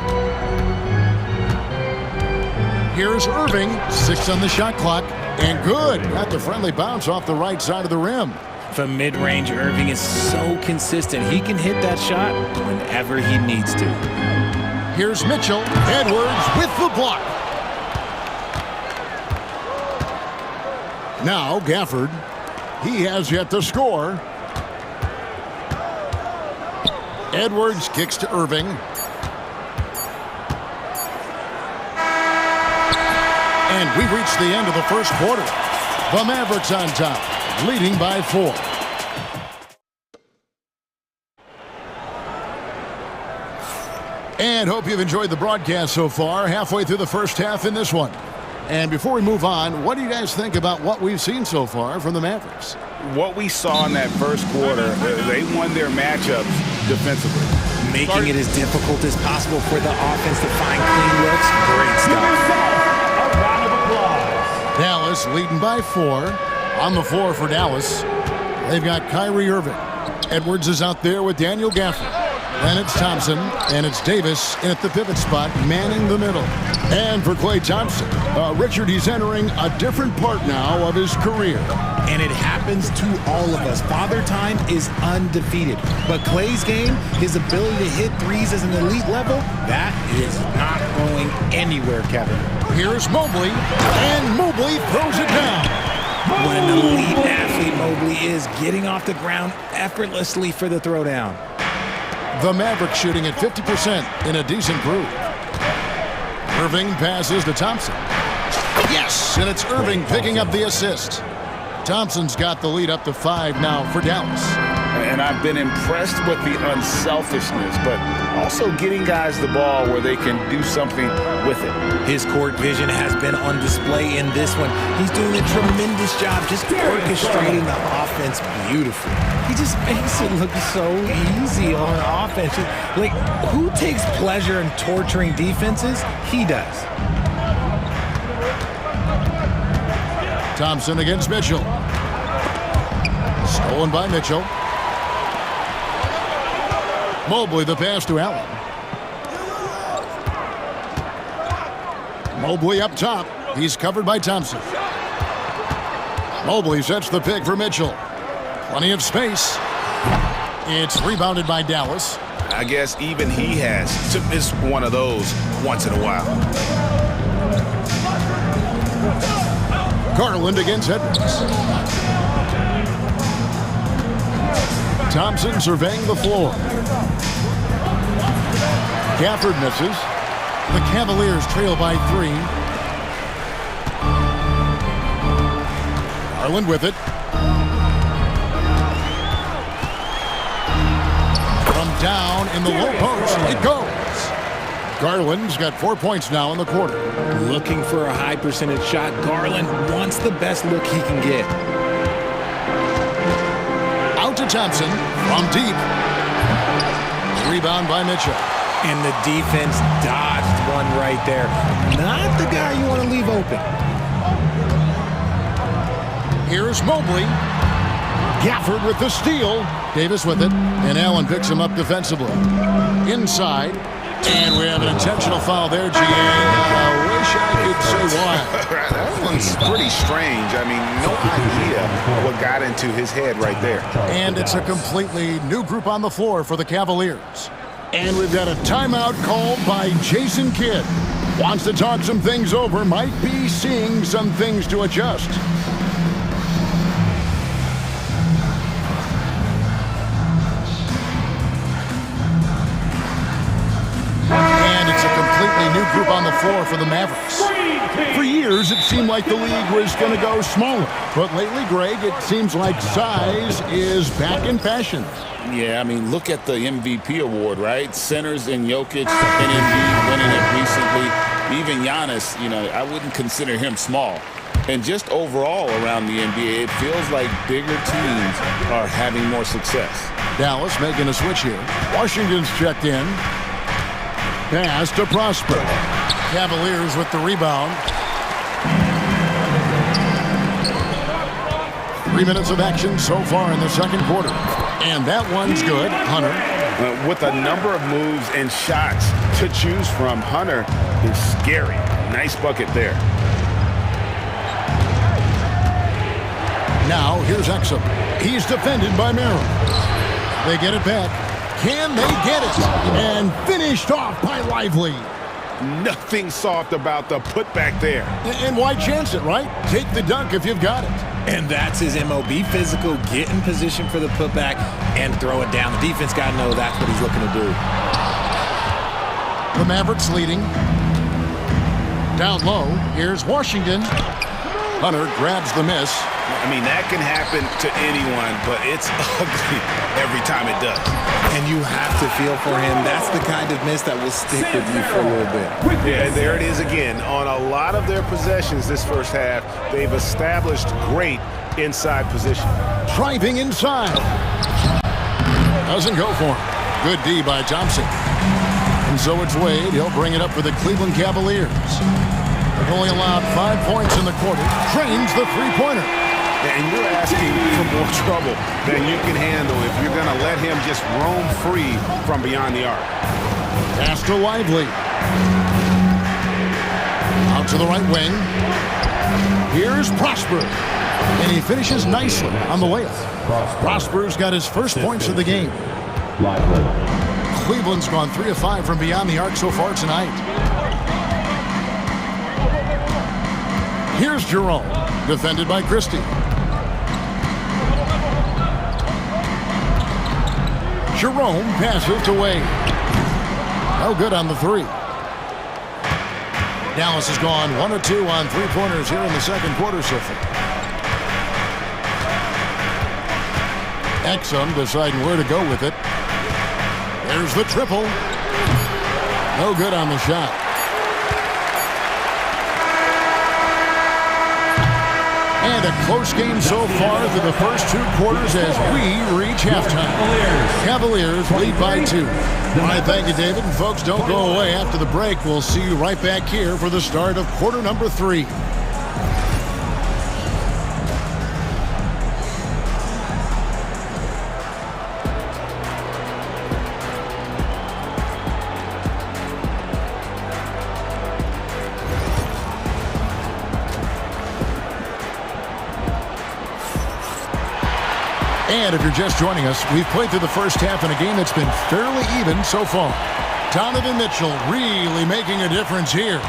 Here's Irving. 6 on the shot clock. And good. Got the friendly bounce off the right side of the rim. From mid-range, Irving is so consistent. He can hit that shot whenever he needs to. Here's Mitchell. Edwards with the block. Now Gafford. He has yet to score. Edwards kicks to Irving. And we reach the end of the first quarter. The Mavericks on top, leading by 4. And hope you've enjoyed the broadcast so far, halfway through the first half in this one. And before we move on, what do you guys think about what we've seen so far from the Mavericks? What we saw in that first quarter, they won their matchups defensively. Making it as difficult as possible for the offense to find clean looks. Great stuff. Dallas leading by 4. On the floor for Dallas, they've got Kyrie Irving. Edwards is out there with Daniel Gafford. Then it's Thompson, and it's Davis in at the pivot spot, manning the middle. And for Klay Thompson, Richard, he's entering a different part now of his career. And it happens to all of us. Father Time is undefeated. But Klay's game, his ability to hit threes as an elite level, that is not going anywhere, Kevin. Here's Mobley, and Mobley throws it down. What an elite athlete Mobley is, getting off the ground effortlessly for the throwdown. The Mavericks shooting at 50% in a decent groove. Irving passes to Thompson. Yes, and it's Irving picking up the assist. Thompson's got the lead up to 5 now for Dallas. And I've been impressed with the unselfishness, but also getting guys the ball where they can do something with it. His court vision has been on display in this one. He's doing a tremendous job just orchestrating the offense beautifully. He just makes it look so easy on offense. Like, who takes pleasure in torturing defenses? He does. Thompson against Mitchell. Stolen by Mitchell. Mobley the pass to Allen. Mobley up top. He's covered by Thompson. Mobley sets the pick for Mitchell. Plenty of space. It's rebounded by Dallas. I guess even he has to miss one of those once in a while. Garland against Edwards. Thompson surveying the floor. Gafford misses. The Cavaliers trail by 3. Garland with it. From down in the low post, it goes. Garland's got 4 points now in the quarter. Looking for a high percentage shot. Garland wants the best look he can get. Out to Thompson from deep. Rebound by Mitchell. And the defense dodged one right there. Not the guy you want to leave open. Here's Mobley. Gafford with the steal. Davis with it. And Allen picks him up defensively. Inside. And we have an intentional foul there, GA. I wish I could say why. That one's pretty strange. I mean, no idea what got into his head right there. And it's a completely new group on the floor for the Cavaliers. And we've got a timeout called by Jason Kidd. Wants to talk some things over, might be seeing some things to adjust. And it's a completely new group on the floor for the Mavericks. For years, it seemed like the league was going to go smaller. But lately, Greg, it seems like size is back in fashion. Yeah, I mean, look at the MVP award, right? Centers and Jokic and Embiid winning it recently. Even Giannis, you know, I wouldn't consider him small. And just overall around the NBA, it feels like bigger teams are having more success. Dallas making a switch here. Washington's checked in. Pass to Prosper. Cavaliers with the rebound. 3 minutes of action so far in the second quarter. And that one's good. Hunter. With a number of moves and shots to choose from, Hunter is scary. Nice bucket there. Now here's Exum. He's defended by Merrill. They get it back. Can they get it? And finished off by Lively. Nothing soft about the putback there. And why chance it, right? Take the dunk if you've got it. And that's his MO. Be physical, get in position for the putback, and throw it down. The defense got to know that's what he's looking to do. The Mavericks leading. Down low, here's Washington. Hunter grabs the miss. I mean, that can happen to anyone, but it's ugly every time it does. And you have to feel for him. That's the kind of miss that will stick with you for a little bit. Yeah, there it is again. On a lot of their possessions this first half, they've established great inside position. Driving inside. Doesn't go for him. Good D by Thompson. And so it's Wade. He'll bring it up for the Cleveland Cavaliers. They've only allowed 5 points in the quarter. Trains the three-pointer. And you're asking for more trouble than you can handle if you're going to let him just roam free from beyond the arc. Pass to Lively. Out to the right wing. Here's Prosper. And he finishes nicely on the layup. Prosper's got his first points of the game. Cleveland's gone 3 of 5 from beyond the arc so far tonight. Here's Jerome, defended by Christie. Jerome passes to Wade. No good on the three. Dallas has gone 1 of 2 on three-pointers here in the second quarter so far. Exum deciding where to go with it. There's the triple. No good on the shot. And a close game so far through the first 2 quarters as we reach halftime. Cavaliers lead by 2. All right, thank you, David. And folks, don't go away. After the break, we'll see you right back here for the start of quarter number 3. And if you're just joining us, we've played through the first half in a game that's been fairly even so far. Donovan Mitchell really making a difference here.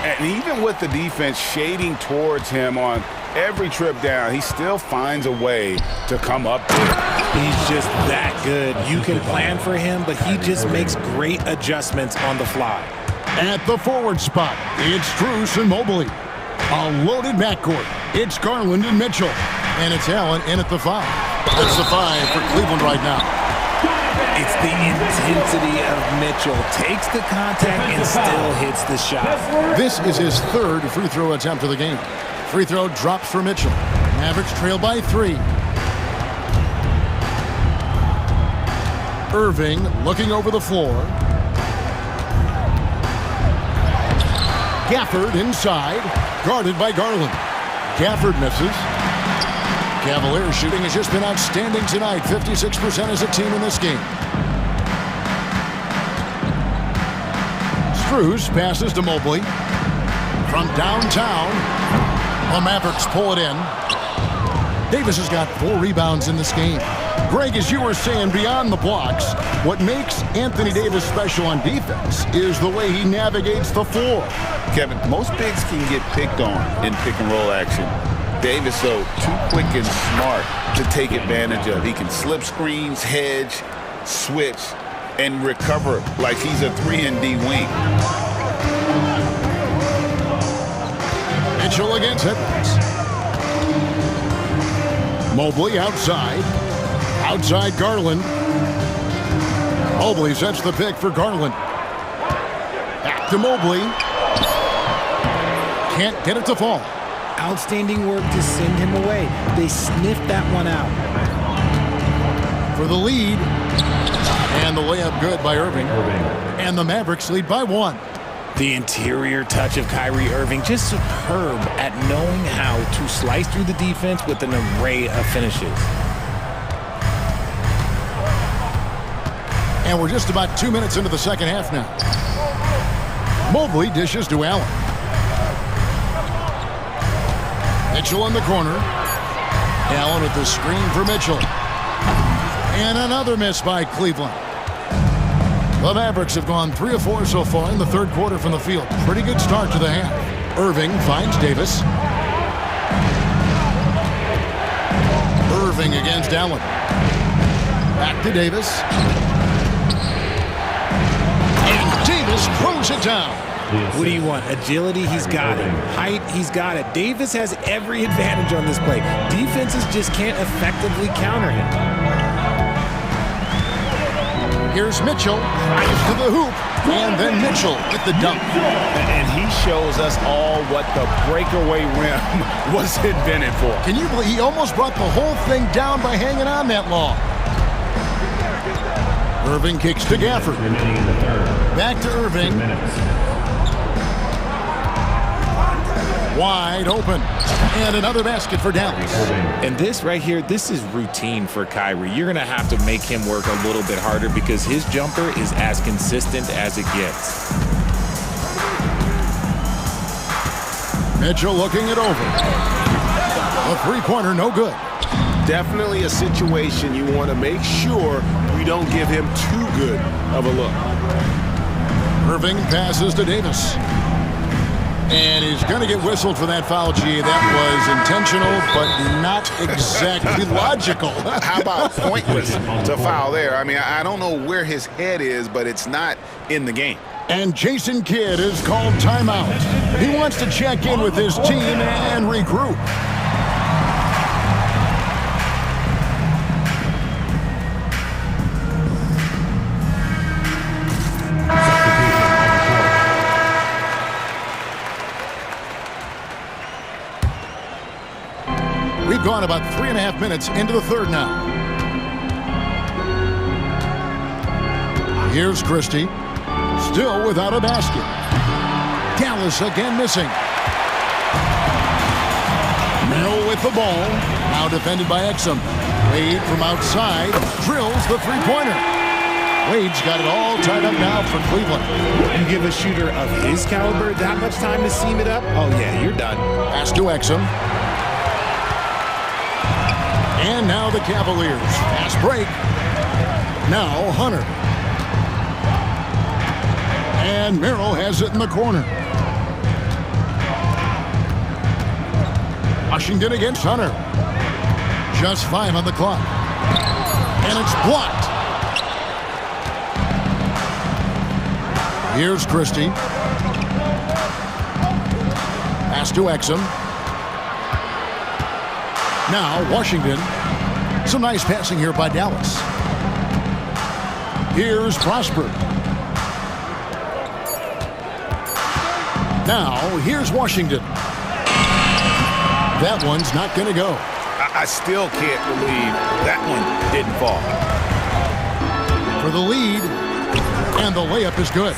And even with the defense shading towards him on every trip down, he still finds a way to come up there. He's just that good. You can plan for him, but he just makes great adjustments on the fly. At the forward spot, it's Strus and Mobley. A loaded backcourt. It's Garland and Mitchell. And it's Allen in at the 5. That's the 5 for Cleveland right now. It's the intensity of Mitchell. Takes the contact and still hits the shot. This is his 3rd free throw attempt of the game. Free throw drops for Mitchell. Mavericks trail by 3. Irving looking over the floor. Gafford inside, guarded by Garland. Gafford misses. Cavaliers shooting has just been outstanding tonight. 56% as a team in this game. Strus passes to Mobley. From downtown, the Mavericks pull it in. Davis has got 4 rebounds in this game. Greg, as you were saying, beyond the blocks, what makes Anthony Davis special on defense is the way he navigates the floor. Kevin, most bigs can get picked on in pick-and-roll action. Davis, though, too quick and smart to take advantage of. He can slip screens, hedge, switch, and recover like he's a 3-and-D wing. Mitchell against Edwards. Mobley outside. Outside Garland. Mobley sets the pick for Garland. Back to Mobley. Can't get it to fall. Outstanding work to send him away. They sniffed that one out. For the lead. And the layup good by Irving. And the Mavericks lead by 1. The interior touch of Kyrie Irving, just superb at knowing how to slice through the defense with an array of finishes. And we're just about 2 minutes into the second half now. Mobley dishes to Allen. Mitchell in the corner. Allen with the screen for Mitchell. And another miss by Cleveland. The Mavericks have gone 3 of 4 so far in the third quarter from the field. Pretty good start to the half. Irving finds Davis. Irving against Allen. Back to Davis. And Davis throws it down. What do you want? Agility, he's got it. Height, he's got it. Davis has every advantage on this play. Defenses just can't effectively counter him. Here's Mitchell, drives to the hoop, and then Mitchell with the dunk. And he shows us all what the breakaway rim was invented for. Can you believe he almost brought the whole thing down by hanging on that long? Irving kicks to Gafford. Back to Irving. Wide open. And another basket for Dallas. And this right here, this is routine for Kyrie. You're going to have to make him work a little bit harder because his jumper is as consistent as it gets. Mitchell looking it over. A three-pointer, no good. Definitely a situation you want to make sure you don't give him too good of a look. Irving passes to Davis. And he's going to get whistled for that foul, G. That was intentional, but not exactly logical. How about pointless to foul there? I mean, I don't know where his head is, but it's not in the game. And Jason Kidd is called timeout. He wants to check in with his team and regroup. We've gone about 3.5 minutes into the third now. Here's Christie. Still without a basket. Dallas again missing. Merrill with the ball. Now defended by Exum. Wade from outside. Drills the three-pointer. Wade's got it all tied up now for Cleveland. You give a shooter of his caliber that much time to seam it up? Oh, yeah, you're done. Pass to Exum. And now the Cavaliers. Fast break. Now Hunter. And Merrill has it in the corner. Washington against Hunter. Just 5 on the clock. And it's blocked. Here's Christie. Pass to Exum. Now Washington. Some nice passing here by Dallas. Here's Prosper. Now here's Washington. That one's not going to go. I still can't believe that one didn't fall. For the lead, and the layup is good.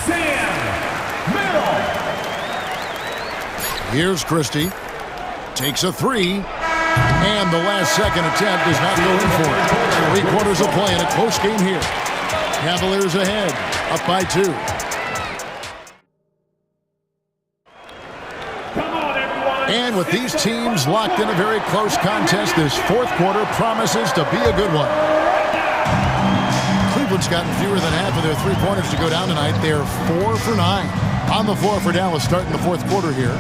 Here's Christie. Takes a three. And the last second attempt does not go in for it. 3 quarters of play in a close game here. Cavaliers ahead, up by 2. And with these teams locked in a very close contest, this fourth quarter promises to be a good one. Cleveland's gotten fewer than half of their three-pointers to go down tonight. They're 4 for 9 on the floor for Dallas starting the fourth quarter here.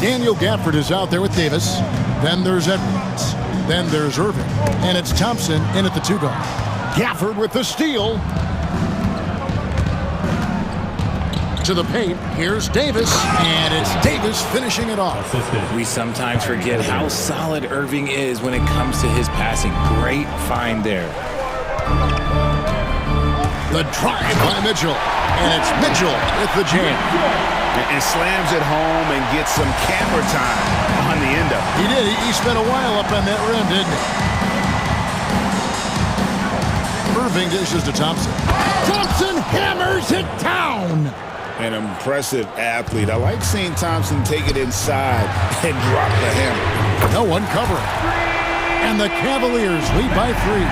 Daniel Gafford is out there with Davis. Then there's Edwards. Then there's Irving. And it's Thompson in at the 2 guard. Gafford with the steal. To the paint, here's Davis, and it's Davis finishing it off. We sometimes forget how solid Irving is when it comes to his passing. Great find there. The drive by Mitchell, and it's Mitchell with the jam. And slams it home and gets some camera time on the end of it. He did. He spent a while up on that rim, didn't he? Irving dishes to Thompson. Thompson hammers it down. An impressive athlete. I like seeing Thompson take it inside and drop the hammer. No one covering. And the Cavaliers lead by 3.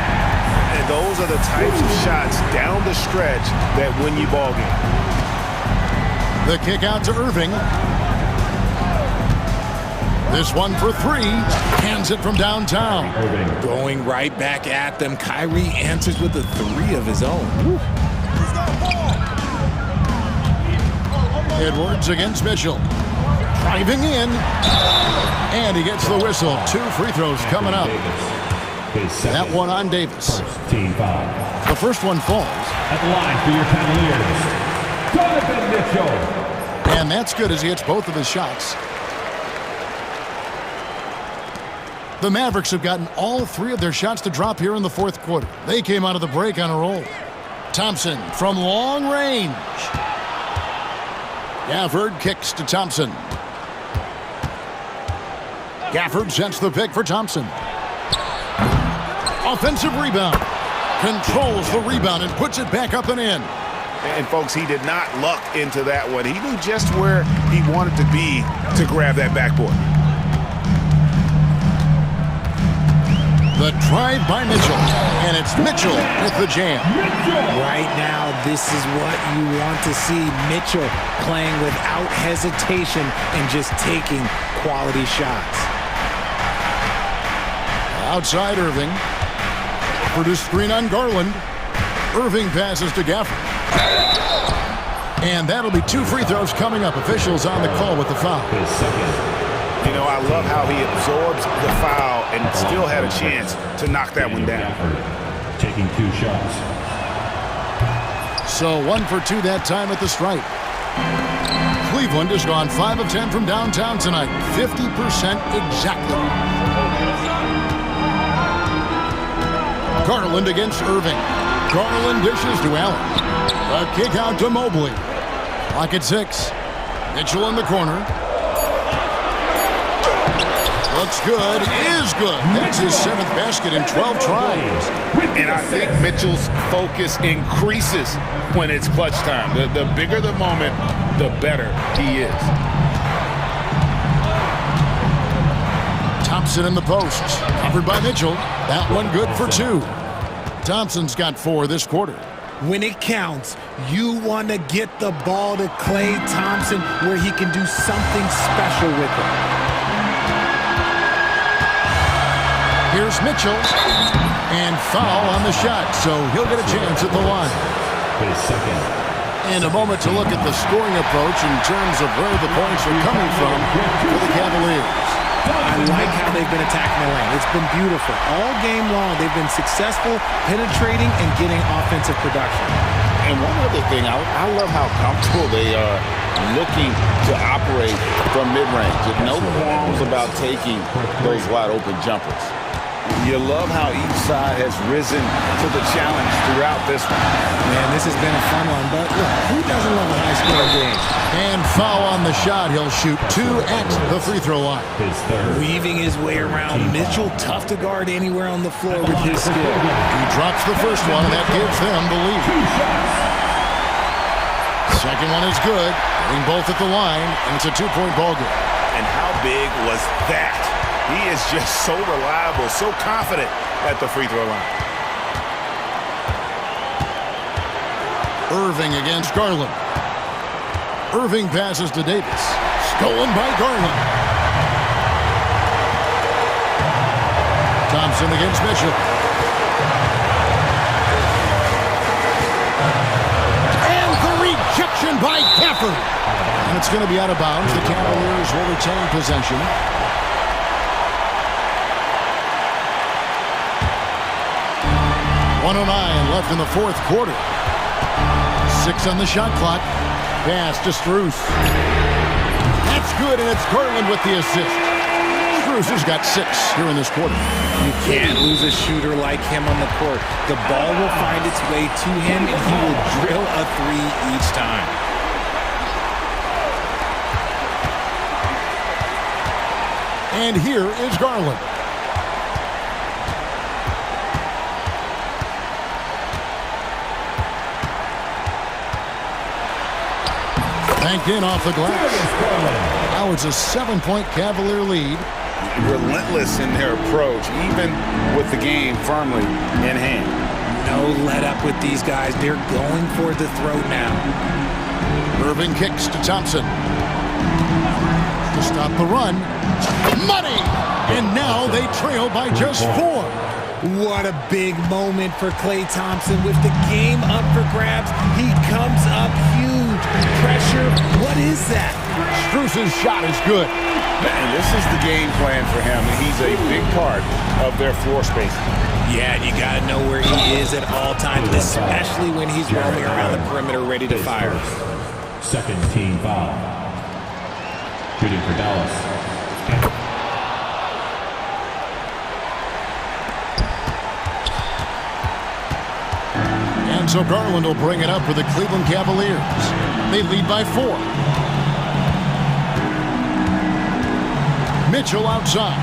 And those are the types of shots down the stretch that win you ball game. The kick out to Irving. This one for 3. Hands it from downtown. Going right back at them. Kyrie answers with a 3 of his own. Woo. Edwards against Mitchell. Driving in. And he gets the whistle. 2 free throws coming up. That one on Davis. The first one falls. At the line for your Cavaliers, Donovan Mitchell. And that's good as he hits both of his shots. The Mavericks have gotten all 3 of their shots to drop here in the fourth quarter. They came out of the break on a roll. Thompson from long range. Gafford kicks to Thompson. Gafford sets the pick for Thompson. Offensive rebound. Controls the rebound and puts it back up and in. And folks, he did not luck into that one. He knew just where he wanted to be to grab that backboard. The drive by Mitchell, and it's Mitchell with the jam. Right now, this is what you want to see. Mitchell playing without hesitation and just taking quality shots. Outside Irving. Produced screen on Garland. Irving passes to Gafford. And that'll be 2 free throws coming up. Officials on the call with the foul. You know, I love how he absorbs the foul and still had a chance to knock that one down. Taking 2 shots. So 1 for 2 that time at the stripe. Cleveland has gone 5 of 10 from downtown tonight. 50% exactly. Garland against Irving. Garland dishes to Allen. A kick out to Mobley. Clock at 6. Mitchell in the corner. Looks good. Is good. That's his 7th basket in 12 tries. And I think Mitchell's focus increases when it's clutch time. The bigger the moment, the better he is. Thompson in the post. Covered by Mitchell. That one good for 2. Thompson's got 4 this quarter. When it counts, you want to get the ball to Klay Thompson where he can do something special with it. Here's Mitchell. And foul on the shot, so he'll get a chance at the line. And a moment to look at the scoring approach in terms of where the points are coming from for the Cavaliers. I like how they've been attacking the lane. It's been beautiful. All game long, they've been successful penetrating and getting offensive production. And one other thing, I love how comfortable they are looking to operate from mid-range. No qualms about taking those wide-open jumpers. You love how each side has risen to the challenge throughout this one. Man, this has been a fun one, but look, who doesn't love a high-scoring game? And foul on the shot. He'll shoot 2 at the free throw line. Weaving his way around. Mitchell, tough to guard anywhere on the floor with his skill. He drops the first one, and that gives them the lead. Second one is good. Getting both at the line, and it's a 2-point ball game. And how big was that? He is just so reliable, so confident at the free throw line. Irving against Garland. Irving passes to Davis. Stolen by Garland. Thompson against Mitchell. And the rejection by Gafford. And it's going to be out of bounds. The Cavaliers will retain possession. .109 left in the fourth quarter. 6 on the shot clock. Pass to Strus. That's good, and it's Garland with the assist. Strus has got 6 here in this quarter. You can't lose a shooter like him on the court. The ball will find its way to him, and he will drill a 3 each time. And here is Garland. Banked in off the glass. Now it's a 7-point Cavalier lead. Relentless in their approach, even with the game firmly in hand. No let up with these guys. They're going for the throat now. Irving kicks to Thompson. To stop the run. Money! And now they trail by just 4. What a big moment for Klay Thompson. With the game up for grabs, he comes up huge. Pressure, what is that? Strus's shot is good. Man, this is the game plan for him, and he's a big part of their floor space. Yeah, you got to know where he is at all times, especially when he's roaming around the perimeter ready to fire. Second team foul. Shooting for Dallas. And so Garland will bring it up for the Cleveland Cavaliers. They lead by 4. Mitchell outside.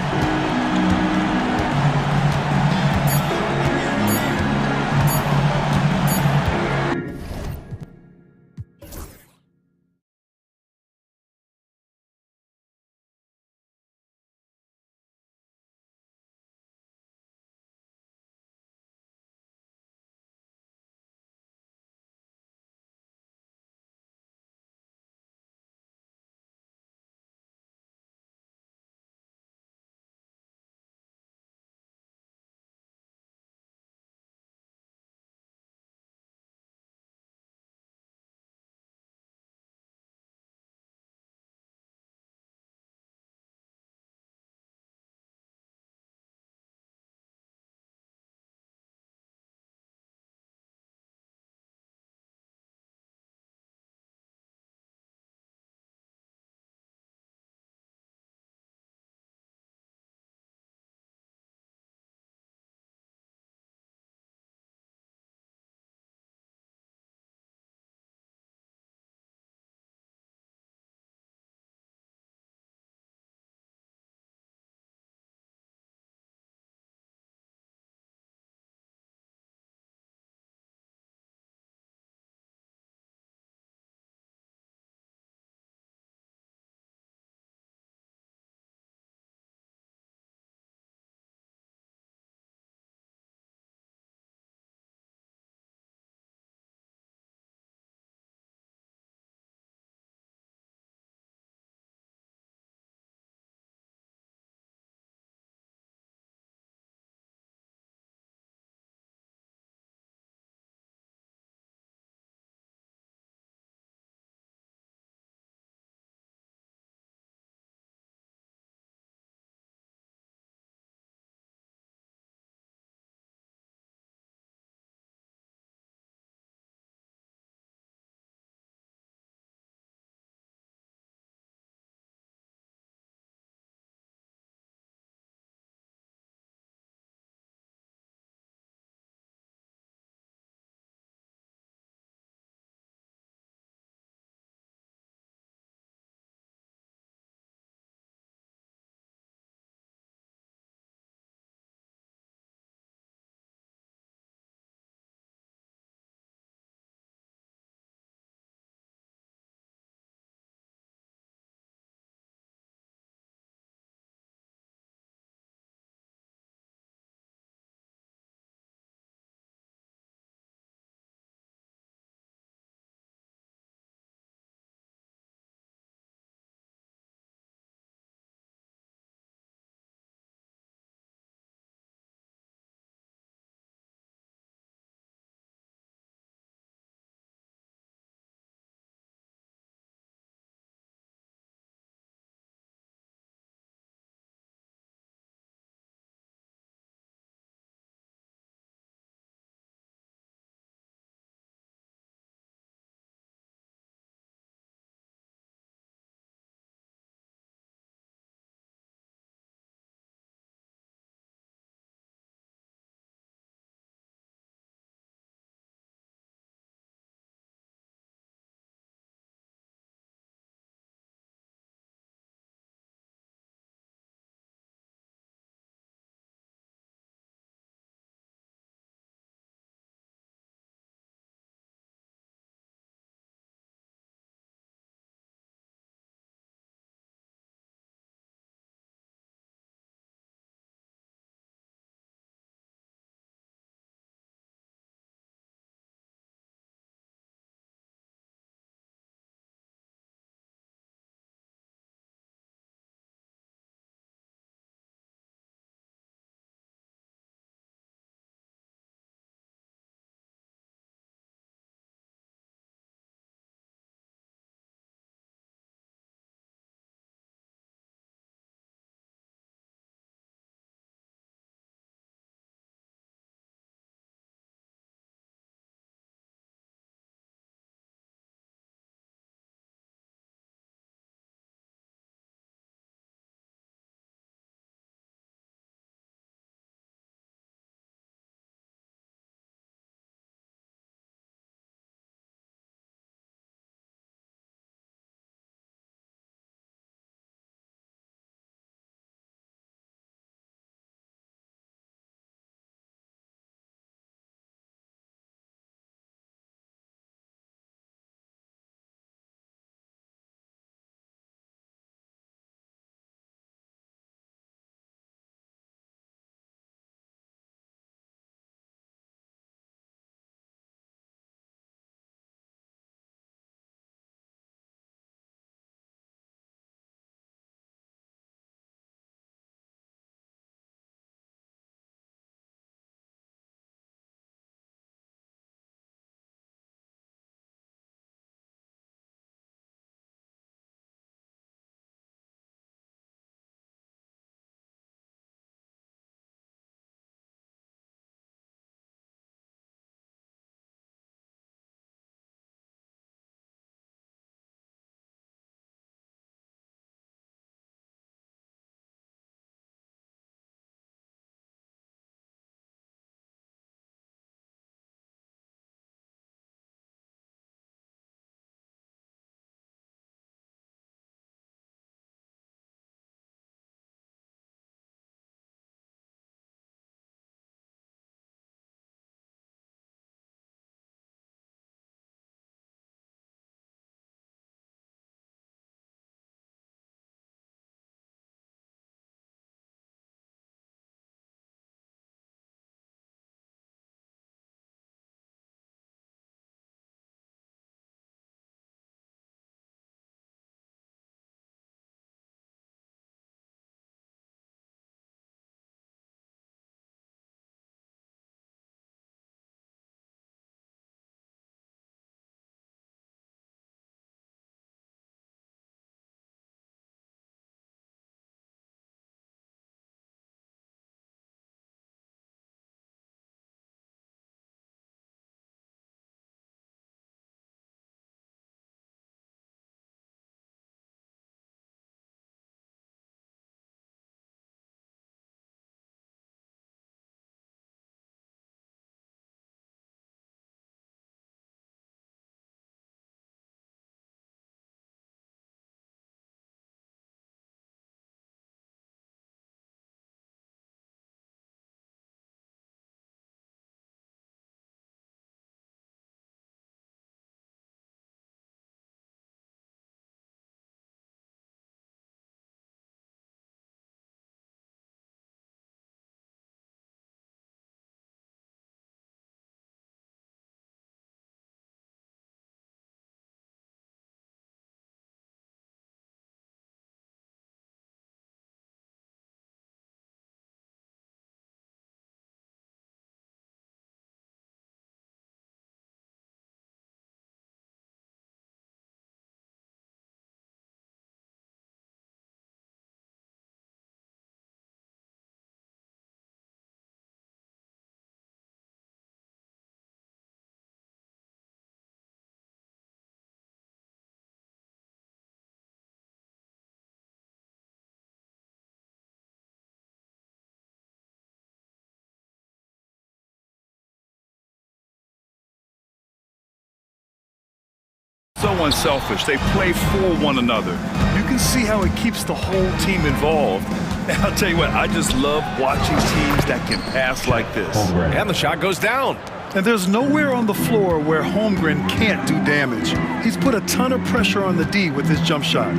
So unselfish. They play for one another. You can see how it keeps the whole team involved. And I'll tell you what, I just love watching teams that can pass like this. And the shot goes down. And there's nowhere on the floor where Holmgren can't do damage. He's put a ton of pressure on the D with his jump shot.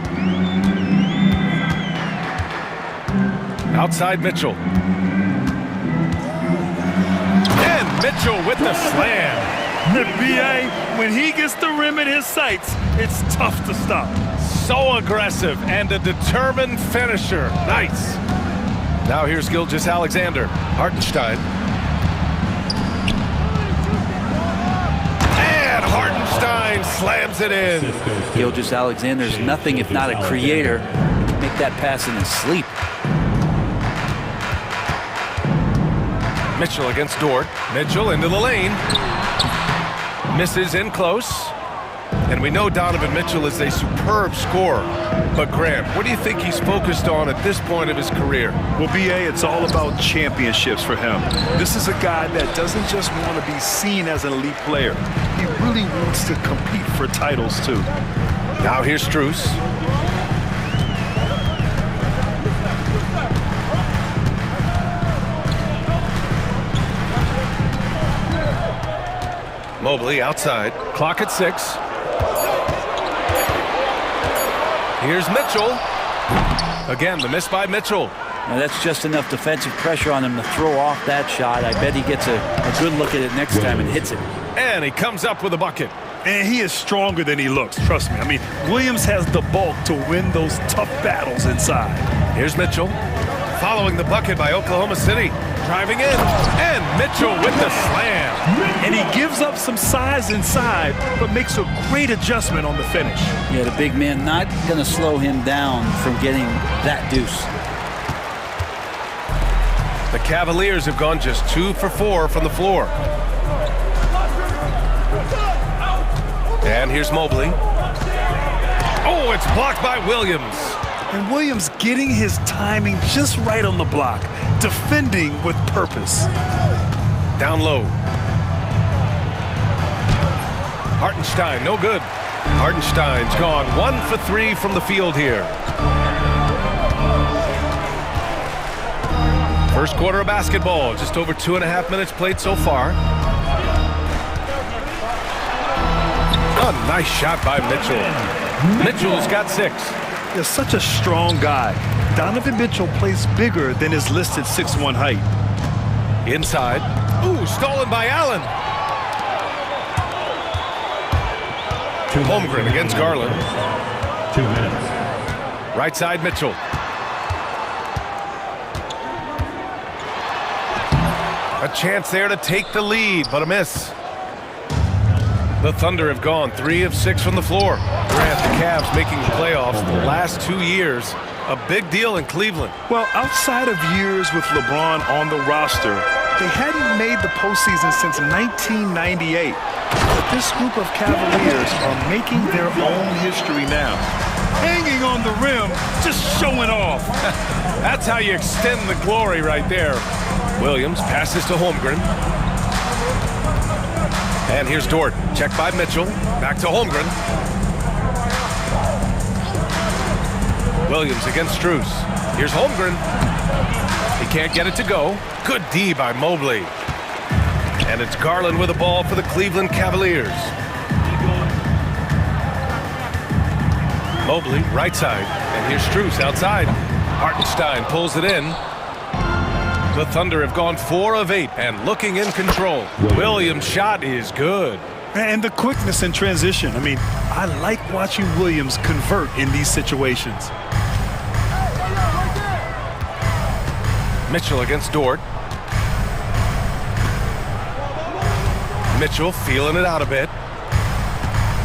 Outside Mitchell. And Mitchell with the slam. The BA, when he gets the rim in his sights, it's tough to stop. So aggressive and a determined finisher. Nice. Now here's Gilgeous-Alexander. Hartenstein. And Hartenstein slams it in. Gilgeous-Alexander's nothing if not a creator. Make that pass in his sleep. Mitchell against Dort. Mitchell into the lane. Misses in close. And we know Donovan Mitchell is a superb scorer. But Graham, what do you think he's focused on at this point of his career? Well, BA, it's all about championships for him. This is a guy that doesn't just want to be seen as an elite player. He really wants to compete for titles, too. Now here's Strus. Mobley outside. Clock at 6. Here's Mitchell. Again, the miss by Mitchell. Now that's just enough defensive pressure on him to throw off that shot. I bet he gets a good look at it next time and hits it. And he comes up with a bucket. And he is stronger than he looks, trust me. I mean, Williams has the bulk to win those tough battles inside. Here's Mitchell. Following the bucket by Oklahoma City. Driving in. And Mitchell with the slam. And he gives up some size inside, but makes a great adjustment on the finish. Yeah, the big man not going to slow him down from getting that deuce. The Cavaliers have gone just 2 for 4 from the floor. And here's Mobley. Oh, it's blocked by Williams. And Williams getting his timing just right on the block, defending with purpose. Down low. Hartenstein, no good. Hartenstein's gone 1 for 3 from the field here. First quarter of basketball, just over 2.5 minutes played so far. A nice shot by Mitchell. Mitchell's got 6. He's such a strong guy. Donovan Mitchell plays bigger than his listed 6'1" height. Inside. Ooh, stolen by Allen. Holmgren against Garland. 2 minutes. Right side Mitchell. A chance there to take the lead, but a miss. The Thunder have gone 3 of 6 from the floor. Grant, the Cavs making the playoffs the last 2 years. A big deal in Cleveland. Well, outside of years with LeBron on the roster, they hadn't made the postseason since 1998. But this group of Cavaliers are making their own history now. Hanging on the rim, just showing off. That's how you extend the glory right there. Williams passes to Holmgren. And here's Dort. Check by Mitchell. Back to Holmgren. Williams against Strus. Here's Holmgren. He can't get it to go. Good D by Mobley. And it's Garland with the ball for the Cleveland Cavaliers. Mobley, right side. And here's Strus outside. Hartenstein pulls it in. The Thunder have gone 4 of 8 and looking in control. Williams' shot is good. And the quickness in transition. I mean, I like watching Williams convert in these situations. Mitchell against Dort. Mitchell feeling it out a bit.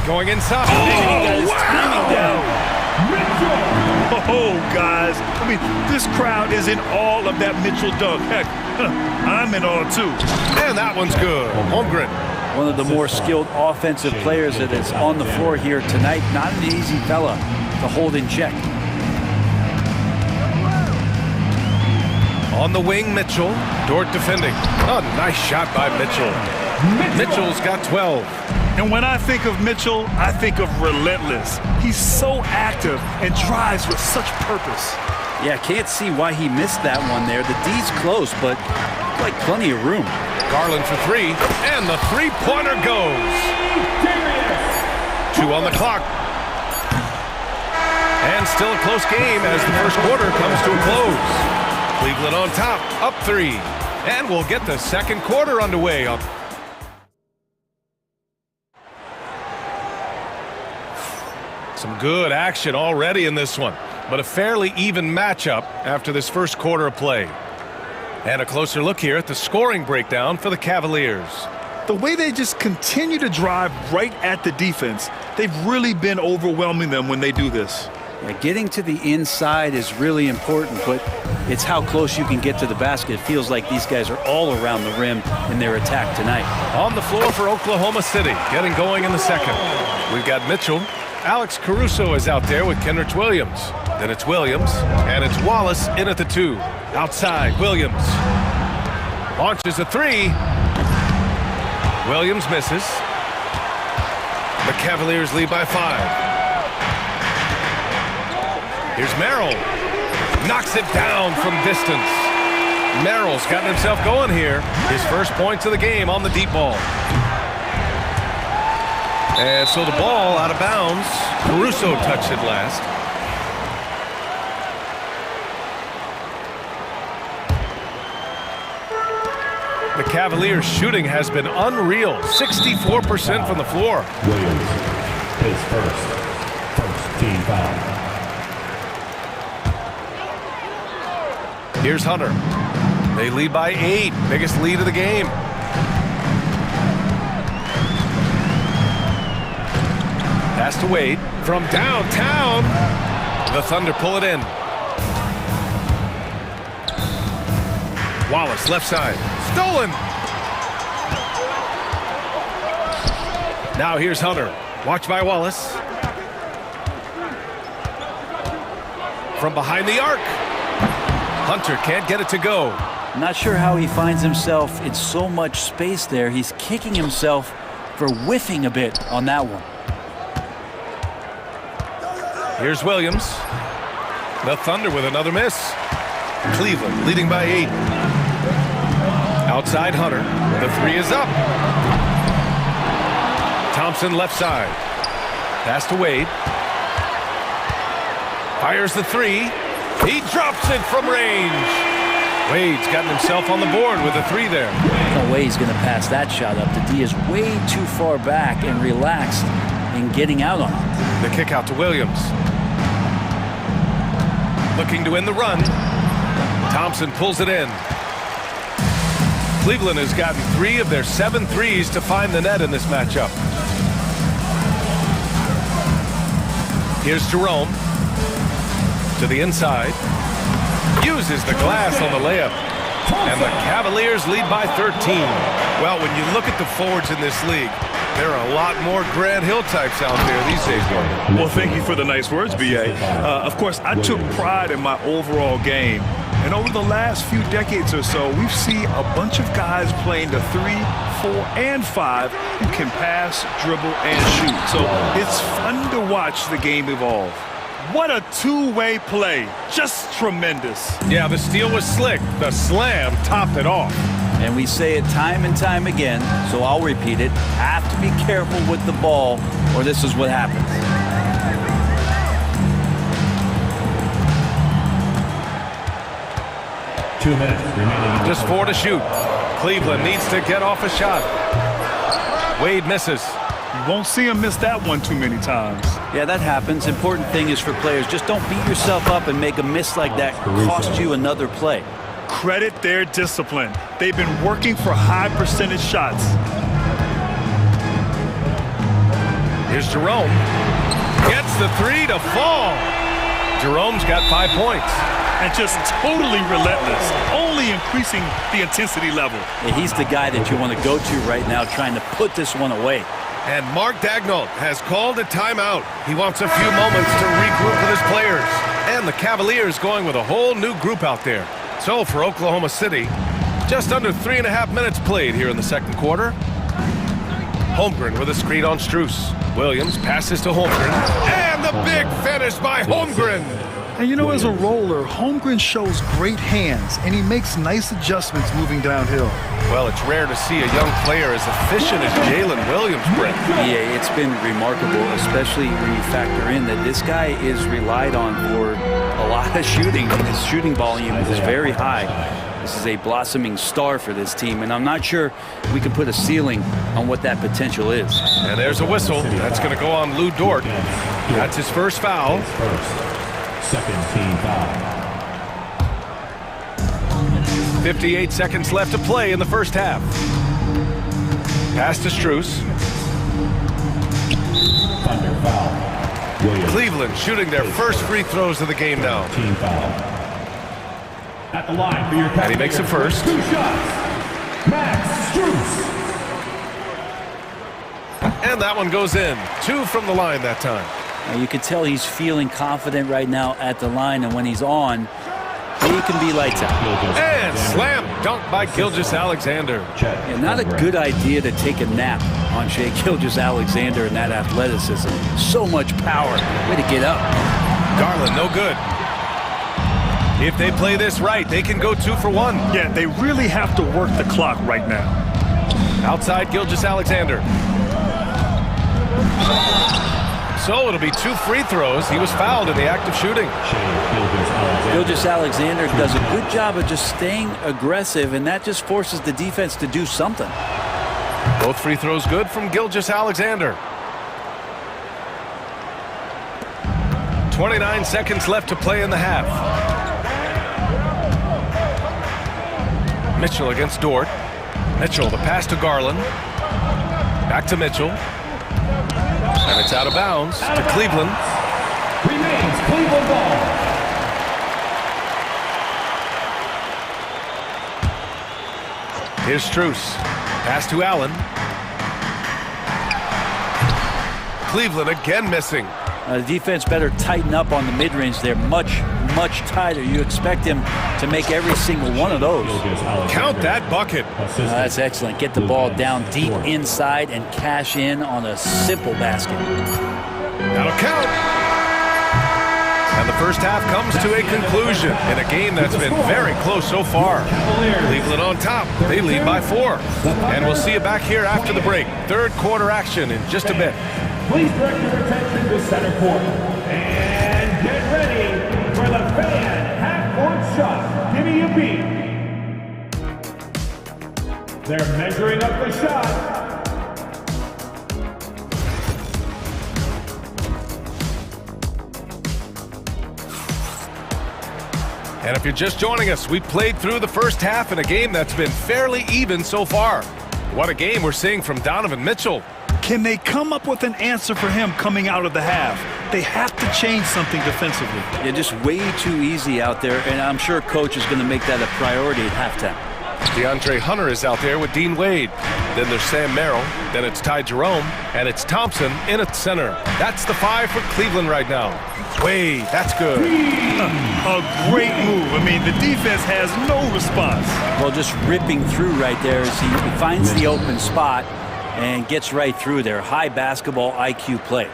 Going inside. Oh, wow! Oh, guys. I mean, this crowd is in awe of that Mitchell dunk. Heck, I'm in awe, too. And that one's good. Holmgren. One of the more skilled offensive players that is on the floor here tonight. Not an easy fella to hold in check. On the wing, Mitchell. Dort defending. A nice shot by Mitchell. Mitchell's got 12. And when I think of Mitchell, I think of relentless. He's so active and drives with such purpose. Yeah, can't see why he missed that one there. The D's close, but like plenty of room. Garland for three, and the three-pointer goes. 2 on the clock. And still a close game as the first quarter comes to a close. Cleveland on top, up 3. And we'll get the second quarter underway. Some good action already in this one, but a fairly even matchup after this first quarter of play. And a closer look here at the scoring breakdown for the Cavaliers. The way they just continue to drive right at the defense, they've really been overwhelming them when they do this. Yeah, getting to the inside is really important, but it's how close you can get to the basket. It feels like these guys are all around the rim in their attack tonight. On the floor for Oklahoma City, getting going in the second. We've got Mitchell. Alex Caruso is out there with Kenrich Williams. Then it's Williams, and it's Wallace in at the 2. Outside, Williams. Launches a 3. Williams misses. The Cavaliers lead by 5. Here's Merrill. Knocks it down from distance. Merrill's gotten himself going here. His first points of the game on the deep ball. And so the ball out of bounds. Caruso touched it last. The Cavaliers' shooting has been unreal. 64% from the floor. Williams, his first team foul. Here's Hunter. They lead by 8. Biggest lead of the game. Pass to Wade from downtown. The Thunder pull it in. Wallace left side. Stolen. Now here's Hunter. Watched by Wallace. From behind the arc. Hunter can't get it to go. Not sure how he finds himself in so much space there. He's kicking himself for whiffing a bit on that one. Here's Williams. The Thunder with another miss. Cleveland leading by 8. Outside Hunter. The 3 is up. Thompson left side. Pass to Wade. Fires the 3. He drops it from range. Wade's gotten himself on the board with a 3 there. No way he's going to pass that shot up. The D is way too far back and relaxed in getting out on it. The kick out to Williams. Looking to win the run. Thompson pulls it in. Cleveland has gotten 3 of their 7 threes to find the net in this matchup. Here's Jerome. To the inside. Uses the glass on the layup. And the Cavaliers lead by 13. Well, when you look at the forwards in this league, there are a lot more Grant Hill types out there these days, Gordon. Well, thank you for the nice words, B.A. Of course, I took pride in my overall game. And over the last few decades or so, we've seen a bunch of guys playing the 3, 4, and 5 who can pass, dribble, and shoot. So it's fun to watch the game evolve. What a two-way play. Just tremendous. Yeah, the steal was slick. The slam topped it off. And we say it time and time again, so I'll repeat it. Have to be careful with the ball, or this is what happens. Two minutes remaining. Just 4 to shoot. Cleveland needs to get off a shot. Wade misses. You won't see him miss that one too many times. Yeah, that happens. Important thing is for players, just don't beat yourself up and make a miss like that cost you another play. Credit their discipline. They've been working for high percentage shots. Here's Jerome. Gets the 3 to fall. Jerome's got 5 points. And just totally relentless, only increasing the intensity level. Yeah, he's the guy that you want to go to right now, trying to put this one away. And Mark Daigneault has called a timeout. He wants a few moments to regroup with his players. And the Cavaliers going with a whole new group out there. So for Oklahoma City, just under 3.5 minutes played here in the second quarter. Holmgren with a screen on Strus. Williams passes to Holmgren. And the big finish by Holmgren. And you know, as a roller, Holmgren shows great hands, and he makes nice adjustments moving downhill. Well, it's rare to see a young player as efficient as Jalen Williams, Brent. Yeah, it's been remarkable, especially when you factor in that this guy is relied on for a lot of shooting. His shooting volume is very high. This is a blossoming star for this team, and I'm not sure we can put a ceiling on what that potential is. And there's a whistle. That's going to go on Lou Dort. That's his first foul. Second team foul. 58 seconds left to play in the first half. Pass to Strus. Thunder foul. Williams. Cleveland shooting their first free throws of the game now. Team foul. At the line for your And he makes it first. 2 shots. Max Strus. And that one goes in. 2 from the line that time. You can tell he's feeling confident right now at the line, and when he's on, he can be lights out. And slam dunk by Gilgeous-Alexander. Yeah, not a good idea to take a nap on Shai Gilgeous-Alexander and that athleticism. So much power. Way to get up. Garland, no good. If they play this right, they can go 2 for 1. Yeah, they really have to work the clock right now. Outside Gilgeous-Alexander. So it'll be 2 free throws. He was fouled in the act of shooting. Gilgeous-Alexander does a good job of just staying aggressive, and that just forces the defense to do something. Both free throws good from Gilgeous-Alexander. 29 seconds left to play in the half. Mitchell against Dort. Mitchell, the pass to Garland. Back to Mitchell. And it's out of bounds to Cleveland. Remains Cleveland ball. Here's Strus. Pass to Allen. Cleveland again missing. The defense better tighten up on the mid-range. They're much, much tighter. You expect him to make every single one of those. Count that bucket. That's excellent. Get the ball down deep inside and cash in on a simple basket. That'll count. And the first half comes to a conclusion in a game that's been very close so far. Cleveland on top. They lead by 4. And we'll see you back here after the break. Third quarter action in just a bit. Please direct your attention to center court. And get ready for the fan half-court shot. Give me a beat. They're measuring up the shot. And if you're just joining us, we played through the first half in a game that's been fairly even so far. What a game we're seeing from Donovan Mitchell. Can they come up with an answer for him coming out of the half? They have to change something defensively. Yeah, just way too easy out there, and I'm sure coach is going to make that a priority at halftime. DeAndre Hunter is out there with Dean Wade. Then there's Sam Merrill. Then it's Ty Jerome. And it's Thompson in at center. That's the 5 for Cleveland right now. Wade, that's good. A great move. I mean, the defense has no response. Well, just ripping through right there as he finds the open spot and gets right through there. High basketball IQ play.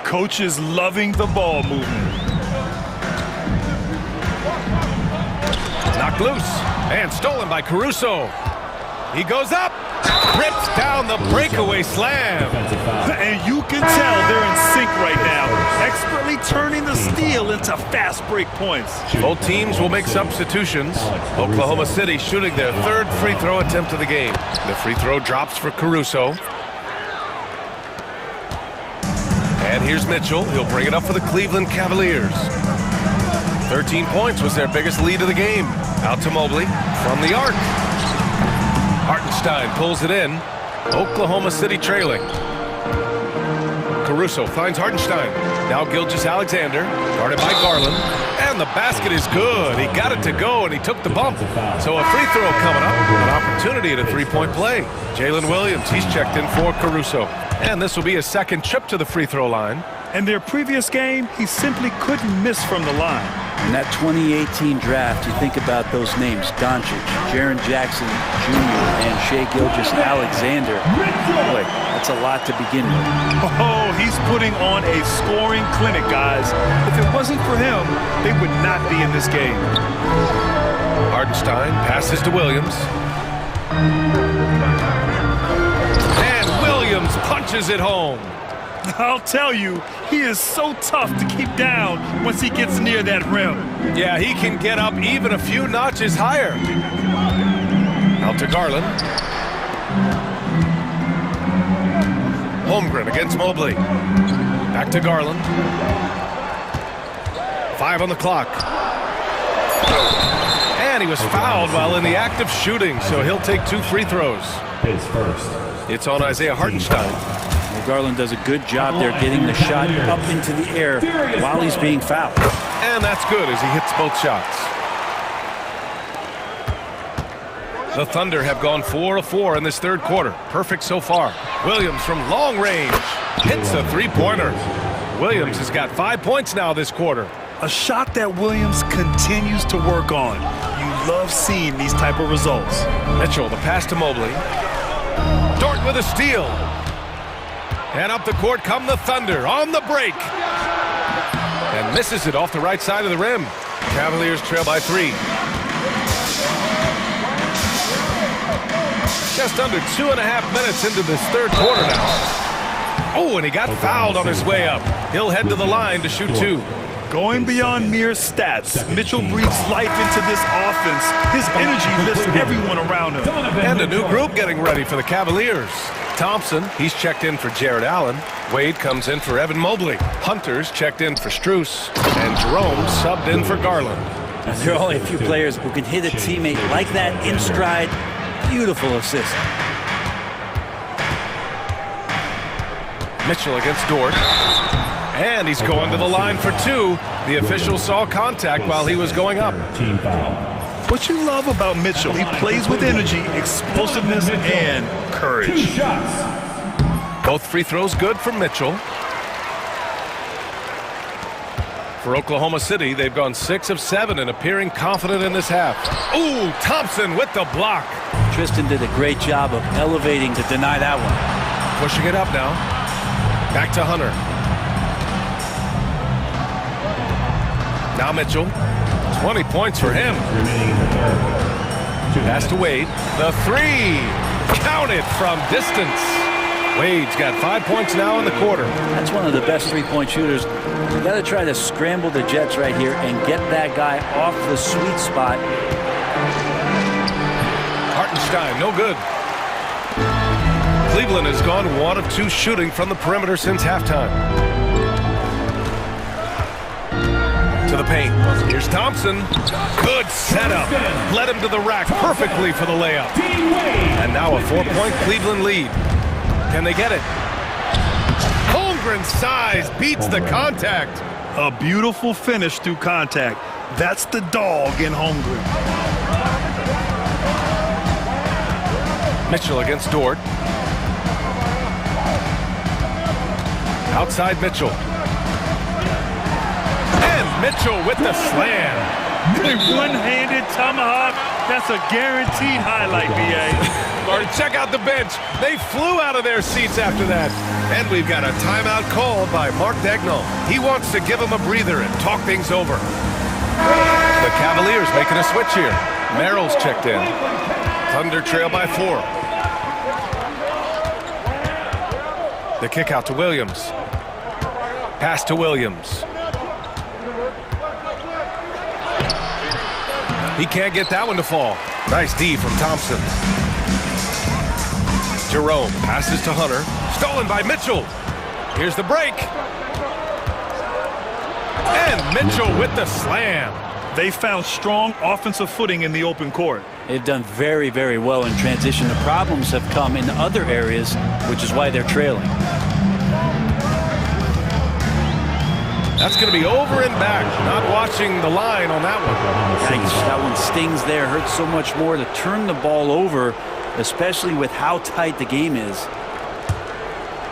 Coach is loving the ball movement. Knocked loose and stolen by Caruso. He goes up, rips down the breakaway slam. And you can tell they're in sync right now, expertly turning the steal into fast break points. Both teams will make substitutions. Oklahoma City shooting their 3rd free throw attempt of the game. The free throw drops for Caruso. And here's Mitchell. He'll bring it up for the Cleveland Cavaliers. 13 points was their biggest lead of the game. Out to Mobley from the arc. Hartenstein pulls it in. Oklahoma City trailing. Caruso finds Hartenstein. Now Gilgeous-Alexander, guarded by Garland. And the basket is good. He got it to go, and he took the bump. So a free throw coming up. An opportunity at a 3-point play. Jalen Williams, he's checked in for Caruso. And this will be his 2nd trip to the free throw line. In their previous game, he simply couldn't miss from the line. In that 2018 draft, you think about those names, Doncic, Jaren Jackson Jr., and Shai Gilgeous-Alexander. Boy, that's a lot to begin with. Oh, he's putting on a scoring clinic, guys. If it wasn't for him, they would not be in this game. Hartenstein passes to Williams. And Williams punches it home. I'll tell you, he is so tough to keep down once he gets near that rim. Yeah, he can get up even a few notches higher. Out to Garland. Holmgren against Mobley. Back to Garland. 5 on the clock. And he was fouled while in the act of shooting, so he'll take 2 free throws. It's on Isaiah Hartenstein. Well, Garland does a good job there getting the shot up into the air while he's being fouled. And that's good as he hits both shots. The Thunder have gone 4 of 4 in this third quarter. Perfect so far. Williams from long range hits a three-pointer. Williams has got 5 points now this quarter. A shot that Williams continues to work on. You love seeing these type of results. Mitchell, the pass to Mobley. Dort with a steal. And up the court come the Thunder on the break. And misses it off the right side of the rim. Cavaliers trail by 3. Just under 2.5 minutes into this third quarter now. Oh, and he got fouled on his way up. He'll head to the line to shoot 2. Going beyond mere stats, Mitchell breathes life into this offense. His energy lifts everyone around him. And a new group getting ready for the Cavaliers. Thompson, he's checked in for Jared Allen. Wade comes in for Evan Mobley. Hunter's checked in for Strus. And Jerome subbed in for Garland. There are only a few players who can hit a teammate like that in stride. Beautiful assist. Mitchell against Dort. And he's going to the line for 2. The official saw contact while he was going up. What you love about Mitchell, he plays with energy, explosiveness, and courage. Both free throws good for Mitchell. For Oklahoma City, they've gone 6 of 7 and appearing confident in this half. Ooh, Thompson with the block. Tristan did a great job of elevating to deny that one. Pushing it up now. Back to Hunter. Now Mitchell. 20 points for him. Pass to Wade. The 3. Counted from distance. Wade's got 5 points now in the quarter. That's one of the best three-point shooters. You got to try to scramble the Jets right here and get that guy off the sweet spot. Hartenstein, no good. Cleveland has gone 1 of 2 shooting from the perimeter since halftime. To the paint. Here's Thompson. Good setup. Led him to the rack perfectly for the layup. And now a 4-point Cleveland lead. Can they get it? Holmgren's size beats the contact. A beautiful finish through contact. That's the dog in Holmgren. Mitchell against Dort. Outside Mitchell. And Mitchell with the slam. A one-handed tomahawk. That's a guaranteed highlight, B.A. Or check out the bench. They flew out of their seats after that. And we've got a timeout called by Mark Daigneault. He wants to give them a breather and talk things over. The Cavaliers making a switch here. Merrill's checked in. Thunder trail by 4. The kick out to Williams. Pass to Williams. He can't get that one to fall. Nice D from Thompson. Jerome passes to Hunter. Stolen by Mitchell. Here's the break. And Mitchell with the slam. They found strong offensive footing in the open court. They've done very, very well in transition. The problems have come in other areas, which is why they're trailing. That's going to be over and back. Not watching the line on that one. Yikes, that one stings there. Hurts so much more to turn the ball over, especially with how tight the game is.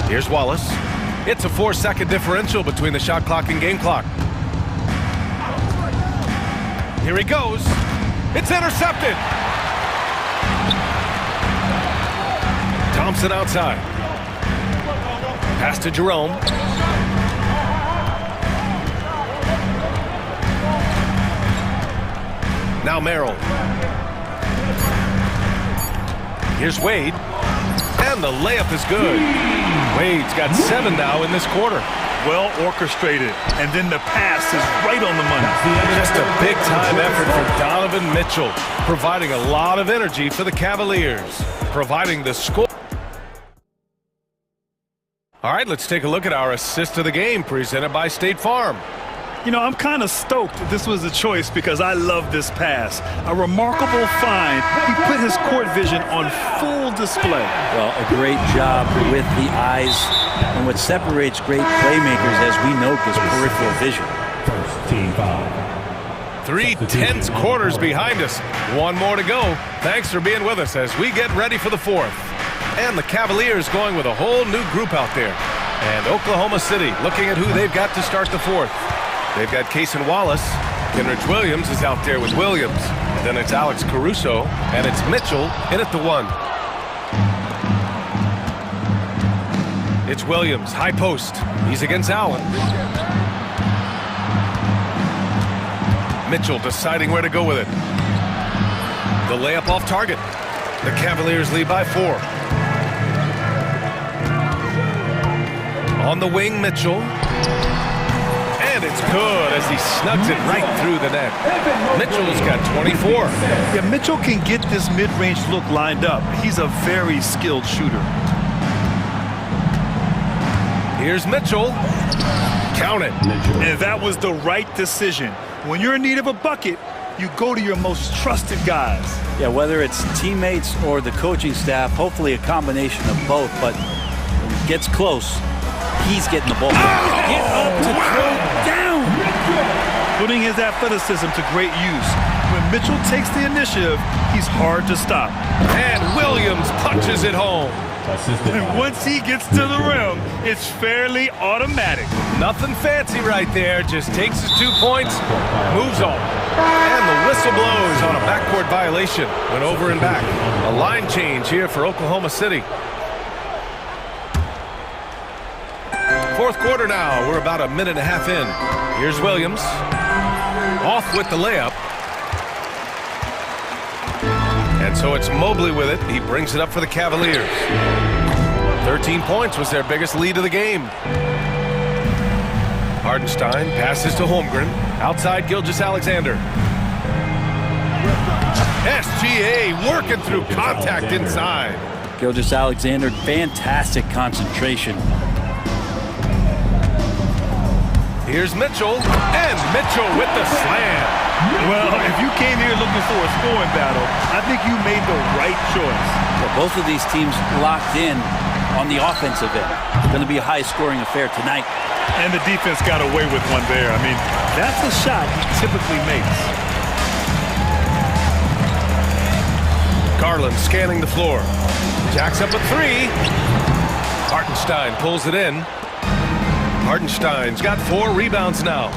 Here's Wallace. It's a 4-second differential between the shot clock and game clock. Here he goes. It's intercepted. Thompson outside. Pass to Jerome. Now Merrill. Here's Wade. And the layup is good. Wade's got 7 now in this quarter. Well orchestrated. And then the pass is right on the money. Just a big-time effort for Donovan Mitchell, providing a lot of energy for the Cavaliers, providing the score. All right, let's take a look at our assist of the game presented by State Farm. You know, I'm kind of stoked that this was a choice because I love this pass. A remarkable find. He put his court vision on full display. Well, a great job with the eyes. And what separates great playmakers, as we note, is peripheral vision. First team foul. 3 tense quarters behind us. One more to go. Thanks for being with us as we get ready for the fourth. And the Cavaliers going with a whole new group out there. And Oklahoma City looking at who they've got to start the fourth. They've got Cason Wallace. Kenrich Williams is out there with Williams. Then it's Alex Caruso, and it's Mitchell in at the 1. It's Williams, high post. He's against Allen. Mitchell deciding where to go with it. The layup off target. The Cavaliers lead by 4. On the wing, Mitchell. And it's good as he snugs it right through the net. Mitchell's got 24. Yeah, Mitchell can get this mid-range look lined up. He's a very skilled shooter. Here's Mitchell. Count it. And that was the right decision. When you're in need of a bucket, you go to your most trusted guys. Yeah, whether it's teammates or the coaching staff, hopefully a combination of both, but when it gets close, he's getting the ball. Get up to throw down. Putting his athleticism to great use. When Mitchell takes the initiative, he's hard to stop. And Williams punches it home. And once he gets to the rim, it's fairly automatic. Nothing fancy right there. Just takes his 2 points, moves on. And the whistle blows on a backcourt violation. Went over and back. A line change here for Oklahoma City. Fourth quarter now. We're about a minute and a half in. Here's Williams. Off with the layup. And so it's Mobley with it. He brings it up for the Cavaliers. 13 points was their biggest lead of the game. Hardenstein passes to Holmgren. Outside Gilgeous-Alexander. SGA working through contact inside. Gilgeous-Alexander, fantastic concentration. Here's Mitchell, and Mitchell with the slam. Well, if you came here looking for a scoring battle, I think you made the right choice. Well, both of these teams locked in on the offensive end. It's going to be a high-scoring affair tonight. And the defense got away with one there. I mean, that's a shot he typically makes. Garland scanning the floor. Jacks up a 3. Hartenstein pulls it in. Hartenstein's got 4 rebounds now.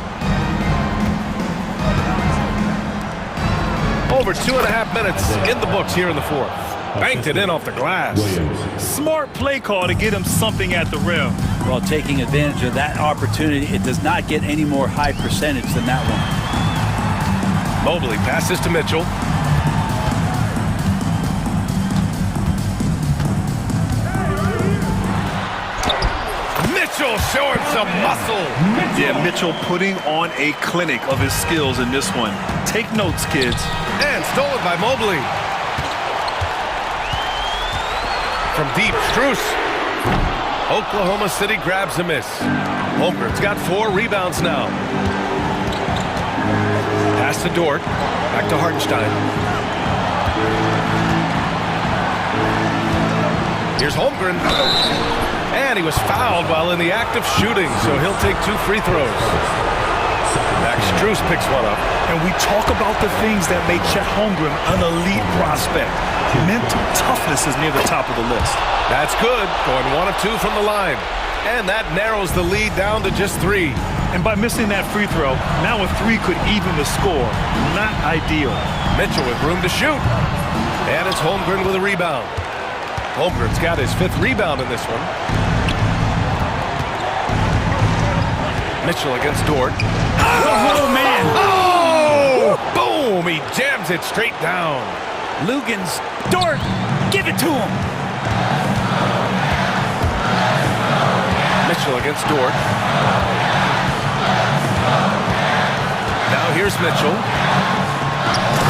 Over 2.5 minutes in the books here in the fourth. Banked it in off the glass. Smart play call to get him something at the rim. Well, taking advantage of that opportunity, it does not get any more high percentage than that one. Mobley passes to Mitchell. Mitchell showing some muscle. Yeah, Mitchell putting on a clinic of his skills in this one. Take notes, kids. And stolen by Mobley. From deep, Strus. Oklahoma City grabs a miss. Holmgren's got 4 rebounds now. Pass to Dort. Back to Hartenstein. Here's Holmgren. And he was fouled while in the act of shooting, so he'll take 2 free throws. Max Strus picks one up. And we talk about the things that make Chet Holmgren an elite prospect. Mental toughness is near the top of the list. That's good, going 1 of 2 from the line. And that narrows the lead down to just 3. And by missing that free throw, now a three could even the score. Not ideal. Mitchell with room to shoot. And it's Holmgren with a rebound. Holmgren's got his 5th rebound in this one. Mitchell against Dort. Oh, man! Oh! Boom! He jams it straight down. Lugans, Dort, give it to him. Mitchell against Dort. Now here's Mitchell.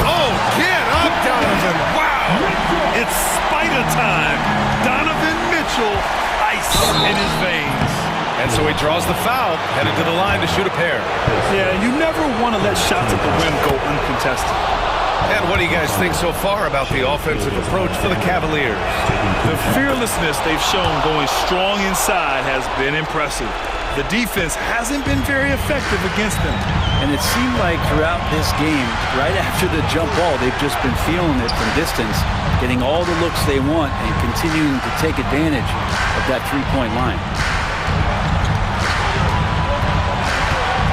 Oh, get up, Donovan! Wow! It's spider time. Donovan Mitchell, ice in his veins. And so he draws the foul, headed to the line to shoot a pair. Yeah, you never want to let shots at the rim go uncontested. And what do you guys think so far about the offensive approach for the Cavaliers? The fearlessness they've shown going strong inside has been impressive. The defense hasn't been very effective against them. And it seemed like throughout this game, right after the jump ball, they've just been feeling it from distance, getting all the looks they want and continuing to take advantage of that three-point line.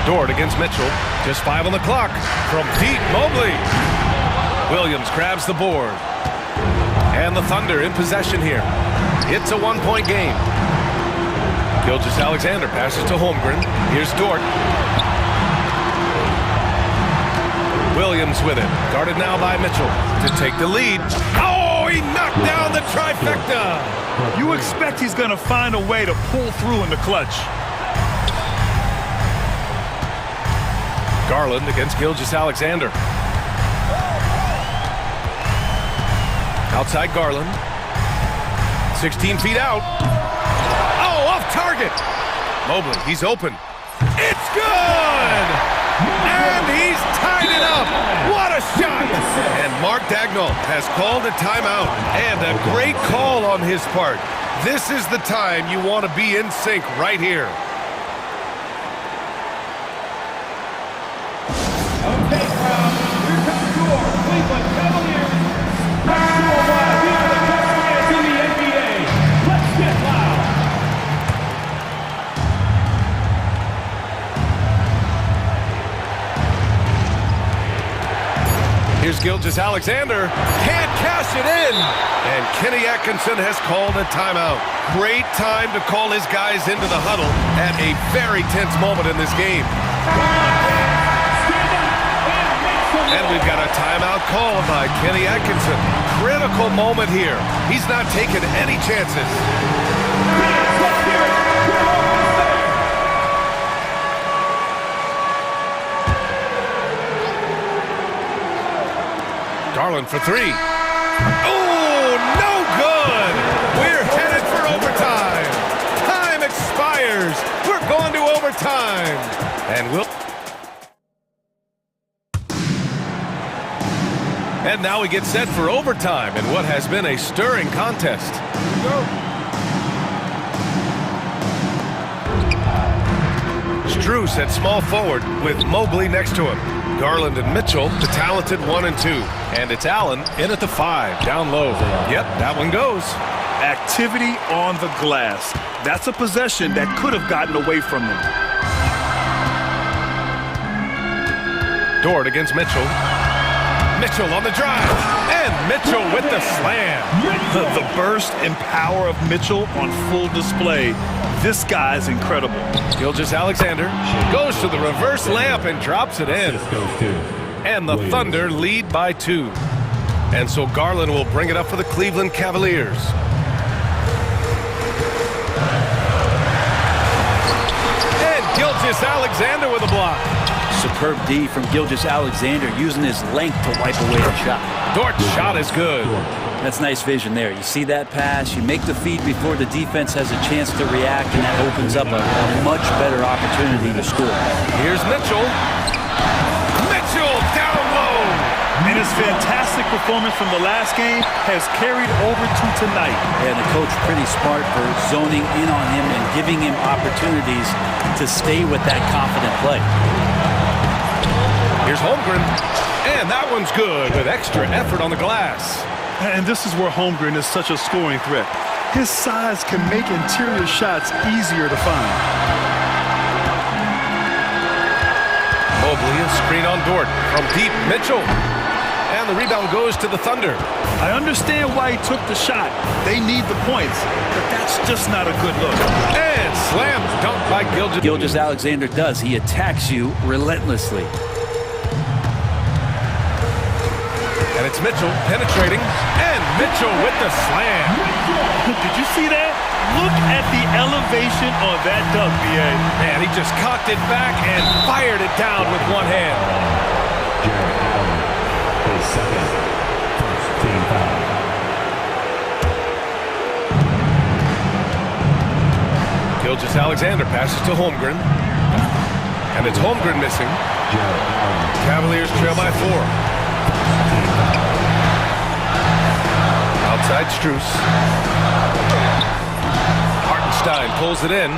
Dort against Mitchell. Just 5 on the clock. From deep, Mobley. Williams grabs the board. And the Thunder in possession here. It's a 1-point game. Gilgeous-Alexander passes to Holmgren. Here's Dort. Williams with it. Guarded now by Mitchell to take the lead. Oh, he knocked down the trifecta. You expect he's going to find a way to pull through in the clutch. Garland against Gilgeous-Alexander. Outside Garland. 16 feet out. Oh, off target. Mobley, he's open. It's good! And he's tied it up. What a shot! And Mark Daigneault has called a timeout. And a great call on his part. This is the time you want to be in sync right here. Okay, crowd, here comes your Cleveland Cavaliers. Back to a while here are the best players in the NBA. Let's get loud. Here's Gilgeous-Alexander. Can't cash it in. And Kenny Atkinson has called a timeout. Great time to call his guys into the huddle at a very tense moment in this game. And we've got a timeout called by Kenny Atkinson. Critical moment here. He's not taking any chances. Garland for 3. Oh, no good! We're headed for overtime. Time expires. We're going to overtime. And And now we get set for overtime in what has been a stirring contest. Strus at small forward with Mobley next to him. Garland and Mitchell, the talented 1 and 2. And it's Allen in at the 5, down low. Yep, that one goes. Activity on the glass. That's a possession that could have gotten away from them. Dort against Mitchell. Mitchell on the drive, and Mitchell with the slam. The burst and power of Mitchell on full display. This guy's incredible. Gilgeous-Alexander goes to the reverse layup and drops it in. And the Thunder lead by 2. And so Garland will bring it up for the Cleveland Cavaliers. And Gilgeous-Alexander with a block. Superb D from Gilgeous-Alexander, using his length to wipe away the shot. Dort's shot is good. That's nice vision there. You see that pass, you make the feed before the defense has a chance to react, and that opens up a much better opportunity to score. Here's Mitchell. Mitchell down low. And his fantastic performance from the last game has carried over to tonight. And the coach pretty smart for zoning in on him and giving him opportunities to stay with that confident play. Here's Holmgren, and that one's good with extra effort on the glass. And this is where Holmgren is such a scoring threat. His size can make interior shots easier to find. Mobley, a screen on Dort. From deep, Mitchell. And the rebound goes to the Thunder. I understand why he took the shot. They need the points, but that's just not a good look. And slam dunk by Gilgeous. Gilgeous-Alexander does. He attacks you relentlessly. And it's Mitchell penetrating. And Mitchell with the slam. Did you see that? Look at the elevation on that dunk, B.A. Man, he just cocked it back and fired it down with one hand. His second, first team foul. Gilgeous-Alexander passes to Holmgren. And it's Holmgren missing. Cavaliers trail by 4. Outside Strus. Hartenstein pulls it in.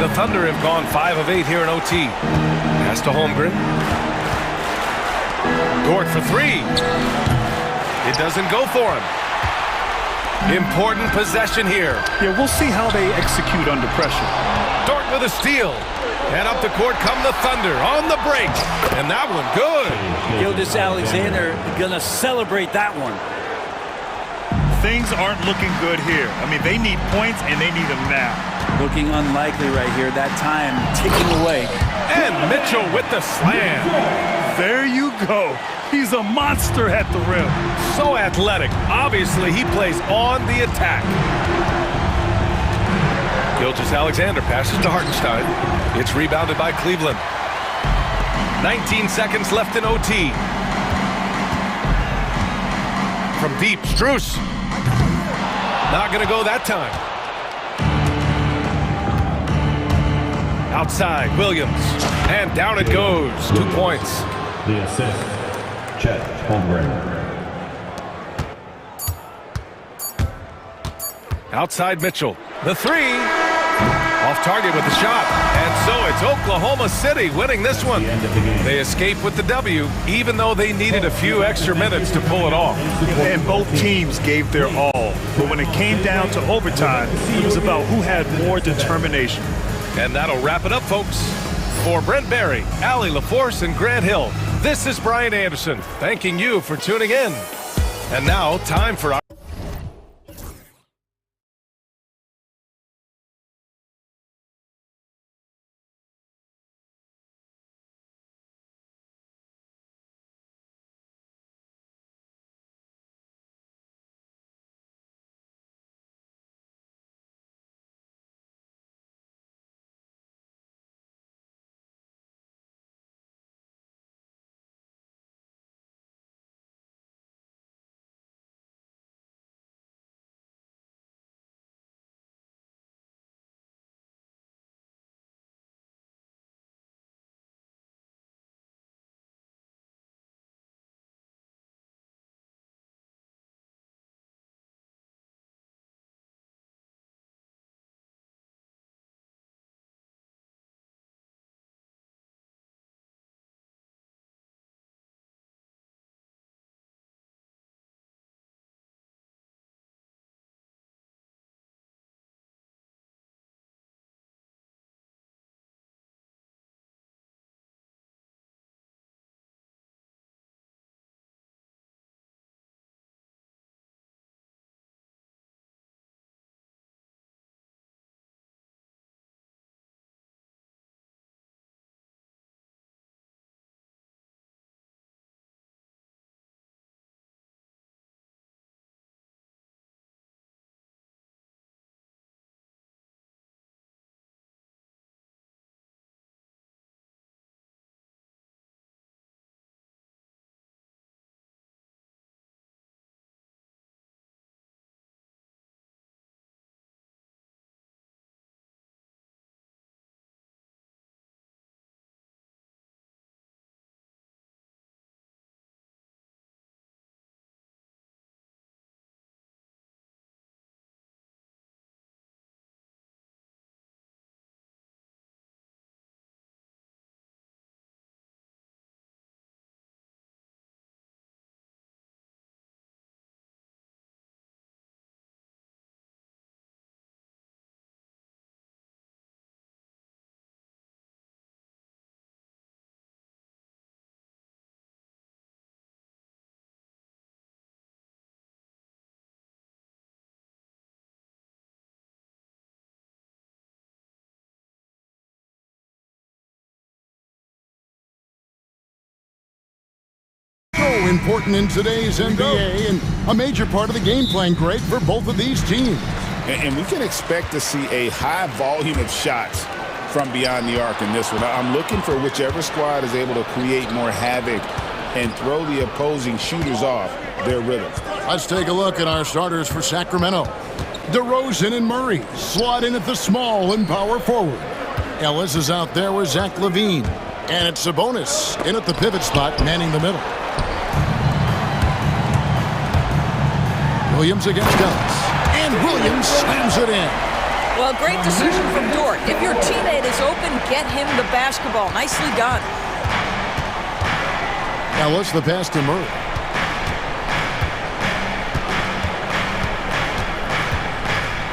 The Thunder have gone 5 of 8 here in OT. Pass to Holmgren. Dort for 3. It doesn't go for him. Important possession here. Yeah, we'll see how they execute under pressure. Dort with a steal. And up the court come the Thunder on the break. And that one good. Gilgeous-Alexander gonna celebrate that one. Things aren't looking good here. I mean, they need points and they need them now. Looking unlikely right here. That time ticking away. And Mitchell with the slam. There you go. He's a monster at the rim. So athletic. Obviously, he plays on the attack. Gilgeous-Alexander passes to Hartenstein. It's rebounded by Cleveland. 19 seconds left in OT. From deep, Strus. Not going to go that time. Outside, Williams. And down it goes. 2 points. The assist, Chet Holmgren. Outside Mitchell. The 3. Off target with the shot. And so it's Oklahoma City winning this one. They escape with the W, even though they needed a few extra minutes to pull it off. And both teams gave their all. But when it came down to overtime, it was about who had more determination. And that'll wrap it up, folks. For Brent Barry, Allie LaForce, and Grant Hill, this is Brian Anderson, thanking you for tuning in. And now, time for our important in today's NBA and a major part of the game plan, Greg, for both of these teams. And we can expect to see a high volume of shots from beyond the arc in this one. I'm looking for whichever squad is able to create more havoc and throw the opposing shooters off their rhythm. Let's take a look at our starters for Sacramento. DeRozan and Murray slot in at the small and power forward. Ellis is out there with Zach LaVine. And it's Sabonis in at the pivot spot, manning the middle. Williams against Ellis. And Williams slams it in. Well, great decision from Dort. If your teammate is open, get him the basketball. Nicely done. Ellis the pass to Murray.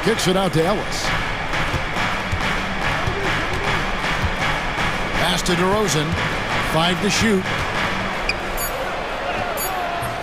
Kicks it out to Ellis. Pass to DeRozan. 5 to shoot.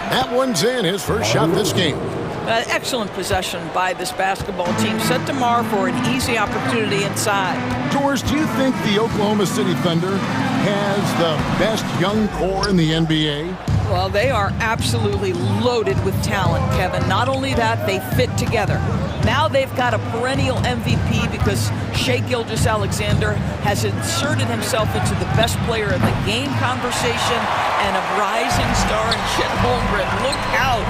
That one's in, his first shot this game. Excellent possession by this basketball team. Set DeMar for an easy opportunity inside. George, do you think the Oklahoma City Thunder has the best young core in the NBA? Well, they are absolutely loaded with talent, Kevin. Not only that, they fit together. Now they've got a perennial MVP because Shai Gilgeous-Alexander has inserted himself into the best player in the game conversation and a rising star in Chet Holmgren. Look out.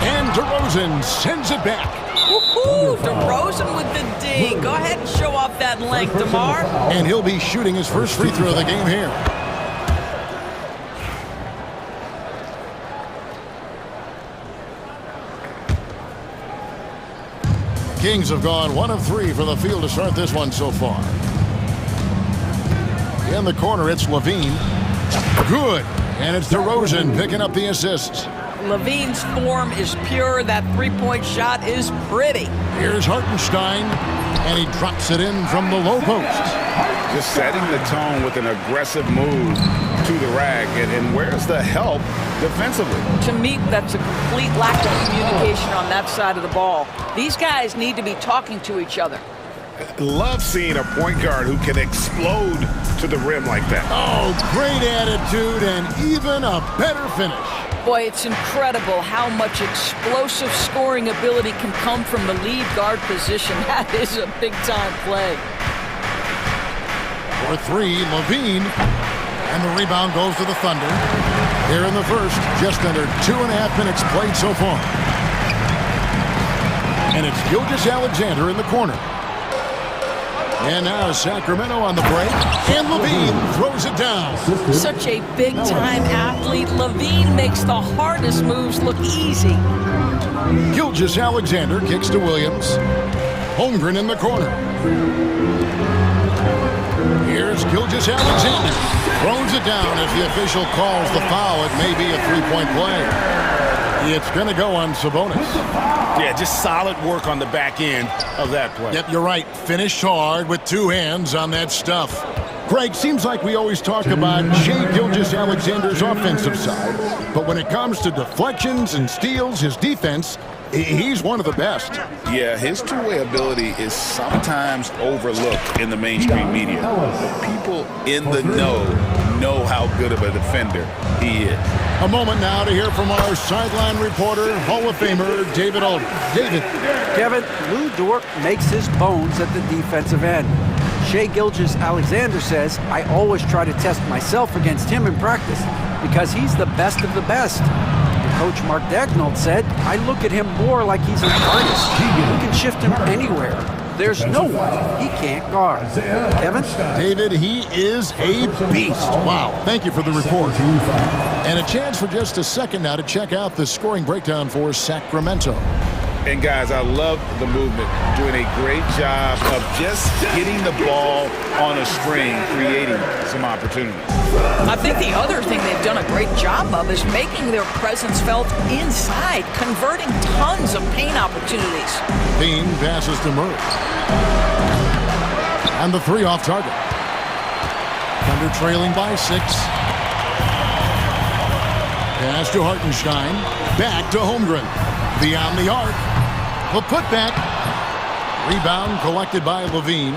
And DeRozan sends it back. Woohoo! DeRozan with the D. Go ahead and show off that length, DeMar. And he'll be shooting his first free throw of the game here. Kings have gone 1 of 3 from the field to start this one so far. In the corner, it's LaVine. Good. And it's DeRozan picking up the assist. LaVine's form is pure. That three-point shot is pretty. Here's Hartenstein, and he drops it in from the low post. Just setting the tone with an aggressive move to the rack. And where's the help defensively? To me, that's a complete lack of communication on that side of the ball. These guys need to be talking to each other. Love seeing a point guard who can explode to the rim like that. Oh, great attitude and even a better finish. Boy, it's incredible how much explosive scoring ability can come from the lead guard position. That is a big-time play. For 3, LaVine. And the rebound goes to the Thunder. Here in the first, just under 2.5 minutes played so far. And it's Gilgeous-Alexander in the corner. And now Sacramento on the break. And LaVine throws it down. Such a big-time athlete. LaVine makes the hardest moves look easy. Gilgeous-Alexander kicks to Williams. Holmgren in the corner. Here's Gilgeous-Alexander. Throws it down as the official calls the foul. It may be a three-point play. It's going to go on Sabonis. Yeah, just solid work on the back end of that play. Yep, you're right. Finished hard with 2 hands on that stuff. Greg, seems like we always talk about Shai Gilgeous-Alexander's offensive side, but when it comes to deflections and steals, his defense, he's one of the best. Yeah, his two-way ability is sometimes overlooked in the mainstream media. But people in the know how good of a defender he is. A moment now to hear from our sideline reporter, Hall of Famer David Aldridge. David. Kevin, Lou Dort makes his bones at the defensive end. Shai Gilgeous-Alexander says, I always try to test myself against him in practice because he's the best of the best. Coach Mark Daigneault said, I look at him more like he's an artist. We can shift him anywhere. There's no one he can't guard. Kevin? David, he is a beast. Wow. Thank you for the report. And a chance for just a second now to check out the scoring breakdown for Sacramento. And guys, I love the movement, doing a great job of just getting the ball on a string, creating some opportunities. I think the other thing they've done a great job of is making their presence felt inside, converting tons of paint opportunities. Bean passes to Murray. And the 3 off target. Thunder trailing by 6. Pass to Hartenstein. Back to Holmgren. Beyond the arc. The putback. Rebound collected by LaVine.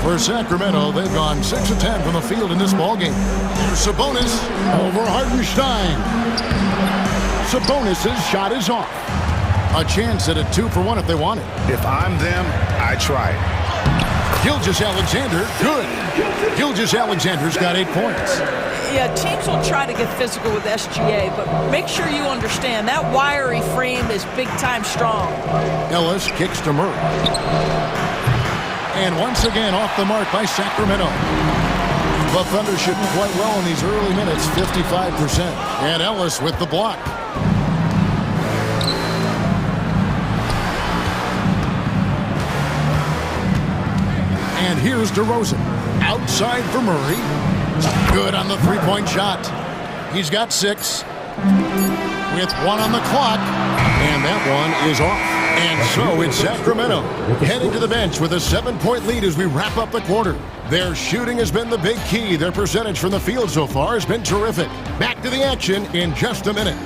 For Sacramento, they've gone 6 of 10 from the field in this ballgame. Here's Sabonis over Hartenstein. Sabonis' shot is off. A chance at a 2-for-1 if they want it. If I'm them, I try it. Gilgeous-Alexander, good. Gilgeous-Alexander's got 8 points. Yeah, teams will try to get physical with SGA, but make sure you understand that wiry frame is big-time strong. Ellis kicks to Murray. And once again off the mark by Sacramento. The Thunder shoot quite well in these early minutes, 55%. And Ellis with the block. And here's DeRozan. Outside for Murray. Good on the three-point shot. He's got 6. With 1 on the clock. And that one is off. And so it's Sacramento heading to the bench with a 7-point lead as we wrap up the quarter. Their shooting has been the big key. Their percentage from the field so far has been terrific. Back to the action in just a minute.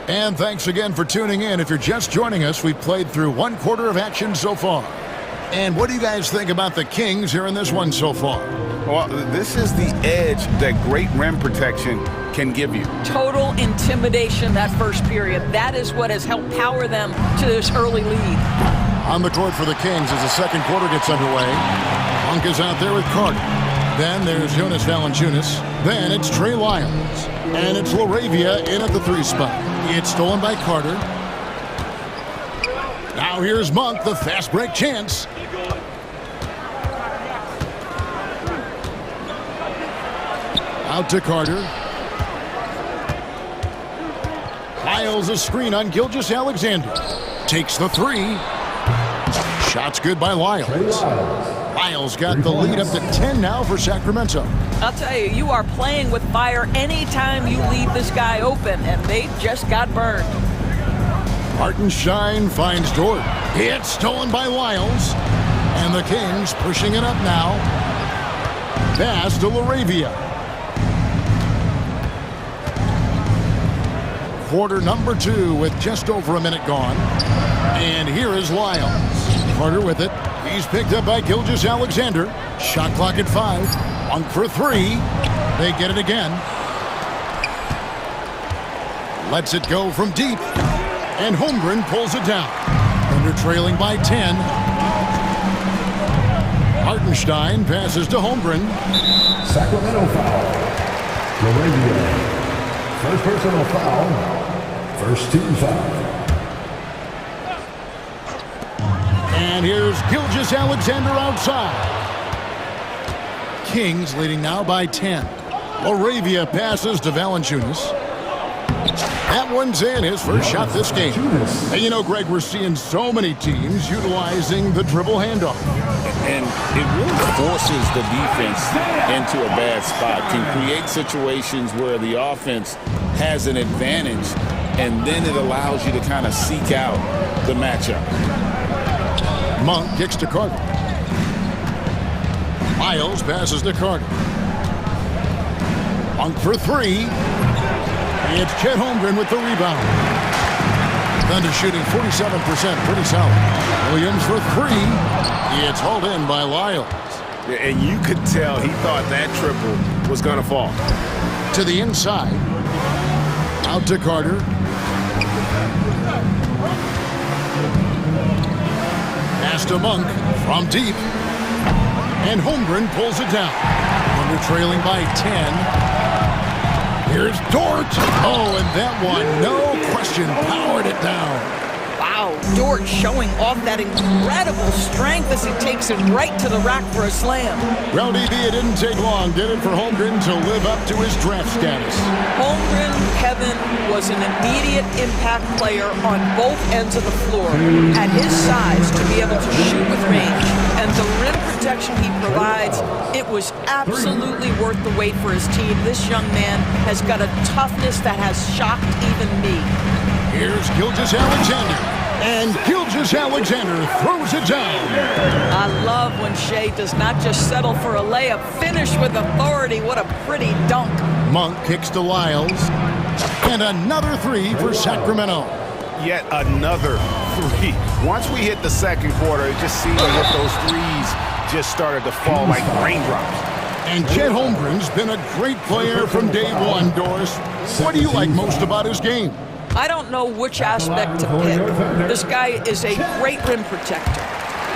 And thanks again for tuning in. If you're just joining us, we've played through 1 quarter of action so far. And what do you guys think about the Kings here in this one so far? Well, this is the edge that great rim protection can give you. Total intimidation that first period. That is what has helped power them to this early lead. On the court for the Kings as the second quarter gets underway. Monk is out there with Carter. Then there's Jonas Valanciunas. Then it's Trey Lyles. And it's LaRavia in at the 3 spot. It's stolen by Carter. Now here's Monk, the fast break chance. Out to Carter. Lyles a screen on Gilgeous-Alexander. Takes the 3. Shot's good by Lyles. Lyles got the lead up to 10 now for Sacramento. I'll tell you, you are playing with fire anytime you leave this guy open, and they just got burned. Hartenstein finds Dort. It's stolen by Lyles. And the Kings pushing it up now. Pass to LaRavia. Quarter number 2 with just over a minute gone. And here is Lyles. Carter with it. He's picked up by Gilgeous-Alexander. Shot clock at 5. Monk for 3. They get it again. Lets it go from deep. And Holmgren pulls it down. Thunder trailing by 10. Hartenstein passes to Holmgren. Sacramento foul. LaRavia. First personal foul. First team foul. And here's Gilgeous-Alexander outside. Kings leading now by 10. LaRavia passes to Valanciunas. That one's in, his first shot this game. Hey, you know, Greg, we're seeing so many teams utilizing the dribble handoff. And it really forces the defense into a bad spot, can create situations where the offense has an advantage, and then it allows you to kind of seek out the matchup. Monk kicks to Carter. Lyles passes to Carter. Monk for 3. It's Chet Holmgren with the rebound. Thunder shooting 47%, pretty solid. Williams for 3. It's hauled in by Lyles. And you could tell he thought that triple was going to fall. To the inside. Out to Carter. Pass to Monk from deep. And Holmgren pulls it down. Thunder trailing by 10. Here's Dort. Oh, and that one, no question, powered it down. Wow, Dort showing off that incredible strength as he takes it right to the rack for a slam. Well, DB, it didn't take long, did it, for Holmgren to live up to his draft status? Holmgren, Kevin, was an immediate impact player on both ends of the floor. At his size, to be able to shoot with range and the rim protection he provides, it was absolutely worth the wait for his team. This young man has got a toughness that has shocked even me. Here's Gilgeous-Alexander. And Gilgeous-Alexander throws it down. I love when Shea does not just settle for a layup. Finish with authority. What a pretty dunk. Monk kicks to Lyles. And another three for Sacramento. Yet another three. Once we hit the second quarter, it just seemed as if those threes just started to fall like raindrops. And Chet Holmgren's been a great player from day one, Doris. What do you like most about his game? I don't know which aspect to pick. This guy is a great rim protector.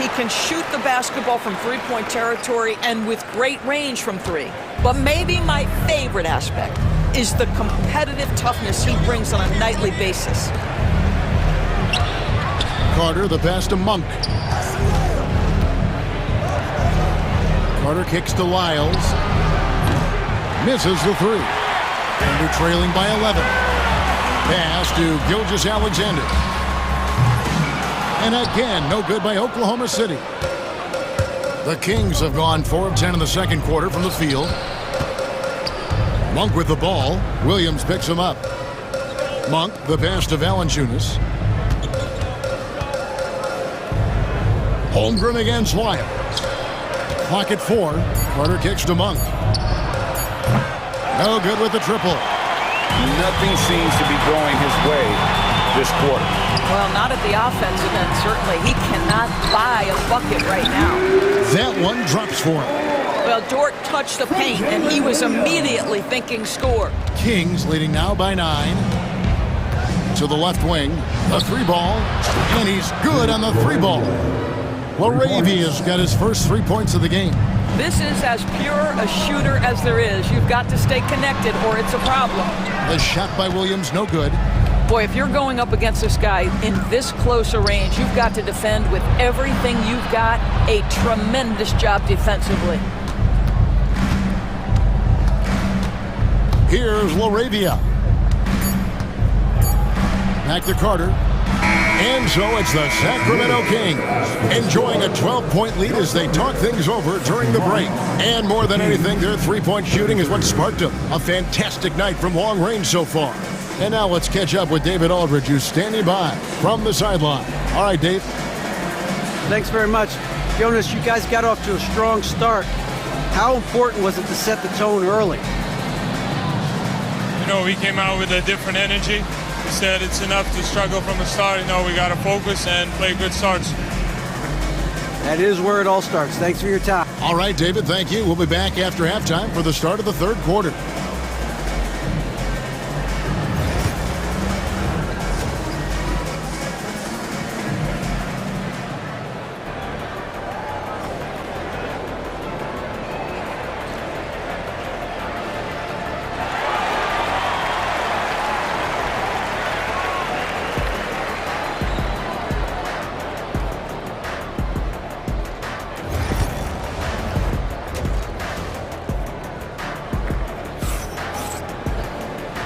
He can shoot the basketball from three-point territory and with great range from three. But maybe my favorite aspect is the competitive toughness he brings on a nightly basis. Carter, the pass to Monk. Carter kicks to Lyles. Misses the three. And they're trailing by 11. Pass to Gilgeous-Alexander. And again, no good by Oklahoma City. The Kings have gone 4 of 10 in the second quarter from the field. Monk with the ball. Williams picks him up. Monk, the pass to Valanciunas. Holmgren against Lyles. Clock at 4. Carter kicks to Monk. No good with the triple. Nothing seems to be going his way this quarter. Well, not at the offensive end, certainly. He cannot buy a bucket right now. That one drops for him. Well, Dort touched the paint, and he was immediately thinking score. Kings leading now by 9. To the left wing. The three ball. And he's good on the three ball. Laravia's got his first 3 points of the game. This is as pure a shooter as there is. You've got to stay connected or it's a problem. The shot by Williams, no good. Boy, if you're going up against this guy in this close a range, you've got to defend with everything you've got. A tremendous job defensively. Here's Laravia. Back to Carter. And so it's the Sacramento Kings enjoying a 12-point lead as they talk things over during the break. And more than anything, their three-point shooting is what sparked them. A fantastic night from long range so far. And now let's catch up with David Aldridge, who's standing by from the sideline. All right, Dave. Thanks very much. Jonas, you guys got off to a strong start. How important was it to set the tone early? You know, we came out with a different energy. We said it's enough to struggle from the start. You know, we got to focus and play good starts. That is where it all starts. Thanks for your time. All right, David, thank you. We'll be back after halftime for the start of the third quarter.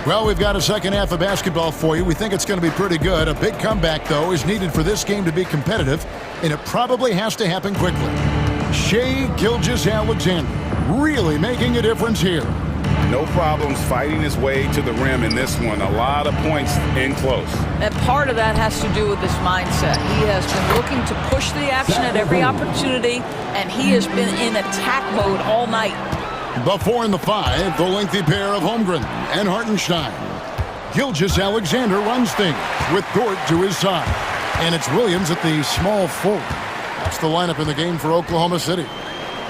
Well, we've got a second half of basketball for you. We think it's going to be pretty good. A big comeback, though, is needed for this game to be competitive, and it probably has to happen quickly. Shai Gilgeous-Alexander really making a difference here. No problems fighting his way to the rim in this one. A lot of points in close. And part of that has to do with his mindset. He has been looking to push the action at every opportunity, and he has been in attack mode all night. The 4 and the 5, the lengthy pair of Holmgren and Hartenstein. Gilgeous-Alexander runs things with Dort to his side. And it's Williams at the small forward. That's the lineup in the game for Oklahoma City.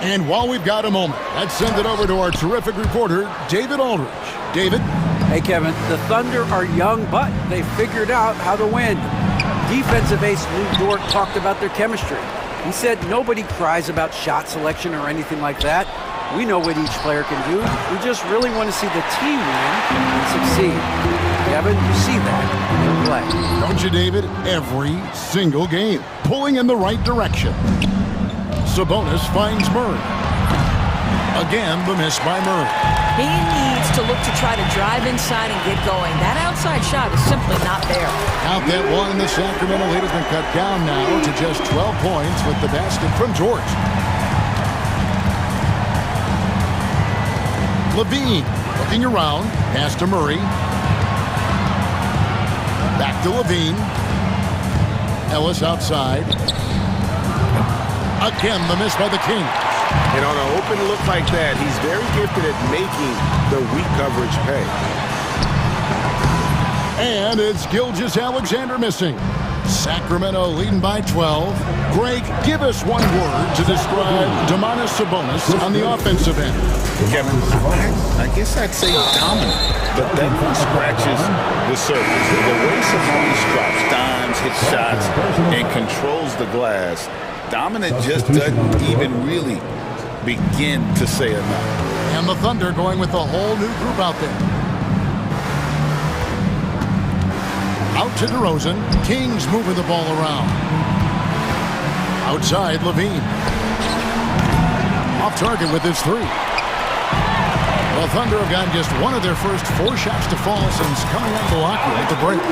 And while we've got a moment, let's send it over to our terrific reporter, David Aldridge. David? Hey, Kevin. The Thunder are young, but they figured out how to win. Defensive ace Lou Dort talked about their chemistry. He said nobody cries about shot selection or anything like that. We know what each player can do. We just really want to see the team win and succeed. Kevin, you see that in play. Don't you, David? Every single game. Pulling in the right direction. Sabonis finds Murray. Again, the miss by Murray. He needs to look to try to drive inside and get going. That outside shot is simply not there. Out that one, the Sacramento lead has been cut down now to just 12 points with the basket from George. Levine looking around, pass to Murray. Back to Levine. Ellis outside. Again, the miss by the Kings. And on an open look like that, he's very gifted at making the weak coverage pay. And it's Gilgeous-Alexander missing. Sacramento leading by 12. Greg, give us one word to describe Domantas Sabonis on the offensive end. Kevin, I guess I'd say dominant, but that one scratches the surface. The way Sabonis drops dimes, hits shots, and controls the glass, dominant just doesn't even really begin to say enough. And the Thunder going with a whole new group out there. Out to DeRozan. Kings moving the ball around. Outside, Levine. Off target with his three. The Thunder have gotten just one of their first 4 shots to fall since coming out of Milwaukee at the break.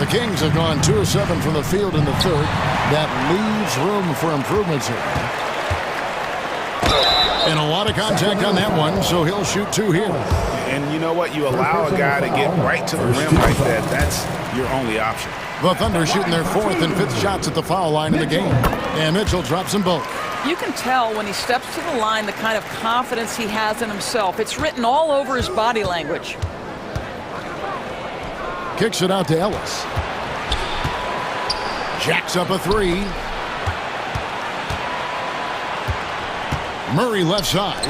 The Kings have gone 2 of 7 from the field in the third. That leaves room for improvements here. And a lot of contact on that one, so he'll shoot 2 here. And you know what? You allow a guy to get right to the rim like that. That's your only option. The Thunder shooting their 4th and 5th shots at the foul line in the game. And Mitchell drops them both. You can tell when he steps to the line the kind of confidence he has in himself. It's written all over his body language. Kicks it out to Ellis. Jacks up a 3. Murray left side.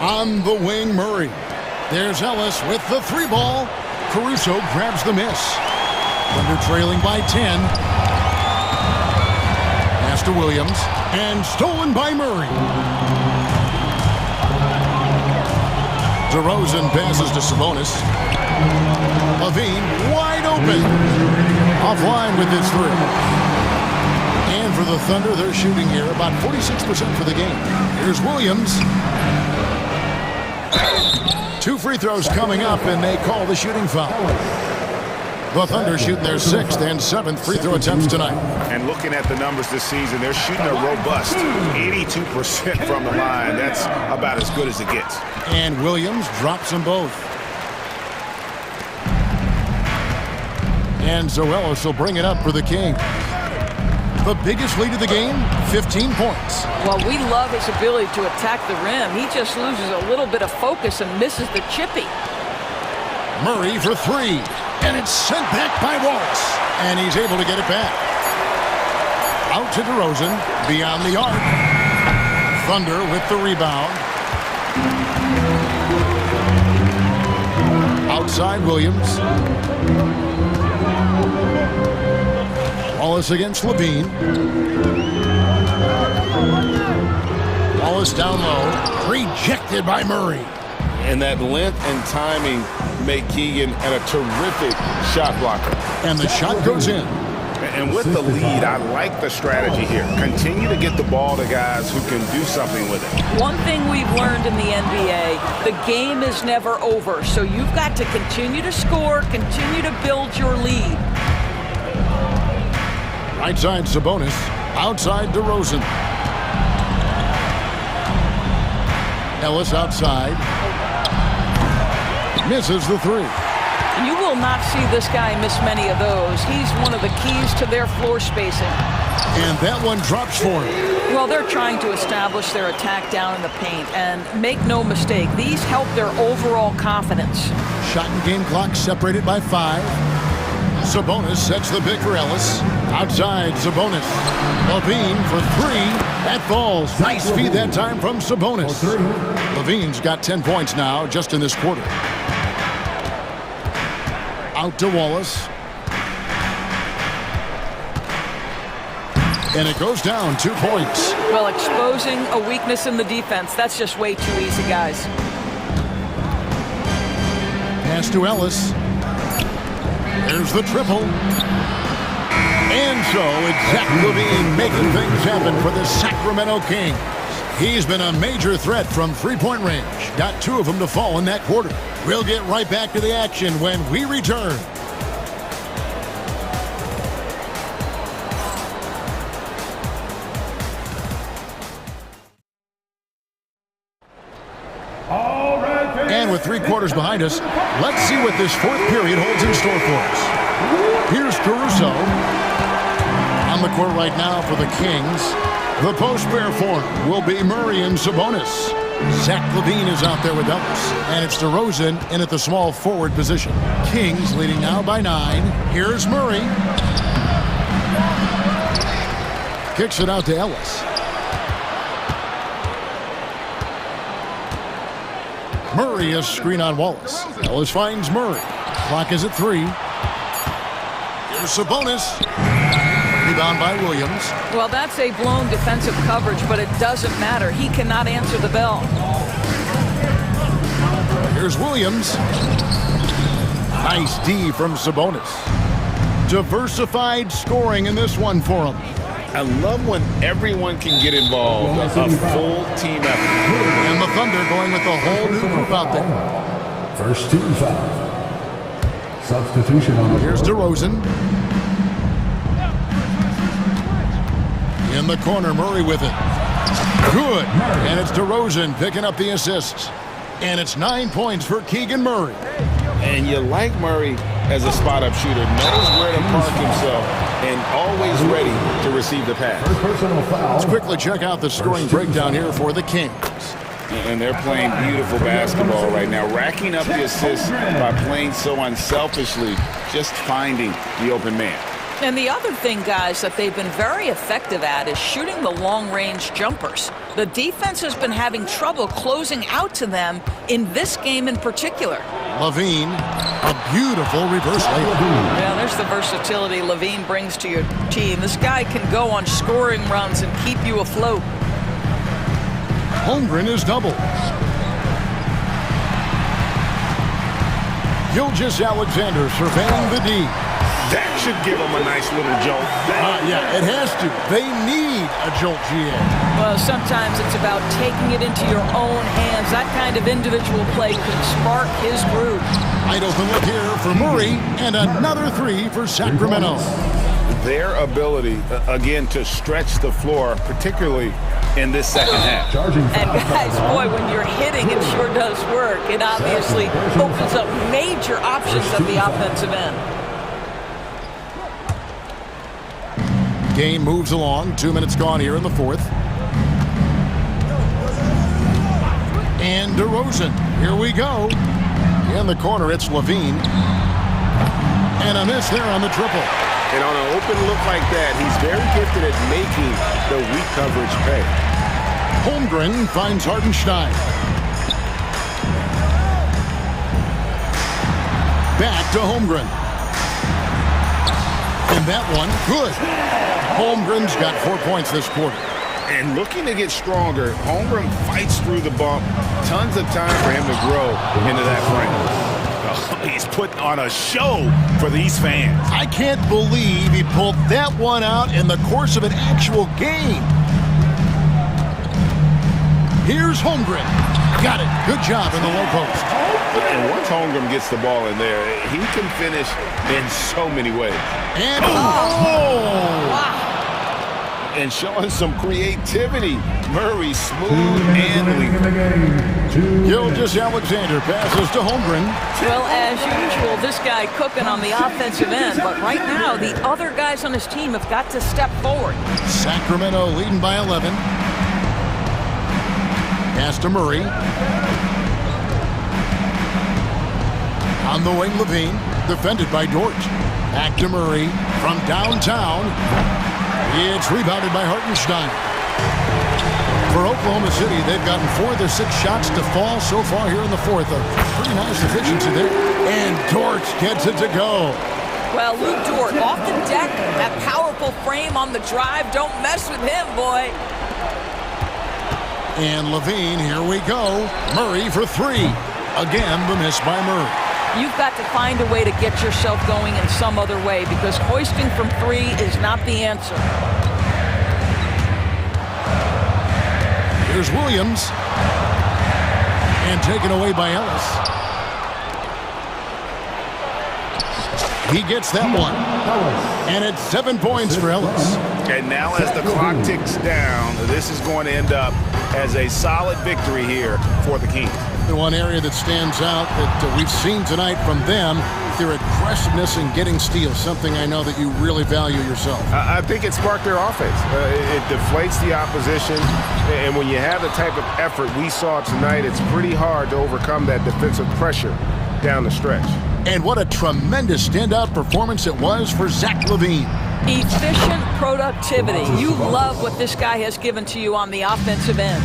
On the wing, Murray. There's Ellis with the 3 ball. Caruso grabs the miss. Thunder trailing by 10. Pass to Williams. And stolen by Murray. DeRozan passes to Sabonis. Levine wide open. Offline with his 3. And for the Thunder, they're shooting here about 46% for the game. Here's Williams. 2 free throws coming up, and they call the shooting foul. The Thunder shooting their 6th and 7th free throw attempts tonight. And looking at the numbers this season, they're shooting a robust 82% from the line. That's about as good as it gets. And Williams drops them both. And Zoelos will bring it up for the Kings. The biggest lead of the game, 15 points. Well, we love his ability to attack the rim. He just loses a little bit of focus and misses the chippy. Murray for 3. And it's sent back by Wallace. And he's able to get it back. Out to DeRozan. Beyond the arc. Thunder with the rebound. Outside Williams. Wallace against Levine. Wallace down low. Rejected by Murray. And that length and timing make Keegan a terrific shot blocker. And the shot goes in. And with the lead, I like the strategy here. Continue to get the ball to guys who can do something with it. One thing we've learned in the NBA, the game is never over. So you've got to continue to score, continue to build your lead. Right side Sabonis, outside DeRozan. Ellis outside. Misses the 3. You will not see this guy miss many of those. He's one of the keys to their floor spacing. And that one drops for him. Well, they're trying to establish their attack down in the paint. And make no mistake, these help their overall confidence. Shot and game clock separated by 5. Sabonis sets the pick for Ellis. Outside, Sabonis. Levine for 3. That falls. Nice feed that time from Sabonis. Levine's got 10 points now just in this quarter. Out to Wallace. And it goes down 2 points. Well, exposing a weakness in the defense, that's just way too easy, guys. Pass to Ellis. There's the triple. And so it's Zach LaVine making things happen for the Sacramento Kings. He's been a major threat from three-point range. Got 2 of them to fall in that quarter. We'll get right back to the action when we return. And with 3 quarters behind us, let's see what this 4th period holds in store for us. Here's Caruso. On the court right now for the Kings. The post pair form will be Murray and Sabonis. Zach LaVine is out there with Ellis. And it's DeRozan in at the small forward position. Kings leading now by 9. Here's Murray. Kicks it out to Ellis. Murray is screen on Wallace. Ellis finds Murray. Clock is at 3. Here's Sabonis. Rebound by Williams. Well, that's a blown defensive coverage, but it doesn't matter. He cannot answer the bell. Here's Williams. Nice D from Sabonis. Diversified scoring in this one for him. I love when everyone can get involved. A full team effort. And the Thunder going with the whole new group out there. First team foul. Substitution on the Here's DeRozan. In the corner, Murray with it. Good. And it's DeRozan picking up the assists. And it's 9 points for Keegan Murray. And you like Murray as a spot-up shooter. Knows where to park himself and always ready to receive the pass. Let's quickly check out the scoring breakdown here for the Kings. And they're playing beautiful basketball right now, racking up the assists by playing so unselfishly, just finding the open man. And the other thing, guys, that they've been very effective at is shooting the long-range jumpers. The defense has been having trouble closing out to them in this game in particular. LaVine, a beautiful reverse layup. Yeah, there's the versatility LaVine brings to your team. This guy can go on scoring runs and keep you afloat. Holmgren is doubled. Gilgeous-Alexander surveying the D. That should give them a nice little jolt. Yeah, it has to. They need a jolt, GA. Well, sometimes it's about taking it into your own hands. That kind of individual play can spark his groove. Wide open look here for Murray, and another 3 for Sacramento. Their ability, again, to stretch the floor, particularly in this second half. And guys, boy, when you're hitting, it sure does work. It obviously opens up major options at the offensive end. Game moves along. 2 minutes gone here in the 4th. And DeRozan. Here we go. In the corner, it's LaVine. And a miss there on the triple. And on an open look like that, he's very gifted at making the weak coverage pay. Holmgren finds Hartenstein. Back to Holmgren. And that one, good. Holmgren's got 4 points this quarter. And looking to get stronger, Holmgren fights through the bump. Tons of time for him to grow into that frame. Oh, he's putting on a show for these fans. I can't believe he pulled that one out in the course of an actual game. Here's Holmgren. Got it. Good job in the low post. And once Holmgren gets the ball in there, he can finish in so many ways. And wow. And showing some creativity. Murray smooth and legal. Gilgeous-Alexander passes to Holmgren. Well, as usual, this guy cooking on the offensive end. But right now, the other guys on his team have got to step forward. Sacramento leading by 11. Pass to Murray. On the wing, LaVine, defended by Dort. Back to Murray from downtown. It's rebounded by Hartenstein. For Oklahoma City, they've gotten 4 of their 6 shots to fall so far here in the 4th. A pretty nice efficiency there. And Dort gets it to go. Well, Luke Dort off the deck, that powerful frame on the drive. Don't mess with him, boy. And LaVine, here we go. Murray for 3. Again, the miss by Murray. You've got to find a way to get yourself going in some other way because hoisting from 3 is not the answer. Here's Williams. And taken away by Ellis. He gets that one. And it's 7 points for Ellis. And now as the clock ticks down, this is going to end up as a solid victory here for the Kings. The one area that stands out that we've seen tonight from them, their aggressiveness in getting steals, something I know that you really value yourself. I think it sparked their offense. It deflates the opposition, and when you have the type of effort we saw tonight, it's pretty hard to overcome that defensive pressure down the stretch. And what a tremendous standout performance it was for Zach LaVine. Efficient productivity. You love what this guy has given to you on the offensive end.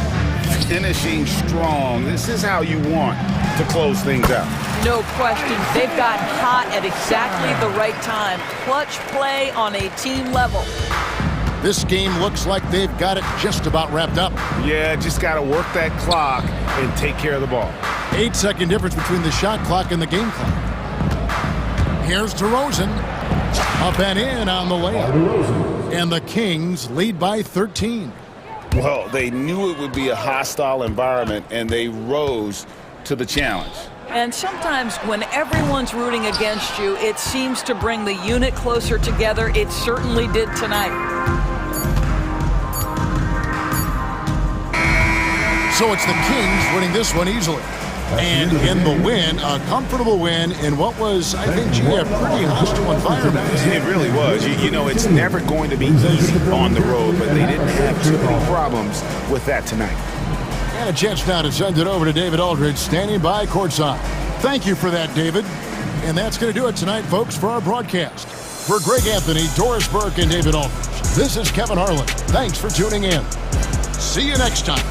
Finishing strong. This is how you want to close things out. No question. They've got hot at exactly the right time. Clutch play on a team level. This game looks like they've got it just about wrapped up. Yeah, just got to work that clock and take care of the ball. 8-second difference between the shot clock and the game clock. Here's DeRozan. Up and in on the layup. And the Kings lead by 13. Well, they knew it would be a hostile environment, and they rose to the challenge. And sometimes when everyone's rooting against you, it seems to bring the unit closer together. It certainly did tonight. So it's the Kings winning this one easily. And in the win, a comfortable win in what was, I think, a pretty hostile environment. It really was. You know, it's never going to be easy on the road, but they didn't have too many problems with that tonight. And a chance now to send it over to David Aldridge, standing by courtside. Thank you for that, David. And that's going to do it tonight, folks, for our broadcast. For Greg Anthony, Doris Burke, and David Aldridge, this is Kevin Harlan. Thanks for tuning in. See you next time.